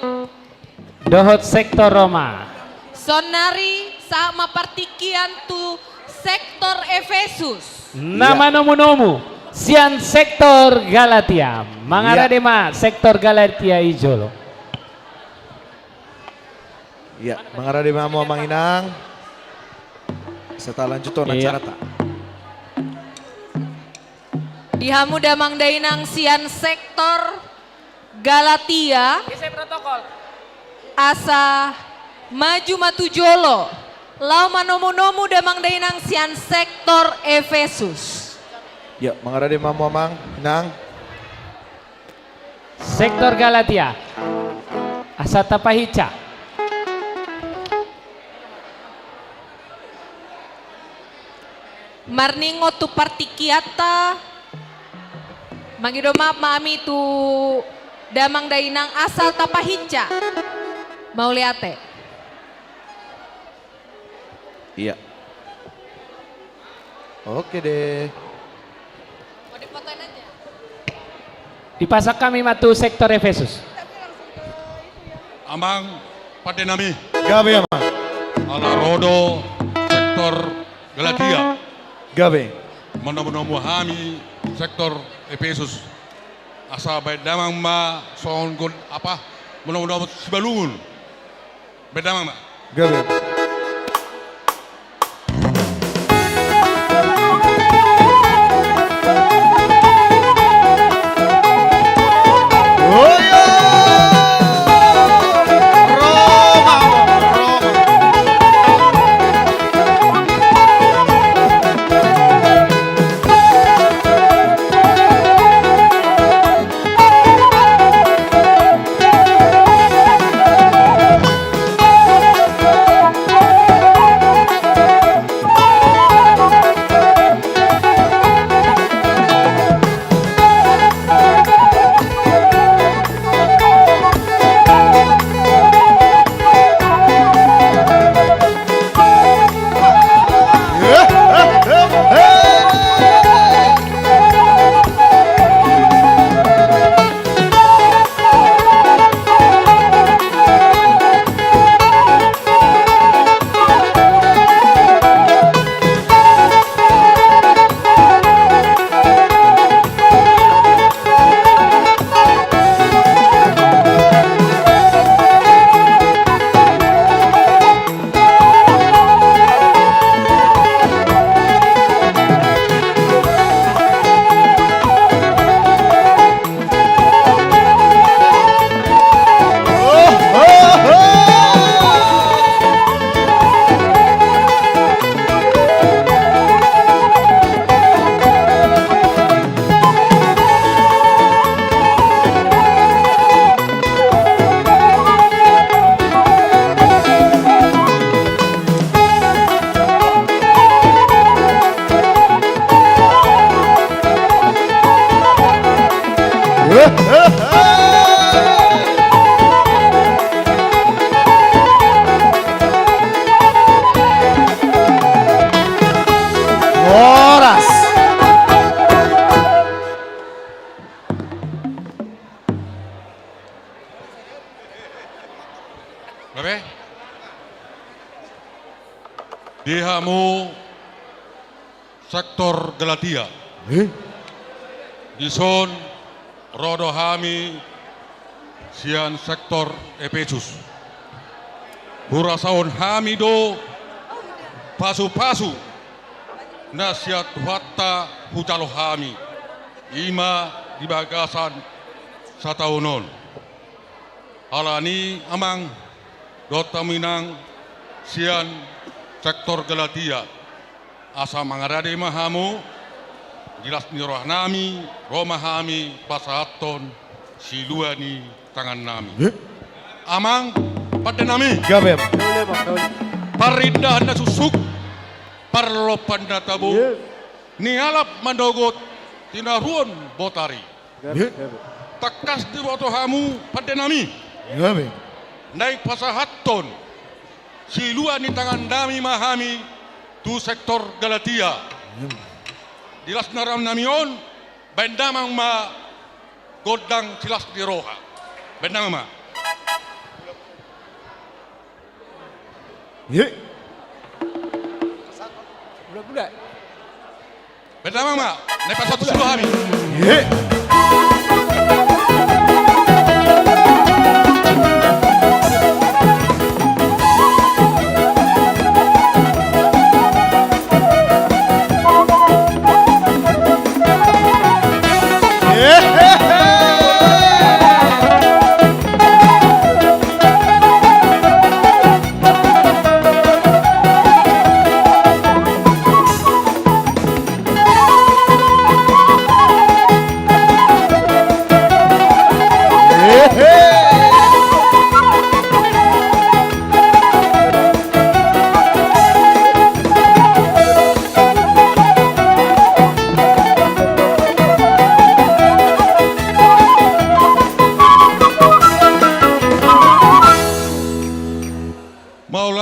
Dohot sektor Roma. Sonari sama partikian tu sektor Efesus. Nama nomu-nomu sian sektor Galatia. Mangara dema sektor Galatia ijolo. Ya, mengarah di Mamo Manginang. Setelah lanjut acara tak. Di Hamuda Mangdainang sian sektor Galatia. Bisa protokol. Asa maju matu jolo. Lau manomu-nomu damang dainang sian sektor Efesus. Ya, mengarah di Mamo Manginang. Sektor Galatia. Asa tapahica. Marningo tu partikiata. Mangido maaf maami tu damang dainang asal tapahica. Mau liate. Iya. Oke deh. Dipasak kami matu sektor Efesus. Amang padenami. Gabe amang. Ala rodo sektor Galatia. Gabe. Menomu hami sektor Efesus. Asa baik damang ma songon apa? Menomu sibalungun. Bedamang ma. Gabe. Horas. Babe. Dihamu sektor Galatia. Dison rodohami sian sektor Efesus. Burasaon hamido pasu-pasu nasihat hatta hutalohami ima di bagasan sataunon alani amang dota minang sian sektor Galatia asa mangarade mahamu jelas niroh nami romahami pasaton siluani tangan nami amang pada nami Gabem parindah na susuk parlopan na tabu nialap mandogot tinaruan botari takas di boto hamu pada nami naik pasahaton siluan di tangan nami mahami tu sektor Galatia dilas naram namion bendamang ma godang silas di roha bendamang ma Budak-budak. bendamang ma naik pasat sulu hami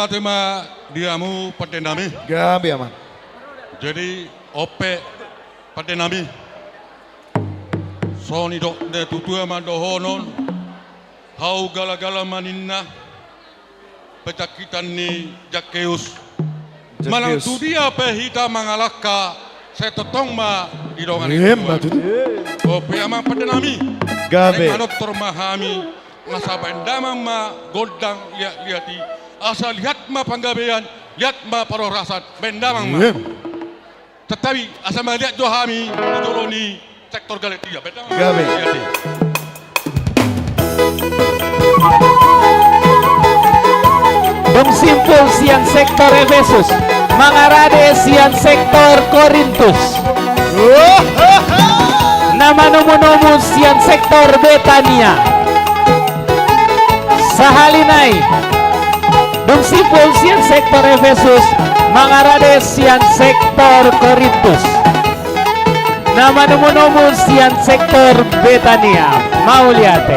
tema diamu pada nami Gabi aman jadi ope pada nami soni dok de tutua mandohonon hau gala-gala maninna pecakitan ni Jakeus malang tu dia pehita mangalaka setetong ma idongan ope amang pada nami Gabe manok termahami masa pendamang ma godang lihat-lihati asal lihat ma panggabean, lihat ma parorasan, bendamang ma. Tetapi asal ma lihat johami, ditoloni sektor Galatia, bendamang ma. Dong simpul sian sektor Efesus, mangarade sian sektor Korintus. Nama nomu-nomu sian sektor Betania. Sahalinai. Dong simpul sian sektor Efesus mangarade sian sektor Korintus. Nama nomu-nomu sian sektor Betania. Mau lihat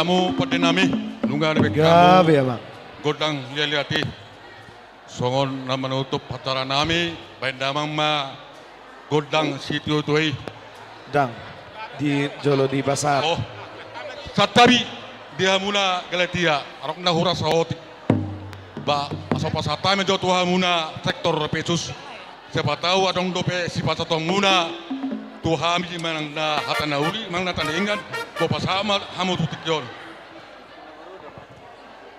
diamu pada nami nunggan Gabi aman godang lihat-lihati songon nama nutup patara nami bendamang ma godang sitio tuai dang di jolo di pasar oh satabi diamuna Galatia arok nahura sahoti ba asal pasata menjo tuhamuna sektor Efesus siapa tahu adong dope sifat satong muna Tuhan di mana na hatana uli mang na tandingan ko pasama hamu tutikyon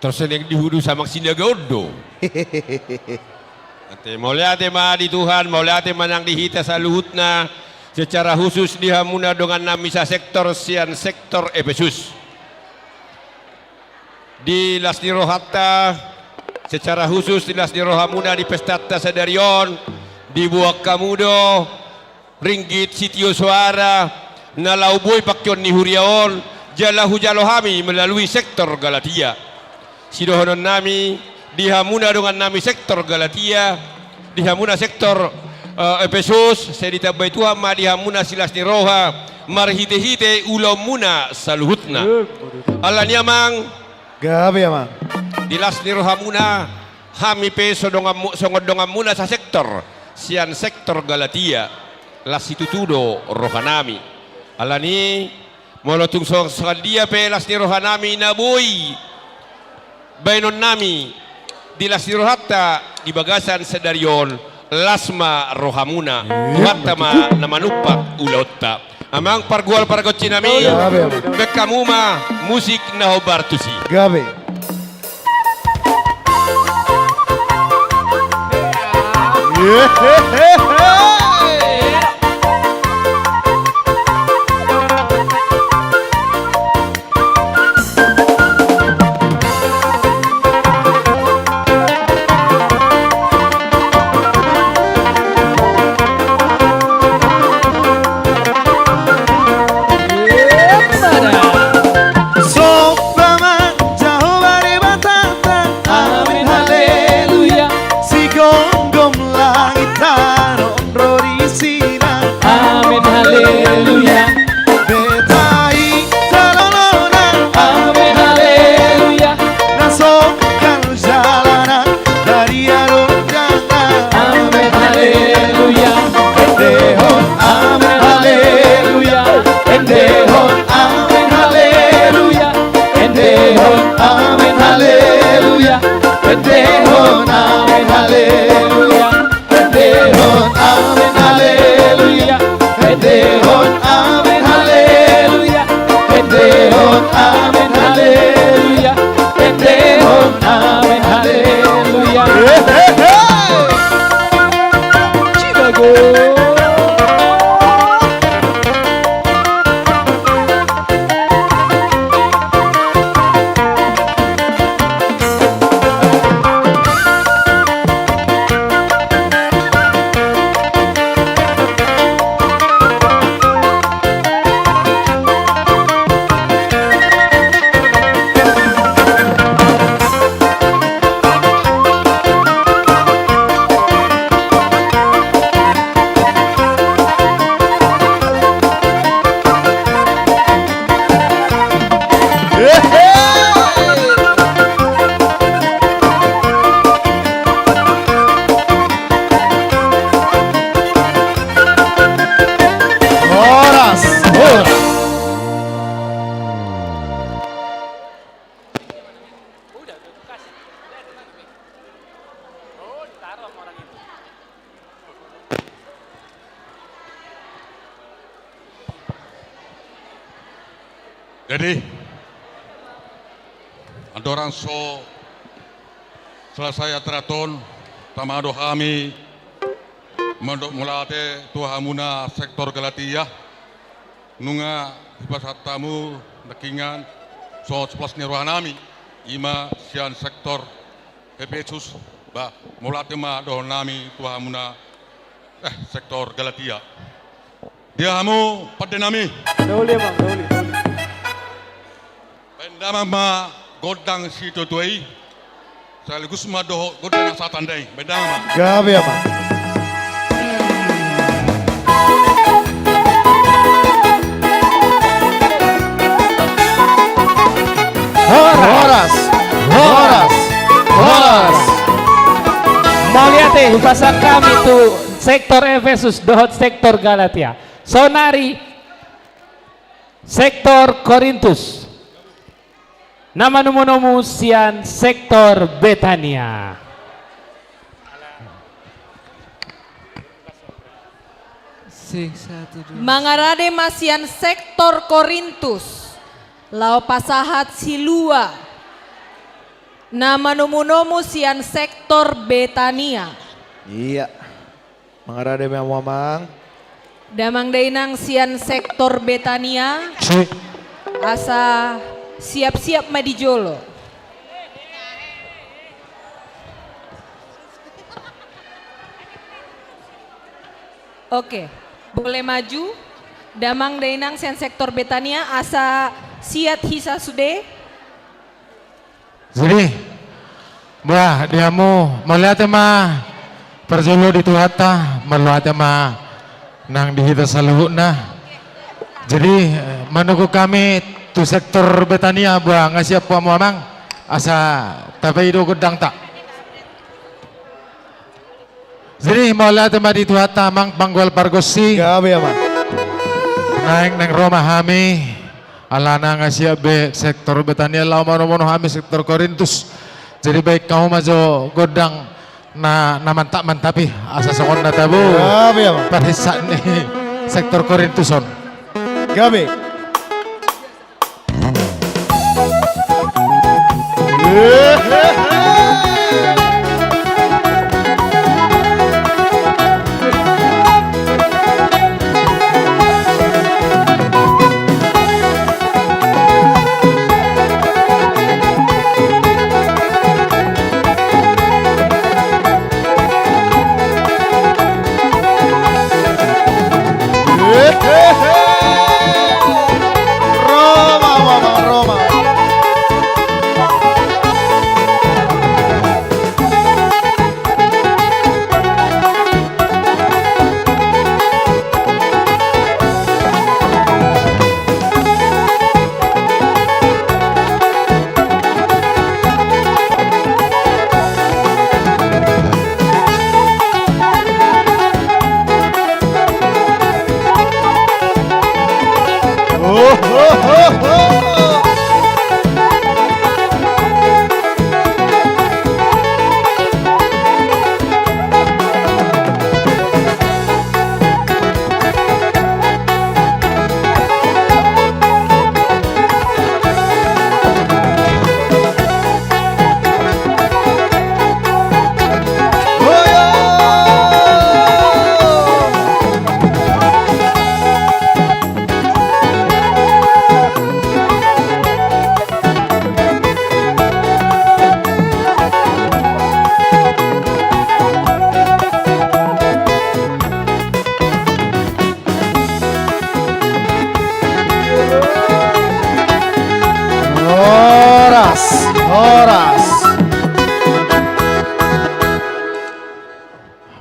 terseling di hudu sama sinaga odo ate mauliate ma di Tuhan mauliate manang dihita sa luhutna secara khusus dihamuna dengan nami sa sektor sian sektor Efesus di Lasni Rohata secara khusus di Lasni Rohamuna di Pestata Sadarion di Buak Kamudo Ringgit Sitio Suara Nalauboy Pakyon ni Huriaon Jalahu Jalohami melalui sektor Galatia sidohonon nami dihamuna dengan nami sektor Galatia dihamuna sektor Efesus sedita baituha ma dihamuna silas ni roha marhite-hite ulamuna saluhutna Allah niamang gabe amang dilas ni rohamuna hami pe songodongamuna sa sektor sian sektor Galatia la situtudo rohanami Alani molo tungsong dia pelas ni rohanami nabuy bainon nami dilas ni rohatta di bagasan sedarion lasma rohamuna tuhatta ma namanupak ulotta amang pargual pargocci nami bekamuma musik na hobartusi gabe Jadi, andorang so selesai teraton tamado kami mandok mulate tuhamuna sektor Galatia nunga hibasat tamu nekingan so 11 nirwanami ima sian sektor Efesus ba mulate ma do nami tuhamuna sektor Galatia dia hamu pada nami Dauli bang, dauli. Bendama ma godang situ tuai, sekaligus ma doh godang satan dai. Bendama ma. Gabe apa? Horas, horas, horas. Mau lihat upasan kami tuh sektor Efesus dohot sektor Galatia. Sonari sektor Korintus. Nama nomu sian sektor Betania. Mangarade masian sektor Korintus. Lau pasahat silua. Nama nomu sian sektor Betania. Iya. Mangarade mamang. Damang dainang sian sektor Betania. Asa siap-siap madijolo. Oke, boleh maju. Damang dainang sian sektor Betania asa siat hisa sude. Jadi, bah diamu melihat mah perjolo di tuhata melihat mah nang dihita saluhna. Jadi menunggu kami tu sektor Betania bah ngasih apa muamang asa tapi itu gedang tak. Jadi melihat mah di tuhata mang panggol pargosi. Gabe apa? Naing neng Roma hami alana ngasih be sektor Betania lau mono hami sektor Korintus. Jadi baik kamu maju godang na mantapi asa sokon na tabu. Gabi apa? Parisa nih sektor Korintuson. Gabi. Roma. Horas.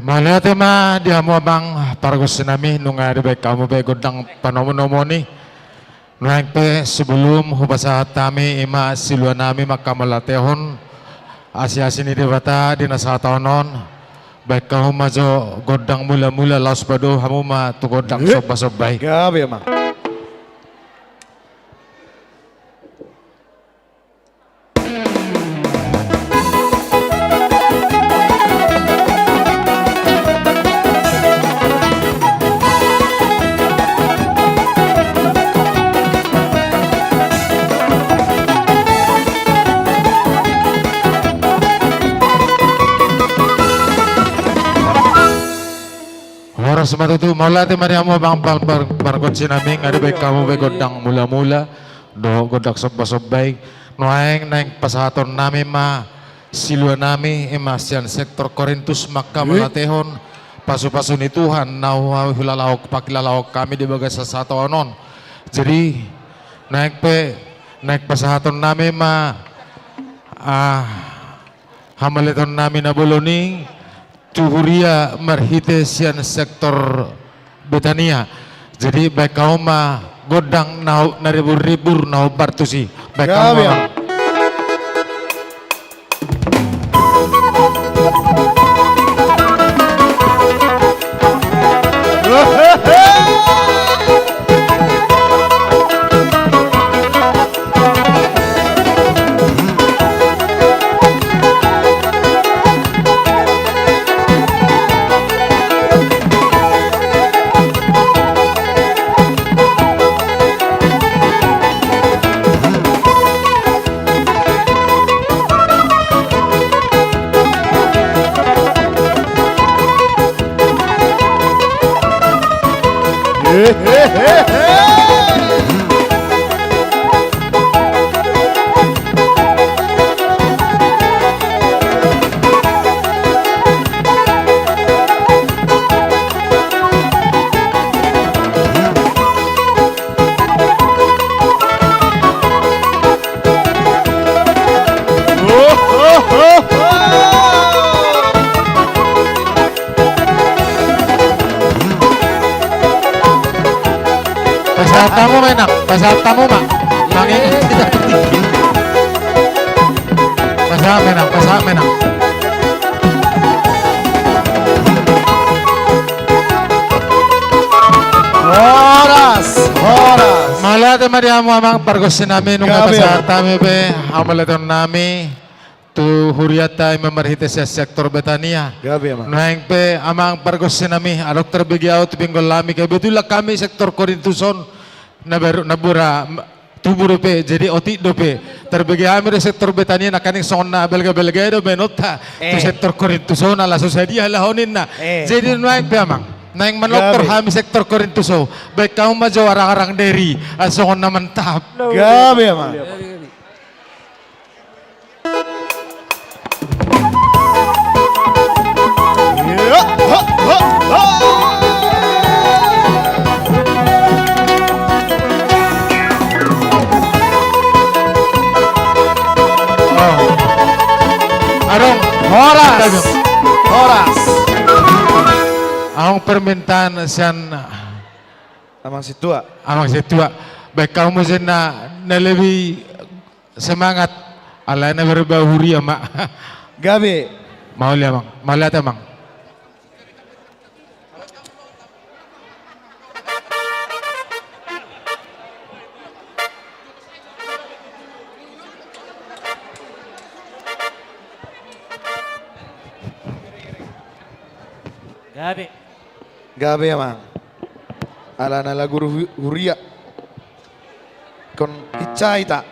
Malah tema dia mau bang pargos nami nunga de kamu be godang panomo ni. Nang pe sebelum hubasa tami ima siluan nami makamelatehon asia sini debata di nasa tahunon. Baik kamu majo godang mula laos bado hamu ma tu godang sob baik. Gabi emang. Semata itu malah te mari amo bang barkot sinaming ada baik kamu baik godang mula do godak sob baik noaeng naik pasahaton nami ma siluan nami emasian sektor Korintus maka melatehon pasu-pasu ni Tuhan nau hulalaok pakilalaok kami di bagai satu onon jadi naik pasahaton nami ma hamaleton nami nabuloni Tuhuria marhite sian sektor Betania. Jadi baik kau mah godang nau naribur nau bartusi. Baik kau mah. Tamu menak, pasal tamu mak, mangi tidak tertinggi. Pasal menak. Horas. Malata mariamu amang pargosin namin nung napasatami be amalaton nami tu huriata memerhita sa sektor Betania. Gabi amang. Naing pe amang pargosin nami alok terbegiaw tu pinggol lami kay betul kami sektor Korintuson nabura tuburo pe jadi otik do pe terbegiaw mi sektor Betania nakaning sonna belga-belga do benota tu sektor Korintuson ala susadi halahonin na. Jadi naing pe amang Naing manoktor hami sektor Korintuso, baik kamu maju arang-arang deri, asongon na mantap. Gabi amang. Arong, horas. Ang permintaan siyan amang situa. Baik kamu na lebih semangat ala na berbahuri ama. Gabi. Mauliat amang. Gabi amang. Ala na laguru huria. Kon icaita.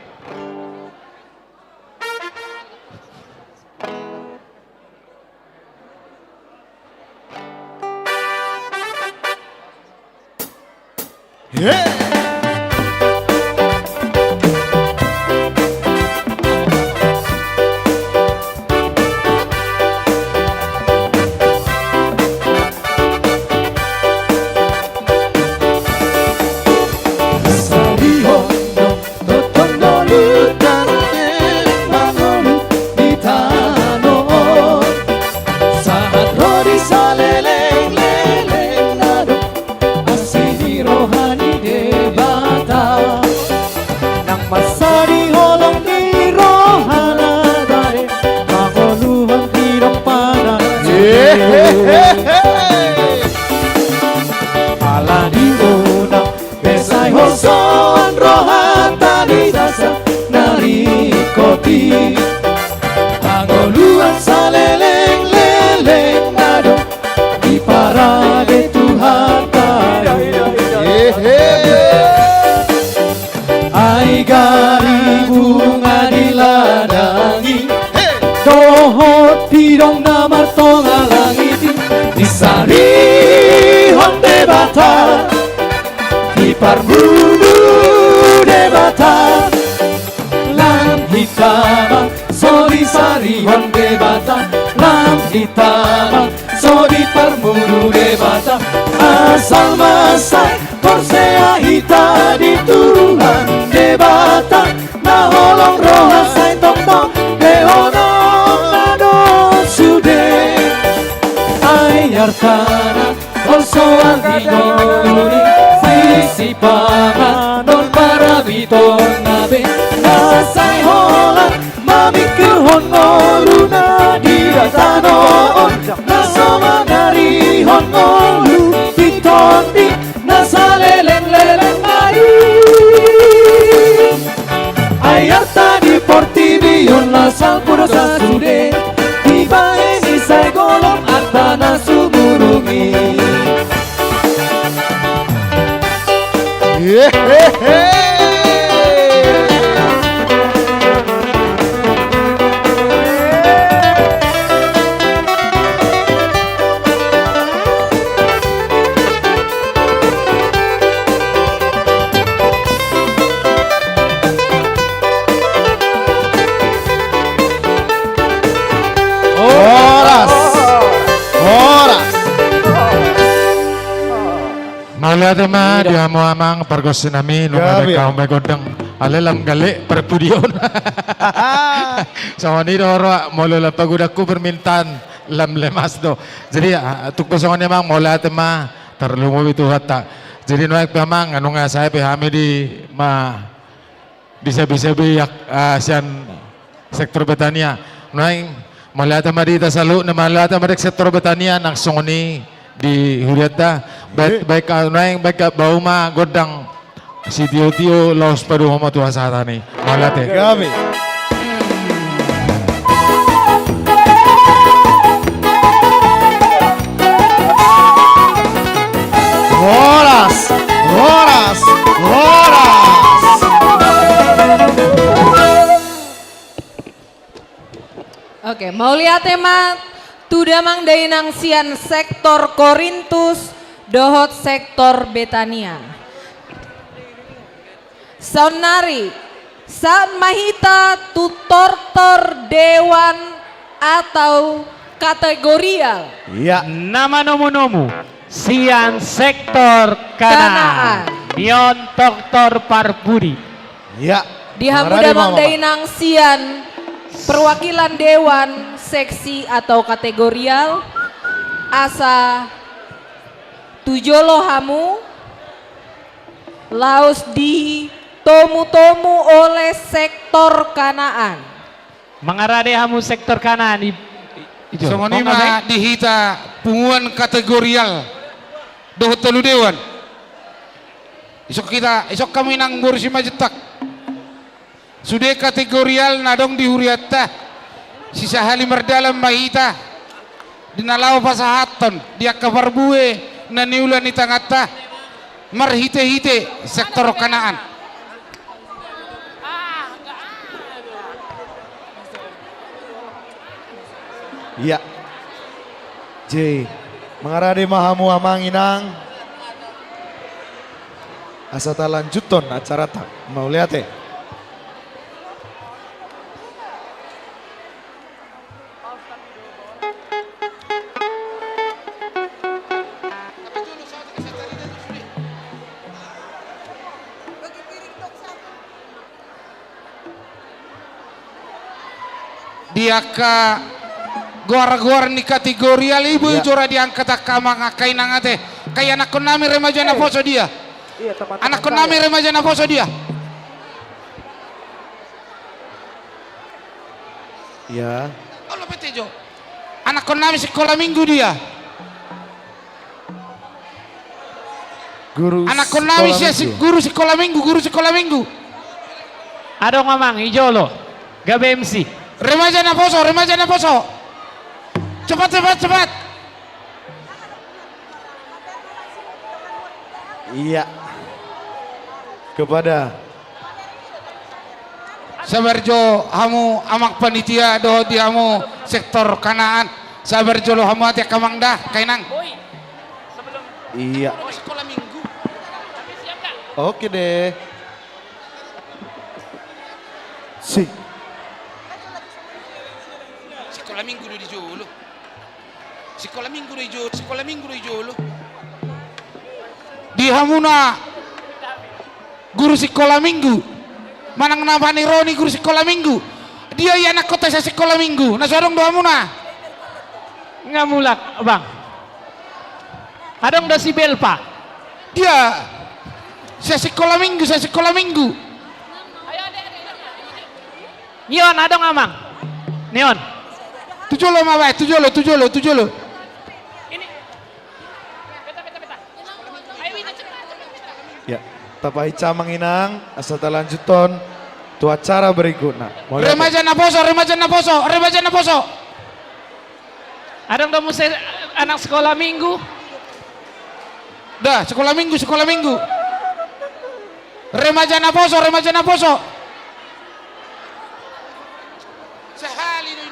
Pangoluan saleleng-leleng nado di parade Tuhan tayo. Ai gari bunga diladangi, dohot pirong namar tonga langiti, di sari honde bata, di parmunu debata, lam hitam. Sori sari honde bata, lam hitam, sori parmuru debata, asal masai korsea hita di Tuhan debata, na holong roha sai tong deonong nado sude, ayar tanah also antinori, sisi pangan non parabiton nabe, nasai holang mamikir honolu na diratanoon, nasoma dari honolu titondi, nasaleleng-leleng ayu. Ayata di portibion lasal puro sasude, tiba ini saya golong atana sumurungi. Malihat ma dia mau amang pergosin nami nung ada kaum begodang alelam gale perpudion. Sama ni doro molo la pagudaku permintaan lam lemas do. Jadi tuk pesongan emang malihat ma terlumu itu hatta. Jadi naik pamang anu nga saya pahami di ma bisa biak sian sektor Betania. Naik malihat ma di tasalu na malihat ma sektor Betania nang songoni di Huriata baik naing baik bauma godang si tio laos padu homa tuha sahatani malate Kami. Horas, horas, horas. Oke, mau lihat tema Tudamang Dainang Sian sektor Korintus, Dohot sektor Betania. Sound nari, sound mahita tutortor dewan atau kategorial. Iya. Nama nomu Sian sektor Kanaan. Nion Doktor Parbudi. Iya. Di Hamudamang Dainang Sian perwakilan dewan seksi atau kategorial asa tujolo hamu laos di tomu-tomu oleh sektor Kanaan. Mengarade hamu sektor Kanaan. Songoni mah dihita punguan kategorial doh telu dewan. Isok kami nang bursi majetak. Sudah kategorial nadong di Huriata. Sisa halimar dalam mahita. Dinalaw pasahaton dia kabar bue naniulan ni tangata. Marhite-hite sektor Kanaan. Iya. J. Mengarade mahamu amanginang. Asata lanjuton acara tak mau lihat ya. Dia ke gor-gor ni kategorial ibu jora diangkat akamang akain nangate kayak anak konami remaja na foso dia. Iya, teman-teman Anak konami saya. remaja na foso dia. Iya. Allah petejo. Anak konami sekolah minggu dia. Guru. Anak konami guru sekolah minggu. Adong mamang ijolo. Gabe MC. Remaja na foso. Cepat. Iya. Kepada Sabarjo hamu amak panitia doh di hamu sektor Kanaan. Sabarjo lo hamu hati kamang dah kainang. iya. Sekolah minggu. Oke deh. Si. Sekolah minggu di Jolo. Sekolah minggu di Jolo. Di hamuna guru sekolah minggu. Manang nabani Roni guru sekolah minggu. Dia ya anak kota saya sekolah minggu. Nah sorong do hamuna. Ngamulak, Bang. Adong da si Belpa. Dia saya sekolah minggu. Nion adong amang. Nion. Tujolo mawai, tujolo. Ya. Tapai camanginang asata lanjuton tu acara berikutnya. Remaja na poso. Adong da muse anak sekolah minggu. Dah, sekolah minggu. Remaja na poso. Sahali do.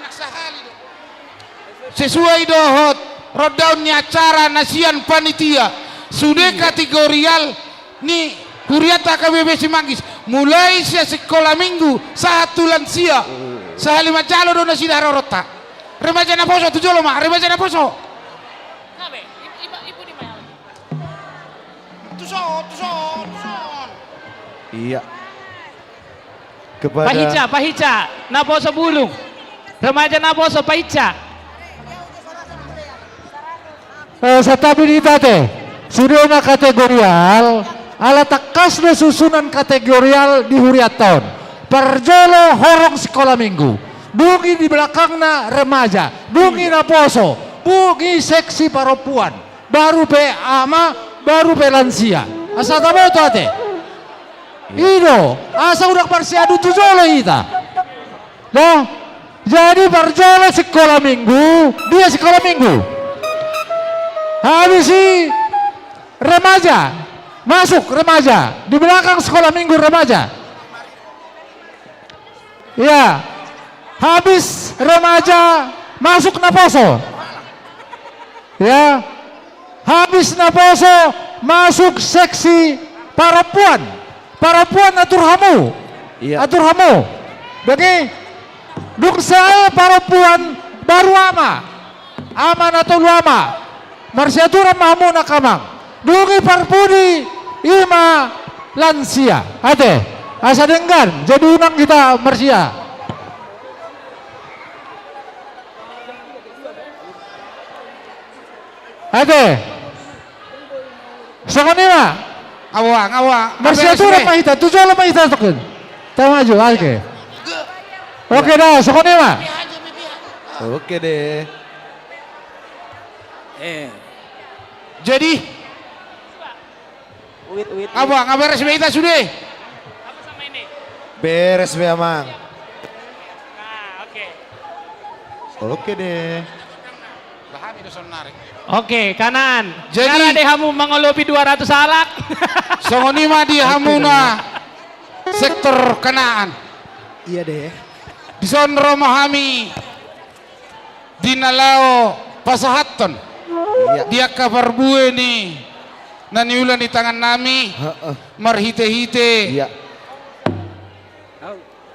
Sesuai dohot rodaunnya acara nasian panitia sudah kategorial ni Huriata KBB Cimanggis mulai sekolah minggu satu lansia sahalima calo do nasi darorota remaja na poso tujolo mak remaja na poso tuson Iya. Kepada Pahica, na poso bulung. Remaja na poso pahica. Stabilitate sudah na kategorial ala takas na susunan kategorial di Huriaton perjolo horong sekolah minggu bungi di belakangna remaja bungi na poso bungi seksi perempuan baru pe ama, baru pe lansia. Asa tahu itu ate. Ido, asa udah persiadu tujolo ita. Nah, jadi Barjolo sekolah minggu, dia sekolah minggu. Habis si remaja, masuk remaja, di belakang sekolah minggu remaja. Ya, habis remaja masuk Naposo. Ya, habis Naposo masuk seksi perempuan. Perempuan atur hamu. Iya. Atur hamu. Bagi duk saya perempuan baru ama. Ama atau lama. Marsiaturan mamu nakamang. Dugi parpudi ima lansia. Ate, asa denggan. Jadi unang kita marsia. Ate. Songonima. Awa. Marsiaturan mahita. Tujuh lah mahita tukun. Tahu maju. Oke. Oke dah. Songonima. Oke deh. Jadi Abang, beres kita sudah. Beres be Amang. Oke deh. Oke, kanan. Jadi- Karena dehamu mengolopi 200 alak. Songonima di Hamuna sektor Kanaan. Iya deh. Di son Romahami di Nalao Pasahaton. Dia kabar bue nih. Naniulan di tangan nami. Marhite-hite. Iya.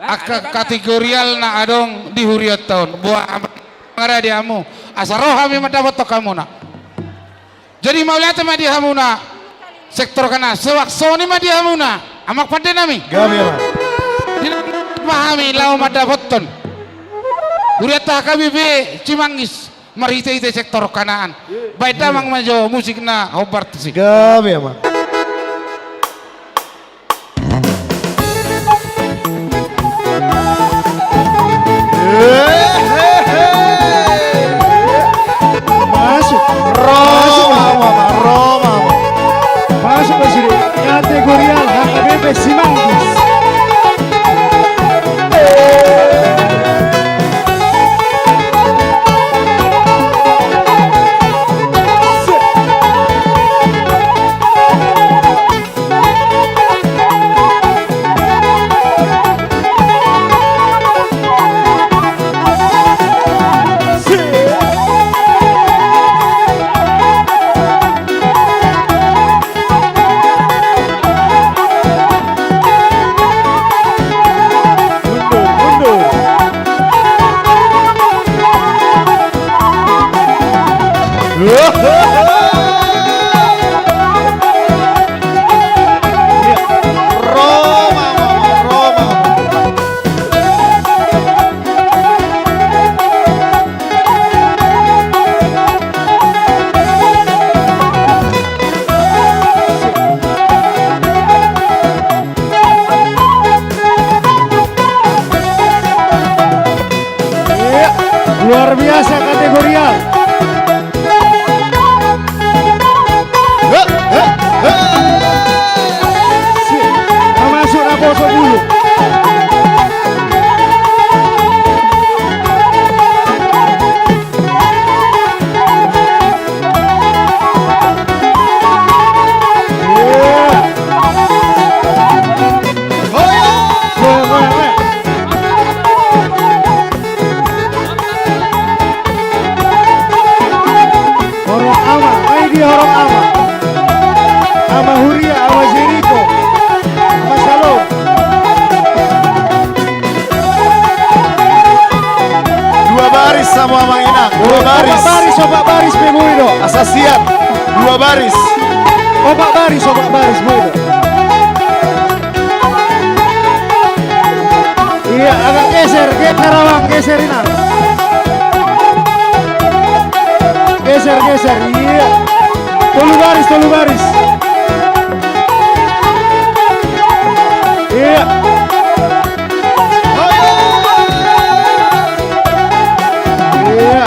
Aka kategorial na adong di huriat tahun. Buah ngara di amu. Asa roh kami mendapat to kamu na. Jadi mau lihat sama di hamuna sektor kana sewak soni ma di hamuna amak pada nami. Gabi Amang. Pahami lau mendapat ton. Huriat tak KBB Cimanggis. Marhite-hite sektor kanaan. Baik damang majo musik na hobart sih. Gabi Amang. Masuk. Roma. Masuk ke sini. Kategorial HKBP Cimanggis. Luar biasa kategorial. Masuk Naposo dulu. Horong ama Huria, ama Zeriko, ama Salom. Dua baris sama Amang Inang. Dua baris. Opak baris Memuido. Asa siap. Dua baris. Opak baris Muido. Iya, agak geser Karawang, geser Inang. Geser, iya. Tolu baris. Iya. Iya.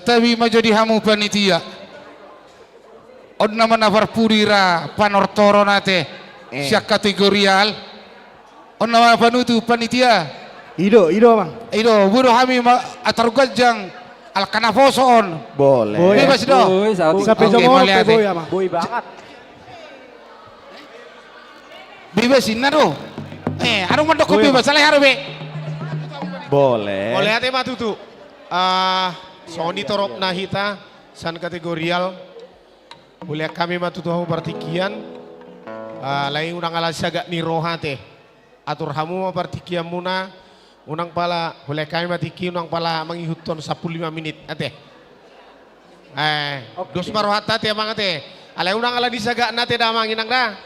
Tetapi maju di hamu panitia. On naman navarpurira panortoro nate siak kategorial. On naman panutu panitia. Ido bang. Ido buru kami atarugajang al kanafoso on. Boleh. Bebas do. Sampai Oke, jomol maliate. boy ama. Boy banget. Bebasin na do. Anong mandok ko bebas salay harbe. Boleh. Boleh ate matutu. Sony torop nahita san kategorial. Boleh kami matutu hamu partikian. Lain unang alas agak ni rohate. Atur hamu partikian muna. Unang pala boleh kami matiki unang pala mengikuton 15 menit ate. Dos marohata te mang ate. Alay unang ala disaga nate damang inang da.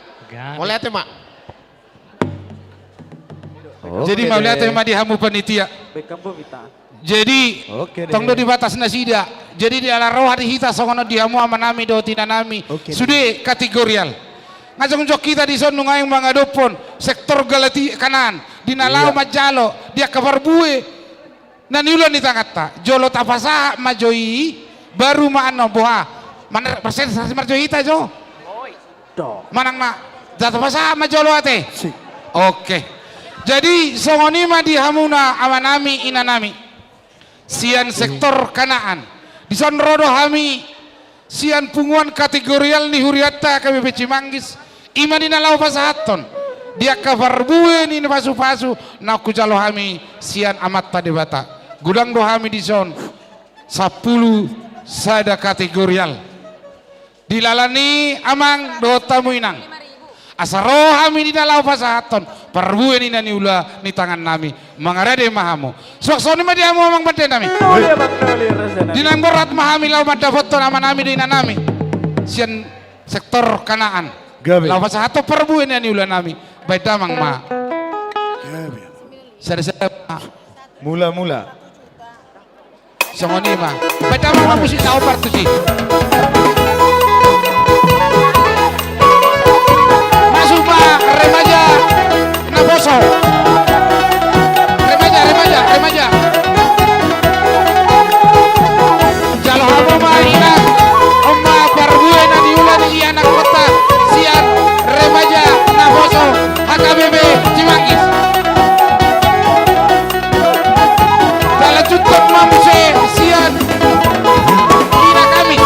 Boleh ate mak. Jadi mau lihat tema di hamu panitia. Jadi tong do di batas nasida. Jadi di ala roh di hita songono di hamu amanami do tinanami. Sudah kategorial. Ngajong jok kita di son nungayong mga dopon sektor galati kanan dinalaw majalo dia kabar bue naniulan di tangata jolo tapasa majoi baru maano boha mana persen marjoi ita jo manang na tapasa majolo ate oke. Jadi songoni ma di hamuna amanami inanami sian sektor kanaan di son rodo hami sian punguan kategorial ni huriata kami Cimanggis ima di nalau pasahaton dia kabar bue ni pasu-pasu na kujalo hami sian amat padebata gudang do hami di zon 10 sada kategorial dilalani amang do tamu inang asaro hami di nalau pasahaton parbue ni nani ula ni tangan nami mangarade mahamu sok-sok ni madiamu amang bade nami dinang berat mahami lau madafoto nama nami di nami sian sektor kanaan lau pasahato parbue ni ula nami baik damang ma sada-sada Mula-mula. songoni ma baik damang ma musik tau partu si masuk ma remaja naboso remaja jalo habo ma ina omma parbue na diula ni anak kota sian remaja naboso HKBP Cimanggis dalam cukup mamse sian ina Kamis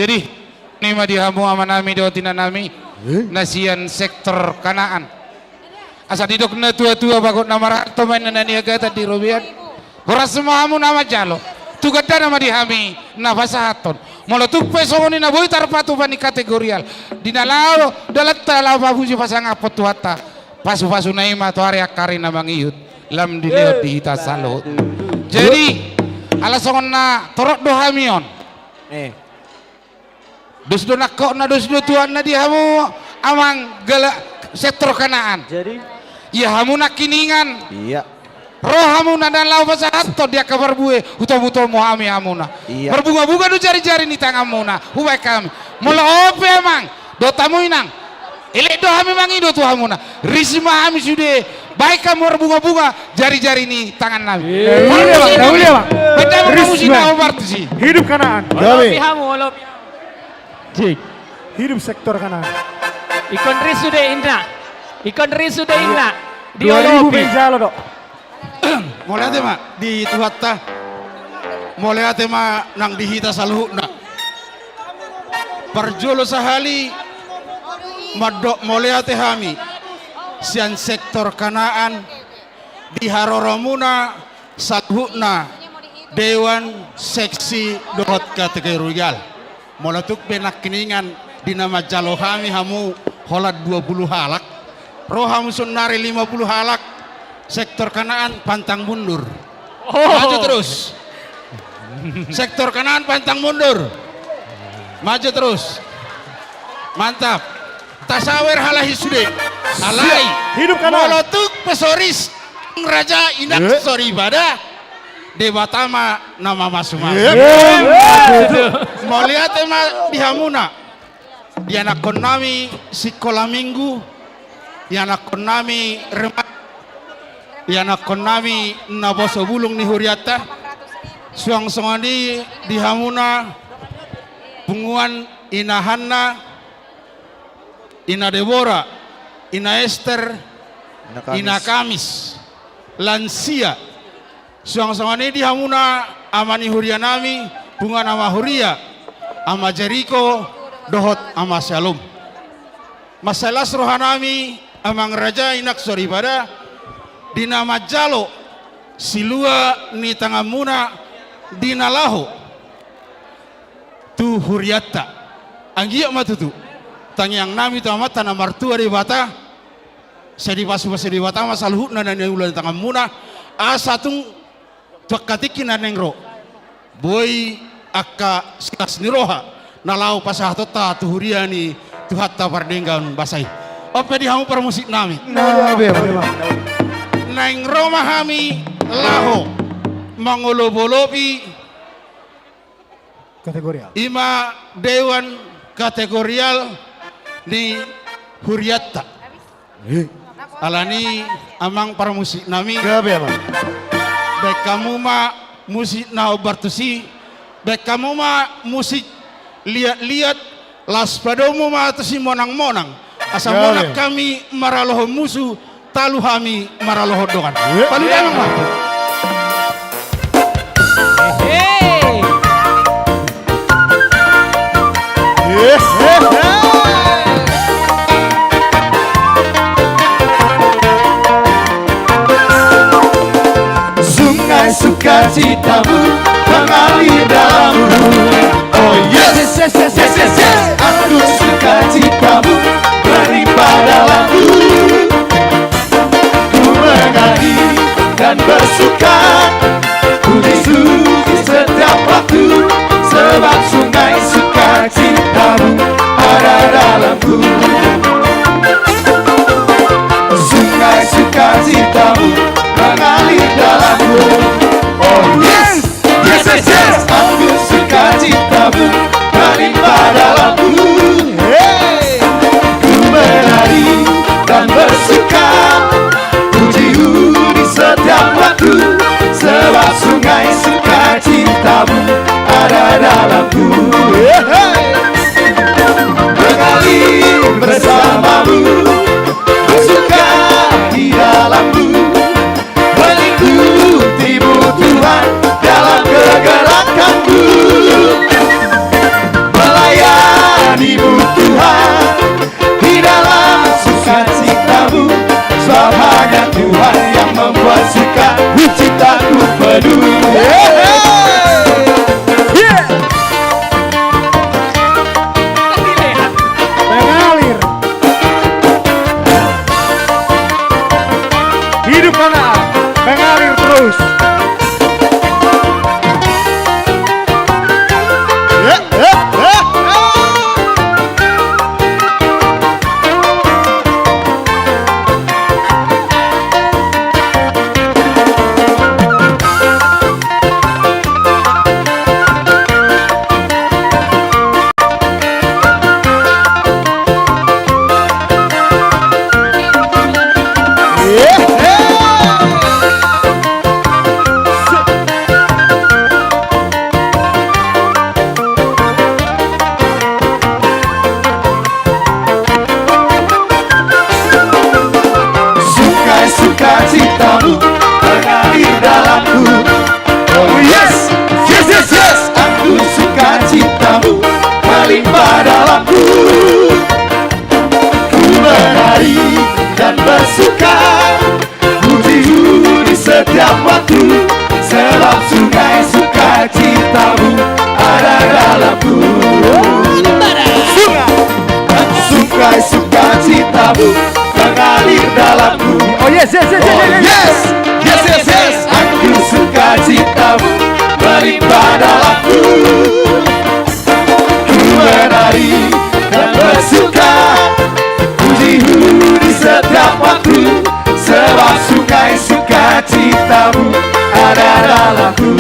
Jadi ini mah dihamu amanami dotinanami nasian sektor Kanaan. Asa didok na tua-tua bagot nama rato main na niaga tadi robian. Horas semahamu nama jalo. Tugada nama dihami na basahaton. Molo tupe songoni na boy tarpatu bani kategorial. Dinalao dalat talaw babuji pasang apot tuata. Pasu-pasu naima to area karina mangiyut. Lam diliot dihita salot. Jadi alasongon na torok dohamion. Dus do nakok na dus do tuan na dihamu amang gala sektor Kanaan. Jadi ya hamu nak kiningan. Iya. Roh hamu na dan lau pasahato dia kabar bue utam-utam mohami hamuna. Iya. Berbunga-bunga du jari-jari ni tangamuna. Hubai kami. Mula ope emang do tamu inang. Elek do hami mangi do tu hamuna. Risma hami sude baik kamu berbunga-bunga jari-jari ni tangan nami. Iya bang, dahulu bang. Betul kamu sih tahu berarti. Hidup Kanaan. Olopi hamu, olopi. Cik. Hidup sektor Kanaan. Ikon risu de inna. Ikon risu de inna. Di 2000 olopi. penjalo dok. Mulai ate ma di tuhatta. Mulai ate ma nang dihita saluhna. Parjolo sahali madok mulai ate hami. Sian sektor Kanaan di haroromuna saluhna Dewan Seksi Dohot Kategorial. Molatuk benak kiningan di nama jalo hami hamu holat 20 halak. Roh hamu sunari 50 halak. Sektor Kanaan pantang mundur. Maju terus. Sektor Kanaan pantang mundur. Maju terus. Mantap. Tasawer halahi sude. Alai. Hidup Kanaan. Molotuk pesoris Raja Inak Sori Bada. Debatama nama masuma. Mau lihat emang di Hamuna. Di anak konami sikola minggu. Di anak konami remat. Di anak konami naboso bulung ni huriata. Suang songani di Hamuna. Punguan ina Hanna. Ina Deborah. Ina Esther. Ina Kamis. Lansia. Suang songani di Hamuna amani huria nami. Bunga nama huria. Ama Jericho. Dohot ama Shalom. Masalah rohanami amang Raja Inak Sori Bada di nama Jalo silua ni tangamuna dinalaho tu huriata anggiak matutu tangyang nami tu amat tanah martua di bata sedi pasu di bata masaluh na dan ulah tangamuna asatung tuakatikin na nengro boy akka sikas niroha nalau pasahato ta tuhuriani tuhatta pardenggan basai. Ope di hamu permusik nami. Neng Roma hami laho mangolobolopi Kategorial. Ima Dewan Kategorial di Huriatta. Alani amang permusik nami. Baik kamu ma musik nau bartusi. Baik kamu ma musik lihat-lihat las padomu matasi monang-monang asa monak kami maraloho musuh talu hami maraloho dongan palu damang mah Sungai sukacitamu mengalir dalammu. Oh yes, yes, yes, yes, yes, yes. Aku suka citamu melimpah dalamku. Ku menari dan bersuka, ku disugi setiap waktu, sebab sungai suka citamu ada dalamku. Sungai suka citamu mengalir dalamku. Oh yes, yes, yes, yes. Aku suka citamu melimpah dalamku. Ku menari dan bersuka, pujimu di setiap waktu, sebab yes, aku suka citamu melimpah dalamku. Ku menari dan bersuka, pujimu di setiap waktu, sebab sungai sukacitamu ada dalamku.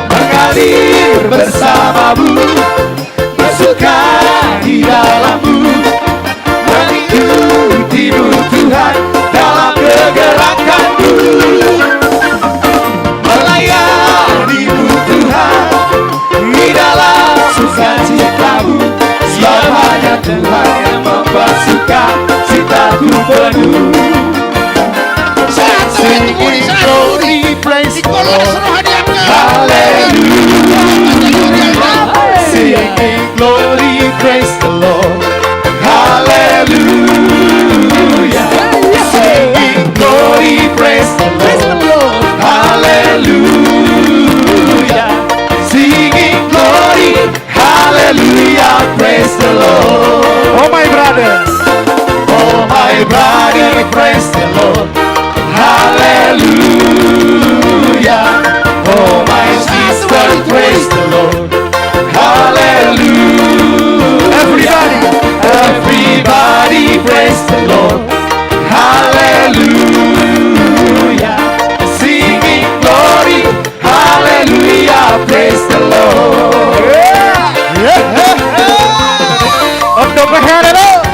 Mengalir bersamamu, bersuka di dalammu, mengikutimu Tuhan dalam kegerakanmu, melayanimu Tuhan di dalam sukacitamu, sebab hanya Tuhan yang membuat sukacitaku penuh. Singing glory, praise the Lord, hallelujah. Singing glory, praise the Lord, hallelujah. Singing glory, praise the Lord, hallelujah. Singing glory, hallelujah, praise the Lord. Oh my brother, praise the Lord, hallelujah. Oh my sister, praise the Lord, hallelujah. Everybody praise the Lord, hallelujah. Singing glory, hallelujah, praise the Lord. Untuk berharap,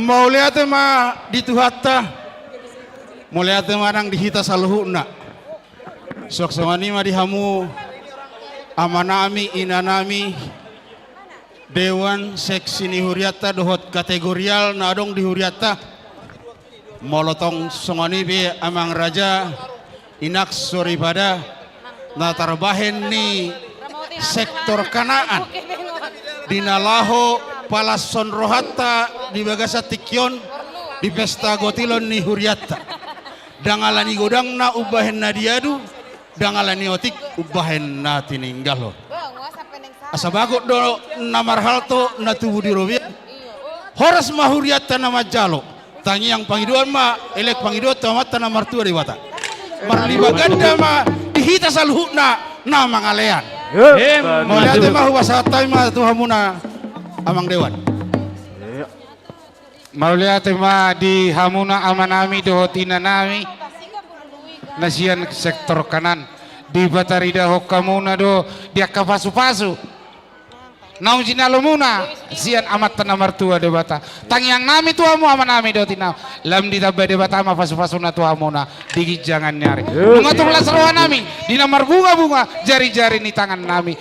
mau lihat ma di Tuhata, mau lihat manang di hita saluhuna. Sok samani ma dihamu amanami inanami Dewan Seksi ni Huriata dohot kategorial nadong di Huriata. Molotong songani be amang raja inak sori pada na tarbahen ni sektor kanaan dinalaho palason rohata di bagasa tikyon di pesta gotilon ni Huriata. Dangalani godang na ubahen na diadu, dangalani otik ubahen na tininggal. Asa bagot do namar halto na tubuh di robian. Horas ma Huriata nama jalo. Tangi yang pangiduan ma elek pangiduan tamata na martua di wata. Marliba ganda ma dihita saluhna na mangalean. Moliate ma huwasatai ma tuhamuna amang dewan. Mauliate ma di hamuna amanami dohotina nami nasian sektor kanan di batarida hokamuna do dia kapasu-pasu. Nau jinalumuna sian amat tanah martua de bata. Tangiang nami tuamu amanami dotina lam ditabay de bata ma pasu-pasu na tuamuna di jangan nyari. Mengatur lasrawa nami di namar bunga-bunga jari-jari ni tangan nami.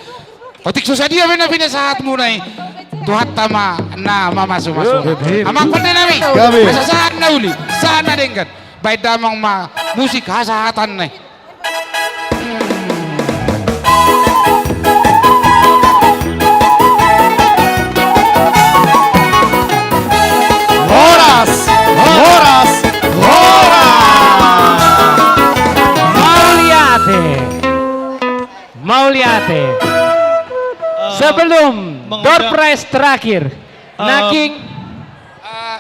Otik susah dia bina-bina saat munai. Tuhan tama na mamasu-masu. Amang pande nami. Masa saat na uli. Sana dengkan. Baik damang ma musik hasahatan nih. Horas. Mauliate. Sebelum door prize terakhir, Naking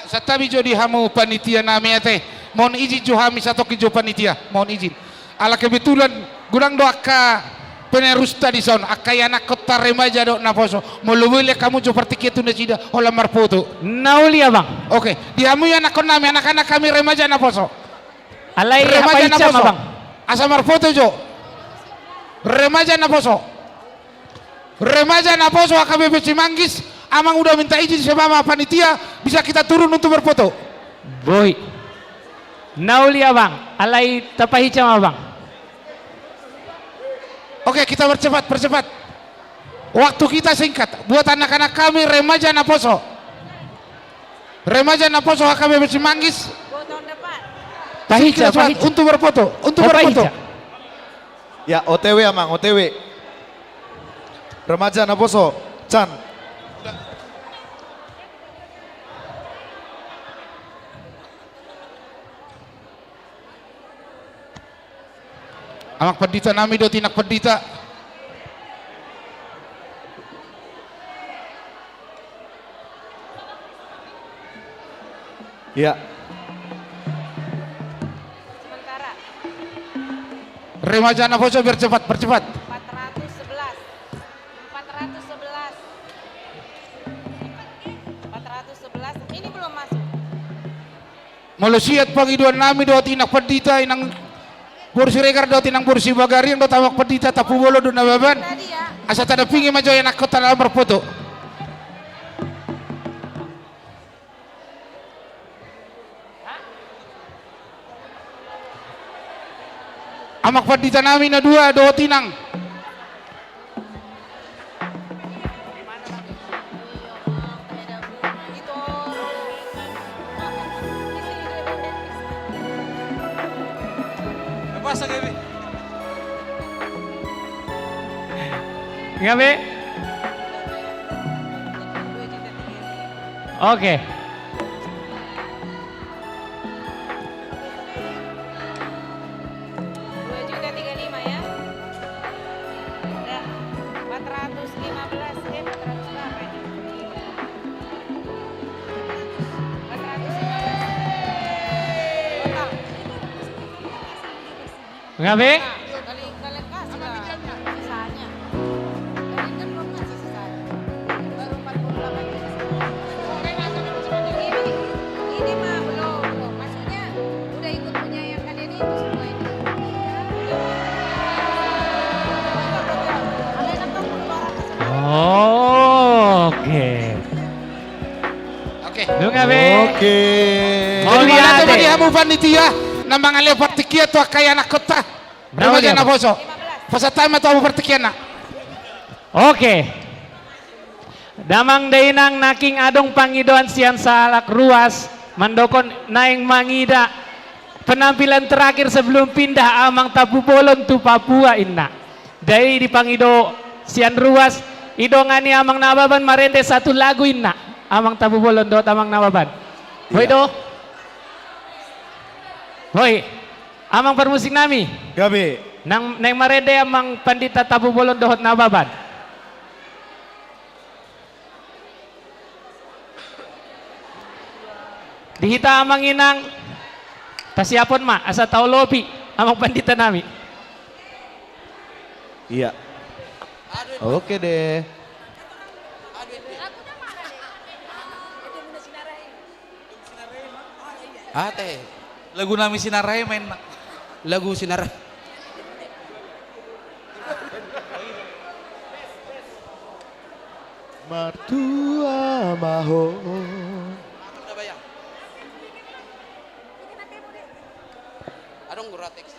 satabi jo di hamu panitia nami ate. Mohon izin jo hami satu kejo panitia. Mohon izin. Ala kebetulan gurang do akka penerus tadi son akayana kota remaja do naposo. Mulubule kamu jo partikitu na cida hola marpoto. Naulia bang. Oke, di hamu ya nakon nami anak-anak kami remaja naposo. Alai remaja apa bang? Asa marpoto jo. Remaja Naposo. Remaja Naposo HKBP Cimanggis, amang udah minta izin sama panitia, bisa kita turun untuk berfoto. Boy. Nauli abang, alai tapahicam abang. Oke, kita percepat. Waktu kita singkat. Buat anak-anak kami Remaja Naposo. Remaja Naposo HKBP Cimanggis. Pahica. Untuk berfoto. Ya, OTW Amang, OTW. Remaja Naposo, Chan. Amak pedita nami do tinak pedita. Ya. Remaja Naposo bercepat. 411. Ini belum masuk. Malusiat pangiduan nami do tinak pedita inang kursi regar do tinang kursi bagari do tamak pedita tapu bolo do nababan. Asa tada pingi majo enak kota dalam berfoto. Amak pedita nami na dua do tinang. Ngabe? Oke. Ngabe? Lu ngabe? Oke. Mau lihat Jadi hamu panitia namang ale partikia tu kaya anak kota. Remaja Naposo. Pasatama tu hamu partikia na. Oke. Damang dainang naking adong pangidoan sian salak ruas mandokon naing mangida penampilan terakhir sebelum pindah amang tabu bolon tu Papua inna. Dari di pangido sian ruas idongani amang nababan marende satu lagu inna. Amang tabu bolon do amang nababan. Boy do. Boy. Amang permusik nami. Gabi. Nang marende amang pandita tabu bolon dohot nababan. Dihita amang inang tasiapon ma asa tau lobi amang pandita nami. Iya. Oke deh. Ate, lagu nami Sinarai main lagu Sinarai. Martua mahon. Adong gura teks.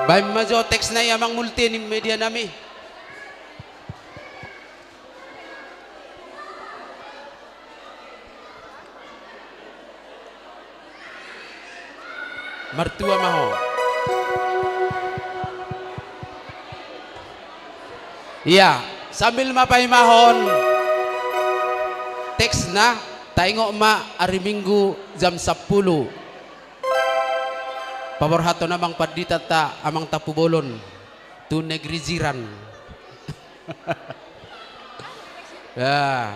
Bay majo teks na yamang multi ni media nami. Martua maho. Iya, sambil mapahimahon teks na taingo ma ari Minggu jam 10. Paborhato namang padita ta amang tapu bolon tu negeri jiran. Ya.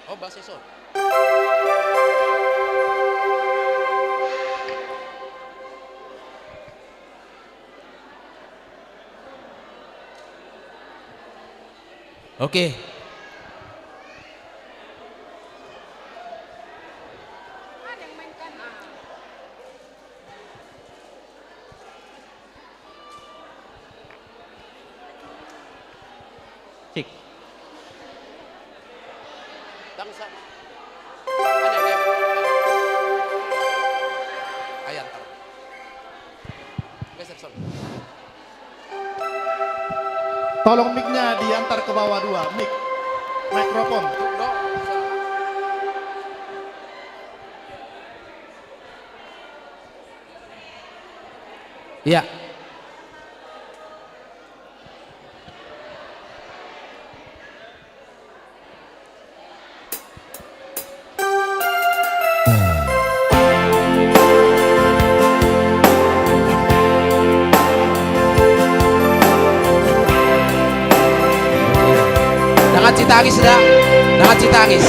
Oh, bahasa Son. Oke. Cik. Bangsa. Ada kayak ayam tar. Geser Son. Tolong mic-nya diantar ke bawah dua, mic, mikrofon. Iya. Jangan citangis dah, jangan citangis.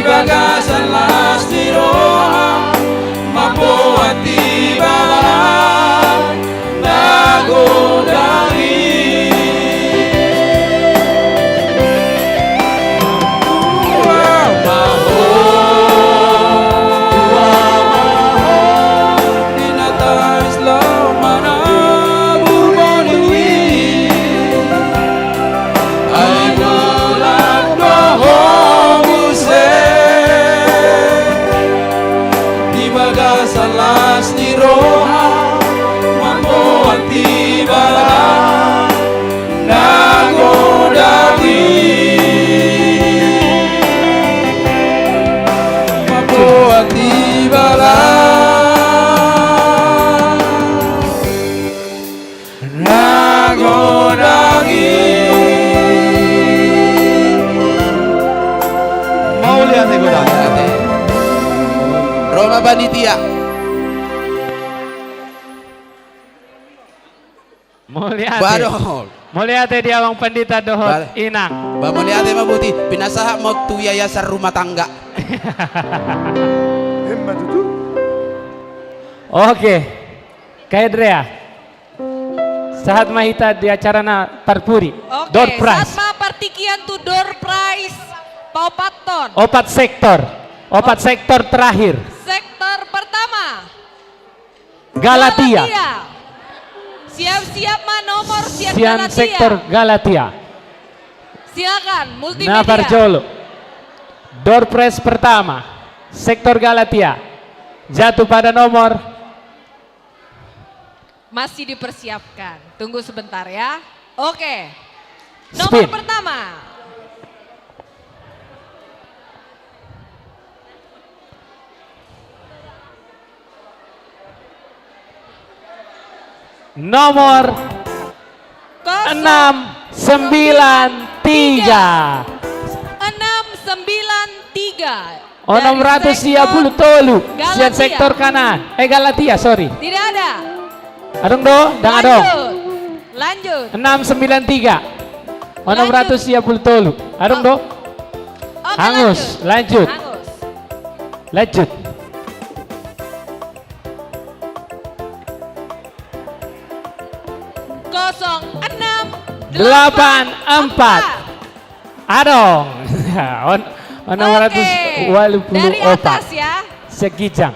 bagasan dilas ni roha membuati bala nagodagi membuati bala nagodagi. Mau lihat Roma Panitia. Mulyate dia Bang Pandita Dohot Inang. Ba mulyate mabuti pinasaha mo tu yayasan rumah tangga. Oke. Kaedrea. Saat mahita di acara na Parpuri. Door prize. Saat partikian tu door prize Paupaton. Opat sektor terakhir. Sektor pertama Galatia. Siap-siap nomor siap Sian Galatia. sektor Galatia. Silakan multimedia. Nah Parjolo. Door prize pertama sektor Galatia jatuh pada nomor. Masih dipersiapkan. Tunggu sebentar ya. Oke. Nomor Spin. pertama. Nomor 693. 693. 630 tolu. Sian sektor kanan. Galatia, sorry. Tidak ada. Adong do, dang adong. Lanjut. 693. 630 tolu. Adong do. Hangus, lanjut. Lanjut. Kosong 84. Adong. 624. Dari atas ya. Sekijang.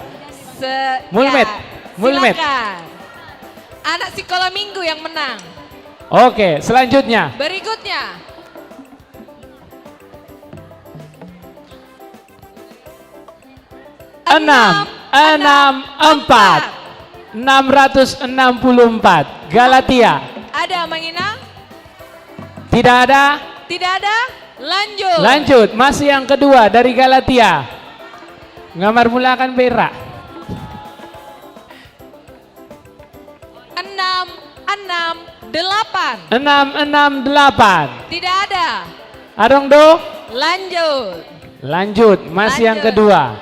Mulmet. Mulmet. Silakan. Anak sekolah minggu yang menang. Oke, selanjutnya. Berikutnya. Enam 664 Galatia. Ada Mang Inang? Tidak ada. Tidak ada? Lanjut. Lanjut, masih yang kedua dari Galatia. Ngamar mulakan berak. 668. Tidak ada. Adong do. Lanjut. Lanjut, masih yang kedua.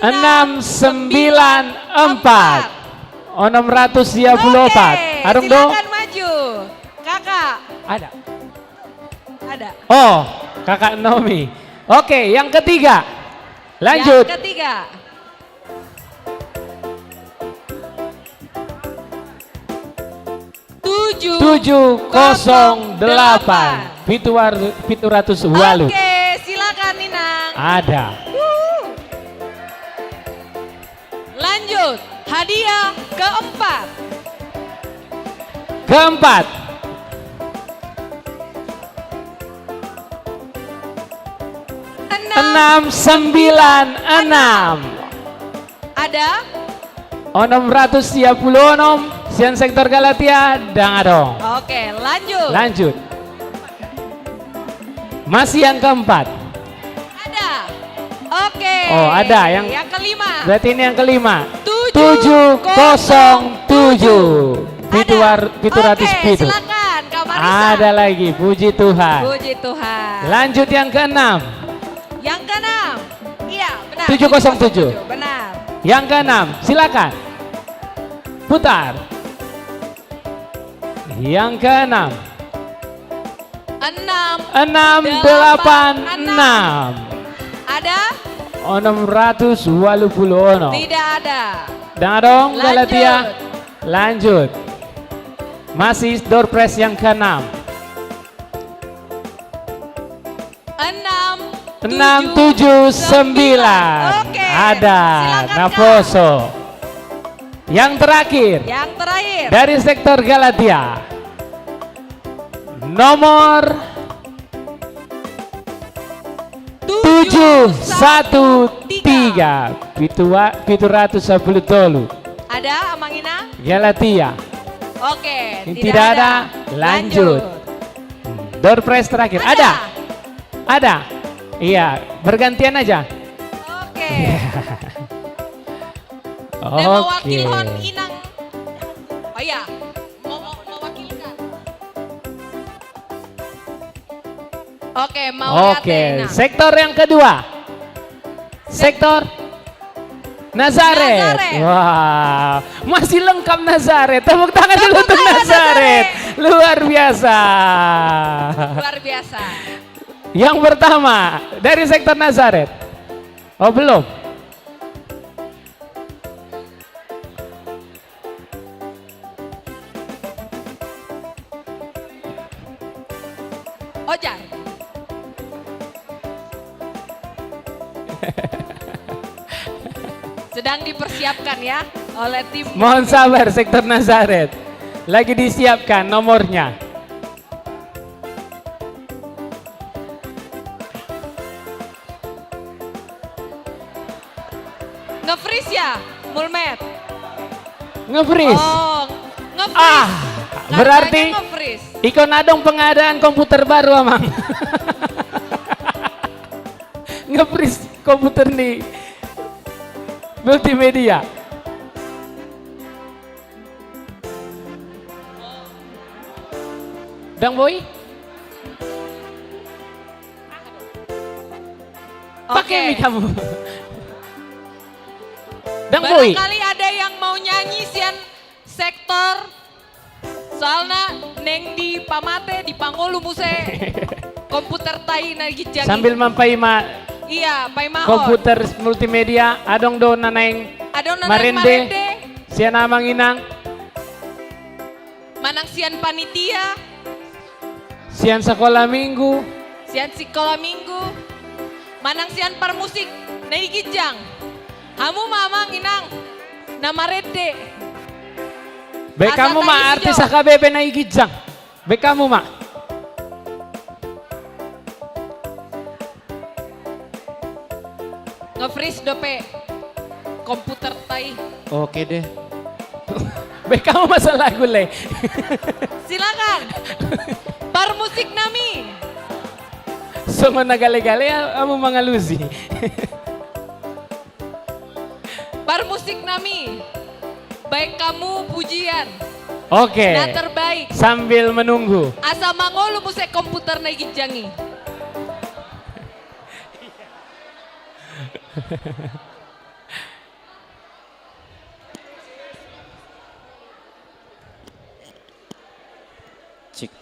694. 634. Adong do. Silakan maju. Kakak. Ada. Ada. Oh, kakak Nomi. Oke, yang ketiga. Lanjut. Yang ketiga. Tujuh 708 Pituratus walu. Oke, silakan Ninang. Ada. Lanjut, hadiah keempat. Keempat. Enam 696. Ada? 636 Sian sektor Galatia dang adong. Oke, lanjut. Lanjut. Masih yang keempat. Ada. Oke. Oh, ada yang kelima. Berarti ini yang kelima. 707 Pituratus Pitu. Silakan Kak Marisa. Ada lagi, puji Tuhan. Puji Tuhan. Lanjut yang keenam. Yang keenam. Iya, benar. 707. Benar. Yang keenam, silakan. Putar. Yang keenam. 686. Ada? 680. Tidak ada. Dong Galatia. Lanjut. Masih door prize yang keenam. 679. Oke. Ada. Naposo. Yang terakhir. Yang terakhir. Dari sektor Galatia. Nomor 713 710 dulu. Ada Amangina? Galatia. Oke, Tidak ada, lanjut. Door prize terakhir. Ada. Iya, bergantian aja. Oke. Dan mewakili Hon Inang. Oh iya, mewakilkan. Oke, mau Oke, sektor yang kedua. Sektor Nazaret. Wah, masih lengkap Nazaret. Tepuk tangan dulu untuk Nazaret. Luar biasa. Luar biasa. Yang pertama dari sektor Nazaret. Oh, belum. Ojar. Sedang dipersiapkan ya oleh tim. Mohon sabar sektor Nazaret. Lagi disiapkan nomornya. Nge-freeze ya, Mulmet? Nge-freeze. Oh, nge-freeze. Berarti nge-freeze. ikon adong pengadaan komputer baru, Amang. Nge-freeze komputer nih. Multimedia. Dang Boy? Pakai mic kamu. Dang Boy. Barangkali ada yang mau nyanyi sian sektor. Soalnya neng di pamate di pangolu muse komputer tai nagi jangi. Sambil mampaima. Iya, paimahon. Komputer multimedia adong do naneng marende. Sian Amang Inang. Manang sian panitia. Sian sekolah minggu. Sian sekolah minggu. Manang sian permusik nai gijang. Hamu Mamang Inang. Nama rede. Bekamu mah artis AKBP nai gijang. Bekamu mah. Nge-freeze dope komputer tai. Oke deh. Bekamu masa lagu le. Silakan. Par musik nami. Semua nagale-gale kamu mengalusi. Par musik nami. Baik kamu pujian. Oke. Nah terbaik. Sambil menunggu. Asa mangolu musik komputer naik jangi. Cik.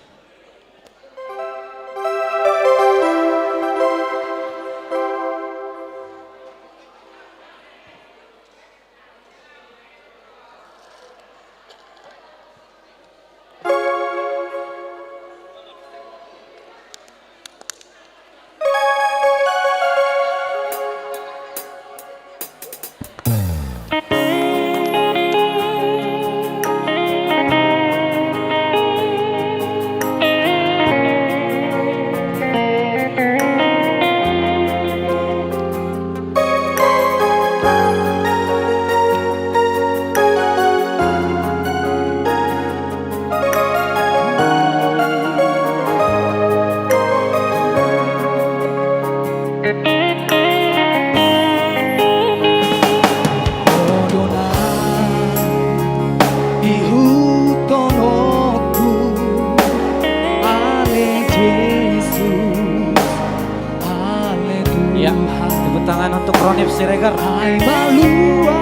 Ya, tepuk tangan untuk Ronif Siregar. Hai balua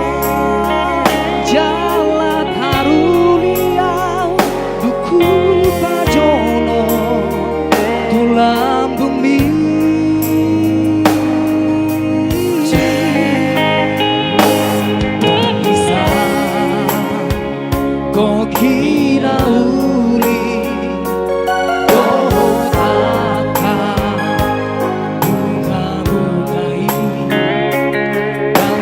jalan harunia duku pajono tulang bumi bisa kau kira uli bunga-bungai dan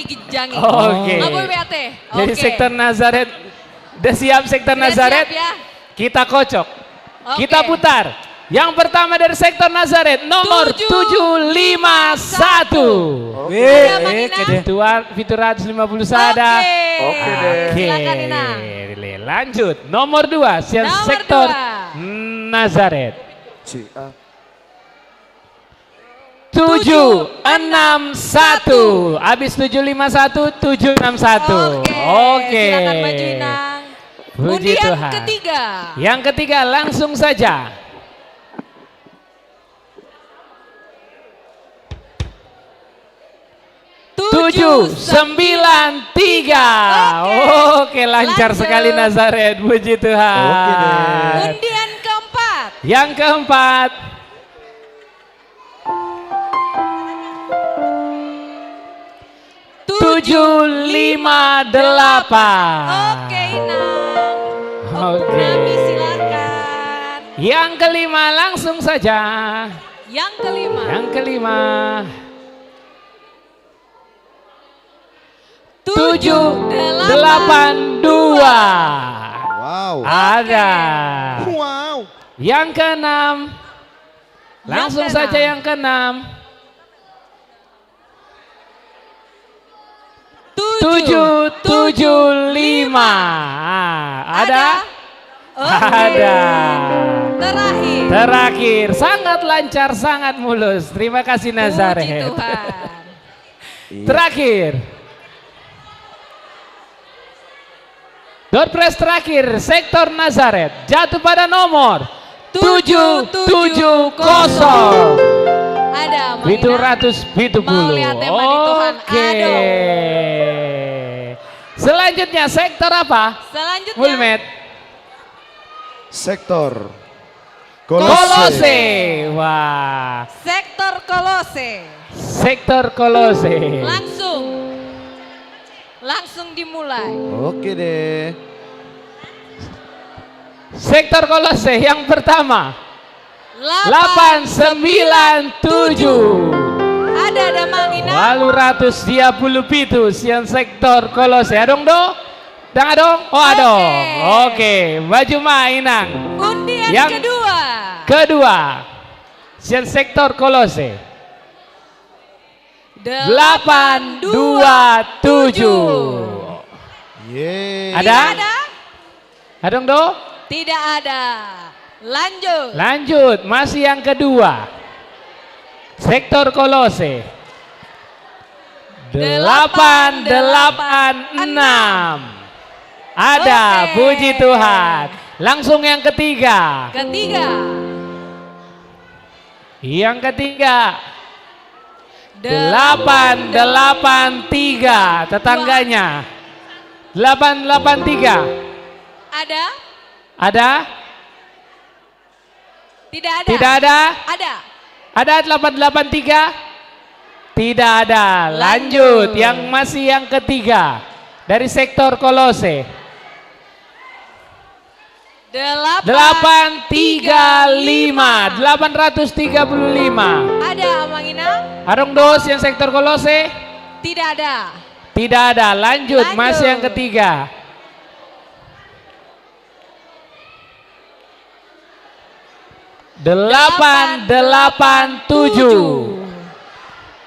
Gijangi. Oke. Aboy BAT. Jadi sektor Nazaret, udah siap sektor Udah Nazaret? siap ya? Kita kocok. Oke. Kita putar. Yang pertama dari sektor Nazaret, nomor 751. Fitur 150 sada. Oke deh. Silakan Inang. Lanjut, nomor 2, sektor Nazaret. 761. Habis 751, 761. Oke. Silakan maju Inang. Puji Undian Tuhan. ketiga. Yang ketiga langsung saja. Tujuh, 9, 3. Oke, lancar sekali Nazaret. Puji Tuhan. Oke deh. Undian keempat. Yang keempat. Tujuh, 5, 8. Oke Inang. Oke. Nami silakan. Yang kelima langsung saja. Yang kelima. Yang kelima. 782. Wow. Ada. Wow. Yang keenam. Langsung saja yang keenam. 775. Ada? Ada. Terakhir. Sangat lancar, sangat mulus. Terima kasih Nazaret. Terakhir. Door press terakhir, sektor Nazaret jatuh pada nomor 770. Ada Fitur 170. Oke. Selanjutnya sektor apa? Selanjutnya. Mulmet. Sektor Kolose. Wah. Sektor Kolose. Sektor Kolose. Langsung dimulai. Oke deh. Sektor Kolose yang pertama. 897. Ada Mang Ina. Lalu 127 sian sektor Kolose. Adong do? Dang adong? Oh adong. Oke, baju mainang. Undian yang kedua. Sian sektor Kolose. 827. Ada? Adong do? Tidak ada. Lanjut, masih yang kedua. Sektor Kolose. 886. Ada, puji Tuhan. Langsung yang ketiga. Yang ketiga. 883, tetangganya. 883. Ada? Tidak ada. Tidak ada? Ada. Ada 883? Tidak ada. Lanjut, yang masih yang ketiga dari sektor Kolose. 835. Ada Mang Ina? Adong dos yang sektor Kolose? Tidak ada. Tidak ada. Lanjut, masih yang ketiga. 887.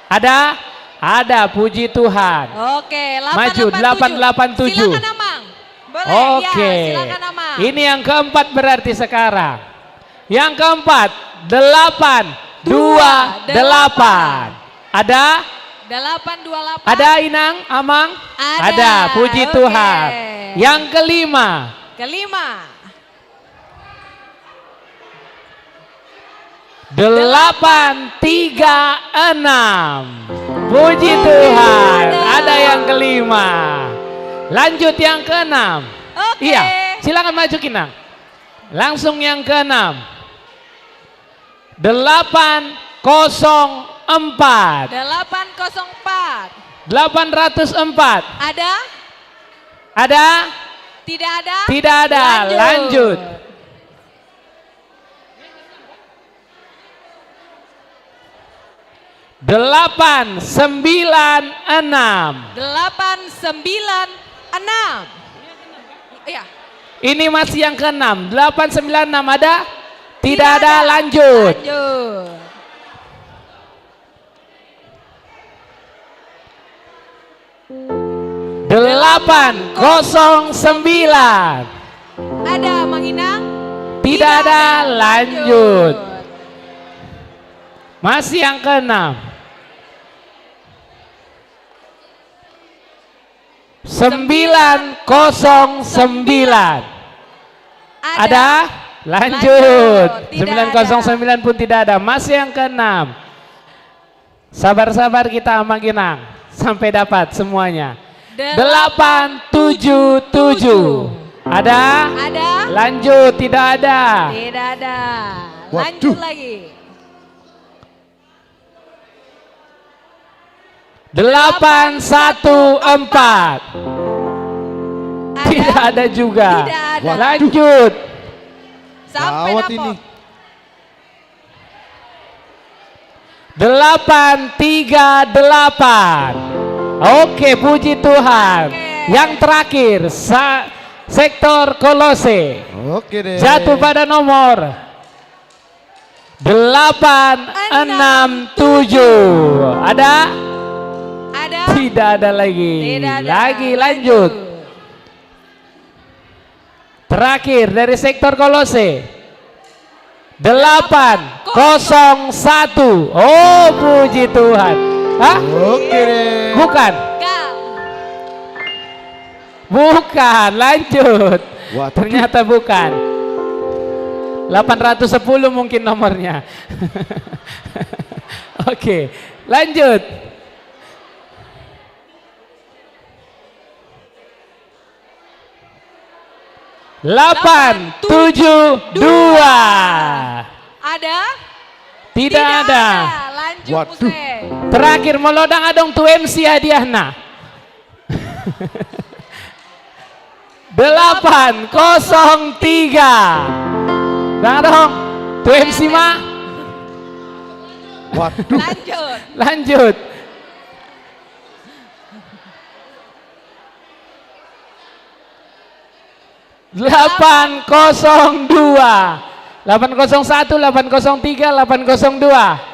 Ada? Ada, puji Tuhan. Oke, maju 887. Silakan Amang. Boleh, oke. ya, silakan Amang. Ini yang keempat berarti sekarang. Yang keempat 828. Ada? 828. Ada Inang, Amang? Ada, puji Tuhan. Yang kelima. 836. Puji Tuhan. Ada yang kelima. Lanjut yang keenam. Iya, silakan maju Kinang. Langsung yang keenam. 804. 804. Ada? Tidak ada? Tidak ada. Lanjut. 8, 9, 6. 8, 9, 6. Iya. Ini masih yang ke-6. 8, 9, 6 ada? Tidak ada, lanjut. Lanjut. 809. Ada Mang Inang? Tidak ada, lanjut. Masih yang ke-6. 909. Ada? Lanjut. 909 pun tidak ada. Masih yang ke-6. Sabar-sabar kita Mang Inang sampai dapat semuanya. 877. Ada? Ada? Lanjut, tidak ada. Tidak ada. Lanjut lagi. 814. Tidak ada juga. Tidak ada. Lanjut. Sampai dapat. 838. Oke, puji Tuhan. Yang terakhir, sektor Kolose. Oke deh. Jatuh pada nomor 867. Ada? Ada? Tidak ada lagi. Tidak ada. Lagi, lanjut. Terakhir dari sektor Kolose. 801. Oh, puji Tuhan. Hah? Oke deh. Bukan. Bukan, lanjut. Ternyata bukan. 810 mungkin nomornya. Oke, lanjut. Delapan, 7, 2. Ada? Tidak ada. Lanjut Puse. Terakhir melodang adong tu MC hadiahna. 803. Bang dong, tu MC mah. Lanjut. Lanjut. Delapan 801, 803, 802.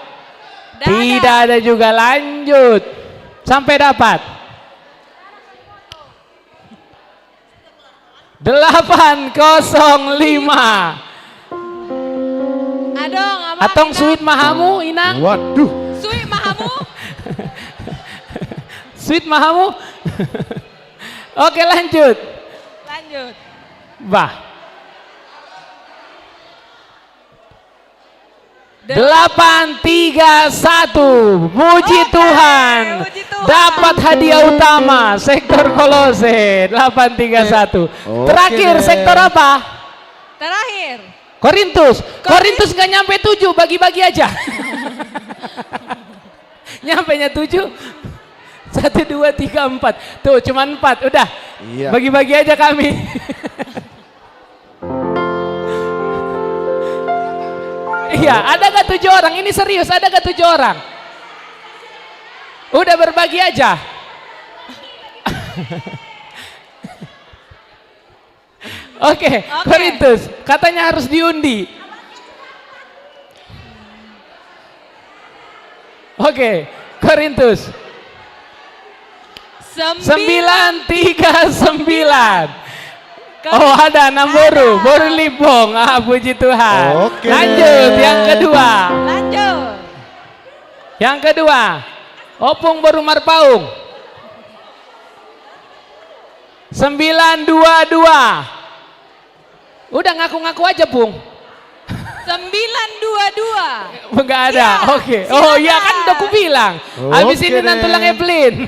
Tidak ada juga, lanjut. Sampai dapat. 805. Adong, Atong Sweet Mahamu, Inang. Waduh. Sweet Mahamu. Sweet Mahamu. Oke, lanjut. Lanjut. Bah. 831. Puji Tuhan. Dapat hadiah utama sektor Kolose 831. Terakhir sektor apa? Terakhir. Korintus. Korintus nggak nyampe 7, bagi-bagi aja. Nyampenya 7. 1, 2, 3, 4. Tuh cuma 4, udah. Iya. Bagi-bagi aja kami. Iya, ada gak 7 orang? Ini serius, ada gak 7 orang? Udah berbagi aja. Oke, Korintus, katanya harus diundi. Oke, Korintus. 939. Oh, ada 6 boru libong. Ah, puji Tuhan. Oke. Lanjut yang kedua. Lanjut. Yang kedua, opung boru marpaung. 922. Udah ngaku-ngaku aja, Pung. 922. Enggak ada. Ya, Oke. Oh iya kan udah aku bilang. Habis ini nantulang Evelyn.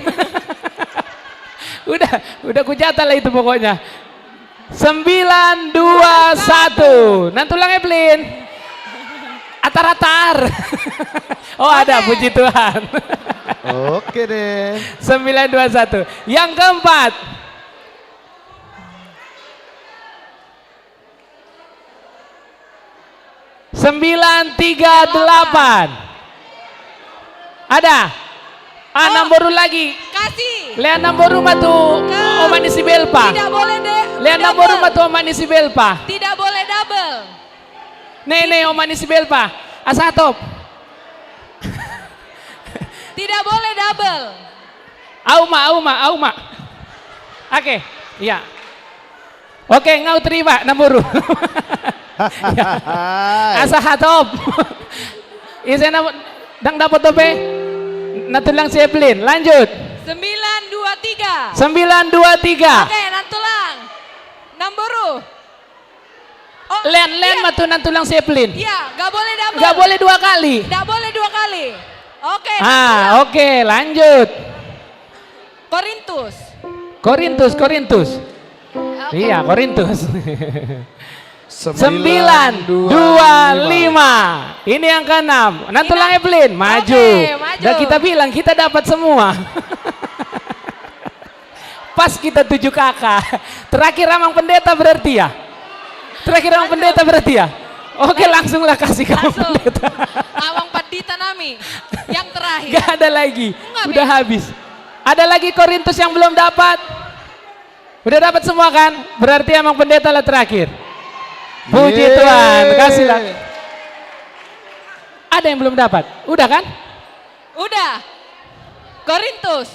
udah ku jatah lah itu pokoknya. 921. Nantulang Evelyn. Atar-atar. Oh ada, puji Tuhan. Oke deh. 921. Yang keempat. 938. Ada. Namboru lagi. Kasih. Lihat namboru matu omani si belpa. Tidak boleh deh. Lihat namboru matu omani si belpa. Tidak boleh double. Nih omani si belpa. Asatop. Tidak boleh double. Auma. Oke, iya. Oke, ngau terima namboru. Asahatop. Isena dang dapat tope. Natulang Zeppelin. Lanjut. 923. 923. Oke, nantulang. Namboru. Oh, Len matu nantulang Zeppelin. Iya, gak boleh double. Gak boleh 2 kali. Gak boleh 2 kali. Oke. Oke, lanjut. Korintus. Iya, Korintus. 925. Ini yang ke-6. Nantulang Evelyn, maju. maju. Dan kita bilang kita dapat semua. Pas kita 7 kakak. Terakhir Amang Pendeta berarti ya? Oke, langsunglah kasih kamu Pendeta. Amang Pandita Nami. Yang terakhir. Gak ada lagi. Udah habis. Ada lagi Korintus yang belum dapat? Udah dapat semua kan? Berarti Amang Pendeta lah terakhir. Puji Tuhan, kasihlah. Ada yang belum dapat? Udah kan? Udah. Korintus.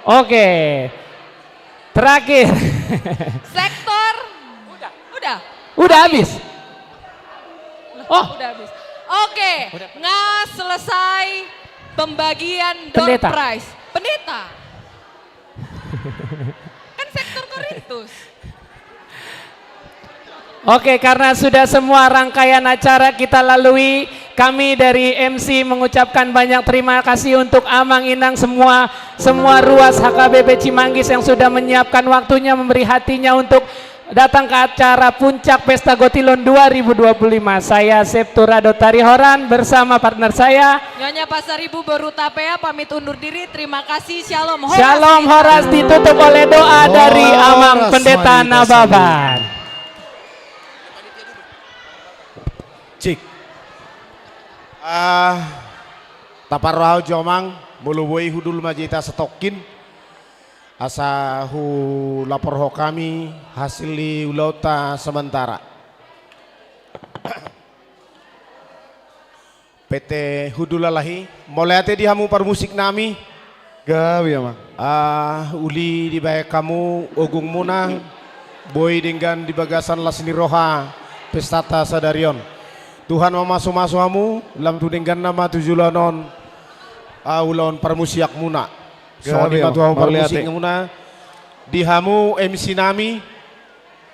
Oke. Terakhir. Sektor. Udah habis. Udah habis. Oke. Selesai pembagian door Pendeta. prize. Pendeta. Kan sektor Korintus. Oke, karena sudah semua rangkaian acara kita lalui, kami dari MC mengucapkan banyak terima kasih untuk Amang Inang semua ruas HKBP Cimanggis yang sudah menyiapkan waktunya, memberi hatinya untuk datang ke acara Puncak Pesta Gotilon 2025. Saya Septurado Tarihoran bersama partner saya Nyonya Pasaribu Boru Tapea pamit undur diri. Terima kasih. Shalom. Shalom Horas ditutup oleh doa dari Amang Pendeta Nababan. Cik. Taparrao jomang muluboi hudul majita setokin asa hu lapor ho kami hasil li ulauta sementara. PT Hudulalahi mulai ate dihamu permusik nami gawi ya mang. Uli di baik kamu ogung munang boy dengan di bagasan lasni roha pestata sadarion. Tuhan memasuk-masuk kamu dalam tudingkan nama tujulanon ulon permusiak muna. Soalnya Tuhan permusik muna dihamu MC nami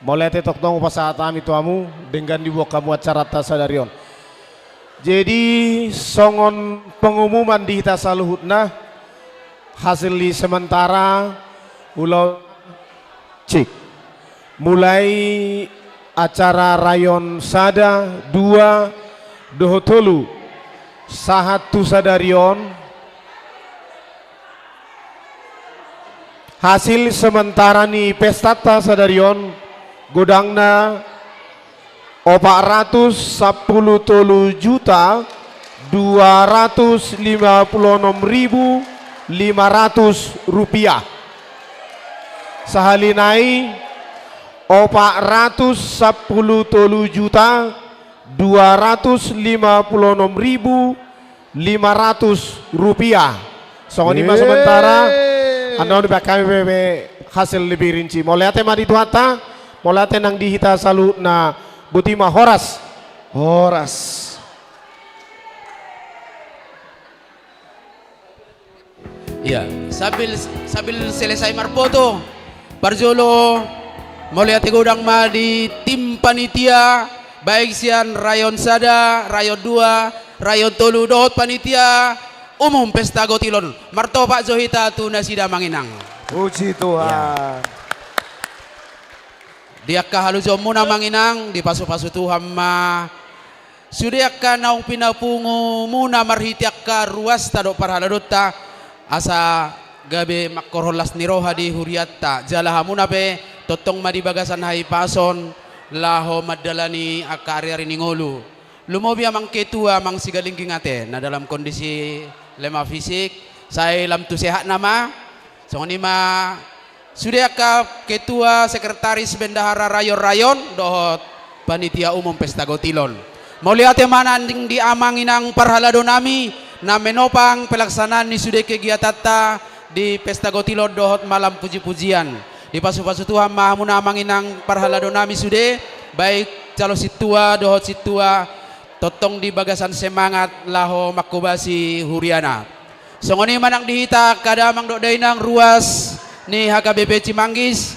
mulai tetok dong pas saat kami tuamu dengan dibawa kamu acara tasadarion. Jadi songon pengumuman di hita saluhutna hasil di sementara ulau cik mulai acara rayon sada 2 dohotolu sahatu sadarion hasil sementara ni pestata sadarion godangna 410 juta 256.500 rupiah sahalinai 410 juta 256.500 rupiah. Soalnya masa sementara anda di kami hasil lebih rinci. Mulai ate madi tuata, mulai ate nang dihita salu na butima Horas. Iya, sambil selesai marpoto, Parjolo mulai ate godang di tim panitia baik sian rayon sada, rayon 2, rayon tolu dohot panitia umum pesta gotilon marto Pak Zohita tu nasida manginang. Puji Tuhan. Dia kahalujo muna manginang di pasu-pasu Tuhan ma sudah ka naung pinapungu muna marhitiak ka ruas tadok parhaladota asa gabe makkorholas niroha di huriatta jalahamuna pe totong madi bagasan hai pason laho madalani aka ari-ari ningolu lumobi amang ketua amang sigaling kingate na dalam kondisi lemah fisik, saya lam tu sehat nama. So ni ma sudah ka ketua sekretaris bendahara rayon-rayon dohot panitia umum pesta gotilon. Mau lihat mana anding di amang inang parhalado nami na menopang pelaksanaan ni sudah kegiatan di pesta gotilon dohot malam puji-pujian. Di pasu-pasu Tuhan mahamu namang inang parhalado nami sudah baik calo situa dohot situa totong di bagasan semangat laho makubasi huriana. Songoni manang dihita kadamang do dainang ruas ni HKBP Cimanggis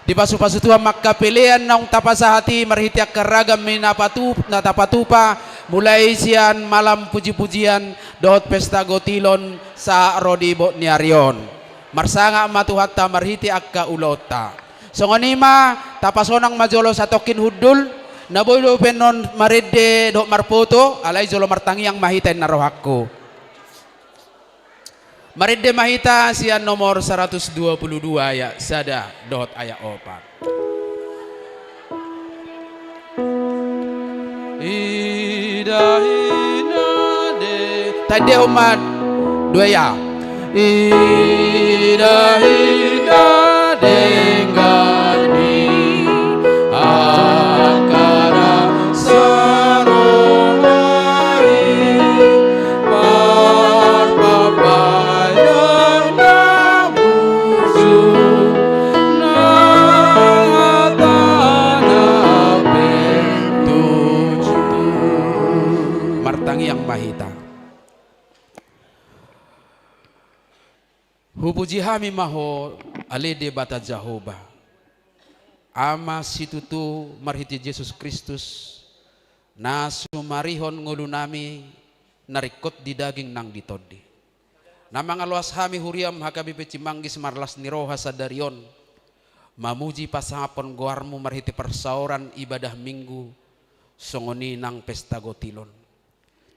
di pasu-pasu Tuhan maka pilihan naung tapasahati marhitiak keragam na tapatupa mulai sian malam puji-pujian dohot pesta gotilon sa rodi botniarion marsanga matuhatta marhiti akka ulota songonima tapasonang majolo sa tokin hudul naboylo penon marede do marpoto alay jolo martangi yang mahita na rohakko marede mahita sian nomor 122 ya sada dot aya opat ida de tadi umat dua ya ida dengan di akara saromari parpapayan namusu nangatana pentuju martangi yang mahita hupuji hami maho alede bata Jehovah ama situtu marhiti Yesus Kristus na sumarihon ngulu nami narikot di daging nang ditodi na mga luas hami huriam HKBP Cimanggis marlas niroha sadarion mamuji pasapon goarmu marhiti persauran ibadah minggu songoni nang pesta gotilon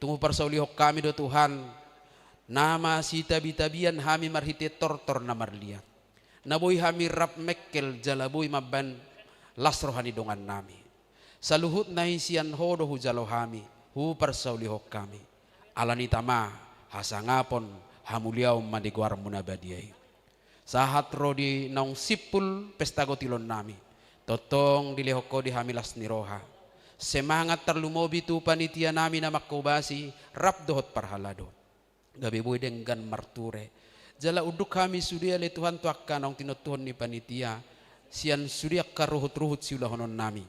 tunggu persaulihok kami do Tuhan nama si tabi-tabian hami marhiti tortor na marliat naboy hami rap mekkel jalaboy maban las rohani dongan nami saluhut na isian hodo hu jalo hami hu parsaulihok kami alani tama hasangapon hamuliaw mandigwar munabadiay sahat rodi naung sipul pesta gotilon nami totong dilihok ko di hamilas niroha semangat terlumobi tu panitia nami na makubasi rap dohot parhalado gabi boy dengan marture jala uduk kami sudia le Tuhan tuakka nong tinutuhon ni panitia sian sudia karuhut-ruhut siulah honon nami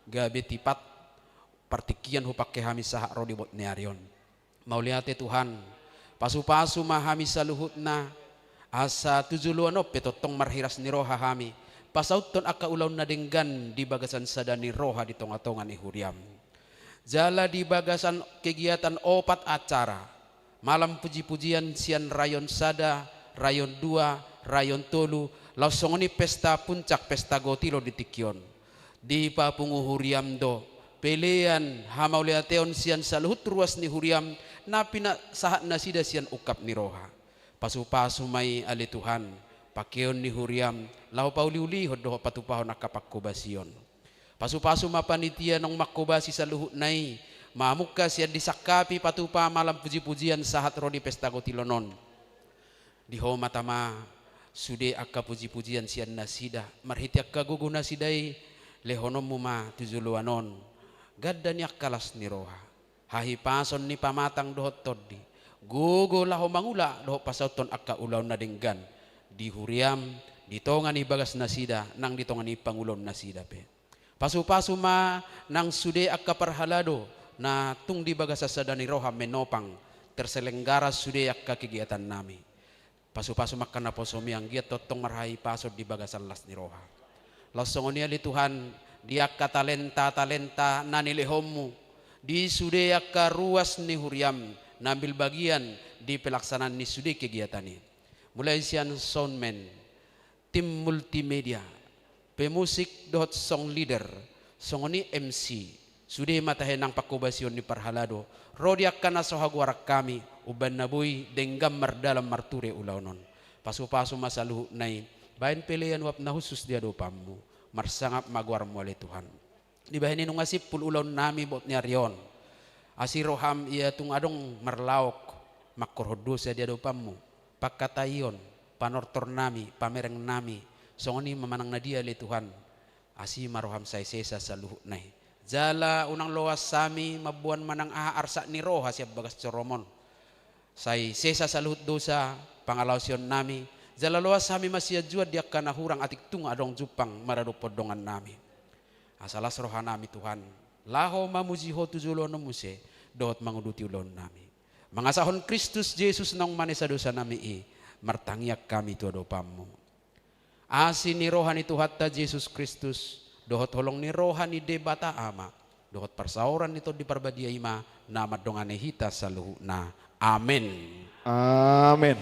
gabi tipat partikian hupake kami sahak rodi bot nearion mau lihat Tuhan pasu-pasu mahami saluhut na asa tujuluan op petotong marhiras ni roha kami pasauton akka ulaw na denggan di bagasan sadani roha di tonga-tonga ni huriam jala di bagasan kegiatan opat acara malam puji-pujian sian rayon sada, rayon 2, rayon tolu, langsung ini pesta puncak pesta gotilo di Tikyon. Di papungu huriam do, pelean hamauliateon sian saluhut ruas ni huriam, napina sahat nasida sian ukap ni roha. Pasu-pasu may ali Tuhan, pakeon ni huriam, lau pauliuli hodoh patupahon akapakubasion. Pasu-pasu mapanitia nong makubasi saluhut nai, mamuka siya disakapi patupa malam puji-pujian sahat rodi pesta gotilonon di homa tama sude akka puji-pujian siya nasida marhiti akka gugu nasidai lehonom muma tujuluanon gadda niya kalas ni roha hahi pason ni pamatang dohot todi gugu laho mangula dohot pasauton akka ulaw na denggan di huriam di tongan ni bagas nasida nang di tongan ni pangulon nasida pe pasu-pasu ma nang sude akka parhalado na tung di baga sasadani roha menopang terselenggara sudah akka kegiatan nami pasu-pasu makan naposomi ang giat totong marhai pasod di baga salas ni roha lasongonia li Tuhan di akka talenta nanilehommu di sudah akka ruas ni huriam nambil bagian di pelaksanaan ni sudah kegiatan ini mulai sian soundman tim multimedia pemusik dot song leader songoni MC sudah matahe nang pakubasyon ni parhalado rodiak kana sohaguarak kami uban naboy denggam mardalam marture ulaunon pasu-pasu masaluh nai bain pilihan wap na husus dia dopamu marsangap magwar mo ali Tuhan di bahin nung asip pul ulaw nami bot niarion Asiroham ia tung adong marlaok makkorhodo sa dia dopamu pakatayon panortor nami pamereng nami songoni memanang na dia le Tuhan asi maroham say sesa sa luhut nai jala unang loas sami mabuan manang aarsa ni roha siya bagas coromon say sesa sa luhut dosa pangalawsyon nami jala loas sami masya juad dia kana hurang atik tung adong jupang maradupodongan nami asalas roha nami Tuhan laho mamujiho tujulo nomuse dohot manguduti ulon nami mangasahon Kristus Yesus nang manesa dosa nami martangiak kami tu dopamu asin ni rohani Tuhan ta Yesus Kristus dohot holong ni rohani debata ama dohot persauran itu di parbadia ima nama dongane hita saluhuna amin amin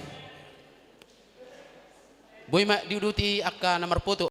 boy ma diuduti akka nomor foto